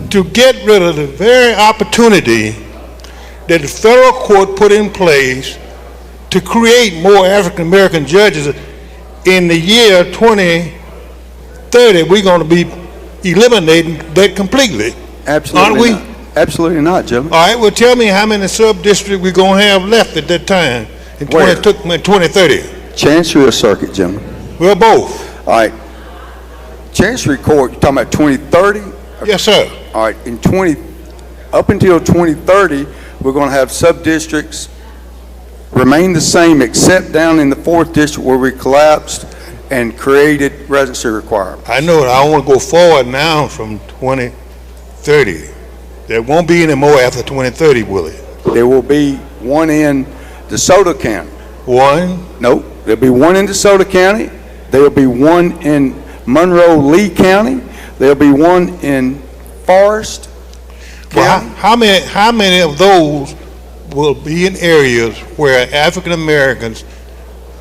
to get rid of the very opportunity that the federal court put in place to create more African-American judges. In the year 2030, we're going to be eliminating that completely. Absolutely aren't we? Not. Absolutely not, gentlemen. All right, well, tell me how many sub-districts we're going to have left at that time in 2030. Chancery Circuit, gentlemen. Well, both. All right. Chancery Court, you're talking about 2030? Yes, sir. All right, up until 2030, we're going to have sub-districts remain the same except down in the 4th district where we collapsed and created residency requirements. I know it. I want to go forward now from 2030. There won't be any more after 2030, will it? There will be one in DeSoto County. One? Nope. There'll be one in DeSoto County. There'll be one in Monroe-Lee County. There'll be one in Forest County. Well, how many of those will be in areas where African Americans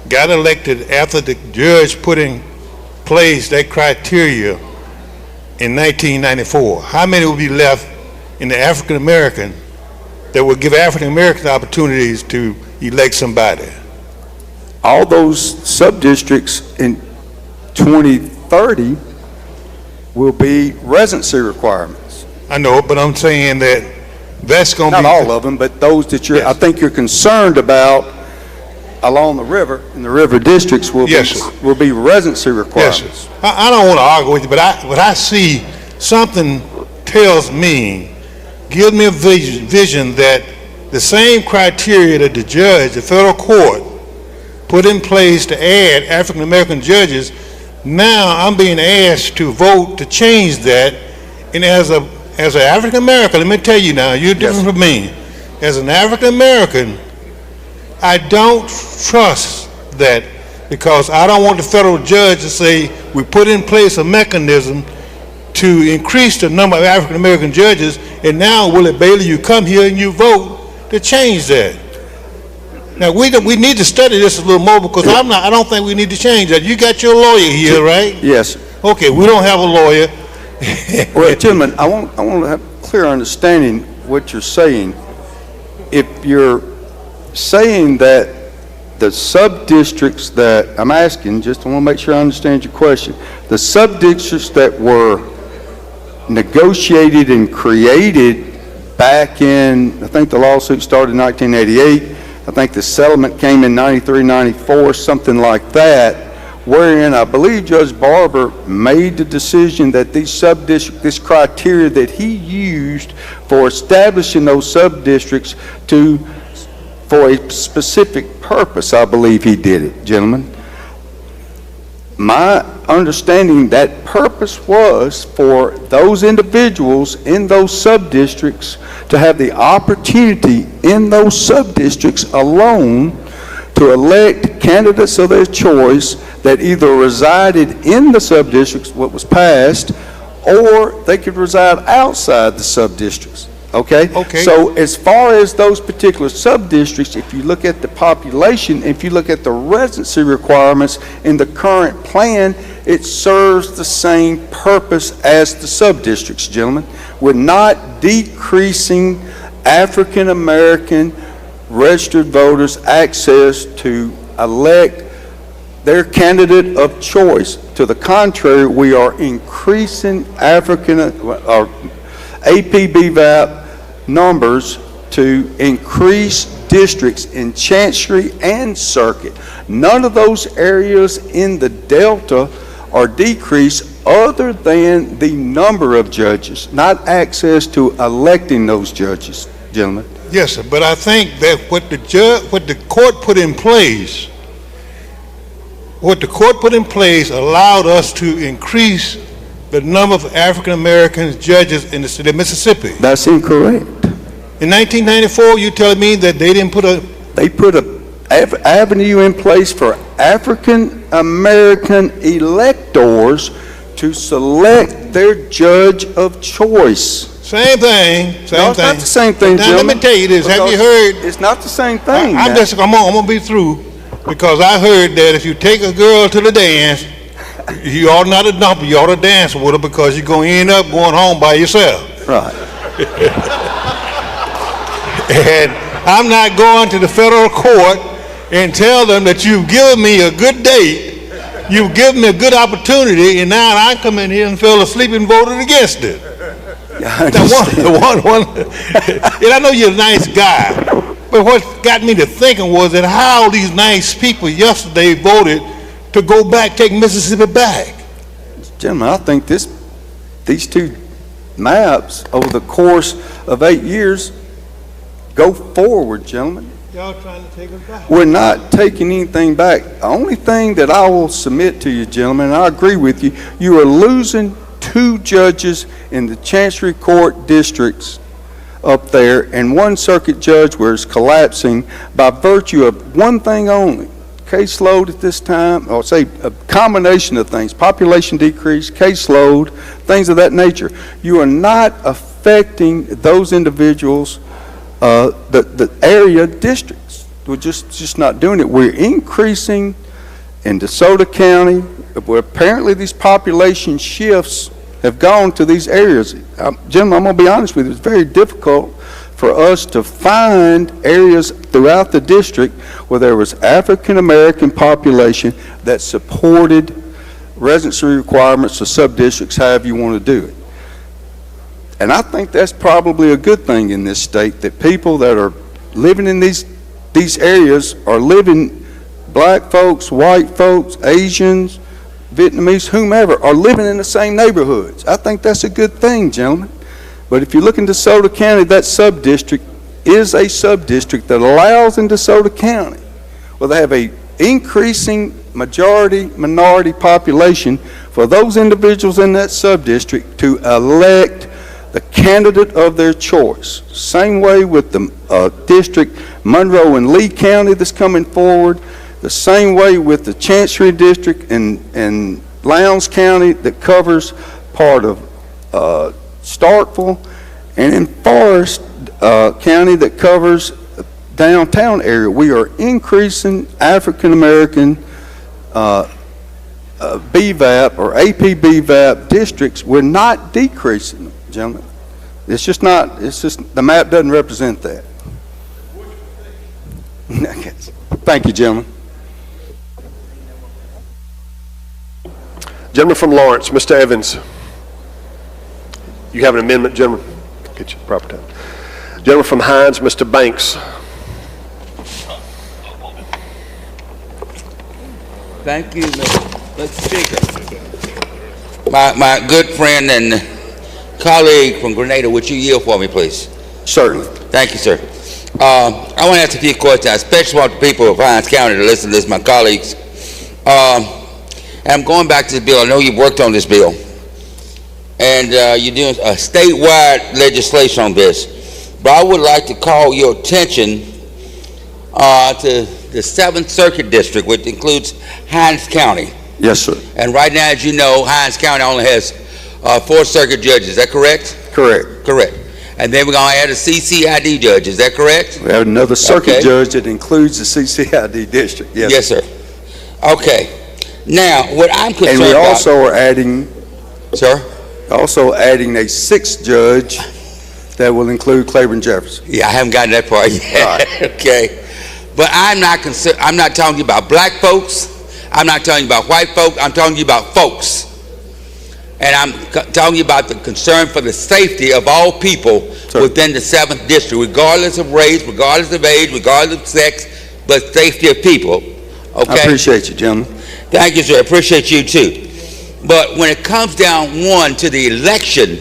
got elected after the judge put in place that criteria in 1994? How many will be left in the African American that will give African Americans opportunities to elect somebody? All those sub-districts in 2030 will be residency requirements. I know, but I'm saying that that's going to be... Not all of them, but those that you're, I think you're concerned about along the river, in the river districts will be residency requirements. Yes, sir. I don't want to argue with you, but I see something tells me, gives me a vision that the same criteria that the judge, the federal court, put in place to add African American judges, now I'm being asked to vote to change that, and as an African American, let me tell you now, you're different from me. As an African American, I don't trust that, because I don't want the federal judge to say we put in place a mechanism to increase the number of African American judges, and now, Willie Bailey, you come here and you vote to change that. Now we need to study this a little more, because I don't think we need to change that. You got your lawyer here, right? Yes. Okay, we don't have a lawyer. Well, gentlemen, I want to have clear understanding what you're saying. If you're saying that the sub-districts that I'm asking, just I want to make sure I understand your question, the sub-districts that were negotiated and created back in, I think the lawsuit started in 1988, I think the settlement came in 93, 94, something like that, wherein I believe Judge Barber made the decision that these sub-districts, this criteria that he used for establishing those sub-districts for a specific purpose, I believe he did it, gentlemen. My understanding, that purpose was for those individuals in those sub-districts to have the opportunity in those sub-districts alone to elect candidates of their choice that either resided in the sub-districts, what was passed, or they could reside outside the sub-districts. Okay? Okay. So as far as those particular sub-districts, if you look at the population, if you look at the residency requirements in the current plan, it serves the same purpose as the sub-districts, gentlemen. We're not decreasing African-American registered voters' access to elect their candidate of choice. To the contrary, we are increasing APBVAP numbers to increase districts in Chancery and Circuit. None of those areas in the Delta are decreased other than the number of judges, not access to electing those judges, gentlemen. Yes, sir, but I think that what the court put in place, allowed us to increase the number of African American judges in the state of Mississippi. That's incorrect. In 1994, you telling me that they didn't put a... They put a avenue in place for African American electors to select their judge of choice. Same thing. No, it's not the same thing, now, gentlemen. let me tell you this. Have you heard? It's not the same thing. I'm going to be through, because I heard that if you take a girl to the dance, you ought not to dump her, you ought to dance with her, because you're going to end up going home by yourself. Right. And I'm not going to the federal court and tell them that you've given me a good date, you've given me a good opportunity, and now I come in here and fell asleep and voted against it. And I know you're a nice guy, but what got me to thinking was that how these nice people yesterday voted to go back, take Mississippi back. Gentlemen, I think these two maps over the course of 8 years go forward, gentlemen. Y'all trying to take us back. We're not taking anything back. The only thing that I will submit to you, gentlemen, and I agree with you, you are losing 2 judges in the Chancery Court districts up there, and 1 circuit judge where it's collapsing by virtue of one thing only. Caseload at this time, or say a combination of things, population decrease, caseload, things of that nature. You are not affecting those individuals, the area districts. We're just not doing it. We're increasing in DeSoto County, where apparently these population shifts have gone to these areas. Gentlemen, I'm going to be honest with you, it's very difficult for us to find areas throughout the district where there was African American population that supported residency requirements or sub-districts, however you want to do it. And I think that's probably a good thing in this state, that people that are living in these areas are living, black folks, white folks, Asians, Vietnamese, whomever, are living in the same neighborhoods. I think that's a good thing, gentlemen. But if you look in DeSoto County, that sub-district is a sub-district that allows in DeSoto County, where they have a increasing majority-minority population, for those individuals in that sub-district to elect the candidate of their choice. Same way with the district Monroe and Lee County that's coming forward. The same way with the Chancery District in Lowndes County that covers part of Starkville, and in Forest County that covers downtown area. We are increasing African American BVAP or APBVAP districts. We're not decreasing them, gentlemen. It's just not, the map doesn't represent that. Thank you, gentlemen. Gentleman from Lawrence, Mr. Evans. You have an amendment, gentlemen? Get you proper time. Gentleman from Hines, Mr. Banks. Thank you, Mr. Speaker. My good friend and colleague from Grenada, would you yield for me, please? Certainly. Thank you, sir. I want to ask a few questions. I especially want the people of Hines County to listen to this, my colleagues. I'm going back to this bill. I know you've worked on this bill, and you're doing a statewide legislation on this. But I would like to call your attention to the 7th Circuit District, which includes Hines County. Yes, sir. And right now, as you know, Hines County only has 4 circuit judges. Is that correct? Correct. Correct. And then we're going to add a CCID judge, is that correct? We have another circuit Okay. judge that includes the CCID district. Yes. Yes, sir. Okay. Now, what I'm concerned And we about... also are adding... Sir? Also adding a sixth judge that will include Claiborne Jefferson. Yeah, I haven't gotten that part yet. Right. Okay. But I'm not talking you about black folks. I'm not talking you about white folks. I'm talking you about folks. And I'm talking you about the concern for the safety of all people within the 7th district, regardless of race, regardless of age, regardless of sex, but safety of people. Okay? I appreciate you, gentlemen. Thank you, sir. I appreciate you, too. But when it comes down, one, to the election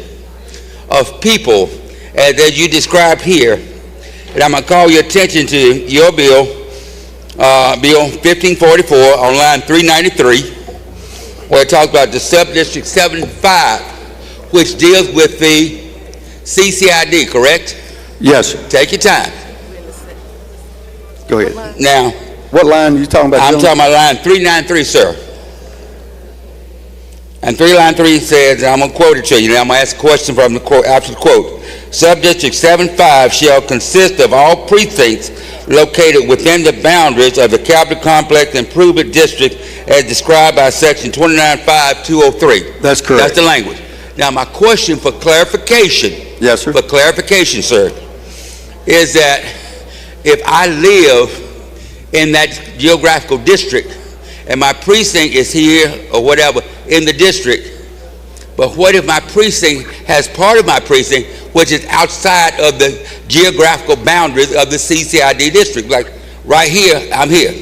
of people, as you described here, and I'm going to call your attention to your bill, Bill 1544 on line 393, where it talks about the Subdistrict 75, which deals with the CCID, correct? Yes, sir. Take your time. Go ahead. Now, what line are you talking about? I'm talking about line 393, sir. And line 3 says, I'm going to quote it to you. Now I'm going to ask a question from the quote, absolute quote. Subdistrict 75 shall consist of all precincts located within the boundaries of the Capitol Complex Improvement District as described by section 295203. That's correct. That's the language. Now my question for clarification. Yes, sir. For clarification, sir, is that if I live in that geographical district and my precinct is here or whatever in the district, but what if my precinct has part of my precinct which is outside of the geographical boundaries of the CCID district? Like right here, I'm here.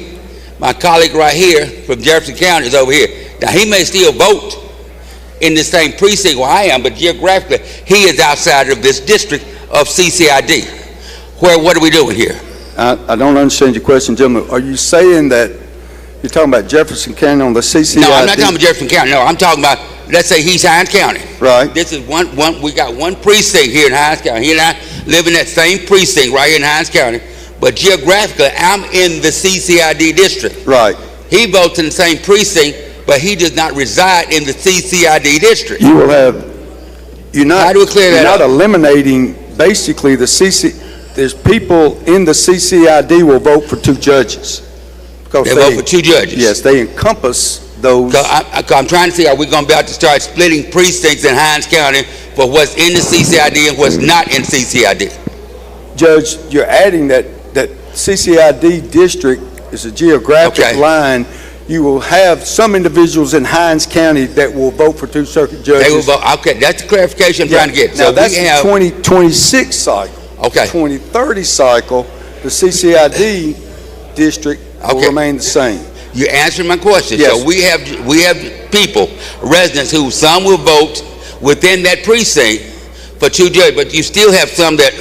My colleague right here from Jefferson County is over here. Now he may still vote in the same precinct where I am, but geographically he is outside of this district of CCID. What are we doing here? I don't understand your question, gentlemen. Are you saying that you're talking about Jefferson County on the CCID? No, I'm not talking about Jefferson County. No, I'm talking about, let's say he's Hines County. Right. This is we got one precinct here in Hines County. He and I live in that same precinct right here in Hines County, but geographically I'm in the CCID district. Right. He votes in the same precinct, but he does not reside in the CCID district. You will have, How do we clear that up? You're not eliminating basically the there's people in the CCID will vote for 2 judges. They vote for 2 judges? Yes, they encompass those. I'm trying to see, are we going to be able to start splitting precincts in Hines County for what's in the CCID and what's not in CCID? Judge, you're adding that CCID district is a geographic line. You will have some individuals in Hines County that will vote for 2 circuit judges. They will vote. Okay, that's the clarification I'm trying to get. Now So that's we the have 2026 cycle. Okay. 2030 cycle, the CCID district will remain the same. You're answering my question. Yes. So we have people, residents who some will vote within that precinct for 2 judges, but you still have some that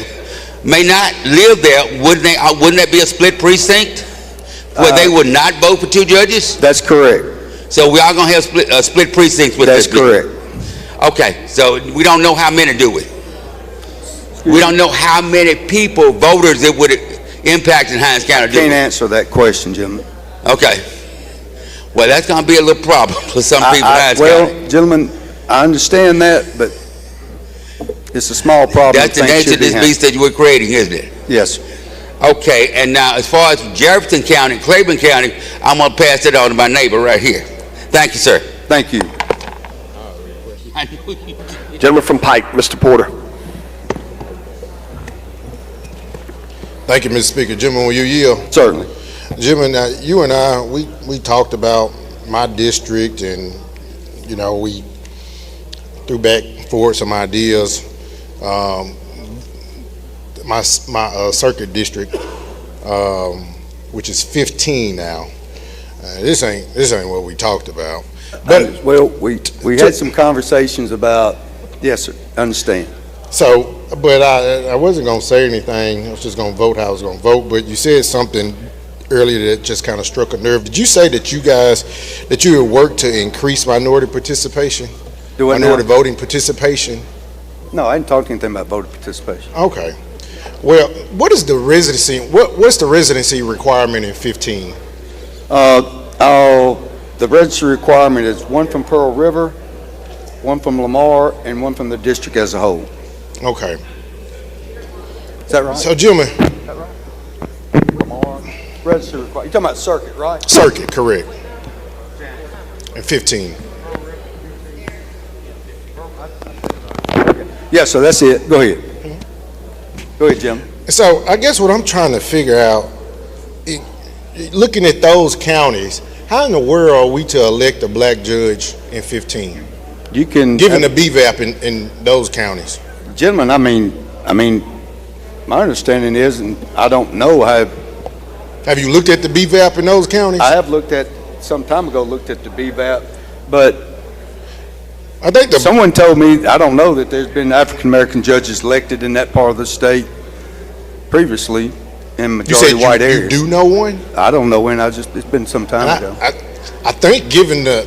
may not live there. Wouldn't that be a split precinct where they would not vote for 2 judges? That's correct. So we are going to have split precincts with That's this. correct. Okay, so we don't know how many, do we? We don't know how many people, voters, it would impact in Hines County. Can't answer that question, gentlemen. Okay. Well, that's going to be a little problem for some people in Hines County. Well, gentlemen, I understand that, but it's a small problem. That's the nature of this beast that we're creating, isn't it? Yes. Okay, and now as far as Jefferson County, Claiborne County, I'm going to pass it on to my neighbor right here. Thank you, sir. Thank you. Gentleman from Pike, Mr. Porter. Thank you, Mr. Speaker. Gentlemen, will you yield? Certainly. Gentlemen, you and I, we talked about my district, and we threw back forward some ideas. My circuit district, which is 15 now. This ain't what we talked about. But well, we had some conversations about. Yes, sir. Understand. So, but I wasn't going to say anything. I was just going to vote how I was going to vote. But you said something earlier that just kind of struck a nerve. Did you say that you would work to increase minority participation? Minority voting participation? No, I didn't talk anything about voter participation. Okay. Well, what is the residency? What's the residency requirement in 15? The registry requirement is 1 from Pearl River, 1 from Lamar, and 1 from the district as a whole. Okay. Is that right? So, gentlemen, Register requirement. You're talking about circuit, right? circuit, correct. And 15. Yeah, so that's it. Go ahead. Go ahead, Jim. So I guess what I'm trying to figure out, looking at those counties, how in the world are we to elect a black judge in 15? You can given the BVAP in those counties. Gentlemen, I mean, my understanding is, and I don't know how. Have you looked at the BVAP in those counties? I have looked at some time ago. Looked at the BVAP, but I think someone told me, I don't know, that there's been African American judges elected in that part of the state previously in majority white areas. You do know one? I don't know when. It's been some time ago. I think given the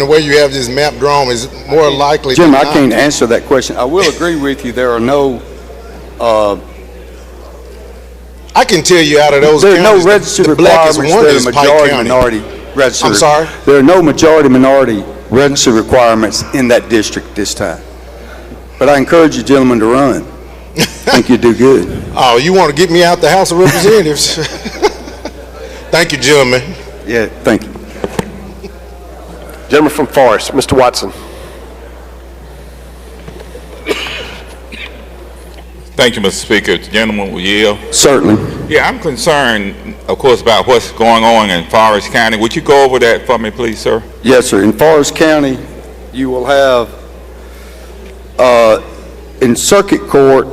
way you have this map drawn, is more likely. Jim, than I not. can't answer that question. I will agree with you. There are no. I can tell you out of those there are counties, no registered the blackest requirements one that is are Pike majority County. minority registered. I'm sorry? There are no majority minority registered requirements in that district this time. But I encourage you gentlemen to run. I think you do good. Oh, you want to get me out the House of Representatives? Thank you, gentlemen. Yeah, thank you. Gentleman from Forest, Mr. Watson. Thank you, Mr. Speaker. The gentleman will yield. Certainly. Yeah, I'm concerned, of course, about what's going on in Forest County. Would you go over that for me, please, sir? Yes, sir. In Forest County, you will have in circuit court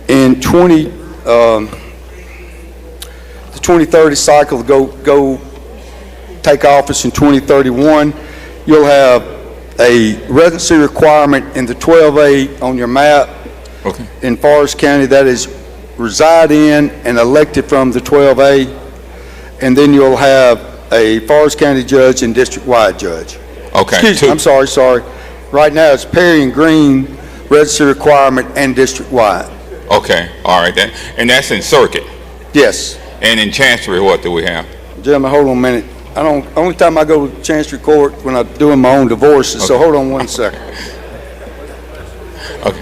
in the 2030 cycle go take office in 2031. You'll have a residency requirement in the 12A on your map. Okay. In Forest County, that is reside in and elected from the 12A, and then you'll have a Forest County judge and district-wide judge. Okay. Excuse me, I'm sorry. Right now, it's Perry and Green, residency requirement and district-wide. Okay, all right, then. And that's in circuit? Yes. And in Chancery, what do we have? Gentlemen, hold on a minute. Only time I go to Chancery Court when I'm doing my own divorces, so hold on one second. Okay.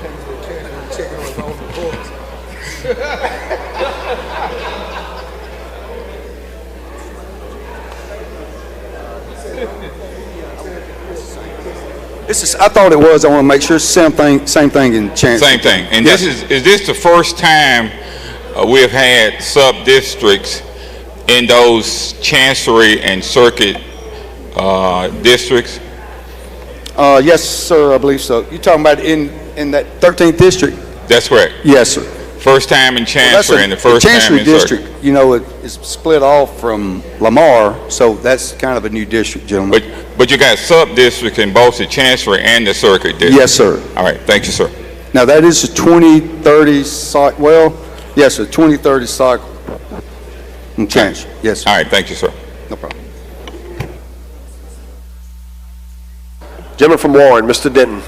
I thought it was. I want to make sure it's the same thing in Chancery. Same thing. And yes. is this the first time we have had sub-districts in those Chancery and circuit districts? Yes, sir, I believe so. You're talking about in that 13th district? That's correct. Yes, sir. First time in Chancery and the first time in Chancery district, circuit. you know, it's split off from Lamar, so that's kind of a new district, gentlemen. But you got sub-districts in both the Chancery and the circuit district? Yes, sir. All right, thank you, sir. Now, that is a 2030 cycle, well, yes, a 2030 cycle in Chancery, yes, sir. All right, thank you, sir. No problem. Gentleman from Warren, Mr. Denton.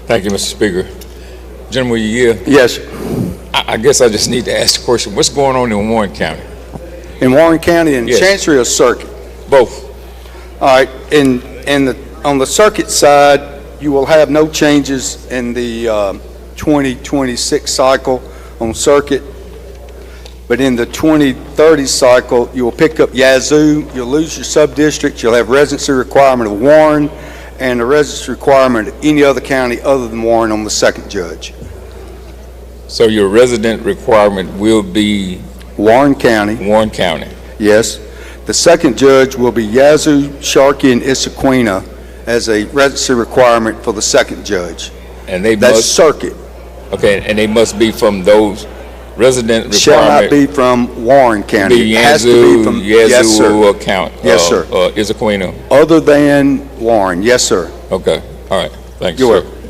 Thank you, Mr. Speaker. Gentleman, will you yield? Yes. I guess I just need to ask the question, what's going on in Warren County? In Warren County, in Yes. Chancery or circuit? Both. All right, on the circuit side, you will have no changes in the 2026 cycle on circuit. But in the 2030 cycle, you will pick up Yazoo, you'll lose your sub-district, you'll have residency requirement of Warren, and a residency requirement of any other county other than Warren on the second judge. So your resident requirement will be? Warren County. Warren County. Yes. The second judge will be Yazoo, Sharkey, and Issaquena as a residency requirement for the second judge. And they That's must, circuit. okay, and they must be from those resident requirement? Shall not be from Warren County. Be It has to Yazoo, be from, Yazoo yes, sir. Count. Yes, sir. Issaquena. Other than Warren, yes, sir. Okay, all right, thanks, You're sir. welcome.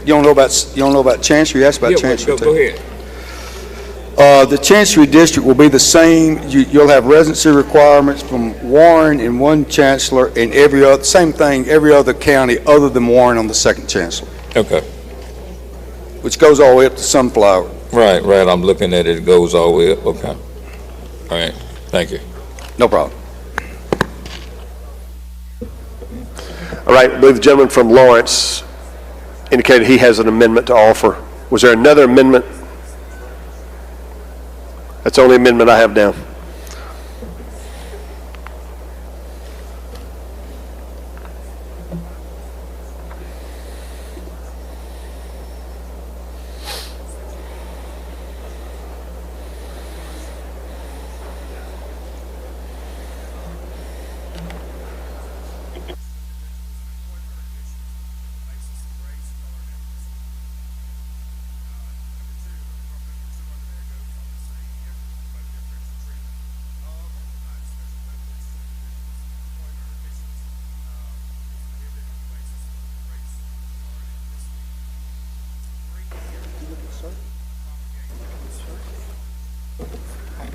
You don't know about Chancery? You asked about Chancery. Go ahead. The Chancery district will be the same. You'll have residency requirements from Warren and one chancellor, and every other, same thing, every other county other than Warren on the second chancellor. Okay. Which goes all the way up to Sunflower. Right, I'm looking at it, it goes all the way up, okay. All right, thank you. No problem. All right, I believe the gentleman from Lawrence, indicated he has an amendment to offer. Was there another amendment? That's the only amendment I have down.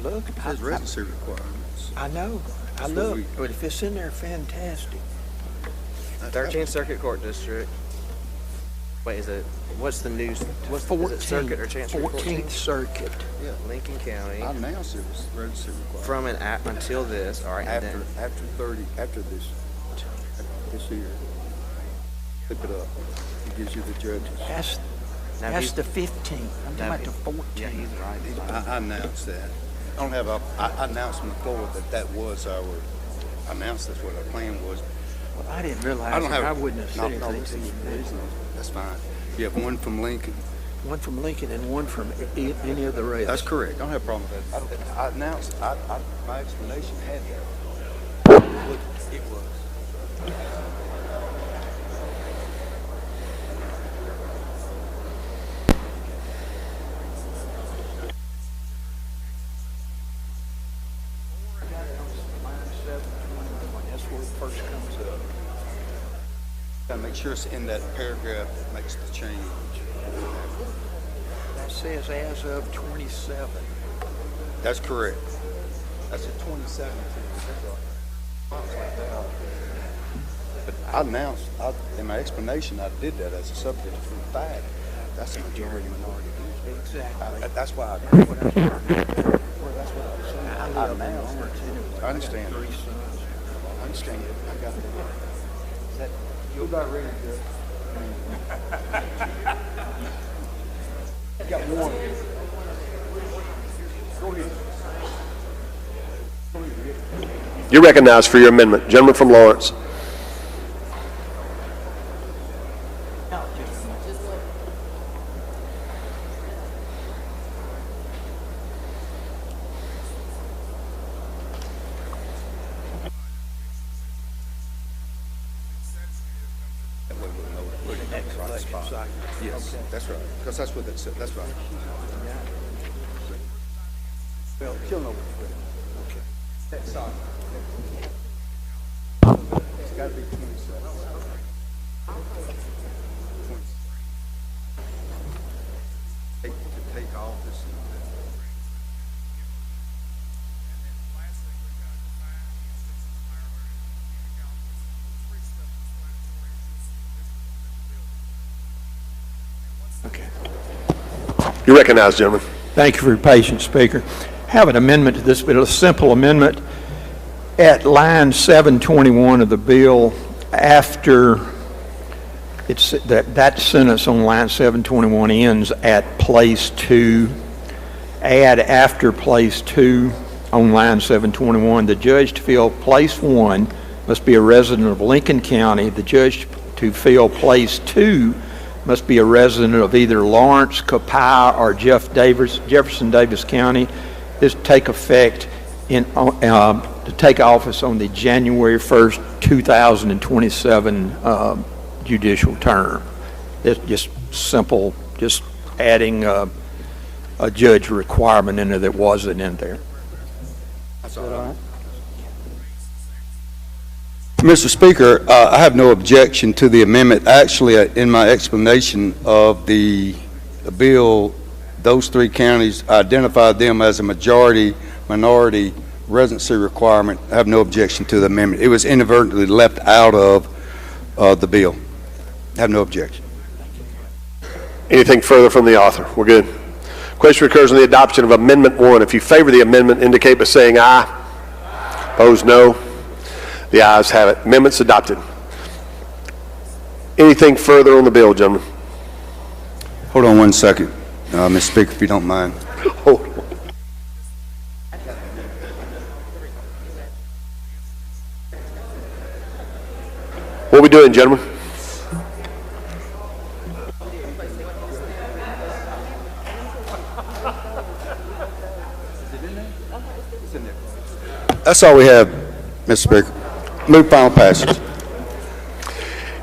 Look, It says residency requirements. I know. I That's what look, we- but if it's in there, fantastic. 13th Circuit Court District. Wait, is it, what's the new, what's is it Circuit or Chancery? 14th Circuit. Yeah, Lincoln County. I announced it was residency requirement. From and until this, all right. and then- After this year. Flip it up. It gives you the judges. That's the 15th. I'm talking about the 14th. Yeah, he's right. I announced that. I announced on the floor that was our, I announced that's what our plan was. Well, I didn't realize that. I wouldn't have said anything to you. That's fine. You have one from Lincoln. One from Lincoln and one from any of the rest. That's correct. I don't have a problem with that. I announced, my explanation had that. It was. That's where it first comes up. Gotta make sure it's in that paragraph that makes the change. That says as of 27. That's correct. That's a 27. But I announced, in my explanation, I did that as a subject for fact. That's a majority minority. Exactly. That's why I announced. I understand. I understand. I got that. You're about ready to go. Got one. Go ahead. You're recognized for your amendment. Gentleman from Lawrence. Yes, that's right. Because that's what that said. That's right. Well, she'll know what it is. Okay. That's side. It's got to be 27. To take office. Okay. You're recognized, gentlemen. Thank you for your patience, Speaker. Have an amendment to this bill, a simple amendment. At line 721 of the bill, after it's that sentence on line 721 ends at place 2, add after place 2 on line 721, the judge to fill place 1 must be a resident of Lincoln County. The judge to fill place 2 must be a resident of either Lawrence, Copiah, or Jefferson Davis County. This take effect to take office on the January 1st, 2027 judicial term. It's just simple, just adding a judge requirement in there that wasn't in there. That's all right. Mr. Speaker, I have no objection to the amendment. Actually, in my explanation of the bill, those three counties, I identified them as a minority residency requirement. I have no objection to the amendment. It was inadvertently left out of the bill. I have no objection. Anything further from the author? We're good. Question recurs on the adoption of Amendment 1. If you favor the amendment, indicate by saying aye. Opposed, no. The ayes have it. Amendment's adopted. Anything further on the bill, gentlemen? Hold on one second, Mr. Speaker, if you don't mind. Hold on. What we doing, gentlemen? That's all we have, Mr. Speaker. Move final passage.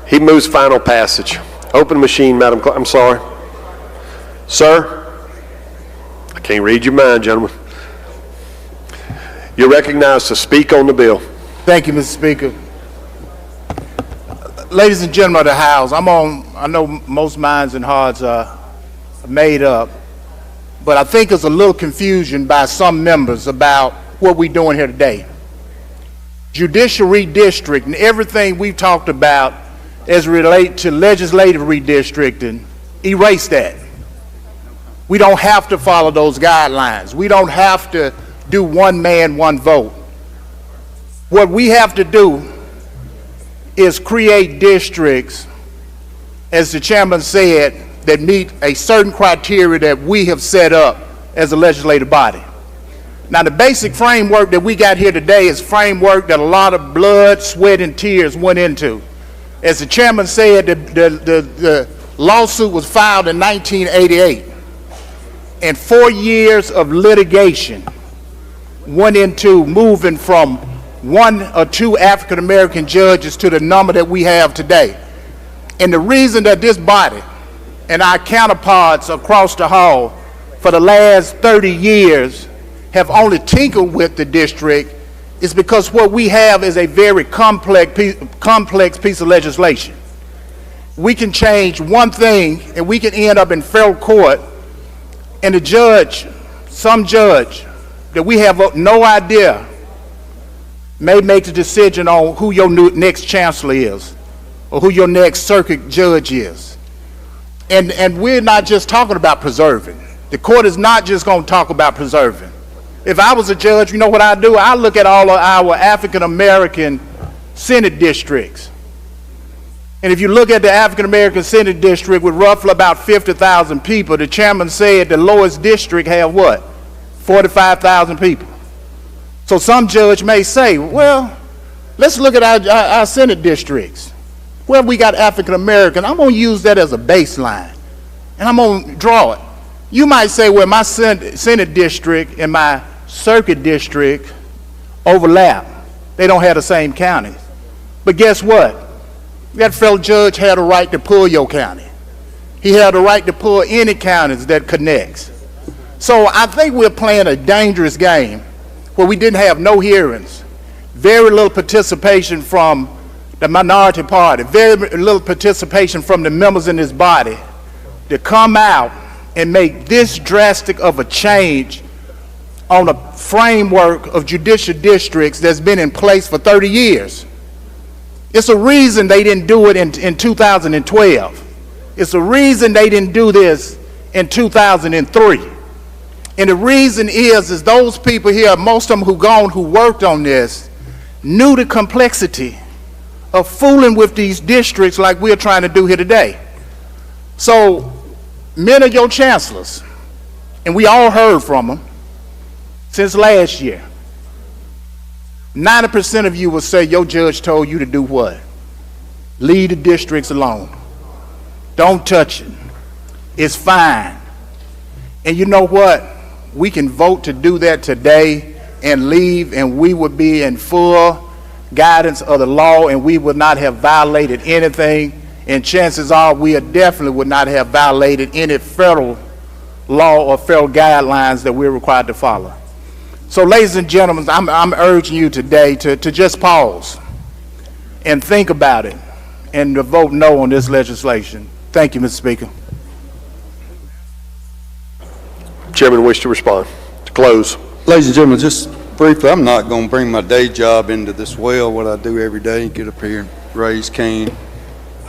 He moves final passage. Open machine, Madam Clerk. I'm sorry. Sir, I can't read your mind, gentlemen. You're recognized to speak on the bill. Thank you, Mr. Speaker. Ladies and gentlemen of the House, I know most minds and hearts are made up, but I think there's a little confusion by some members about what we're doing here today. Judicial redistricting and everything we've talked about as relate to legislative redistricting, erase that. We don't have to follow those guidelines. We don't have to do one man, one vote. What we have to do is create districts, as the chairman said, that meet a certain criteria that we have set up as a legislative body. Now, the basic framework that we got here today is framework that a lot of blood, sweat, and tears went into. As the chairman said, the lawsuit was filed in 1988, and 4 years of litigation went into moving from 1 or 2 African-American judges to the number that we have today. And the reason that this body and our counterparts across the hall for the last 30 years have only tinkered with the district is because what we have is a very complex piece of legislation. We can change one thing and we can end up in federal court, and the judge, some judge that we have no idea, may make the decision on who your next chancellor is or who your next circuit judge is. And we're not just talking about preserving. The court is not just going to talk about preserving. If I was a judge, you know what I do? I look at all of our African-American Senate districts. And if you look at the African-American Senate district with roughly about 50,000 people, the chairman said the lowest district have what? 45,000 people. So some judge may say, well, let's look at our Senate districts. Well, we got African-American. I'm going to use that as a baseline, and I'm going to draw it. You might say, well, my Senate district and my circuit district overlap. They don't have the same counties. But guess what? That fellow judge had a right to pull your county. He had a right to pull any counties that connects. So I think we're playing a dangerous game where we didn't have no hearings, very little participation from the minority party, very little participation from the members in this body to come out and make this drastic of a change on a framework of judicial districts that's been in place for 30 years. It's a reason they didn't do it in 2012. It's a reason they didn't do this in 2003. And the reason is those people here, most of them who worked on this, knew the complexity of fooling with these districts like we're trying to do here today. So many of your chancellors, and we all heard from them since last year, 90% of you will say your judge told you to do what? Leave the districts alone. Don't touch it. It's fine. And you know what? We can vote to do that today and leave, and we would be in full guidance of the law, and we would not have violated anything. And chances are we definitely would not have violated any federal law or federal guidelines that we're required to follow. So, ladies and gentlemen, I'm urging you today to just pause and think about it and to vote no on this legislation. Thank you, Mr. Speaker. Chairman wish to respond. To close. Ladies and gentlemen, just briefly, I'm not going to bring my day job into this well, what I do every day, get up here and raise cane.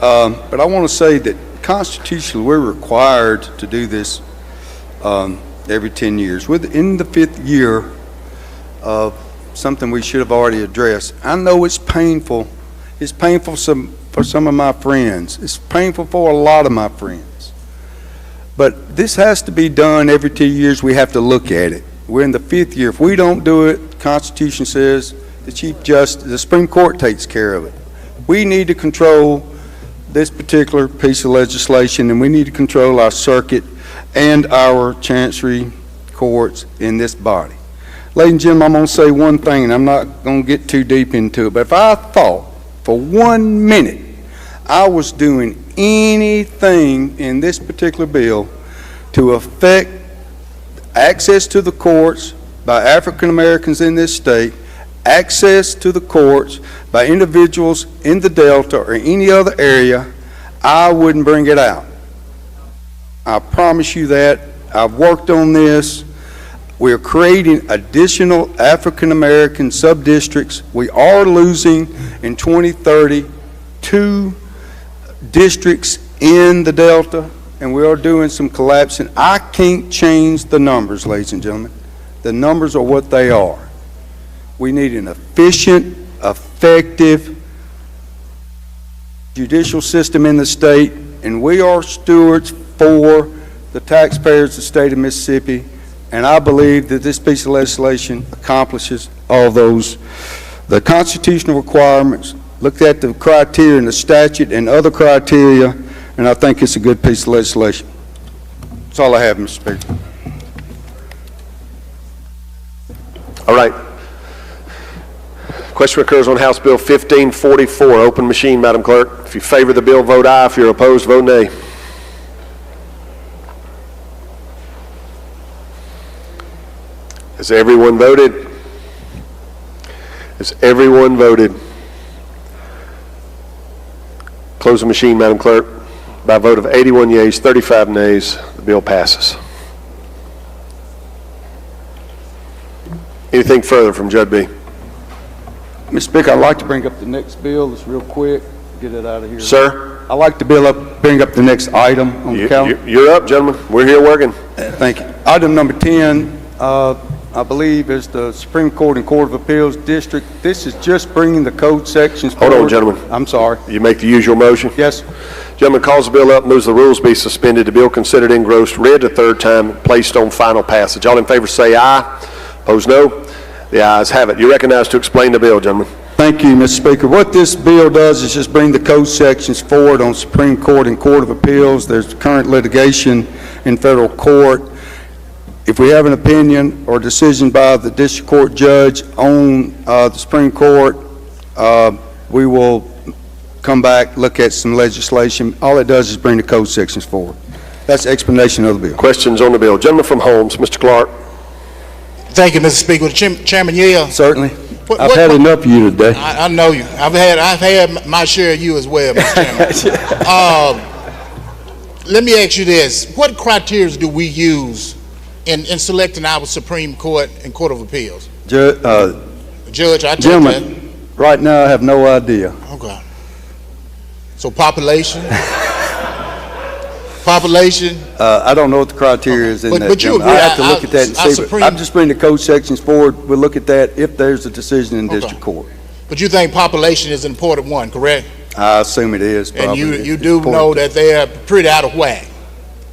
But I want to say that constitutionally we're required to do this every 10 years. Within the 5th year of something we should have already addressed. I know it's painful. It's painful for some of my friends. It's painful for a lot of my friends. But this has to be done every 2 years. We have to look at it. We're in the 5th year. If we don't do it, the Constitution says the Chief Justice, the Supreme Court takes care of it. We need to control this particular piece of legislation, and we need to control our circuit and our chancery courts in this body. Ladies and gentlemen, I'm going to say one thing, and I'm not going to get too deep into it, but if I thought for 1 minute I was doing anything in this particular bill to affect access to the courts by African Americans in this state, access to the courts by individuals in the Delta or any other area, I wouldn't bring it out. I promise you that. I've worked on this. We're creating additional African American sub-districts. We are losing in 2030 2 districts in the Delta, and we are doing some collapsing. I can't change the numbers, ladies and gentlemen. The numbers are what they are. We need an efficient, effective judicial system in the state, and we are stewards for the taxpayers of the state of Mississippi, and I believe that this piece of legislation accomplishes all those. The constitutional requirements, looked at the criteria in the statute and other criteria, and I think it's a good piece of legislation. That's all I have, Mr. Speaker. All right. Question occurs on House Bill 1544. Open machine, Madam Clerk. If you favor the bill, vote aye. If you're opposed, vote nay. Has everyone voted? Has everyone voted? Close the machine, Madam Clerk. By a vote of 81 yeas, 35 nays, the bill passes. Anything further from Judd B? Mr. Speaker, I'd like to bring up the next bill just real quick. Get it out of here. Sir? I'd like to bring up the next item on the calendar. You're up, gentlemen. We're here working. Thank you. Item number 10, I believe, is the Supreme Court and Court of Appeals District. This is just bringing the code sections forward. Hold on, gentlemen. I'm sorry. You make the usual motion? Yes. Gentleman calls the bill up, moves the rules be suspended, the bill considered engrossed, read a third time, placed on final passage. All in favor say aye. Opposed, no. The ayes have it. You're recognized to explain the bill, gentlemen. Thank you, Mr. Speaker. What this bill does is just bring the code sections forward on Supreme Court and Court of Appeals. There's current litigation in federal court. If we have an opinion or decision by the district court judge on the Supreme Court, we will come back, look at some legislation. All it does is bring the code sections forward. That's the explanation of the bill. Questions on the bill? Gentleman from Holmes, Mr. Clark. Thank you, Mr. Speaker. Chairman Yale. Certainly. I've had enough of you today. I know you. I've had my share of you as well, Mr. Chairman. Let me ask you this. What criteria do we use in selecting our Supreme Court and Court of Appeals? Judge, I take gentlemen, right now I have no idea. Okay. So population? Population? I don't know what the criteria is in that. But you agree, I have to look at that and see. Supreme, I'm just bringing the code sections forward. We'll look at that if there's a decision in district court. But you think population is an important one, correct? I assume it is. Probably. And you do know that they're pretty out of whack.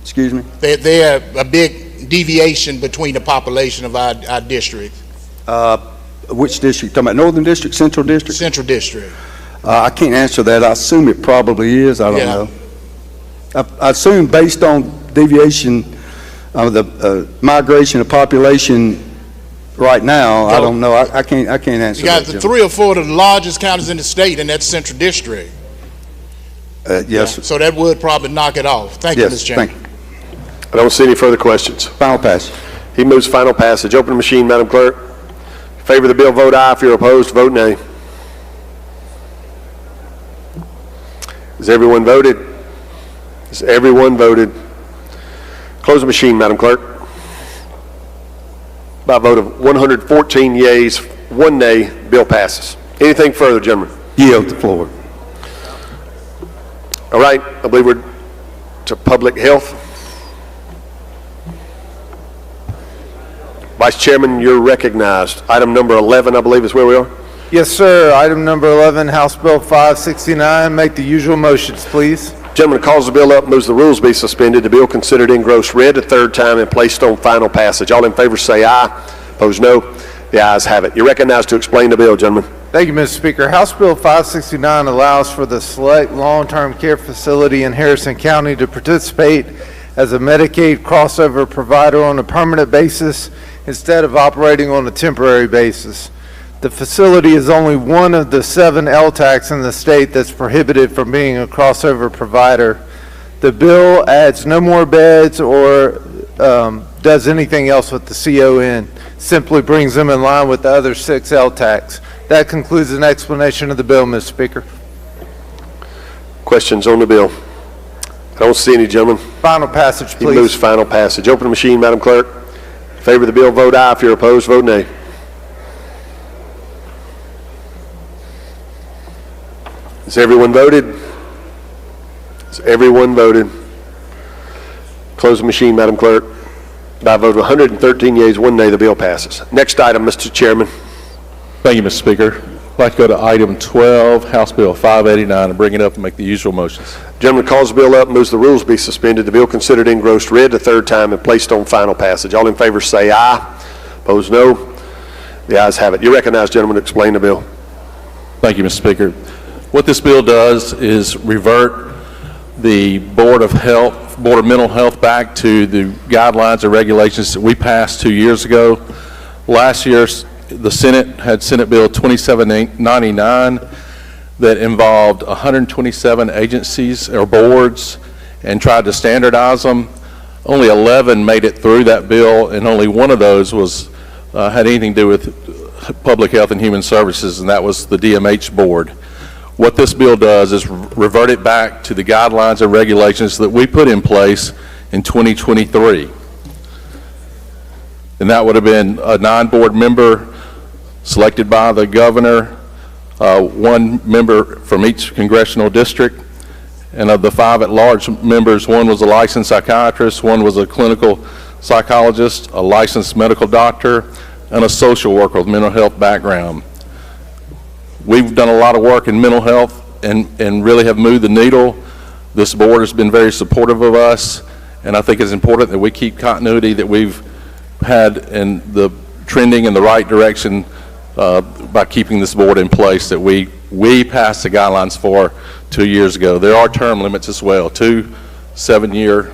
Excuse me? They're a big deviation between the population of our district. Which district? Talking about Northern District, Central District? Central District. I can't answer that. I assume it probably is. I don't know. I assume based on deviation of the migration of population right now, I don't know. I can't answer that. You got the 3 or 4 of the largest counties in the state, and that's Central District. Yes. So that would probably knock it off. Thank you, Mr. Chairman. Thank you. I don't see any further questions. Final passage. He moves final passage. Open the machine, Madam Clerk. In favor of the bill, vote aye. If you're opposed, vote nay. Has everyone voted? Has everyone voted? Close the machine, Madam Clerk. By a vote of 114 yeas, 1 nay, bill passes. Anything further, gentlemen? Yield the floor. All right, I believe we're to public health. Vice Chairman, you're recognized. Item number 11, I believe, is where we are. Yes, sir. Item number 11, House Bill 569. Make the usual motions, please. Gentleman calls the bill up, moves the rules be suspended. The bill considered engrossed read a third time and placed on final passage. All in favor say aye. Opposed, no. The ayes have it. You're recognized to explain the bill, gentlemen. Thank you, Mr. Speaker. House Bill 569 allows for the Select Long-Term Care Facility in Harrison County to participate as a Medicaid crossover provider on a permanent basis instead of operating on a temporary basis. The facility is only one of the 7 LTACs in the state that's prohibited from being a crossover provider. The bill adds no more beds or does anything else with the CON. Simply brings them in line with the other 6 LTACs. That concludes an explanation of the bill, Mr. Speaker. Questions on the bill? I don't see any, gentlemen. Final passage, please. He moves final passage. Open the machine, Madam Clerk. In favor of the bill, vote aye. If you're opposed, vote nay. Has everyone voted? Has everyone voted? Close the machine, Madam Clerk. By a vote of 113 yeas, 1 nay, the bill passes. Next item, Mr. Chairman. Thank you, Mr. Speaker. I'd like to go to item 12, House Bill 589, and bring it up and make the usual motions. Gentleman calls the bill up, moves the rules be suspended. The bill considered engrossed read a third time and placed on final passage. All in favor say aye. Opposed, no. The ayes have it. You recognize, gentlemen, to explain the bill. Thank you, Mr. Speaker. What this bill does is revert the Board of Mental Health back to the guidelines and regulations that we passed 2 years ago. Last year, the Senate had Senate Bill 2799 that involved 127 agencies or boards and tried to standardize them. Only 11 made it through that bill, and only one of those had anything to do with Public Health and Human Services, and that was the DMH board. What this bill does is revert it back to the guidelines and regulations that we put in place in 2023. And that would have been a 9-board member selected by the governor, 1 member from each congressional district, and of the 5 at-large members, 1 was a licensed psychiatrist, 1 was a clinical psychologist, a licensed medical doctor, and a social worker with mental health background. We've done a lot of work in mental health and really have moved the needle. This board has been very supportive of us, and I think it's important that we keep continuity that we've had in the trending in the right direction by keeping this board in place that we passed the guidelines for 2 years ago. There are term limits as well, 2 7-year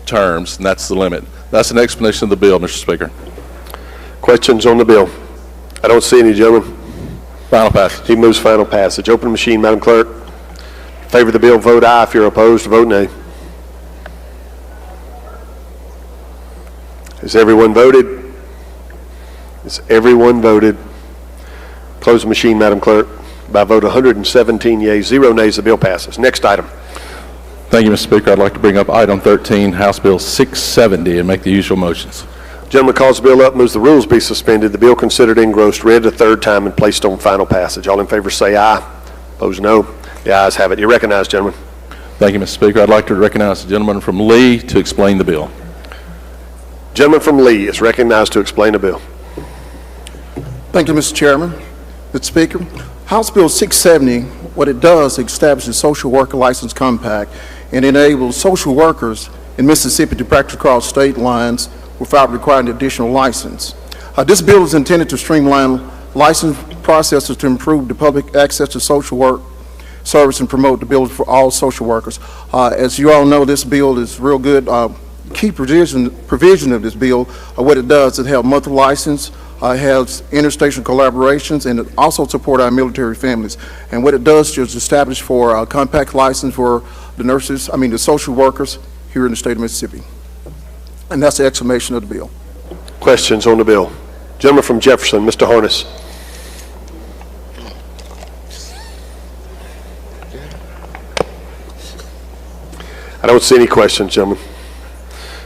terms, and that's the limit. That's an explanation of the bill, Mr. Speaker. Questions on the bill? I don't see any, gentlemen. Final passage. He moves final passage. Open the machine, Madam Clerk. In favor of the bill, vote aye. If you're opposed, vote nay. Has everyone voted? Has everyone voted? Close the machine, Madam Clerk. By a vote of 117 yeas, 0 nays, the bill passes. Next item. Thank you, Mr. Speaker. I'd like to bring up item 13, House Bill 670, and make the usual motions. Gentleman calls the bill up, moves the rules be suspended. The bill considered engrossed read a third time and placed on final passage. All in favor say aye. Opposed, no. The ayes have it. You recognize, gentlemen. Thank you, Mr. Speaker. I'd like to recognize the gentleman from Lee to explain the bill. Gentleman from Lee is recognized to explain the bill. Thank you, Mr. Chairman. Mr. Speaker, House Bill 670, what it does, it establishes social worker license compact and enables social workers in Mississippi to practice across state lines without requiring additional license. This bill is intended to streamline license processes to improve the public access to social work service and promote the ability for all social workers. As you all know, this bill is real good. Key provision of this bill, what it does, it has monthly license, has interstation collaborations, and it also support our military families. And what it does is establish for a compact license for the social workers here in the state of Mississippi. And that's the explanation of the bill. Questions on the bill? Gentleman from Jefferson, Mr. Harness. I don't see any questions, gentlemen.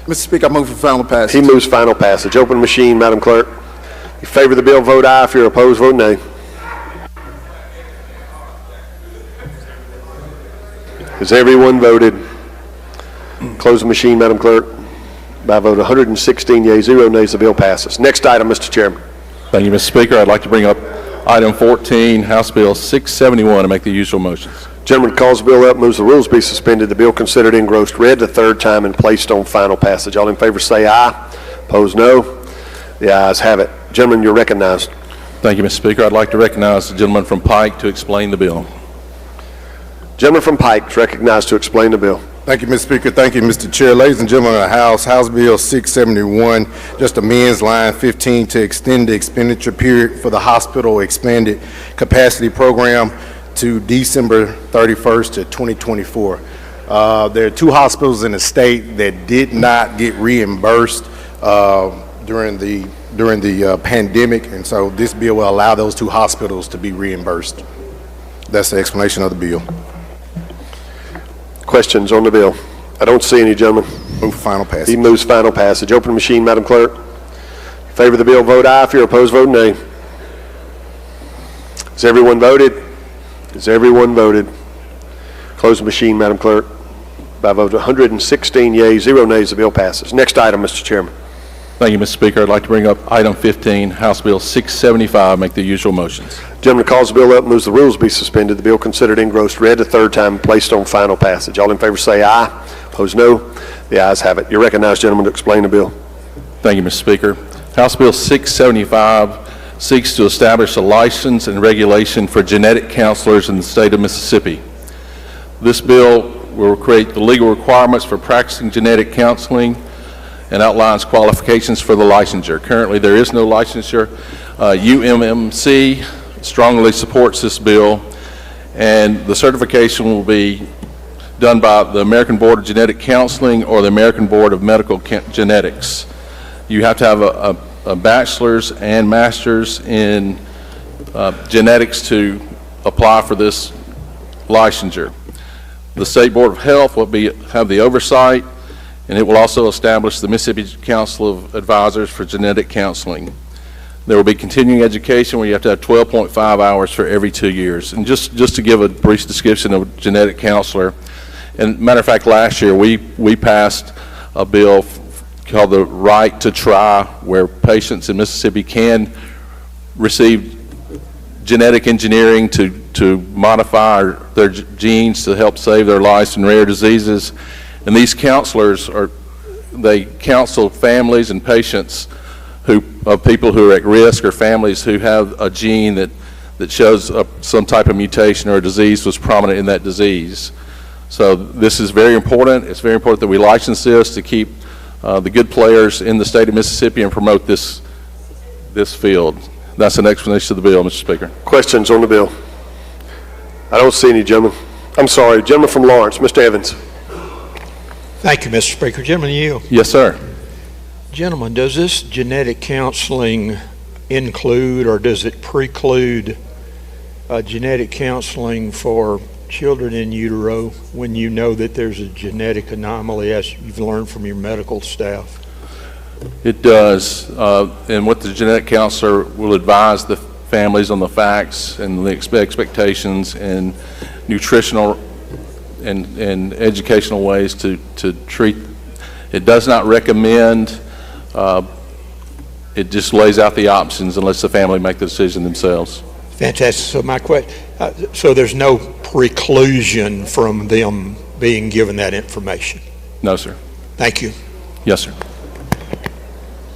Mr. Speaker, I move for final passage. He moves final passage. Open machine, Madam Clerk. In favor of the bill, vote aye. If you're opposed, vote nay. Has everyone voted? Close the machine, Madam Clerk. By a vote of 116 yeas, 0 nays, the bill passes. Next item, Mr. Chairman. Thank you, Mr. Speaker. I'd like to bring up item 14, House Bill 671, and make the usual motions. Gentleman calls the bill up, moves the rules be suspended, the bill considered engrossed, read the third time, and placed on final passage. All in favor say aye. Opposed, no. The ayes have it. Gentlemen, you're recognized. Thank you, Mr. Speaker. I'd like to recognize the gentleman from Pike to explain the bill. Gentleman from Pike is recognized to explain the bill. Thank you, Mr. Speaker. Thank you, Mr. Chair. Ladies and gentlemen of the House, House Bill 671 just amends line 15 to extend the expenditure period for the hospital expanded capacity program to December 31st to 2024. There are 2 hospitals in the state that did not get reimbursed during the pandemic, and so this bill will allow those 2 hospitals to be reimbursed. That's the explanation of the bill. Questions on the bill? I don't see any, gentlemen. Move final passage. He moves final passage. Open the machine, Madam Clerk. In favor of the bill, vote aye. If you're opposed, vote nay. Has everyone voted? Has everyone voted? Close the machine, Madam Clerk. By a vote of 116 yeas, 0 nays, the bill passes. Next item, Mr. Chairman. Thank you, Mr. Speaker. I'd like to bring up item 15, House Bill 675. Make the usual motions. Gentleman calls the bill up, moves the rules be suspended. The bill considered engrossed, read the third time, and placed on final passage. All in favor say aye. Opposed, no. The ayes have it. You're recognized, gentlemen, to explain the bill. Thank you, Mr. Speaker. House Bill 675 seeks to establish a license and regulation for genetic counselors in the state of Mississippi. This bill will create the legal requirements for practicing genetic counseling and outlines qualifications for the licensure. Currently, there is no licensure. UMMC strongly supports this bill, and the certification will be done by the American Board of Genetic Counseling or the American Board of Medical Genetics. You have to have a bachelor's and master's in genetics to apply for this licensure. The State Board of Health will have the oversight, and it will also establish the Mississippi Council of Advisors for Genetic Counseling. There will be continuing education where you have to have 12.5 hours for every 2 years. And just to give a brief description of a genetic counselor, and matter of fact, last year we passed a bill called the Right to Try, where patients in Mississippi can receive genetic engineering to modify their genes to help save their lives from rare diseases. And these counselors they counsel families and patients of people who are at risk or families who have a gene that shows some type of mutation or a disease was prominent in that disease. So this is very important. It's very important that we license this to keep the good players in the state of Mississippi and promote this field. That's an explanation of the bill, Mr. Speaker. Questions on the bill? I don't see any, gentlemen. I'm sorry, gentleman from Lawrence, Mr. Evans. Thank you, Mr. Speaker. Gentleman, you. Yes, sir. Gentlemen, does this genetic counseling include or does it preclude genetic counseling for children in utero when you know that there's a genetic anomaly, as you've learned from your medical staff? It does, and what the genetic counselor will advise the families on the facts and the expectations and nutritional and educational ways to treat. It does not recommend, it just lays out the options and lets the family make the decision themselves. Fantastic. So my question, so there's no preclusion from them being given that information? No, sir. Thank you. Yes, sir.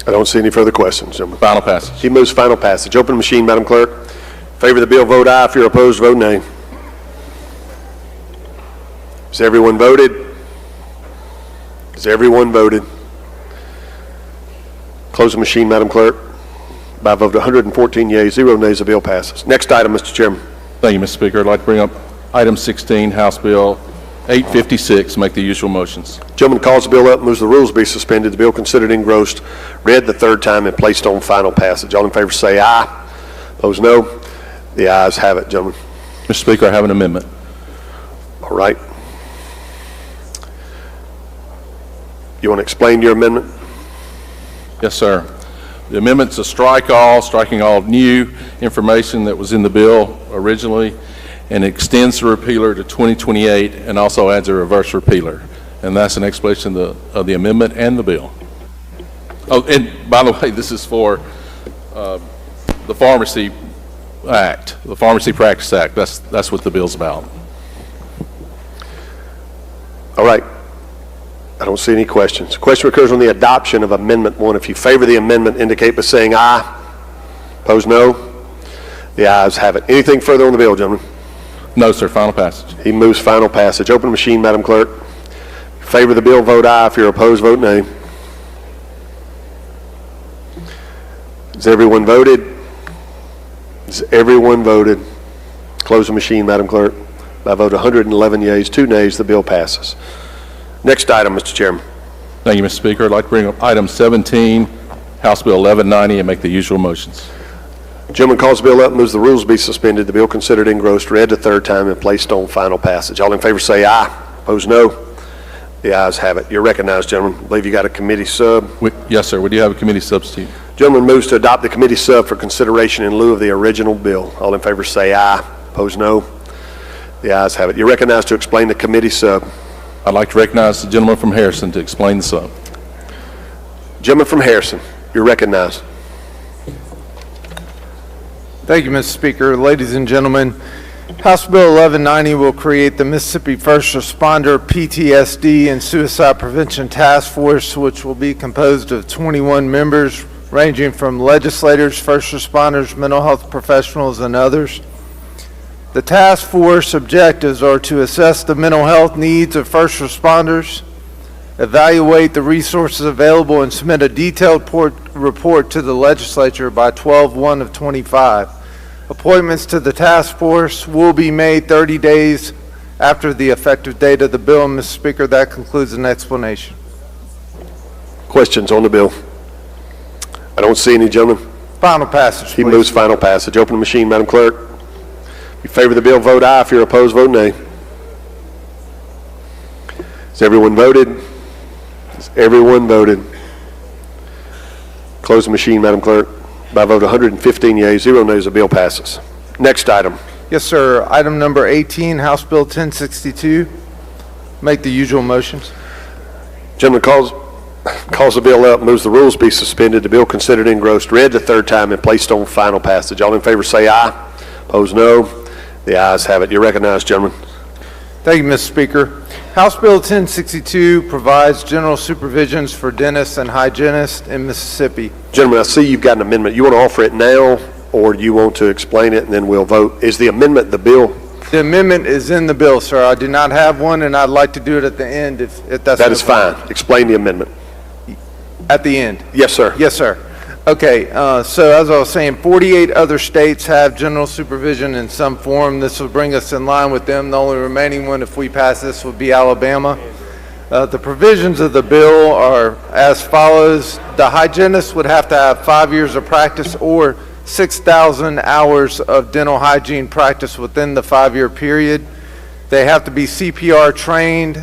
I don't see any further questions, gentlemen. Final passage. He moves final passage. Open the machine, Madam Clerk. In favor of the bill, vote aye. If you're opposed, vote nay. Has everyone voted? Has everyone voted? Close the machine, Madam Clerk. By a vote of 114 yeas, 0 nays, the bill passes. Next item, Mr. Chairman. Thank you, Mr. Speaker. I'd like to bring up item 16, House Bill 856, make the usual motions. Gentleman calls the bill up, moves the rules be suspended. The bill considered engrossed, read the third time, and placed on final passage. All in favor say aye. Those no. The ayes have it, gentlemen. Mr. Speaker, I have an amendment. All right. You want to explain your amendment? Yes, sir. The amendment's a striking all new information that was in the bill originally, and extends the repealer to 2028 and also adds a reverse repealer. And that's an explanation of the amendment and the bill. Oh, and by the way, this is for the Pharmacy Act, the Pharmacy Practice Act. That's what the bill's about. All right. I don't see any questions. Question occurs on the adoption of Amendment 1. If you favor the amendment, indicate by saying aye. Opposed, no. The ayes have it. Anything further on the bill, gentlemen? No, sir. Final passage. He moves final passage. Open the machine, Madam Clerk. If you favor the bill, vote aye. If you're opposed, vote nay. Has everyone voted? Has everyone voted? Close the machine, Madam Clerk. By a vote of 111 yeas, 2 nays, the bill passes. Next item, Mr. Chairman. Thank you, Mr. Speaker. I'd like to bring up item 17, House Bill 1190, and make the usual motions. Gentleman calls the bill up, moves the rules be suspended, the bill considered engrossed, read the third time, and placed on final passage. All in favor say aye. Opposed, no. The ayes have it. You're recognized, gentlemen. I believe you got a committee sub. Yes, sir. We do have a committee substitute. Gentleman moves to adopt the committee sub for consideration in lieu of the original bill. All in favor say aye. Opposed, no. The ayes have it. You're recognized to explain the committee sub. I'd like to recognize the gentleman from Harrison to explain the sub. Gentleman from Harrison, you're recognized. Thank you, Mr. Speaker. Ladies and gentlemen, House Bill 1190 will create the Mississippi First Responder PTSD and Suicide Prevention Task Force, which will be composed of 21 members ranging from legislators, first responders, mental health professionals, and others. The task force objectives are to assess the mental health needs of first responders, evaluate the resources available, and submit a detailed report to the legislature by 12/1 of 25. Appointments to the task force will be made 30 days after the effective date of the bill. Mr. Speaker, that concludes an explanation. Questions on the bill? I don't see any, gentlemen. Final passage, He please. moves final passage. Open the machine, Madam Clerk. If you favor the bill, vote aye. If you're opposed, vote nay. Has everyone voted? Has everyone voted? Close the machine, Madam Clerk. By a vote of 115 yeas, 0 nays, the bill passes. Next item. Yes, sir. Item number 18, House Bill 1062. Make the usual motions. Gentleman calls the bill up, moves the rules be suspended, the bill considered engrossed, read the third time, and placed on final passage. All in favor say aye. Opposed, no. The ayes have it. You're recognized, gentlemen. Thank you, Mr. Speaker. House Bill 1062 provides general supervisions for dentists and hygienists in Mississippi. Gentlemen, I see you've got an amendment. You want to offer it now, or you want to explain it, and then we'll vote? Is the amendment the bill? The amendment is in the bill, sir. I do not have one, and I'd like to do it at the end if that's That is fine. Explain the amendment. At the end? Yes, sir. Yes, sir. Okay, so as I was saying, 48 other states have general supervision in some form. This will bring us in line with them. The only remaining one, if we pass this, would be Alabama. The provisions of the bill are as follows. The hygienist would have to have 5 years of practice or 6,000 hours of dental hygiene practice within the 5-year period. They have to be CPR trained.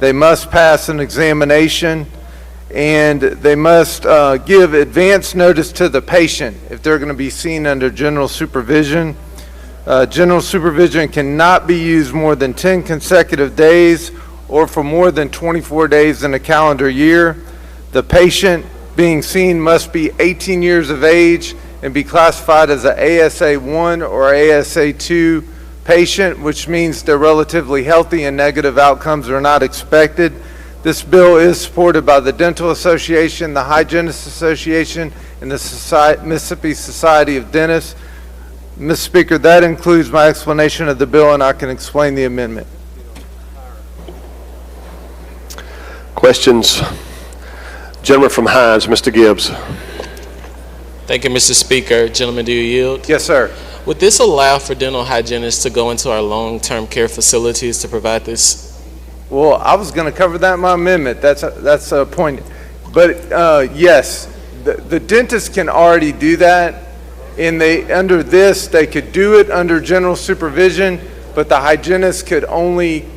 They must pass an examination. And they must give advance notice to the patient if they're going to be seen under general supervision. General supervision cannot be used more than 10 consecutive days or for more than 24 days in a calendar year. The patient being seen must be 18 years of age and be classified as an ASA 1 or ASA 2 patient, which means they're relatively healthy and negative outcomes are not expected. This bill is supported by the Dental Association, the Hygienists Association, and the Mississippi Society of Dentists. Mr. Speaker, that includes my explanation of the bill, and I can explain the amendment. Questions? Gentleman from Hines, Mr. Gibbs. Thank you, Mr. Speaker. Gentlemen, do you yield? Yes, sir. Would this allow for dental hygienists to go into our long-term care facilities to provide this? Well, I was going to cover that in my amendment. That's a point. But yes, the dentist can already do that. And under this, they could do it under general supervision, but the hygienist could only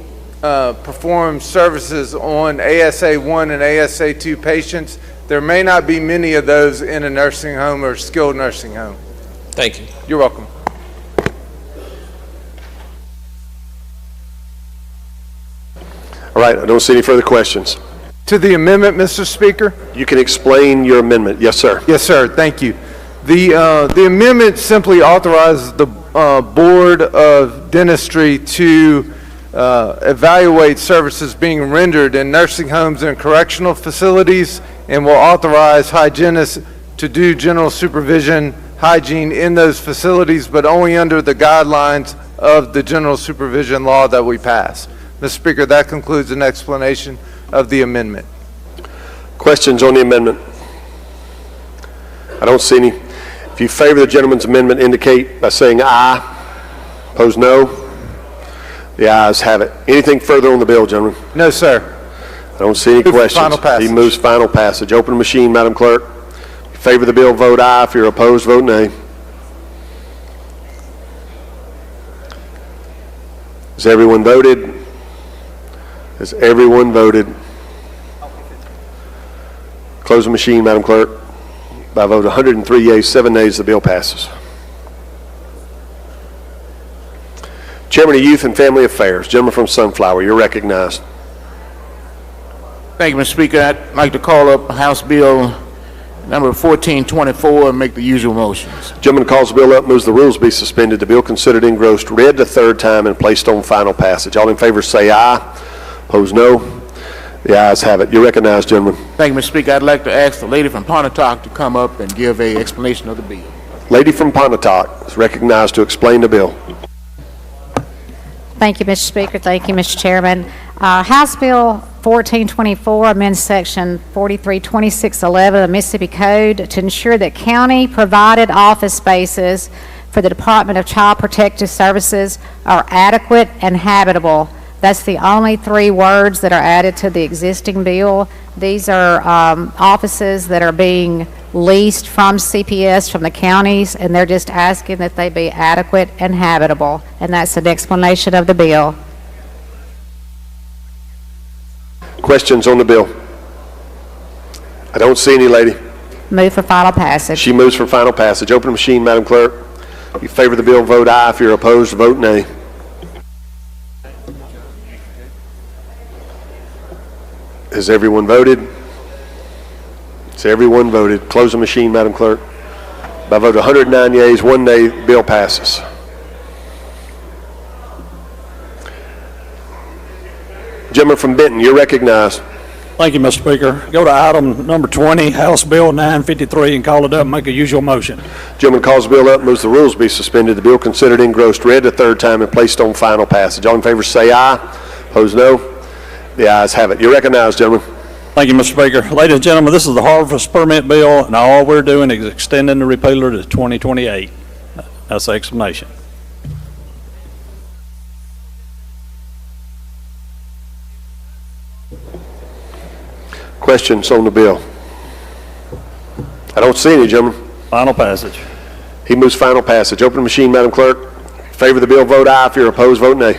perform services on ASA 1 and ASA 2 patients. There may not be many of those in a nursing home or skilled nursing home. Thank you. You're welcome. All right, I don't see any further questions. To the amendment, Mr. Speaker? You can explain your amendment. Yes, sir. Yes, sir. Thank you. The amendment simply authorizes the Board of Dentistry to evaluate services being rendered in nursing homes and correctional facilities, and will authorize hygienists to do general supervision hygiene in those facilities, but only under the guidelines of the general supervision law that we passed. Mr. Speaker, that concludes an explanation of the amendment. Questions on the amendment? I don't see any. If you favor the gentleman's amendment, indicate by saying aye. Opposed, no. The ayes have it. Anything further on the bill, gentlemen? No, sir. I don't see any questions. Final passage. He moves final passage. Open the machine, Madam Clerk. If you favor the bill, vote aye. If you're opposed, vote nay. Has everyone voted? Has everyone voted? Close the machine, Madam Clerk. By a vote of 103 yeas, 7 nays, the bill passes. Chairman of Youth and Family Affairs, gentleman from Sunflower, you're recognized. Thank you, Mr. Speaker. I'd like to call up House Bill number 1424 and make the usual motions. Gentleman calls the bill up, moves the rules be suspended, the bill considered engrossed, read the third time, and placed on final passage. All in favor say aye. Opposed, no. The ayes have it. You're recognized, gentlemen. Thank you, Mr. Speaker. I'd like to ask the lady from Pontotoc to come up and give an explanation of the bill. Lady from Pontotoc is recognized to explain the bill. Thank you, Mr. Speaker. Thank you, Mr. Chairman. House Bill 1424 amends Section 432611 of the Mississippi Code to ensure that county-provided office spaces for the Department of Child Protective Services are adequate and habitable. That's the only 3 words that are added to the existing bill. These are offices that are being leased from CPS, from the counties, and they're just asking that they be adequate and habitable. And that's an explanation of the bill. Questions on the bill? I don't see any, lady. Move for final passage. She moves for final passage. Open the machine, Madam Clerk. If you favor the bill, vote aye. If you're opposed, vote nay. Has everyone voted? Has everyone voted? Close the machine, Madam Clerk. By a vote of 109 yeas, 1 nay, the bill passes. Gentleman from Benton, you're recognized. Thank you, Mr. Speaker. Go to item number 20, House Bill 953, and call it up and make a usual motion. Gentleman calls the bill up, moves the rules be suspended. The bill considered engrossed, read the third time, and placed on final passage. All in favor say aye. Opposed, no. The ayes have it. You're recognized, gentlemen. Thank you, Mr. Speaker. Ladies and gentlemen, this is the harvest permit bill, and all we're doing is extending the repealer to 2028. That's the explanation. Questions on the bill? I don't see any, gentlemen. Final passage. He moves final passage. Open the machine, Madam Clerk. Favor the bill, vote aye. If you're opposed, vote nay.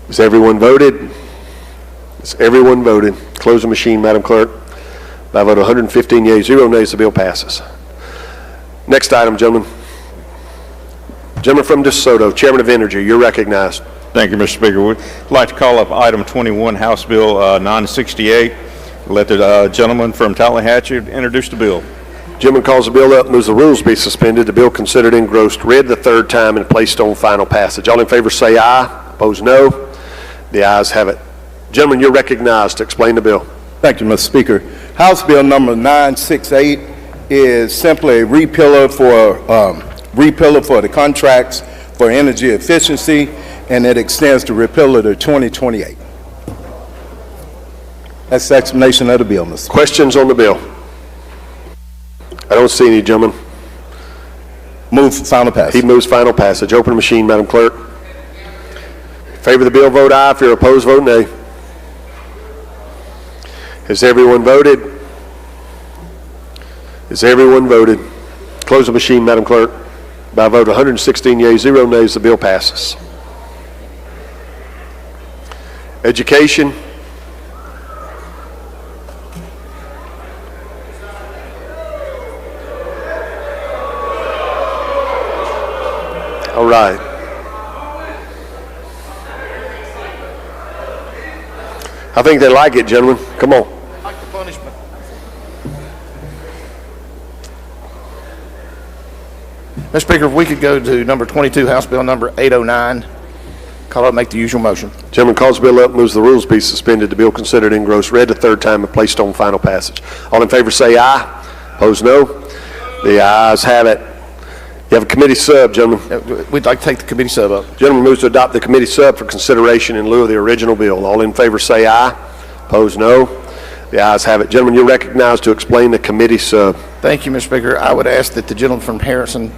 Has everyone voted? Has everyone voted? Close the machine, Madam Clerk. By a vote of 115 yeas, 0 nays, the bill passes. Next item, gentlemen. Gentleman from DeSoto, Chairman of Energy, you're recognized. Thank you, Mr. Speaker. We'd like to call up item 21, House Bill 968. Let the gentleman from Tallahatchie introduce the bill. Gentleman calls the bill up, moves the rules be suspended. The bill considered engrossed, read the third time, and placed on final passage. All in favor say aye. Opposed, no. The ayes have it. Gentlemen, you're recognized to explain the bill. Thank you, Mr. Speaker. House Bill number 968 is simply a repealer for the contracts for energy efficiency, and it extends the repealer to 2028. That's the explanation of the bill, Mr. Speaker. Questions on the bill? I don't see any, gentlemen. Move for final passage. He moves final passage. Open the machine, Madam Clerk. Favor the bill, vote aye. If you're opposed, vote nay. Has everyone voted? Has everyone voted? Close the machine, Madam Clerk. By a vote of 116 yeas, 0 nays, the bill passes. Education. All right. I think they like it, gentlemen. Come on. Like the punishment. Mr. Speaker, if we could go to number 22, House Bill number 809. Call up, make the usual motion. Gentleman calls the bill up, moves the rules be suspended, the bill considered engrossed, read the third time, and placed on final passage. All in favor say aye. Opposed, no. The ayes have it. You have a committee sub, gentlemen. We'd like to take the committee sub up. Gentleman moves to adopt the committee sub for consideration in lieu of the original bill. All in favor say aye. Opposed, no. The ayes have it. Gentlemen, you're recognized to explain the committee sub. Thank you, Mr. Speaker. I would ask that the gentleman from Harrison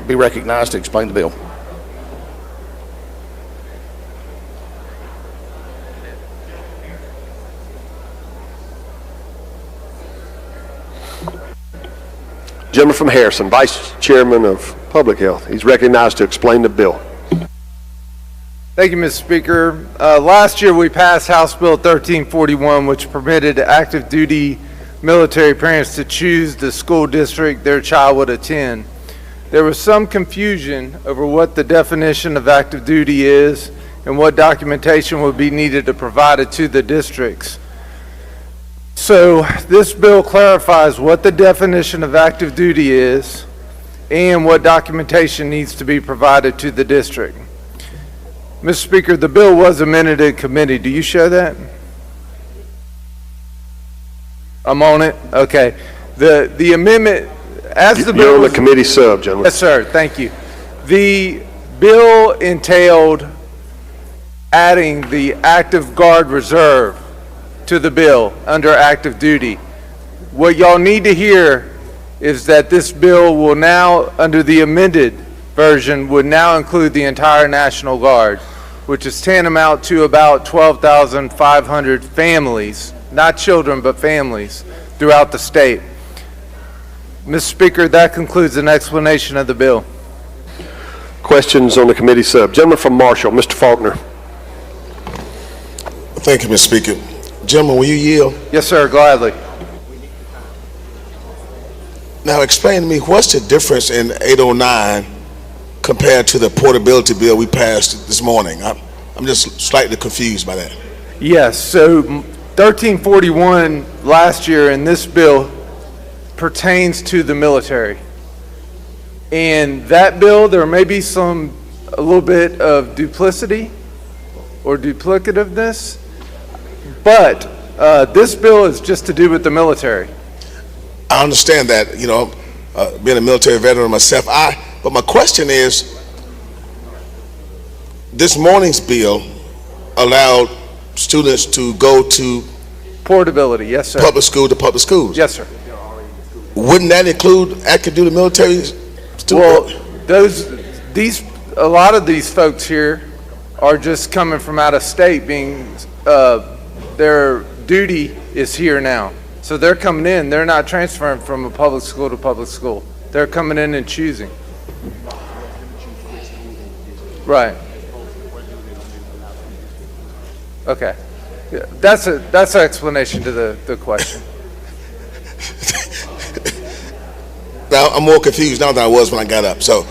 be recognized to explain the bill. Gentleman from Harrison, Vice Chairman of Public Health. He's recognized to explain the bill. Thank you, Mr. Speaker. Last year we passed House Bill 1341, which permitted active duty military parents to choose the school district their child would attend. There was some confusion over what the definition of active duty is and what documentation would be needed to provide it to the districts. So this bill clarifies what the definition of active duty is and what documentation needs to be provided to the district. Mr. Speaker, the bill was amended in committee. Do you show that? I'm on it? Okay. The amendment, as the bill You're on the was, committee sub, gentlemen. yes, sir. Thank you. The bill entailed adding the active guard reserve to the bill under active duty. What y'all need to hear is that this bill will now, under the amended version, would now include the entire National Guard, which is tantamount to about 12,500 families, not children, but families throughout the state. Mr. Speaker, that concludes an explanation of the bill. Questions on the committee sub? Gentleman from Marshall, Mr. Faulkner. Thank you, Mr. Speaker. Gentlemen, will you yield? Yes, sir, gladly. Now explain to me, what's the difference in 809 compared to the portability bill we passed this morning? I'm just slightly confused by that. Yes, so 1341 last year and this bill pertains to the military. And that bill, there may be a little bit of duplicity or duplicativeness, but this bill is just to do with the military. I understand that, you know, being a military veteran myself, but my question is, this morning's bill allowed students to go to portability, yes, sir. Public school to public schools. Yes, sir. Wouldn't that include active duty military students? Well, a lot of these folks here are just coming from out of state, being their duty is here now. So they're coming in, they're not transferring from a public school to public school. They're coming in and choosing. Right. Okay. Yeah, that's an explanation to the question. Now, I'm more confused now than I was when I got up. So,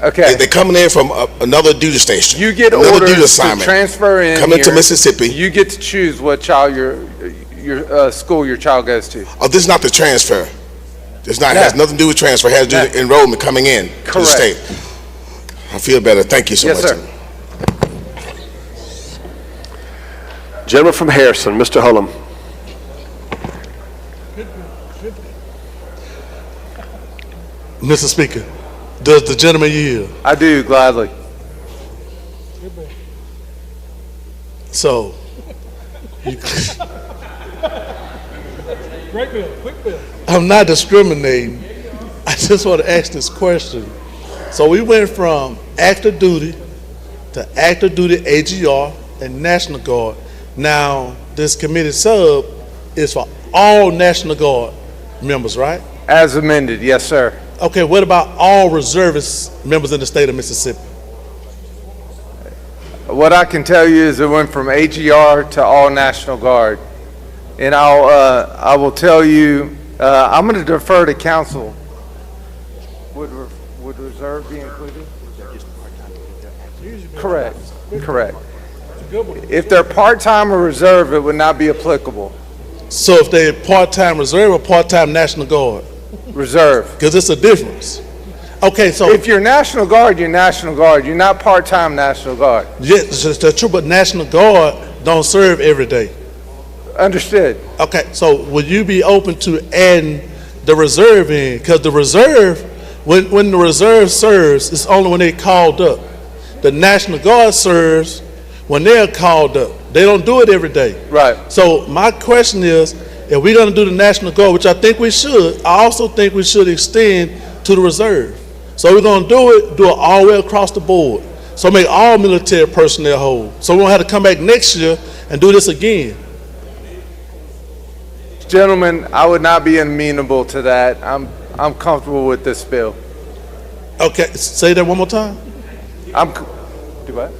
okay, they're coming in from another duty station. You get another orders duty assignment. to transfer in. Come into Mississippi. You get to choose what child your school your child goes to. Oh, this is not the transfer. It's not. It has nothing to do with transfer. It has to do with enrollment coming in to the state. I feel better. Thank you so much. Yes, sir. Gentleman from Harrison, Mr. Hullum. Mr. Speaker, does the gentleman yield? I do, gladly. So, Great bill, quick bill. I'm not discriminating. I just want to ask this question. So we went from active duty to active duty AGR and National Guard. Now, this committee sub is for all National Guard members, right? As amended, yes, sir. Okay, what about all reservist members in the state of Mississippi? What I can tell you is it went from AGR to all National Guard. And I will tell you, I'm going to defer to council. Would reserve be included? Correct, correct. If they're part-time or reserve, it would not be applicable. So if they're part-time reserve or part-time National Guard? Reserve. Because it's a difference. Okay, so. If you're National Guard, you're National Guard. You're not part-time National Guard. Yes, that's true, but National Guard don't serve every day. Understood. Okay, so would you be open to adding the reserve in? Because the reserve, when the reserve serves, it's only when they're called up. The National Guard serves when they're called up. They don't do it every day. Right. So my question is, if we're going to do the National Guard, which I think we should, I also think we should extend to the reserve. So we're going to do it all the way across the board. So make all military personnel whole. So we won't have to come back next year and do this again. Gentlemen, I would not be amenable to that. I'm comfortable with this bill. Okay, say that one more time. Do what?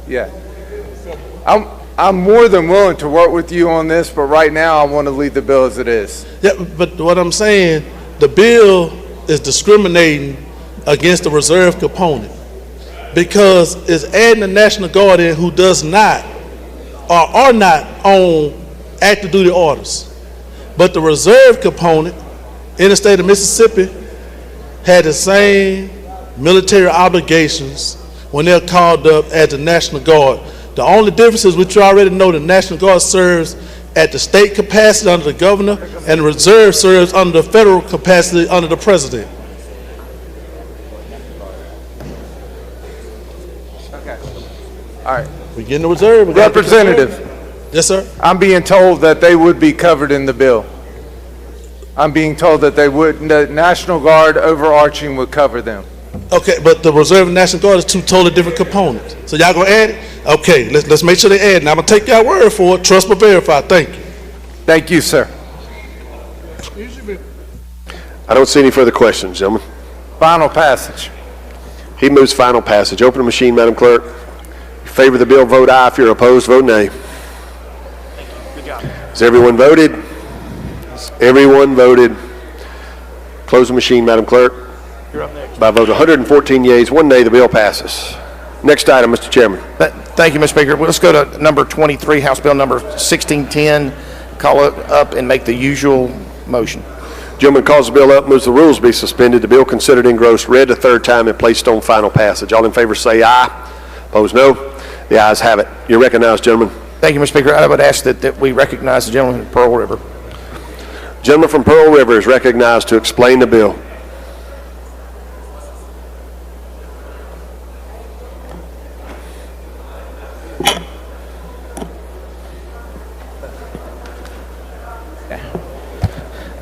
Yeah. I'm more than willing to work with you on this, but right now I want to leave the bill as it is. Yeah, but what I'm saying, the bill is discriminating against the reserve component because it's adding the National Guard in who does not or are not on active duty orders. But the reserve component in the state of Mississippi had the same military obligations when they're called up as the National Guard. The only difference is, which you already know, the National Guard serves at the state capacity under the governor, and the reserve serves under the federal capacity under the president. Okay. All right. We get in the reserve. Representative. Yes, sir. I'm being told that they would be covered in the bill. I'm being told that they would, the National Guard overarching would cover them. Okay, but the Reserve and National Guard is two totally different components. So y'all gonna add it? Okay, let's make sure they add it. Now I'm gonna take y'all word for it. Trust but verify. Thank you. Thank you, sir. I don't see any further questions, gentlemen. Final passage. He moves final passage. Open the machine, Madam Clerk. If you favor the bill, vote aye. If you're opposed, vote nay. Good job. Has everyone voted? Everyone voted. Close the machine, Madam Clerk. You're up next. By a vote of 114 yeas, 1 nay, the bill passes. Next item, Mr. Chairman. Thank you, Mr. Speaker. Let's go to number 23, House Bill number 1610. Call it up and make the usual motion. Gentleman calls the bill up, moves the rules be suspended. The bill considered engrossed, read a third time, and placed on final passage. All in favor say aye. Opposed, no. The ayes have it. You're recognized, gentlemen. Thank you, Mr. Speaker. I would ask that we recognize the gentleman from Pearl River. Gentleman from Pearl River is recognized to explain the bill.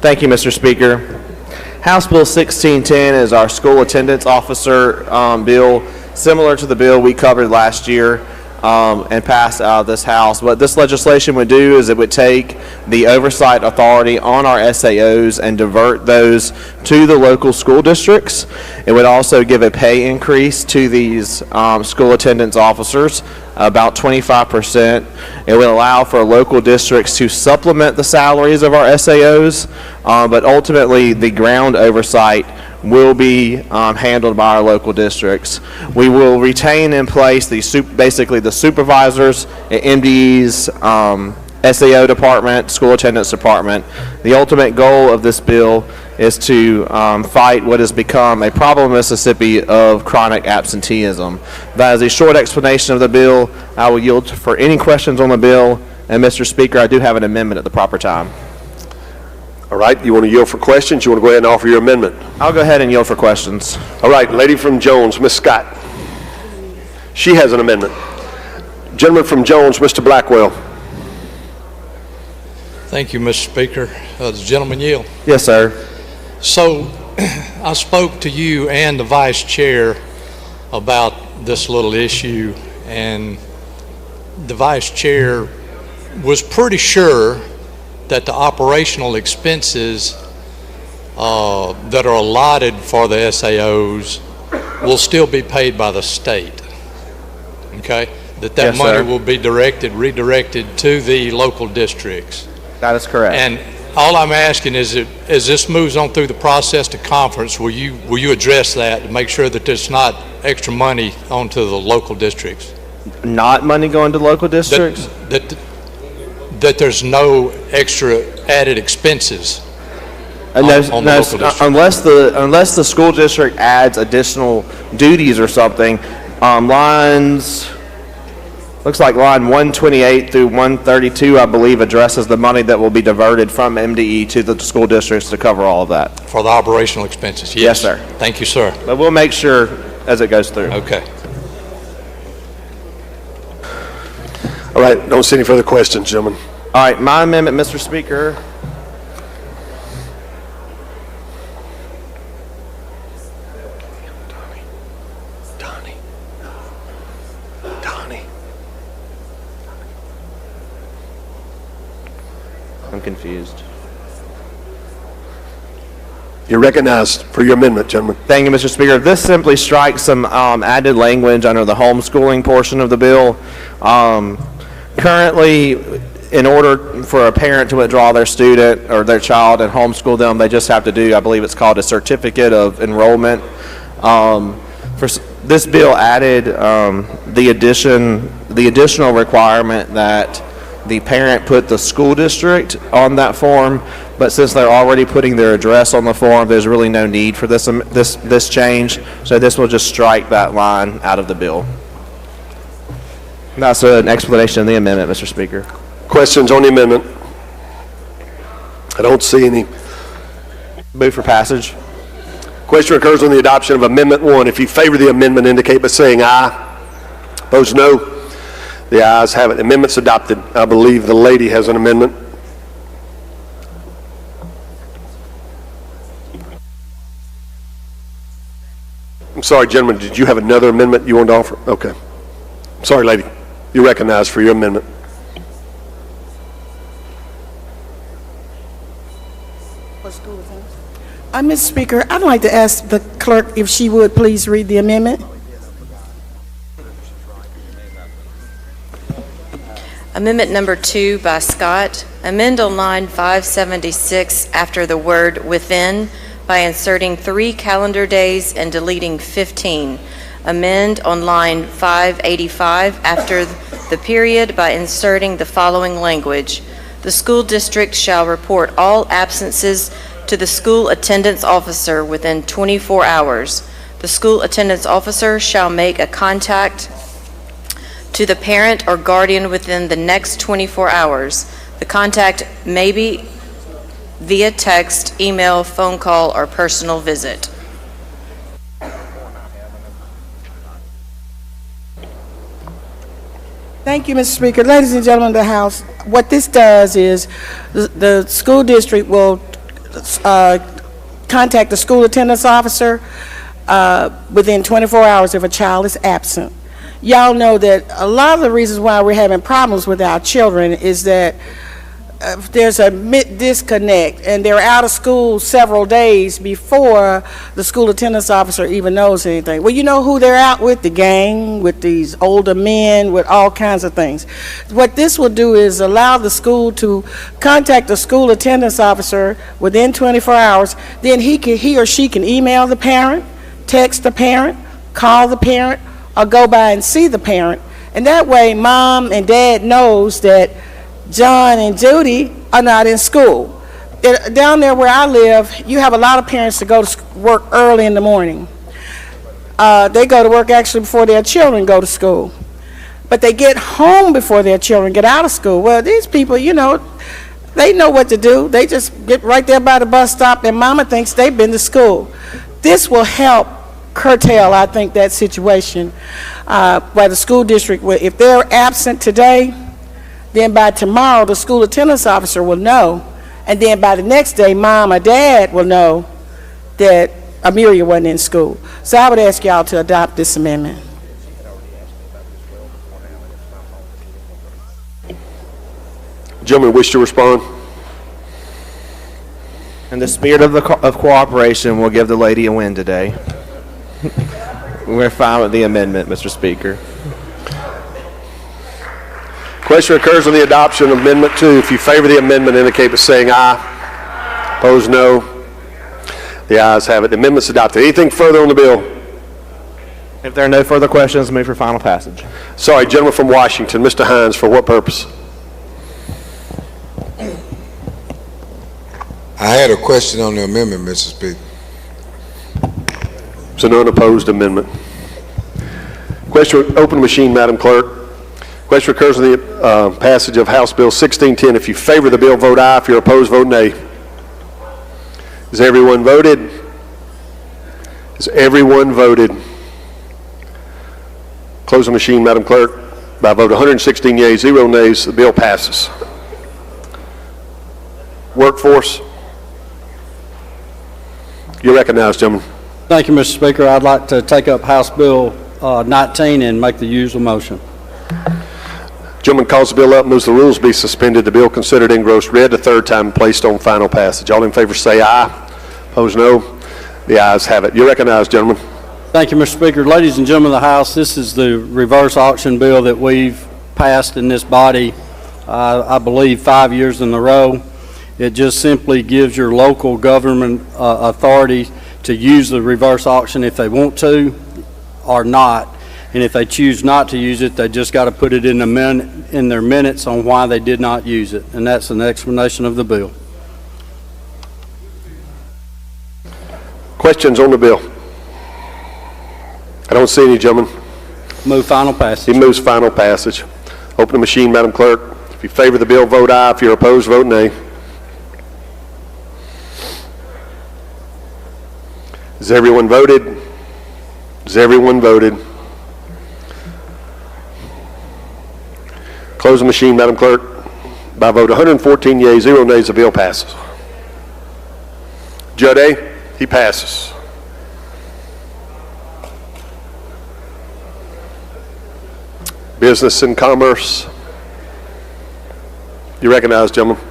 Thank you, Mr. Speaker. House Bill 1610 is our school attendance officer bill, similar to the bill we covered last year and passed out of this House. What this legislation would do is it would take the oversight authority on our SAOs and divert those to the local school districts. It would also give a pay increase to these school attendance officers, about 25%. It would allow for local districts to supplement the salaries of our SAOs, but ultimately the ground oversight will be handled by our local districts. We will retain in place basically the supervisors, MDEs, SAO department, school attendance department. The ultimate goal of this bill is to fight what has become a problem in Mississippi of chronic absenteeism. That is a short explanation of the bill. I will yield for any questions on the bill. And Mr. Speaker, I do have an amendment at the proper time. All right, you want to yield for questions? You want to go ahead and offer your amendment? I'll go ahead and yield for questions. All right, lady from Jones, Ms. Scott. She has an amendment. Gentleman from Jones, Mr. Blackwell. Thank you, Mr. Speaker. Does the gentleman yield? Yes, sir. So I spoke to you and the vice chair about this little issue, and the vice chair was pretty sure that the operational expenses that are allotted for the SAOs will still be paid by the state. Okay? That Yes, money sir. will be redirected to the local districts. That is correct. And all I'm asking is that as this moves on through the process to conference, will you address that to make sure that there's not extra money onto the local districts? Not money going to local districts? That there's no extra added expenses No, on the no, local district. unless the school district adds additional duties or something, looks like line 128 through 132, I believe, addresses the money that will be diverted from MDE to the school districts to cover all of that. For the operational expenses, Yes, sir. Thank you, sir. But we'll make sure as it goes through. Okay. All right, don't see any further questions, gentlemen. All right, my amendment, Mr. Speaker. I'm confused. You're recognized for your amendment, gentlemen. Thank you, Mr. Speaker. This simply strikes some added language under the homeschooling portion of the bill. Currently, in order for a parent to withdraw their student or their child and homeschool them, they just have to do, I believe it's called a certificate of enrollment. This bill added the additional requirement that the parent put the school district on that form, but since they're already putting their address on the form, there's really no need for this change. So this will just strike that line out of the bill. That's an explanation of the amendment, Mr. Speaker. Questions on the amendment? I don't see any. Move for passage. Question occurs on the adoption of Amendment 1. If you favor the amendment, indicate by saying aye. Opposed, no. The ayes have it. Amendment's adopted. I believe the lady has an amendment. I'm sorry, gentlemen, did you have another amendment you wanted to offer? Okay. Sorry, lady. You're recognized for your amendment. Mr. Speaker, I'd like to ask the clerk if she would please read the amendment. Amendment number 2 by Scott. Amend on line 576 after the word within by inserting 3 calendar days and deleting 15. Amend on line 585 after the period by inserting the following language. The school district shall report all absences to the school attendance officer within 24 hours. The school attendance officer shall make a contact to the parent or guardian within the next 24 hours. The contact may be via text, email, phone call, or personal visit. Thank you, Mr. Speaker. Ladies and gentlemen of the House, what this does is the school district will contact the school attendance officer within 24 hours if a child is absent. Y'all know that a lot of the reasons why we're having problems with our children is that there's a disconnect, and they're out of school several days before the school attendance officer even knows anything. Well, you know who they're out with? The gang, with these older men, with all kinds of things. What this will do is allow the school to contact the school attendance officer within 24 hours. Then he or she can email the parent, text the parent, call the parent, or go by and see the parent. And that way, mom and dad knows that John and Judy are not in school. Down there where I live, you have a lot of parents that go to work early in the morning. They go to work actually before their children go to school. But they get home before their children get out of school. Well, these people, you know, they know what to do. They just get right there by the bus stop, and mama thinks they've been to school. This will help curtail, I think, that situation where the school district, if they're absent today, then by tomorrow the school attendance officer will know, and then by the next day mom or dad will know that Amelia wasn't in school. So I would ask y'all to adopt this amendment. Gentlemen, wish to respond? In the spirit of cooperation, we'll give the lady a win today. We're fine with the amendment, Mr. Speaker. Question occurs on the adoption of Amendment 2. If you favor the amendment, indicate by saying aye. Opposed, no. The ayes have it. The amendment's adopted. Anything further on the bill? If there are no further questions, move for final passage. Sorry, gentleman from Washington, Mr. Hines, for what purpose? I had a question on the amendment, Mr. Speaker. It's an unopposed amendment. Question, open machine, Madam Clerk. Question recurs on the passage of House Bill 1610. If you favor the bill, vote aye. If you're opposed, vote nay. Has everyone voted? Has everyone voted? Close the machine, Madam Clerk. By a vote of 116 yeas, 0 nays, the bill passes. Workforce. You're recognized, gentlemen. Thank you, Mr. Speaker. I'd like to take up House Bill 19 and make the usual motion. Gentleman calls the bill up, moves the rules be suspended, the bill considered engrossed, read the third time, and placed on final passage. All in favor say aye. Opposed, no. The ayes have it. You're recognized, gentlemen. Thank you, Mr. Speaker. Ladies and gentlemen of the House, this is the reverse auction bill that we've passed in this body, I believe, 5 years in a row. It just simply gives your local government authority to use the reverse auction if they want to or not. And if they choose not to use it, they just got to put it in their minutes on why they did not use it. And that's an explanation of the bill. Questions on the bill? I don't see any, gentlemen. Move final passage. He moves final passage. Open the machine, Madam Clerk. If you favor the bill, vote aye. If you're opposed, vote nay. Has everyone voted? Has everyone voted? Close the machine, Madam Clerk. By a vote of 114 yeas, 0 nays, the bill passes. Judge A, he passes. Business and Commerce. You recognize, gentlemen.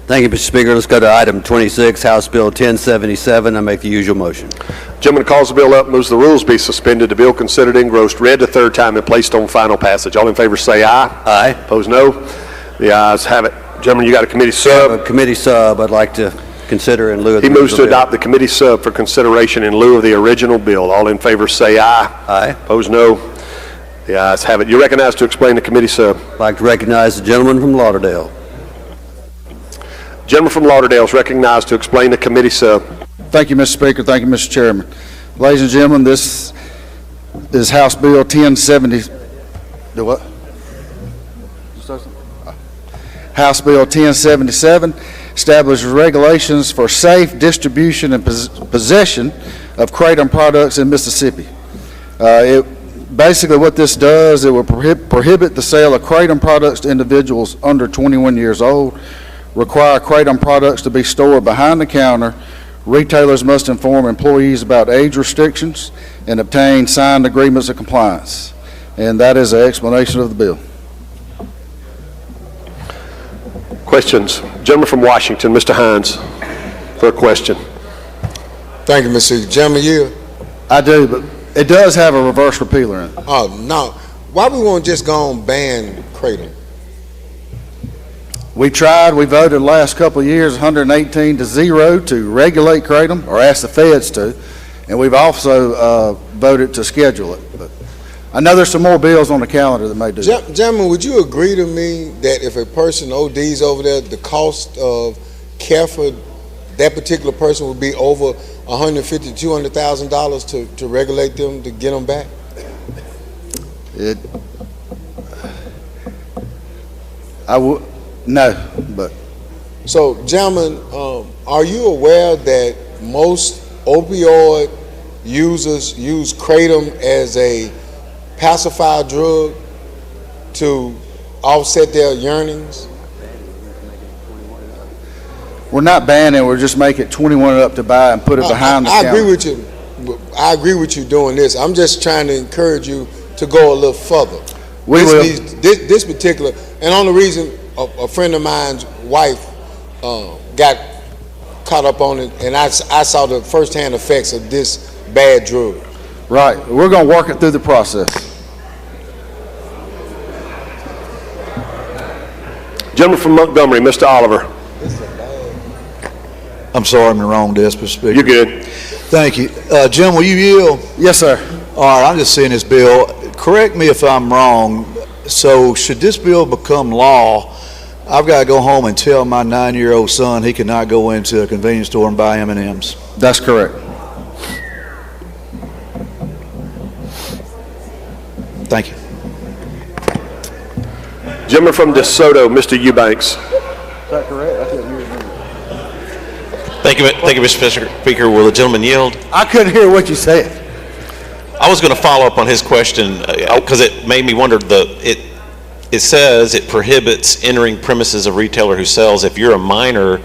Thank you, Mr. Speaker. Let's go to item 26, House Bill 1077. I make the usual motion. Gentleman calls the bill up, moves the rules be suspended, the bill considered engrossed, read the third time, and placed on final passage. All in favor say aye. Aye. Opposed, no. The ayes have it. Gentlemen, you got a committee sub. A committee sub I'd like to consider in lieu of the He moves to bill. adopt the committee sub for consideration in lieu of the original bill. All in favor say aye. Aye. Opposed, no. The ayes have it. You're recognized to explain the committee sub. I'd like to recognize the gentleman from Lauderdale. Gentleman from Lauderdale is recognized to explain the committee sub. Thank you, Mr. Speaker. Thank you, Mr. Chairman. Ladies and gentlemen, this is House Bill 1070. The what? House Bill 1077 establishes regulations for safe distribution and possession of kratom products in Mississippi. Basically what this does, it will prohibit the sale of kratom products to individuals under 21 years old, require kratom products to be stored behind the counter. Retailers must inform employees about age restrictions and obtain signed agreements of compliance. And that is an explanation of the bill. Questions? Gentleman from Washington, Mr. Hines, for a question. Thank you, Mr. Speaker. Gentleman, you? I do, but it does have a reverse repealer in it. Oh, no. Why we won't just go and ban kratom? We tried, we voted the last couple of years 118-0 to regulate kratom, or ask the feds to, and we've also voted to schedule it. But I know there's some more bills on the calendar that may do that. Gentlemen, would you agree to me that if a person ODs over there, the cost of care for that particular person would be over $150,000 to $200,000 to regulate them, to get them back? No, but. So, gentlemen, are you aware that most opioid users use kratom as a pacifier drug to offset their yearnings? We're not banning, we're just making it 21 and up to buy and put it behind the counter. I agree with you. I agree with you doing this. I'm just trying to encourage you to go a little further. This particular, and on the reason a friend of mine's wife got caught up on it, and I saw the firsthand effects of this bad drug. Right. We're going to work it through the process. Gentleman from Montgomery, Mr. Oliver. I'm sorry, I'm in the wrong desk, Mr. Speaker. You're good. Thank you. Jim, will you yield? Yes, sir. All right, I'm just seeing this bill. Correct me if I'm wrong. So should this bill become law, I've got to go home and tell my 9-year-old son he cannot go into a convenience store and buy M&Ms. That's correct. Thank you. Gentleman from DeSoto, Mr. Eubanks. Is that correct? I couldn't hear you. Thank you, Mr. Speaker. Will the gentleman yield? I couldn't hear what you said. I was going to follow up on his question because it made me wonder. It says it prohibits entering premises of retailer who sells. If you're a minor,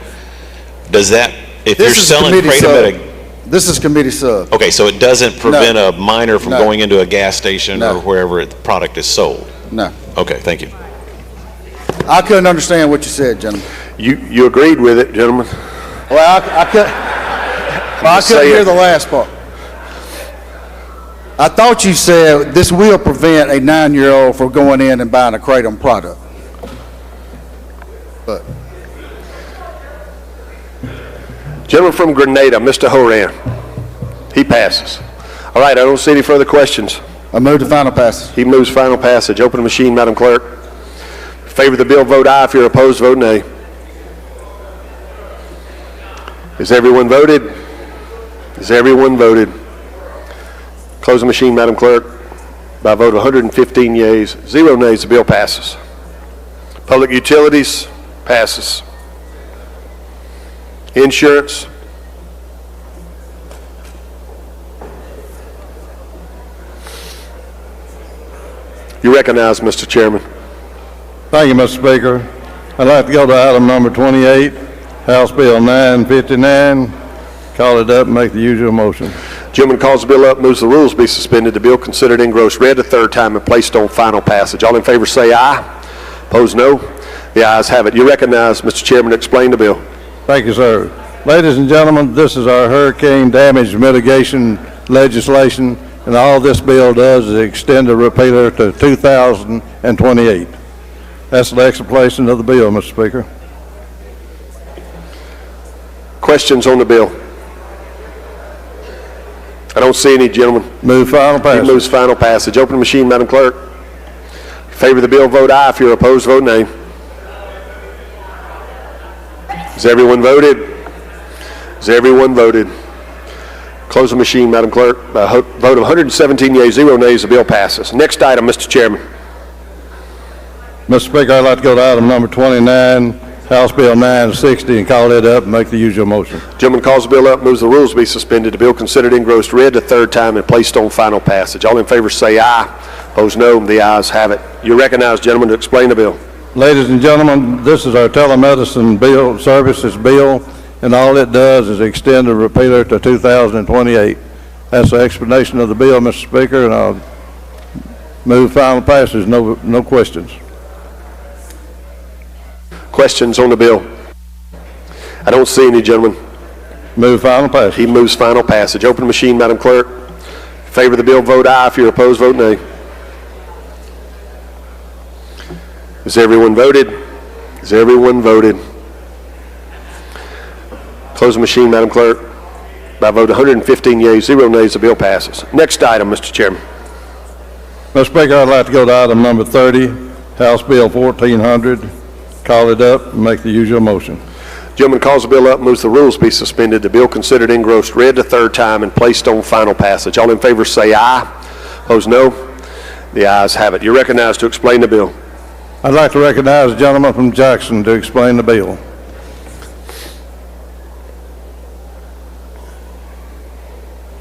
does that? If you're selling Kratom, this is committee sub. Okay, so it doesn't prevent a minor from going into a gas station or wherever the product is sold. No. Okay, thank you. I couldn't understand what you said, gentlemen. You agreed with it, gentlemen. Well, I couldn't hear the last part. I thought you said this will prevent a 9-year-old from going in and buying a Kratom product. But Gentleman from Grenada, Mr. Horan. He passes. All right, I don't see any further questions. I move to final passage. He moves final passage. Open the machine, Madam Clerk. In favor of the bill, vote aye. If you're opposed, vote nay. Has everyone voted? Has everyone voted? Close the machine, Madam Clerk. By a vote of 115 yeas, 0 nays, the bill passes. Public utilities, passes. Insurance. You recognize, Mr. Chairman. Thank you, Mr. Speaker. I'd like to go to item number 28, House Bill 959. Call it up and make the usual motion. Gentleman calls the bill up, moves the rules be suspended. The bill considered engrossed, read a third time, and placed on final passage. All in favor say aye. Opposed, no. The ayes have it. You recognize, Mr. Chairman, to explain the bill. Thank you, sir. Ladies and gentlemen, this is our hurricane damage mitigation legislation, and all this bill does is extend the repealer to 2028. That's the explanation of the bill, Mr. Speaker. Questions on the bill? I don't see any, gentlemen. Move final passage. He moves final passage. Open the machine, Madam Clerk. In favor of the bill, vote aye. If you're opposed, vote nay. Has everyone voted? Has everyone voted? Close the machine, Madam Clerk. By a vote of 117 yeas, 0 nays, the bill passes. Next item, Mr. Chairman. Mr. Speaker, I'd like to go to item number 29, House Bill 960, and call it up and make the usual motion. Gentleman calls the bill up, moves the rules be suspended. The bill considered engrossed, read the third time, and placed on final passage. All in favor say aye. Opposed, no. The ayes have it. You recognize, gentlemen, to explain the bill. Ladies and gentlemen, this is our telemedicine bill, services bill, and all it does is extend the repealer to 2028. That's the explanation of the bill, Mr. Speaker, and I'll move final passage. No questions. Questions on the bill? I don't see any, gentlemen. Move final passage. He moves final passage. Open the machine, Madam Clerk. In favor of the bill, vote aye. If you're opposed, vote nay. Has everyone voted? Has everyone voted? Close the machine, Madam Clerk. By a vote of 115 yeas, 0 nays, the bill passes. Next item, Mr. Chairman. Mr. Speaker, I'd like to go to item number 30, House Bill 1400. Call it up and make the usual motion. Gentleman calls the bill up, moves the rules be suspended. The bill considered engrossed, read the third time, and placed on final passage. All in favor say aye. Opposed, no. The ayes have it. You're recognized to explain the bill. I'd like to recognize the gentleman from Jackson to explain the bill.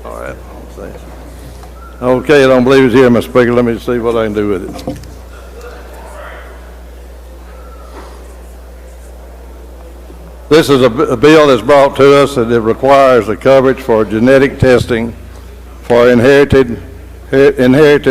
All right. Okay, I don't believe he's here, Mr. Speaker. Let me see what I can do with it. This is a bill that's brought to us and it requires the coverage for genetic testing for inherited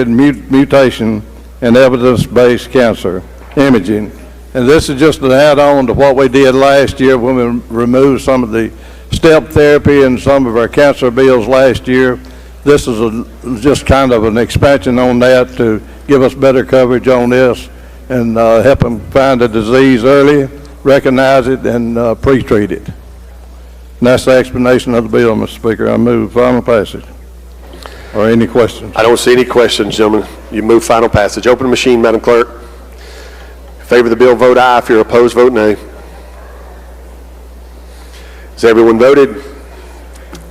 mutation and evidence-based cancer imaging. And this is just an add-on to what we did last year when we removed some of the step therapy in some of our cancer bills last year. This is just kind of an expansion on that to give us better coverage on this and help them find the disease early, recognize it, and pre-treat it. And that's the explanation of the bill, Mr. Speaker. I move final passage. Or any questions? I don't see any questions, gentlemen. You move final passage. Open the machine, Madam Clerk. In Favor of the bill, vote aye. If you're opposed, vote nay. Has everyone voted?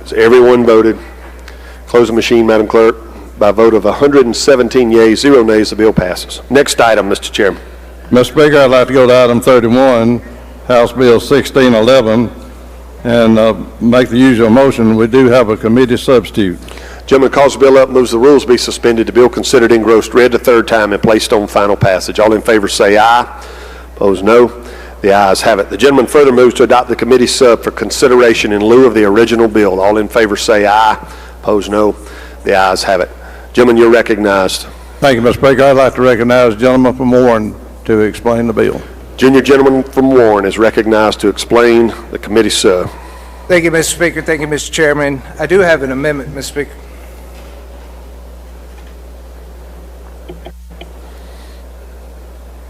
Has everyone voted? Close the machine, Madam Clerk. By a vote of 117 yeas, 0 nays, the bill passes. Next item, Mr. Chairman. Mr. Speaker, I'd like to go to item 31, House Bill 1611, and make the usual motion. We do have a committee substitute. Gentleman calls the bill up, moves the rules be suspended. The bill considered engrossed, read the third time, and placed on final passage. All in favor say aye. Opposed, no. The ayes have it. The gentleman further moves to adopt the committee sub for consideration in lieu of the original bill. All in favor say aye. Opposed, no. The ayes have it. Gentlemen, you're recognized. Thank you, Mr. Speaker. I'd like to recognize the gentleman from Warren to explain the bill. Junior gentleman from Warren is recognized to explain the committee sub. Thank you, Mr. Speaker. Thank you, Mr. Chairman. I do have an amendment, Mr. Speaker.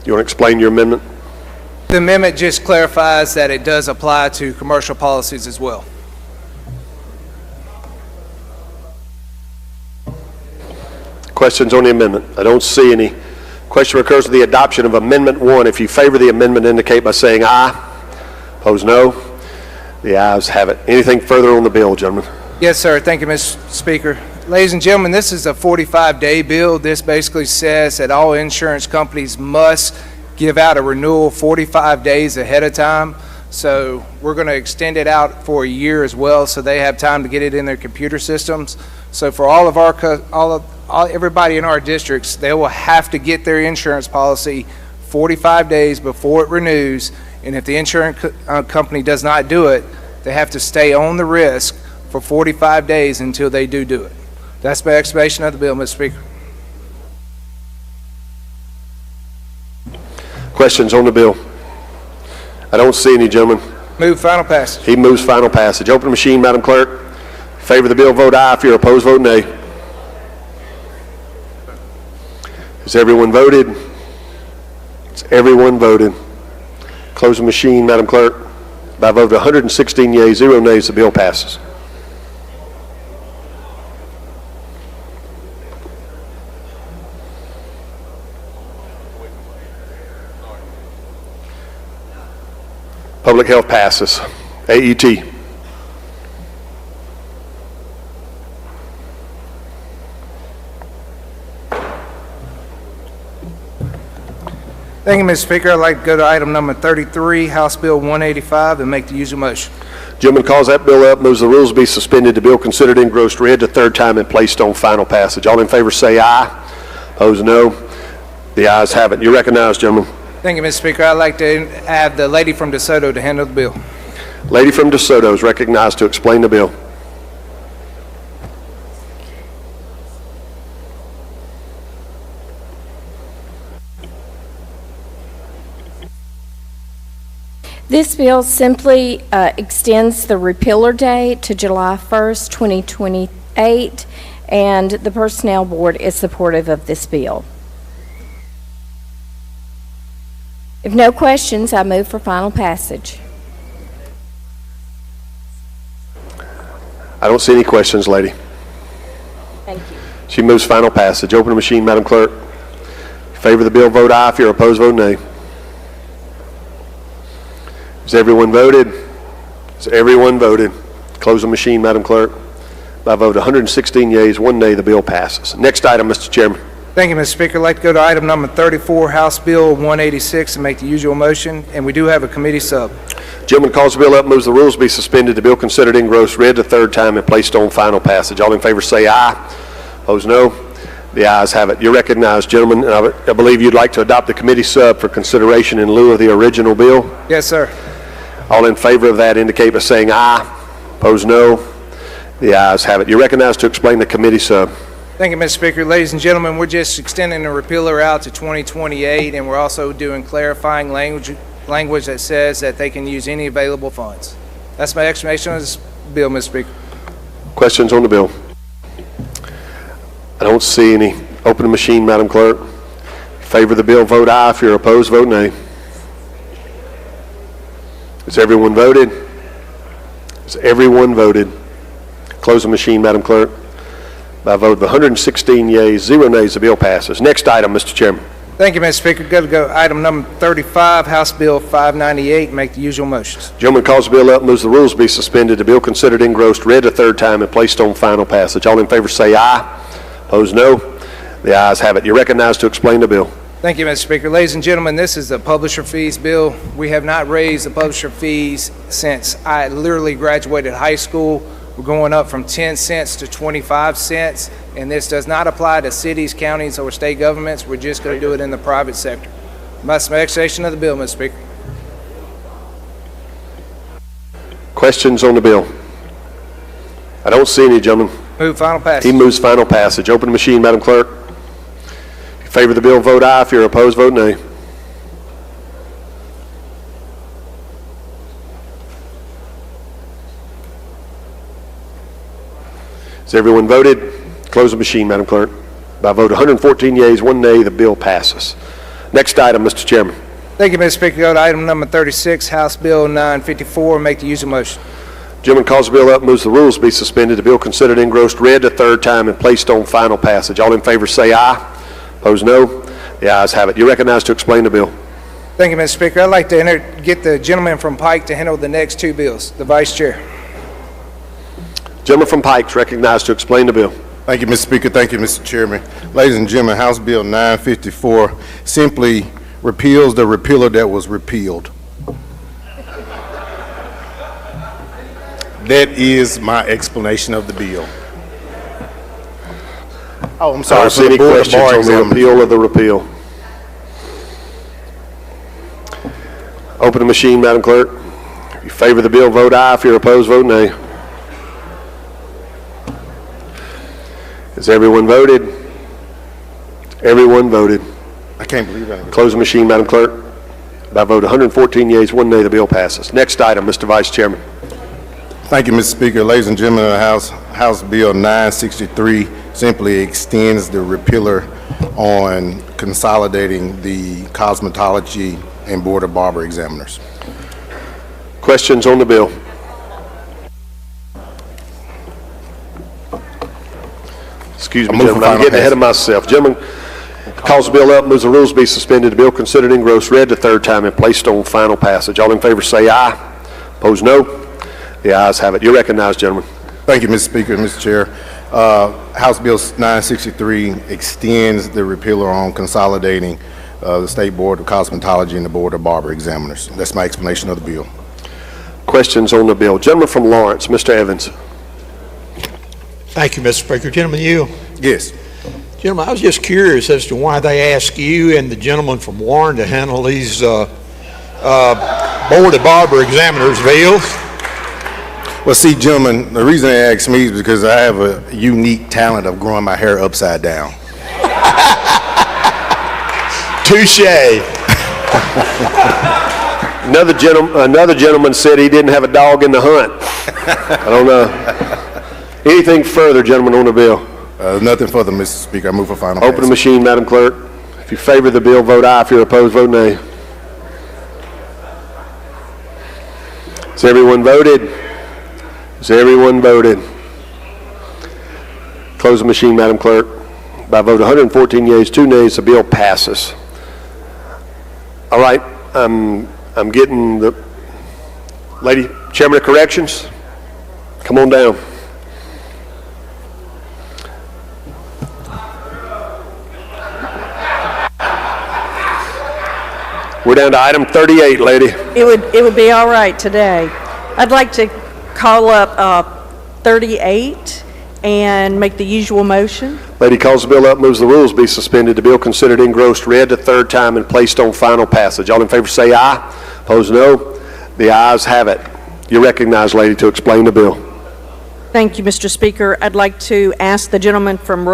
You want to explain your amendment? The amendment just clarifies that it does apply to commercial policies as well. Questions on the amendment? I don't see any. Question recurs to the adoption of Amendment 1. If you favor the amendment, indicate by saying aye. Opposed, no. The ayes have it. Anything further on the bill, gentlemen? Yes, sir. Thank you, Mr. Speaker. Ladies and gentlemen, this is a 45-day bill. This basically says that all insurance companies must give out a renewal 45 days ahead of time. So we're going to extend it out for a year as well, so they have time to get it in their computer systems. So for all of our everybody in our districts, they will have to get their insurance policy 45 days before it renews, and if the insurance company does not do it, they have to stay on the risk for 45 days until they do it. That's my explanation of the bill, Mr. Speaker. Questions on the bill? I don't see any, gentlemen. Move final passage. He moves final passage. Open the machine, Madam Clerk. Favor of the bill, vote aye. If you're opposed, vote nay. Has everyone voted? Has everyone voted? Close the machine, Madam Clerk. By a vote of 116 yeas, 0 nays, the bill passes. Public health passes. AET. Thank you, Mr. Speaker. I'd like to go to item number 33, House Bill 185, and make the usual motion. Gentleman calls that bill up, moves the rules be suspended. The bill considered engrossed, read the third time, and placed on final passage. All in favor say aye. Opposed, no. The ayes have it. You're recognized, gentlemen. Thank you, Mr. Speaker. I'd like to have the lady from DeSoto to handle the bill. Lady from DeSoto is recognized to explain the bill. This bill simply extends the repealer date to July 1st, 2028, and the Personnel Board is supportive of this bill. If no questions, I move for final passage. I don't see any questions, lady. Thank you. She moves final passage. Open the machine, Madam Clerk. Favor the bill, vote aye. If you're opposed, vote nay. Has everyone voted? Has everyone voted? Close the machine, Madam Clerk. By a vote of 116 yeas, 1 nay, the bill passes. Next item, Mr. Chairman. Thank you, Mr. Speaker. I'd like to go to item number 34, House Bill 186, and make the usual motion, and we do have a committee sub. Gentleman calls the bill up, moves the rules be suspended. The bill considered engrossed, read the third time, and placed on final passage. All in favor say aye. Opposed, no. The ayes have it. You're recognized, gentlemen. I believe you'd like to adopt the committee sub for consideration in lieu of the original bill. Yes, sir. All in favor of that indicate by saying aye. Opposed, no. The ayes have it. You're recognized to explain the committee sub. Thank you, Mr. Speaker. Ladies and gentlemen, we're just extending the repealer out to 2028, and we're also doing clarifying language that says that they can use any available funds. That's my explanation of this bill, Mr. Speaker. Questions on the bill? I don't see any. Open the machine, Madam Clerk. Favor the bill, vote aye. If you're opposed, vote nay. Has everyone voted? Has everyone voted? Close the machine, Madam Clerk. By a vote of 116 yeas, 0 nays, the bill passes. Next item, Mr. Chairman. Thank you, Mr. Speaker. Good to go. Item number 35, House Bill 598. Make the usual motions. Gentleman calls the bill up, moves the rules be suspended. The bill considered engrossed, read a third time, and placed on final passage. All in favor say aye. Opposed, no. The ayes have it. You're recognized to explain the bill. Thank you, Mr. Speaker. Ladies and gentlemen, this is the publisher fees bill. We have not raised the publisher fees since I literally graduated high school. We're going up from 10 cents to 25 cents, and this does not apply to cities, counties, or state governments. We're just going to do it in the private sector. That's my explanation of the bill, Mr. Speaker. Questions on the bill? I don't see any, gentlemen. Move final passage. He moves final passage. Open the machine, Madam Clerk. If you favor the bill, vote aye. If you're opposed, vote nay. Has everyone voted? Close the machine, Madam Clerk. By vote 114 yeas, 1 nay, the bill passes. Next item, Mr. Chairman. Thank you, Mr. Speaker. Go to item number 36, House Bill 954. Make the usual motion. Gentleman calls the bill up, moves the rules be suspended. The bill considered engrossed, read a third time, and placed on final passage. All in favor say aye. Opposed, no. The ayes have it. You're recognized to explain the bill. Thank you, Mr. Speaker. I'd like to get the gentleman from Pike to handle the next two bills. The Vice Chair. Gentleman from Pike is recognized to explain the bill. Thank you, Mr. Speaker. Thank you, Mr. Chairman. Ladies and gentlemen, House Bill 954 simply repeals the repealer that was repealed. That is my explanation of the bill. Oh, I'm sorry. I don't see any questions on the repeal of the repeal. Open the machine, Madam Clerk. If you favor the bill, vote aye. If you're opposed, vote nay. Has everyone voted? Everyone voted. I can't believe it. Close the machine, Madam Clerk. By vote 114 yeas, 1 nay, the bill passes. Next item, Mr. Vice Chairman. Thank you, Mr. Speaker. Ladies and gentlemen of the House, House Bill 963 simply extends the repealer on consolidating the cosmetology and board of barber examiners. Questions on the bill? Excuse me, gentlemen, I'm getting ahead of myself. Gentlemen, calls the bill up, moves the rules be suspended. The bill considered engrossed, read the third time, and placed on final passage. All in favor say aye. Opposed, no. The ayes have it. You're recognized, gentlemen. Thank you, Mr. Speaker and Mr. Chair. House Bill 963 extends the repealer on consolidating the State Board of Cosmetology and the Board of Barber Examiners. That's my explanation of the bill. Questions on the bill? Gentleman from Lawrence, Mr. Evans. Thank you, Mr. Speaker. Gentlemen, you? Yes. Gentlemen, I was just curious as to why they asked you and the gentleman from Warren to handle these Board of Barber Examiners bills. Well, see, gentlemen, the reason they asked me is because I have a unique talent of growing my hair upside down. Touche. Another gentleman said he didn't have a dog in the hunt. I don't know. Anything further, gentlemen, on the bill? Nothing further, Mr. Speaker. I move for final Open the machine, Madam Clerk. If you favor the bill, vote aye. If you're opposed, vote nay. Has everyone voted? Has everyone voted? Close the machine, Madam Clerk. By vote 114 yeas, 2 nays, the bill passes. All right, I'm getting the Lady Chairman of Corrections. Come on down. We're down to item 38, lady. It would be all right today. I'd like to call up 38 and make the usual motion. Lady calls the bill up, moves the rules be suspended. The bill considered engrossed, read the third time, and placed on final passage. All in favor say aye. Opposed, no. The ayes have it. You're recognized, lady, to explain the bill. Thank you, Mr. Speaker. I'd like to ask the gentleman from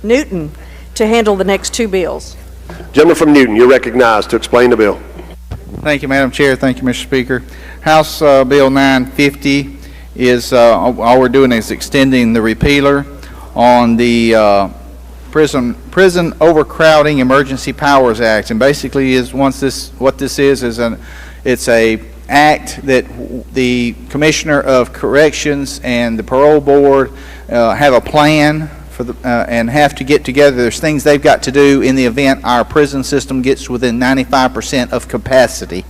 Newton to handle the next two bills. Gentleman from Newton, you're recognized to explain the bill. Thank you, Madam Chair. Thank you, Mr. Speaker. House Bill 950 is, all we're doing is extending the repealer on the Prison Overcrowding Emergency Powers Act. And basically is what this is it's a act that the Commissioner of Corrections and the Parole Board have a plan and have to get together. There's things they've got to do in the event our prison system gets within 95% of capacity.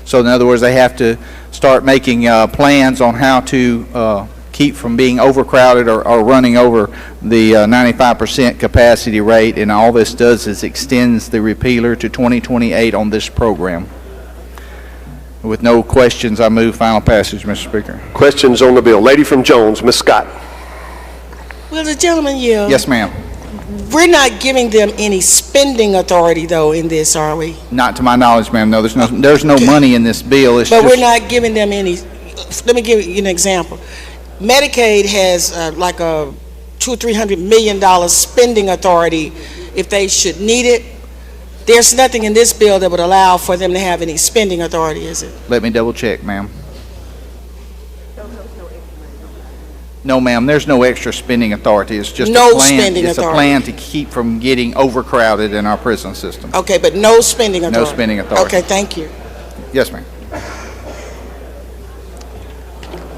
So in other words, they have to start making plans on how to keep from being overcrowded or running over the 95% capacity rate, and all this does is extends the repealer to 2028 on this program. With no questions, I move final passage, Mr. Speaker. Questions on the bill. Lady from Jones, Ms. Scott. Will the gentleman yield? Yes, ma'am. We're not giving them any spending authority, though, in this, are we? Not to my knowledge, ma'am. No, there's no money in this bill. It's but just, we're not giving them any. Let me give you an example. Medicaid has like a $200 or $300 million spending authority if they should need it. There's nothing in this bill that would allow for them to have any spending authority, is it? Let me double check, ma'am. No, ma'am, there's no extra spending authority. It's just no a plan. Spending it's authority. A plan to keep from getting overcrowded in our prison system. Okay, but no spending authority. No spending authority. Okay, thank you. Yes, ma'am.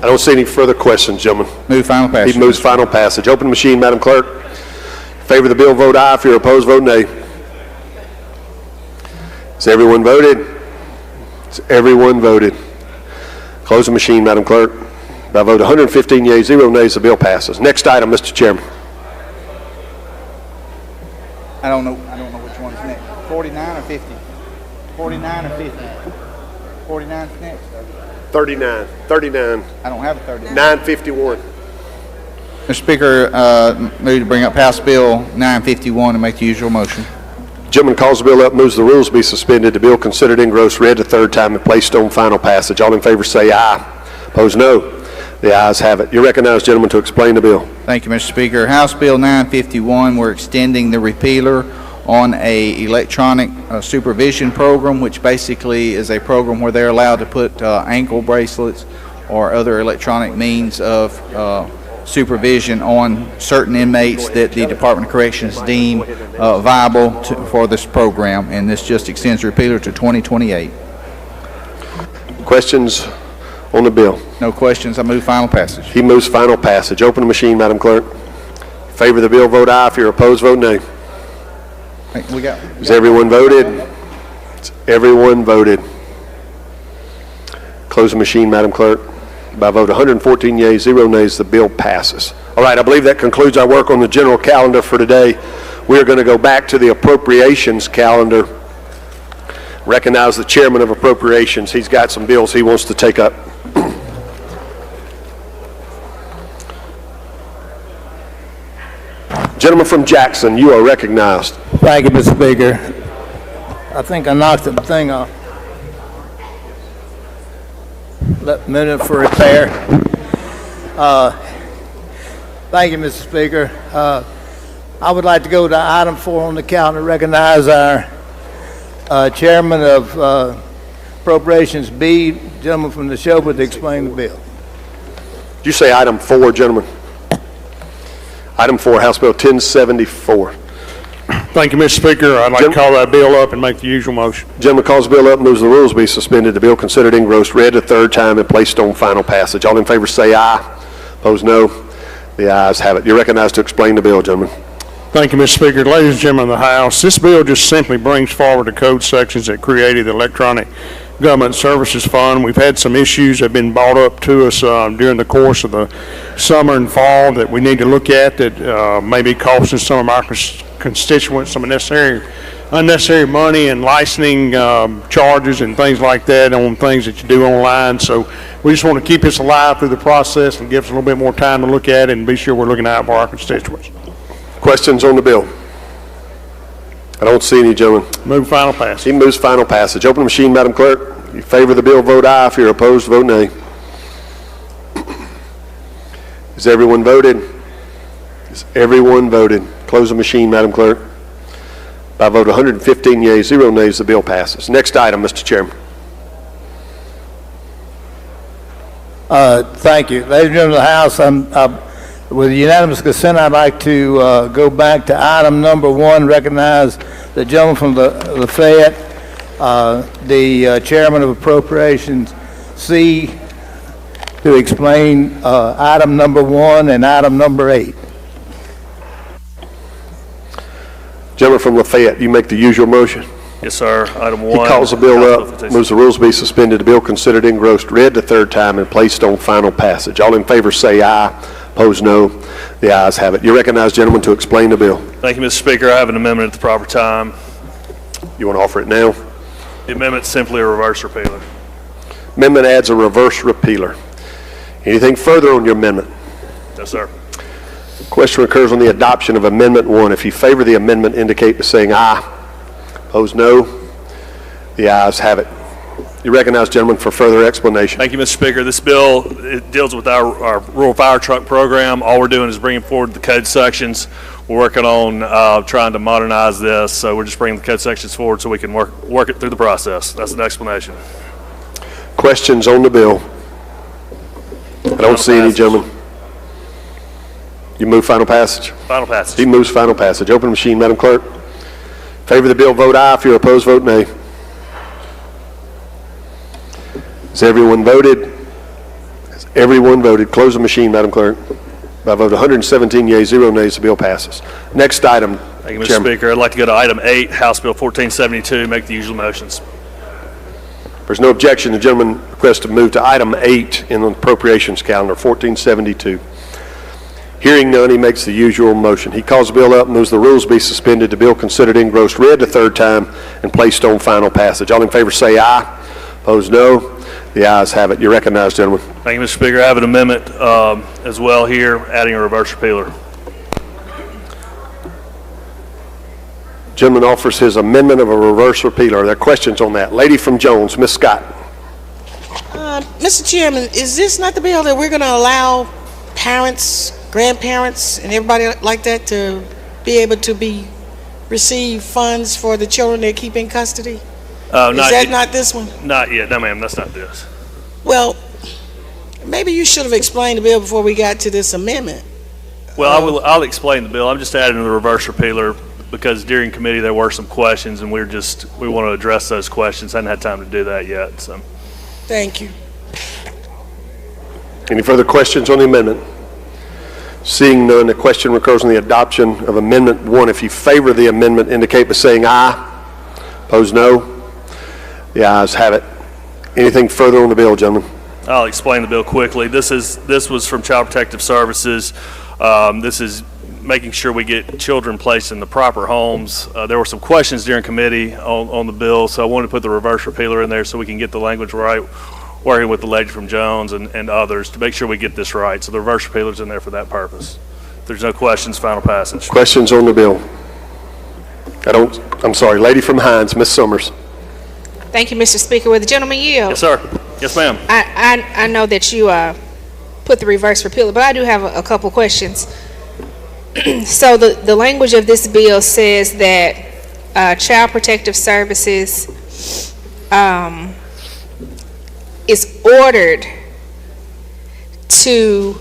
I don't see any further questions, gentlemen. Move final passage. He moves final passage. Open the machine, Madam Clerk. In favor of the bill, vote aye. If you're opposed, vote nay. Has everyone voted? Has everyone voted? Close the machine, Madam Clerk. By a vote 115 yeas, 0 nays, the bill passes. Next item, Mr. Chairman. I don't know which one's next. 49 or 50? 49 or 50? 49's next. 39. I don't have a 39. 951. Mr. Speaker, move to bring up House Bill 951 and make the usual motion. Gentleman calls the bill up, moves the rules be suspended. The bill considered engrossed, read the third time, and placed on final passage. All in favor say aye. Opposed, no. The ayes have it. You're recognized, gentlemen, to explain the bill. Thank you, Mr. Speaker. House Bill 951, we're extending the repealer on a electronic supervision program, which basically is a program where they're allowed to put ankle bracelets or other electronic means of supervision on certain inmates that the Department of Corrections deem viable for this program, and this just extends the repealer to 2028. Questions on the bill? No questions. I move final passage. He moves final passage. Open the machine, Madam Clerk. In favor of the bill, vote aye. If you're opposed, vote nay. Has everyone voted? Has everyone voted? Close the machine, Madam Clerk. By a vote 114 yeas, 0 nays, the bill passes. All right, I believe that concludes our work on the general calendar for today. We're going to go back to the appropriations calendar. Recognize the chairman of appropriations. He's got some bills he wants to take up. Gentleman from Jackson, you are recognized. Thank you, Mr. Speaker. I think I knocked the thing off. Let a minute for repair. Thank you, Mr. Speaker. I would like to go to item 4 on the calendar, recognize our chairman of Appropriations B, gentleman from the Neshoba, to explain the bill. Did you say item 4, gentlemen? Item 4, House Bill 1074. Thank you, Mr. Speaker. I'd like to call that bill up and make the usual motion. Gentleman calls the bill up, moves the rules be suspended. The bill considered engrossed, read the third time, and placed on final passage. All in favor say aye. Opposed, no. The ayes have it. You're recognized to explain the bill, gentlemen. Thank you, Mr. Speaker. Ladies and gentlemen of the House, this bill just simply brings forward the code sections that created the Electronic Government Services Fund. We've had some issues that have been brought up to us during the course of the summer and fall that we need to look at that may be costing some of our constituents some unnecessary money and licensing charges and things like that on things that you do online. So we just want to keep this alive through the process and give us a little bit more time to look at it and be sure we're looking out for our constituents. Questions on the bill? I don't see any, gentlemen. Move final passage. He moves final passage. Open the machine, Madam Clerk. In favor of the bill, vote aye. If you're opposed, vote nay. Has everyone voted? Has everyone voted? Close the machine, Madam Clerk. By a vote 115 yeas, 0 nays, the bill passes. Next item, Mr. Chairman. Thank you. Ladies and gentlemen of the House, with unanimous consent, I'd like to go back to item number 1, recognize the gentleman from Lafayette, the chairman of Appropriations C, to explain item number 1 and item number 8. Gentleman from Lafayette, you make the usual motion. Yes, sir. Item He 1. calls the bill House up, 15. moves the rules be suspended, the bill considered engrossed, read the third time, and placed on final passage. All in favor say aye. Opposed, no. The ayes have it. You recognize, gentlemen, to explain the bill. Thank you, Mr. Speaker. I have an amendment at the proper time. You want to offer it now? The amendment is simply a reverse repealer. Amendment adds a reverse repealer. Anything further on your amendment? Yes, sir. Question occurs on the adoption of Amendment 1. If you favor the amendment, indicate by saying aye. Opposed, no. The ayes have it. You recognize, gentlemen, for further explanation. Thank you, Mr. Speaker. This bill, it deals with our rural fire truck program. All we're doing is bringing forward the code sections. We're working on trying to modernize this, so we're just bringing the code sections forward so we can work it through the process. That's an explanation. Questions on the bill? I don't see any, gentlemen. You move final passage? Final passage. He moves final passage. Open the machine, Madam Clerk. Favor the bill, vote aye. If you're opposed, vote nay. Has everyone voted? Has everyone voted? Close the machine, Madam Clerk. By a vote of 117 yeas, 0 nays, the bill passes. Next item, Thank you, Mr. Chairman. Speaker. I'd like to go to item 8, House Bill 1472, make the usual motions. There's no objection. The gentleman requests to move to item 8 in the appropriations calendar, 1472. Hearing none, he makes the usual motion. He calls the bill up and moves the rules be suspended. The bill considered engrossed, read the third time, and placed on final passage. All in favor say aye. Opposed, no. The ayes have it. You recognize, gentlemen. Thank you, Mr. Speaker. I have an amendment as well here, adding a reverse repealer. Gentleman offers his amendment of a reverse repealer. Are there questions on that? Lady from Jones, Ms. Scott. Mr. Chairman, is this not the bill that we're going to allow parents, grandparents, and everybody like that to be able to receive funds for the children they keep in custody? Is that not this one? Not yet. No, ma'am. That's not this. Well, maybe you should have explained the bill before we got to this amendment. Well, I'll explain the bill. I'm just adding the reverse repealer because during committee there were some questions, and we want to address those questions. I hadn't had time to do that yet. So. Thank you. Any further questions on the amendment? Seeing none, the question recurs on the adoption of Amendment 1. If you favor the amendment, indicate by saying aye. Opposed, no. The ayes have it. Anything further on the bill, gentlemen? I'll explain the bill quickly. This was from Child Protective Services. This is making sure we get children placed in the proper homes. There were some questions during committee on the bill, so I wanted to put the reverse repealer in there so we can get the language right, working with the lady from Jones and others to make sure we get this right. So the reverse repealer's in there for that purpose. If there's no questions, final passage. Questions on the bill? I'm sorry, lady from Hines, Ms. Summers. Thank you, Mr. Speaker. Will the gentleman yield? Yes, sir. Yes, ma'am. I know that you put the reverse repealer, but I do have a couple questions. So the language of this bill says that Child Protective Services is ordered to,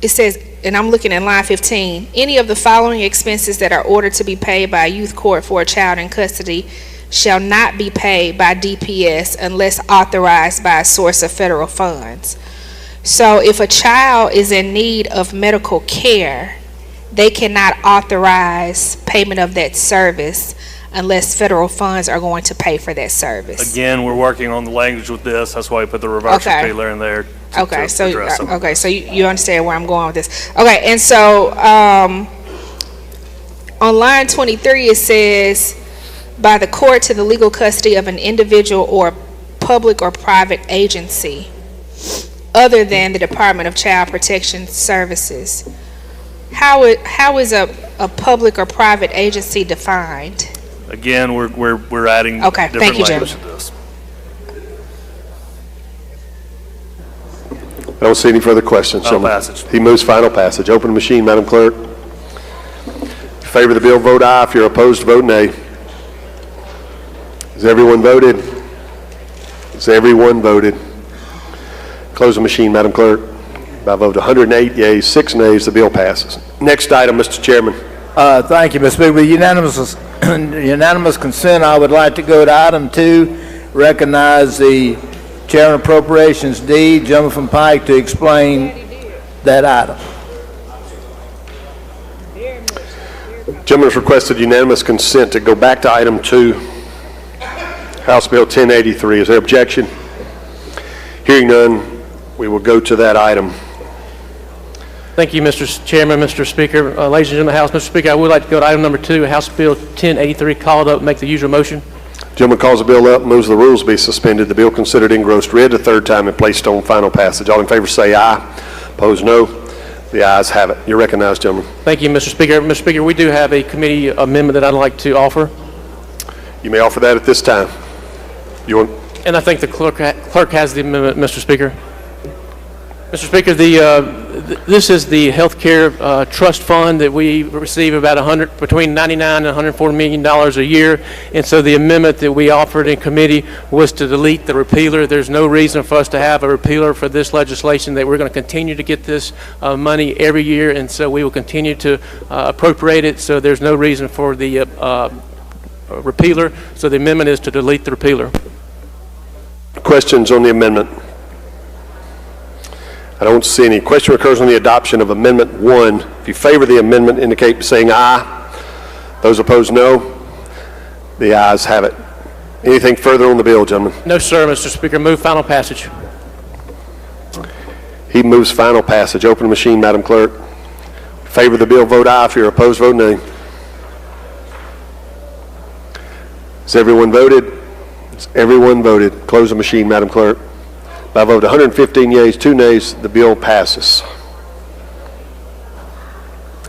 it says, and I'm looking at line 15, any of the following expenses that are ordered to be paid by a youth court for a child in custody shall not be paid by DPS unless authorized by a source of federal funds. So if a child is in need of medical care, they cannot authorize payment of that service unless federal funds are going to pay for that service. Again, we're working on the language with this. That's why we put the reverse repealer in there. To address so you understand where I'm going with this. Okay, and so on line 23 it says, by the court to the legal custody of an individual or public or private agency other than the Department of Child Protection Services. How is a public or private agency defined? Again, we're adding different language to this. I don't see any further questions. Final passage. He moves final passage. Open the machine, Madam Clerk. If you favor the bill, vote aye. If you're opposed, vote nay. Has everyone voted? Has everyone voted? Close the machine, Madam Clerk. By a vote of 108 yeas, 6 nays, the bill passes. Next item, Mr. Chairman. Thank you, Mr. Speaker. With unanimous consent, I would like to go to item 2, recognize the Chairman of Appropriations D, gentleman from Pike, to explain that item. Gentlemen, has requested unanimous consent to go back to item 2, House Bill 1083. Is there objection? Hearing none, we will go to that item. Thank you, Mr. Chairman, Mr. Speaker. Ladies and gentlemen of the House, Mr. Speaker, I would like to go to item number 2, House Bill 1083, called up, make the usual motion. Gentleman calls the bill up, moves the rules be suspended. The bill considered engrossed, read the third time, and placed on final passage. All in favor say aye. Opposed, no. The ayes have it. You're recognized, gentlemen. Thank you, Mr. Speaker. Mr. Speaker, we do have a committee amendment that I'd like to offer. You may offer that at this time. You want? And I think the clerk has the amendment, Mr. Speaker. Mr. Speaker, this is the healthcare trust fund that we receive about between $99 and $140 million a year. And so the amendment that we offered in committee was to delete the repealer. There's no reason for us to have a repealer for this legislation. That we're going to continue to get this money every year, and so we will continue to appropriate it. So there's no reason for the repealer. So the amendment is to delete the repealer. Questions on the amendment? I don't see any. Question occurs on the adoption of Amendment 1. If you favor the amendment, indicate by saying aye. Those opposed, no. The ayes have it. Anything further on the bill, gentlemen? No, sir, Mr. Speaker. Move final passage. He moves final passage. Open the machine, Madam Clerk. Favor the bill, vote aye. If you're opposed, vote nay. Has everyone voted? Has everyone voted? Close the machine, Madam Clerk. By a vote 115 yeas, 2 nays, the bill passes.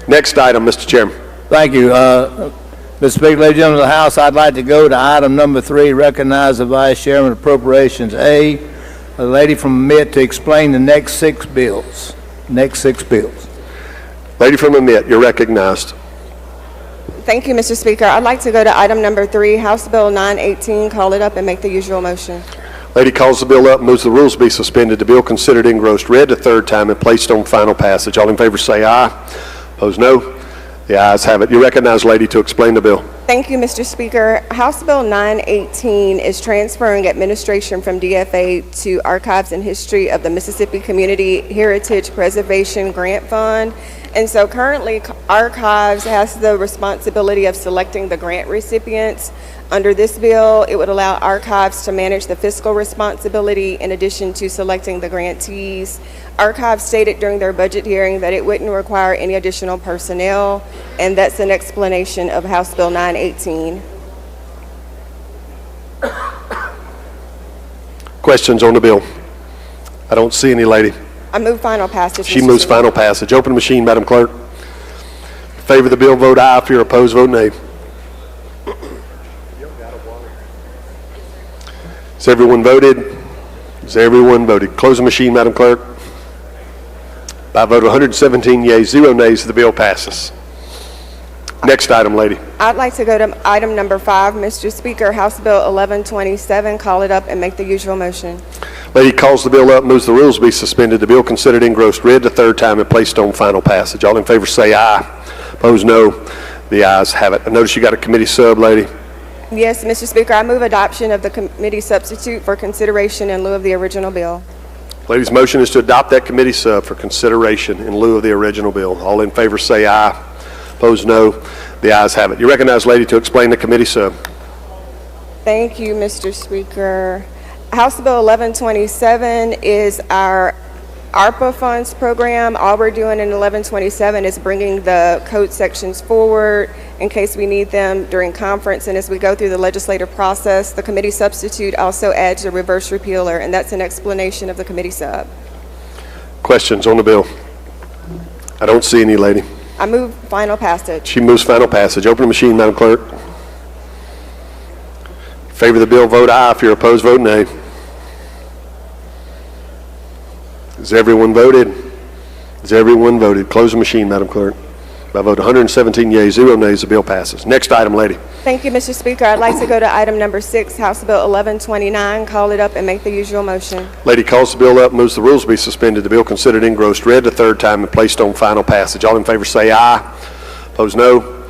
Next item, Mr. Chairman. Thank you. Mr. Speaker, ladies and gentlemen of the House, I'd like to go to item number 3, recognize the Vice Chairman of Appropriations A, the lady from MIT, to explain the next 6 bills. Next 6 bills. Lady from MIT, you're recognized. Thank you, Mr. Speaker. I'd like to go to item number 3, House Bill 918, call it up and make the usual motion. Lady calls the bill up, moves the rules be suspended. The bill considered engrossed, read the third time, and placed on final passage. All in favor say aye. Opposed, no. The ayes have it. You recognize, lady, to explain the bill. Thank you, Mr. Speaker. House Bill 918 is transferring administration from DFA to Archives and History of the Mississippi Community Heritage Preservation Grant Fund. And so currently, Archives has the responsibility of selecting the grant recipients. Under this bill, it would allow Archives to manage the fiscal responsibility in addition to selecting the grantees. Archives stated during their budget hearing that it wouldn't require any additional personnel, and that's an explanation of House Bill 918. Questions on the bill? I don't see any, lady. I move final passage. She moves final passage. Open the machine, Madam Clerk. Favor the bill, vote aye. If you're opposed, vote nay. Has everyone voted? Has everyone voted? Close the machine, Madam Clerk. By a vote of 117 yeas, 0 nays, the bill passes. Next item, lady. I'd like to go to item number 5, Mr. Speaker, House Bill 1127, call it up and make the usual motion. Lady calls the bill up, moves the rules be suspended. The bill considered engrossed, read the third time, and placed on final passage. All in favor say aye. Opposed, no. The ayes have it. I notice you got a committee sub, lady. Yes, Mr. Speaker, I move adoption of the committee substitute for consideration in lieu of the original bill. Lady's motion is to adopt that committee sub for consideration in lieu of the original bill. All in favor say aye. Opposed, no. The ayes have it. You recognize, lady, to explain the committee sub. Thank you, Mr. Speaker. House Bill 1127 is our ARPA funds program. All we're doing in 1127 is bringing the code sections forward in case we need them during conference, and as we go through the legislative process, the committee substitute also adds a reverse repealer, and that's an explanation of the committee sub. Questions on the bill? I don't see any, lady. I move final passage. She moves final passage. Open the machine, Madam Clerk. Favor the bill, vote aye. If you're opposed, vote nay. Has everyone voted? Has everyone voted? Close the machine, Madam Clerk. By a vote 117 yeas, 0 nays, the bill passes. Next item, lady. Thank you, Mr. Speaker. I'd like to go to item number 6, House Bill 1129, call it up and make the usual motion. Lady calls the bill up, moves the rules be suspended. The bill considered engrossed, read the third time, and placed on final passage. All in favor say aye. Opposed, no.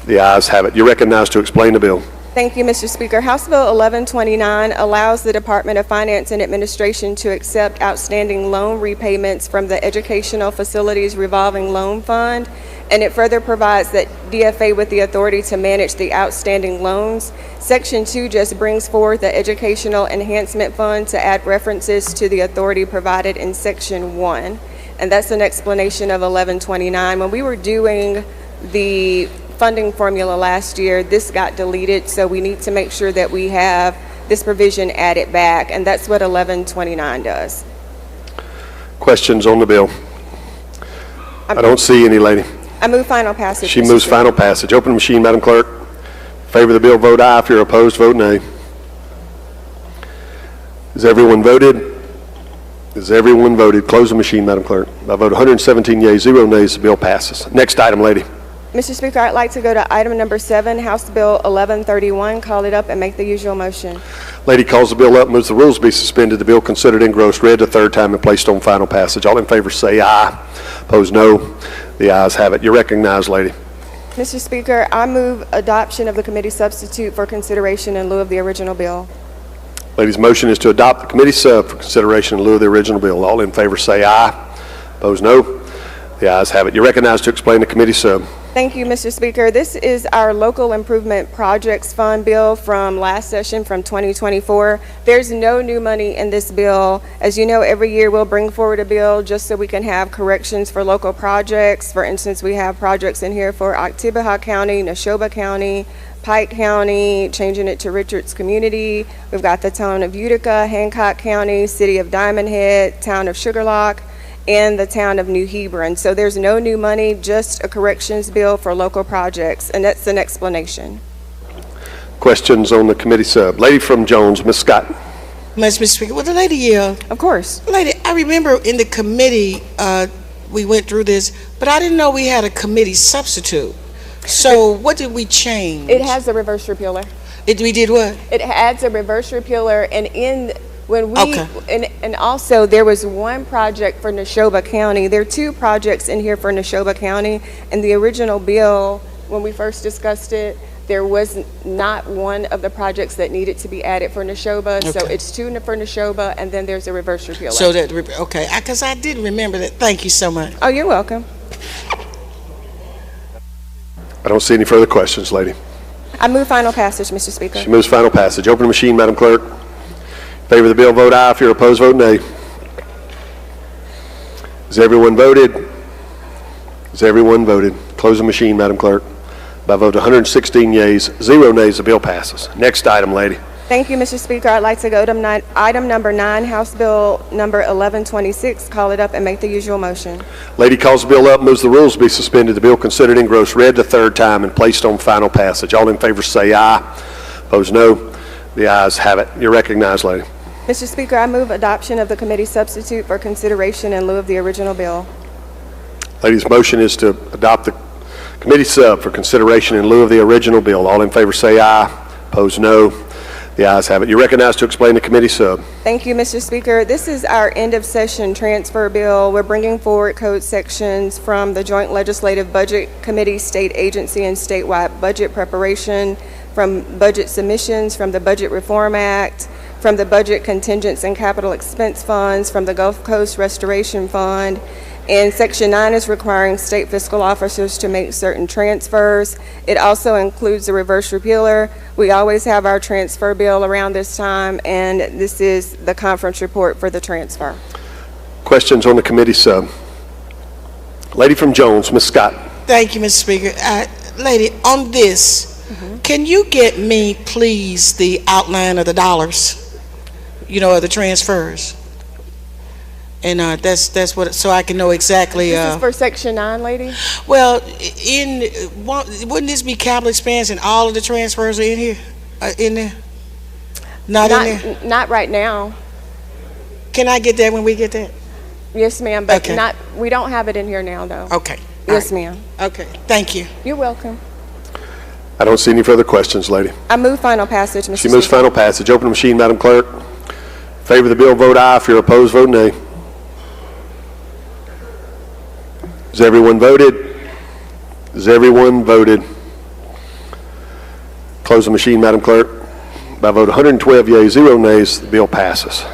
The ayes have it. You're recognized to explain the bill. Thank you, Mr. Speaker. House Bill 1129 allows the Department of Finance and Administration to accept outstanding loan repayments from the Educational Facilities Revolving Loan Fund. and it further provides that DFA with the authority to manage the outstanding loans. Section 2 just brings forth the Educational Enhancement Fund to add references to the authority provided in Section 1. And that's an explanation of 1129. When we were doing the funding formula last year, this got deleted, so we need to make sure that we have this provision added back, and that's what 1129 does. Questions on the bill? I don't see any, lady. I move final passage. She Mr. moves Speaker. final passage. Open the machine, Madam Clerk. In favor of the bill, vote aye. If you're opposed, vote nay. Has everyone voted? Has everyone voted? Close the machine, Madam Clerk. By vote 117 yeas, 0 nays, the bill passes. Next item, lady. Mr. Speaker, I'd like to go to item number 7, House Bill 1131. Call it up and make the usual motion. Lady calls the bill up, moves the rules be suspended, the bill considered engrossed, read the third time, and placed on final passage. All in favor say aye. Opposed, no. The ayes have it. You're recognized, lady. Mr. Speaker, I move adoption of the committee substitute for consideration in lieu of the original bill. Lady's motion is to adopt the committee sub for consideration in lieu of the original bill. All in favor say aye. Opposed, no. The ayes have it. You're recognized to explain the committee sub. Thank you, Mr. Speaker. This is our Local Improvement Projects Fund bill from last session from 2024. There's no new money in this bill. As you know, every year we'll bring forward a bill just so we can have corrections for local projects. For instance, we have projects in here for Oktibbeha County, Neshoba County, Pike County, changing it to Richards Community. We've got the town of Utica, Hancock County, City of Diamond Head, town of Sugarlock, and the town of New Hebron. So there's no new money, just a corrections bill for local projects, and that's an explanation. Questions on the committee sub? Lady from Jones, Ms. Scott. Mr. Speaker, well, the lady yield. Of course. Lady, I remember in the committee, we went through this, but I didn't know we had a committee substitute. So what did we change? It has a reverse repealer. We did what? It adds a reverse repealer, and and also there was one project for Neshoba County. There are 2 projects in here for Neshoba County. In the original bill, when we first discussed it, there was not one of the projects that needed to be added for Neshoba. Okay. So it's 2 for Neshoba, and then there's a reverse repealer. So that, okay, because I did remember that. Thank you so much. Oh, you're welcome. I don't see any further questions, lady. I move final passage, Mr. Speaker. She moves final passage. Open the machine, Madam Clerk. In favor of the bill, vote aye. If you're opposed, vote nay. Has everyone voted? Has everyone voted? Close the machine, Madam Clerk. By vote 116 yeas, 0 nays, the bill passes. Next item, lady. Thank you, Mr. Speaker. I'd like to go to item number 9, House Bill number 1126. Call it up and make the usual motion. Lady calls the bill up, moves the rules be suspended, the bill considered engrossed, read the third time, and placed on final passage. All in favor say aye. Opposed, no. The ayes have it. You're recognized, lady. Mr. Speaker, I move adoption of the committee substitute for consideration in lieu of the original bill. Lady's motion is to adopt the committee sub for consideration in lieu of the original bill. All in favor say aye. Opposed, no. The ayes have it. You're recognized to explain the committee sub. Thank you, Mr. Speaker. This is our end of session transfer bill. We're bringing forward code sections from the Joint Legislative Budget Committee, state agency, and statewide budget preparation, from budget submissions, from the Budget Reform Act, from the Budget Contingents and Capital Expense Funds, from the Gulf Coast Restoration Fund. And Section 9 is requiring state fiscal officers to make certain transfers. It also includes a reverse repealer. We always have our transfer bill around this time, and this is the conference report for the transfer. Questions on the committee sub? Lady from Jones, Ms. Scott. Thank you, Mr. Speaker. Lady, on this, can you get me, please, the outline of the dollars? You know, of the transfers. And that's what, so I can know exactly. This is for Section 9, lady? Well, wouldn't this be capital expense and all of the transfers are in here, in there? Not in there? Not right now. Can I get that when we get that? Yes, ma'am, but okay. We don't have it in here now, though. Okay. Yes, ma'am. Okay, thank you. You're welcome. I don't see any further questions, lady. I move final passage, Mr. She moves Speaker. final passage. Open the machine, Madam Clerk. In favor of the bill, vote aye. If you're opposed, vote nay. Has everyone voted? Has everyone voted? Close the machine, Madam Clerk. By vote 112 yeas, 0 nays, the bill passes.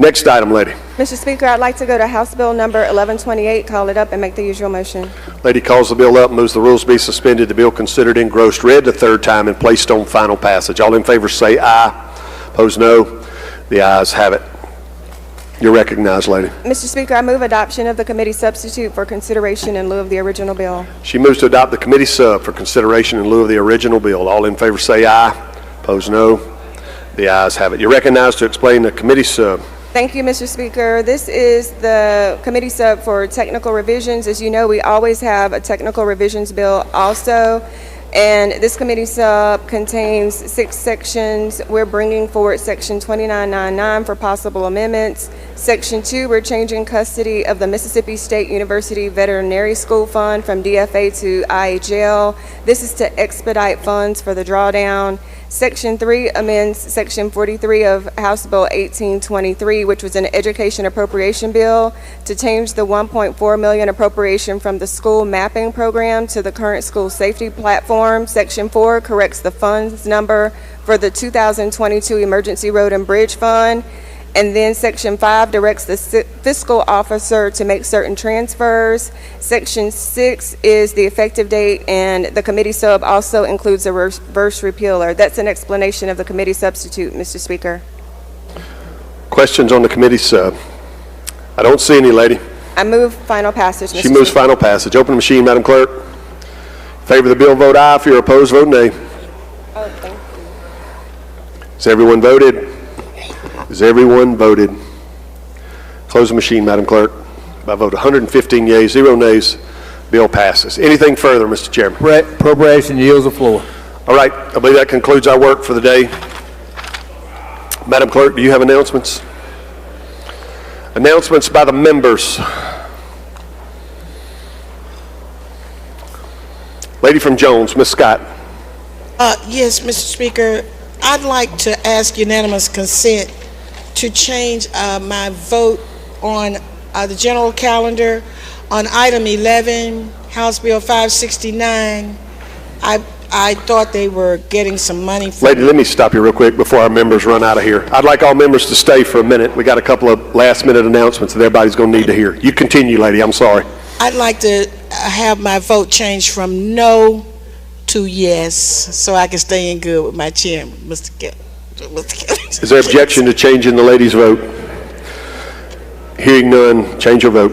Next item, lady. Mr. Speaker, I'd like to go to House Bill number 1128, call it up, and make the usual motion. Lady calls the bill up, moves the rules be suspended, the bill considered engrossed, read the third time, and placed on final passage. All in favor say aye. Opposed, no. The ayes have it. You're recognized, lady. Mr. Speaker, I move adoption of the committee substitute for consideration in lieu of the original bill. She moves to adopt the committee sub for consideration in lieu of the original bill. All in favor say aye. Opposed, no. The ayes have it. You're recognized to explain the committee sub. Thank you, Mr. Speaker. This is the committee sub for technical revisions. As you know, we always have a technical revisions bill also. And this committee sub contains 6 sections. We're bringing forward section 2999 for possible amendments. Section 2, we're changing custody of the Mississippi State University Veterinary School Fund from DFA to IHL. This is to expedite funds for the drawdown. Section 3 amends Section 43 of House Bill 1823, which was an education appropriation bill, to change the $1.4 million appropriation from the school mapping program to the current school safety platform. Section 4 corrects the funds number for the 2022 Emergency Road and Bridge Fund. And then Section 5 directs the fiscal officer to make certain transfers. Section 6 is the effective date, and the committee sub also includes a reverse repealer. That's an explanation of the committee substitute, Mr. Speaker. Questions on the committee sub? I don't see any, lady. I move final passage, Mr. She moves Speaker. final passage. Open the machine, Madam Clerk. In favor of the bill, vote aye. If you're opposed, vote nay. Oh, thank you. Has everyone voted? Has everyone voted? Close the machine, Madam Clerk. By vote 115 yeas, 0 nays, bill passes. Anything further, Mr. Chairman? Appropriation yields the floor. All right, I believe that concludes our work for the day. Madam Clerk, do you have announcements? Announcements by the members. Lady from Jones, Ms. Scott. Yes, Mr. Speaker, I'd like to ask unanimous consent to change my vote on the general calendar on item 11, House Bill 569. I thought they were getting some money for... Lady, let me stop you real quick before our members run out of here. I'd like all members to stay for a minute. We got a couple of last-minute announcements that everybody's going to need to hear. You continue, lady. I'm sorry. I'd like to have my vote changed from no to yes, so I can stay in good with my chairman, Mr. Kelly. Is there objection to changing the lady's vote? Hearing none, change your vote.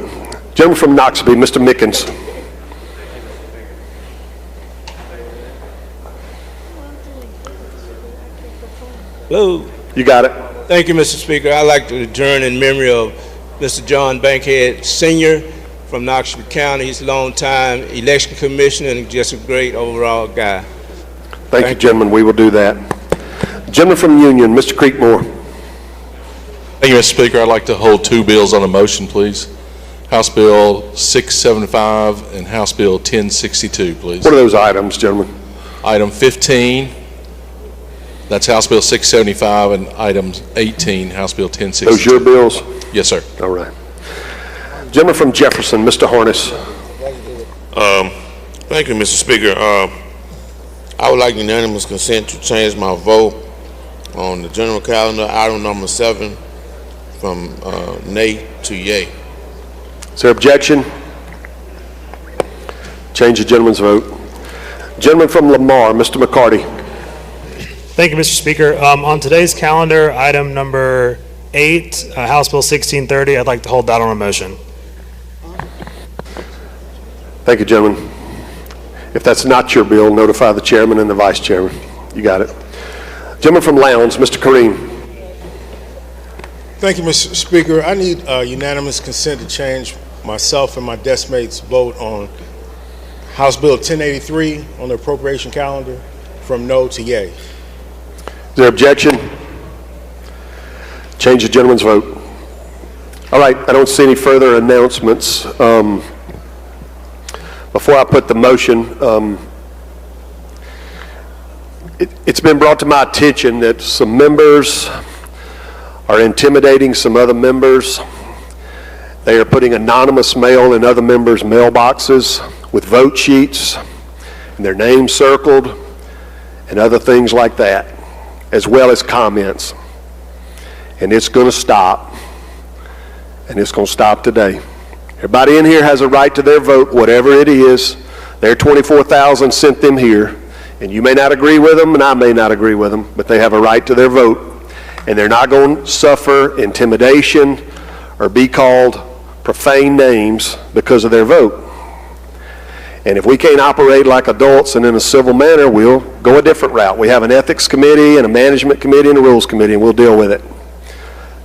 Gentleman from Knoxville, Mr. Mickens. Hello. You got it. Thank you, Mr. Speaker. I'd like to adjourn in memory of Mr. John Bankhead Sr. from Knoxville County. He's a long-time election commissioner and just a great overall guy. Thank you, gentlemen. We will do that. Gentleman from Union, Mr. Creekmore. Thank you, Mr. Speaker. I'd like to hold 2 bills on a motion, please. House Bill 675 and House Bill 1062, please. What are those items, gentlemen? Item 15, that's House Bill 675, and item 18, House Bill 1062. Those your bills? Yes, sir. All right. Gentleman from Jefferson, Mr. Harness. Thank you, Mr. Speaker. I would like unanimous consent to change my vote on the general calendar, item number 7, from nay to yay. Is there objection? Change the gentleman's vote. Gentleman from Lamar, Mr. McCarty. Thank you, Mr. Speaker. On today's calendar, item number 8, House Bill 1630, I'd like to hold that on a motion. Thank you, gentlemen. If that's not your bill, notify the chairman and the vice chairman. You got it. Gentleman from Lowndes, Mr. Kareem. Thank you, Mr. Speaker. I need unanimous consent to change myself and my desk mate's vote on House Bill 1083 on the appropriation calendar from no to yay. Is there objection? Change the gentleman's vote. All right, I don't see any further announcements. Before I put the motion, it's been brought to my attention that some members are intimidating some other members. They are putting anonymous mail in other members' mailboxes with vote sheets and their names circled and other things like that, as well as comments. And it's going to stop. and it's going to stop today. Everybody in here has a right to their vote, whatever it is. Their 24,000 sent them here, and you may not agree with them, and I may not agree with them, but they have a right to their vote, and they're not going to suffer intimidation or be called profane names because of their vote. And if we can't operate like adults and in a civil manner, we'll go a different route. We have an ethics committee and a management committee and a rules committee, and we'll deal with it.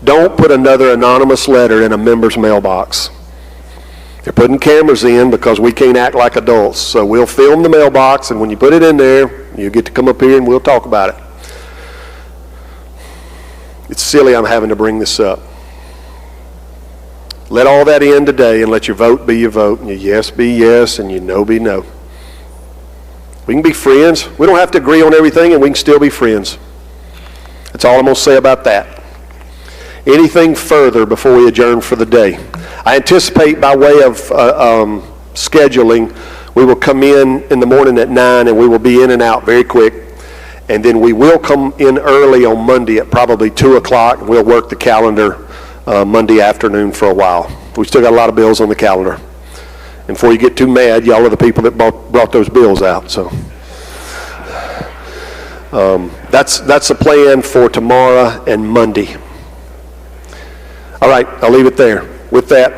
Don't put another anonymous letter in a member's mailbox. They're putting cameras in because we can't act like adults. So we'll film the mailbox, and when you put it in there, you get to come up here and we'll talk about it. It's silly I'm having to bring this up. Let all that in today and let your vote be your vote and your yes be yes and your no be no. We can be friends. We don't have to agree on everything, and we can still be friends. That's all I'm going to say about that. Anything further before we adjourn for the day? I anticipate by way of scheduling, we will come in the morning at 9 and we will be in and out very quick. And then we will come in early on Monday at probably 2 o'clock. And we'll work the calendar Monday afternoon for a while. We still got a lot of bills on the calendar. And before you get too mad, y'all are the people that brought those bills out. So that's the plan for tomorrow and Monday. All right, I'll leave it there. With that,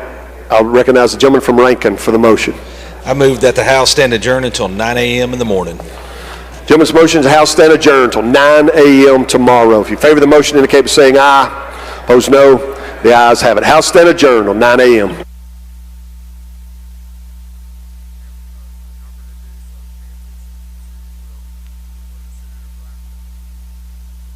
I'll recognize the gentleman from Rankin for the motion. I move that the House stand adjourned until 9 a.m. in the morning. Gentleman's motion is the House stand adjourned until 9 a.m. tomorrow. If you favor the motion, indicate by saying aye. Opposed, no. The ayes have it. House stand adjourned until 9 a.m.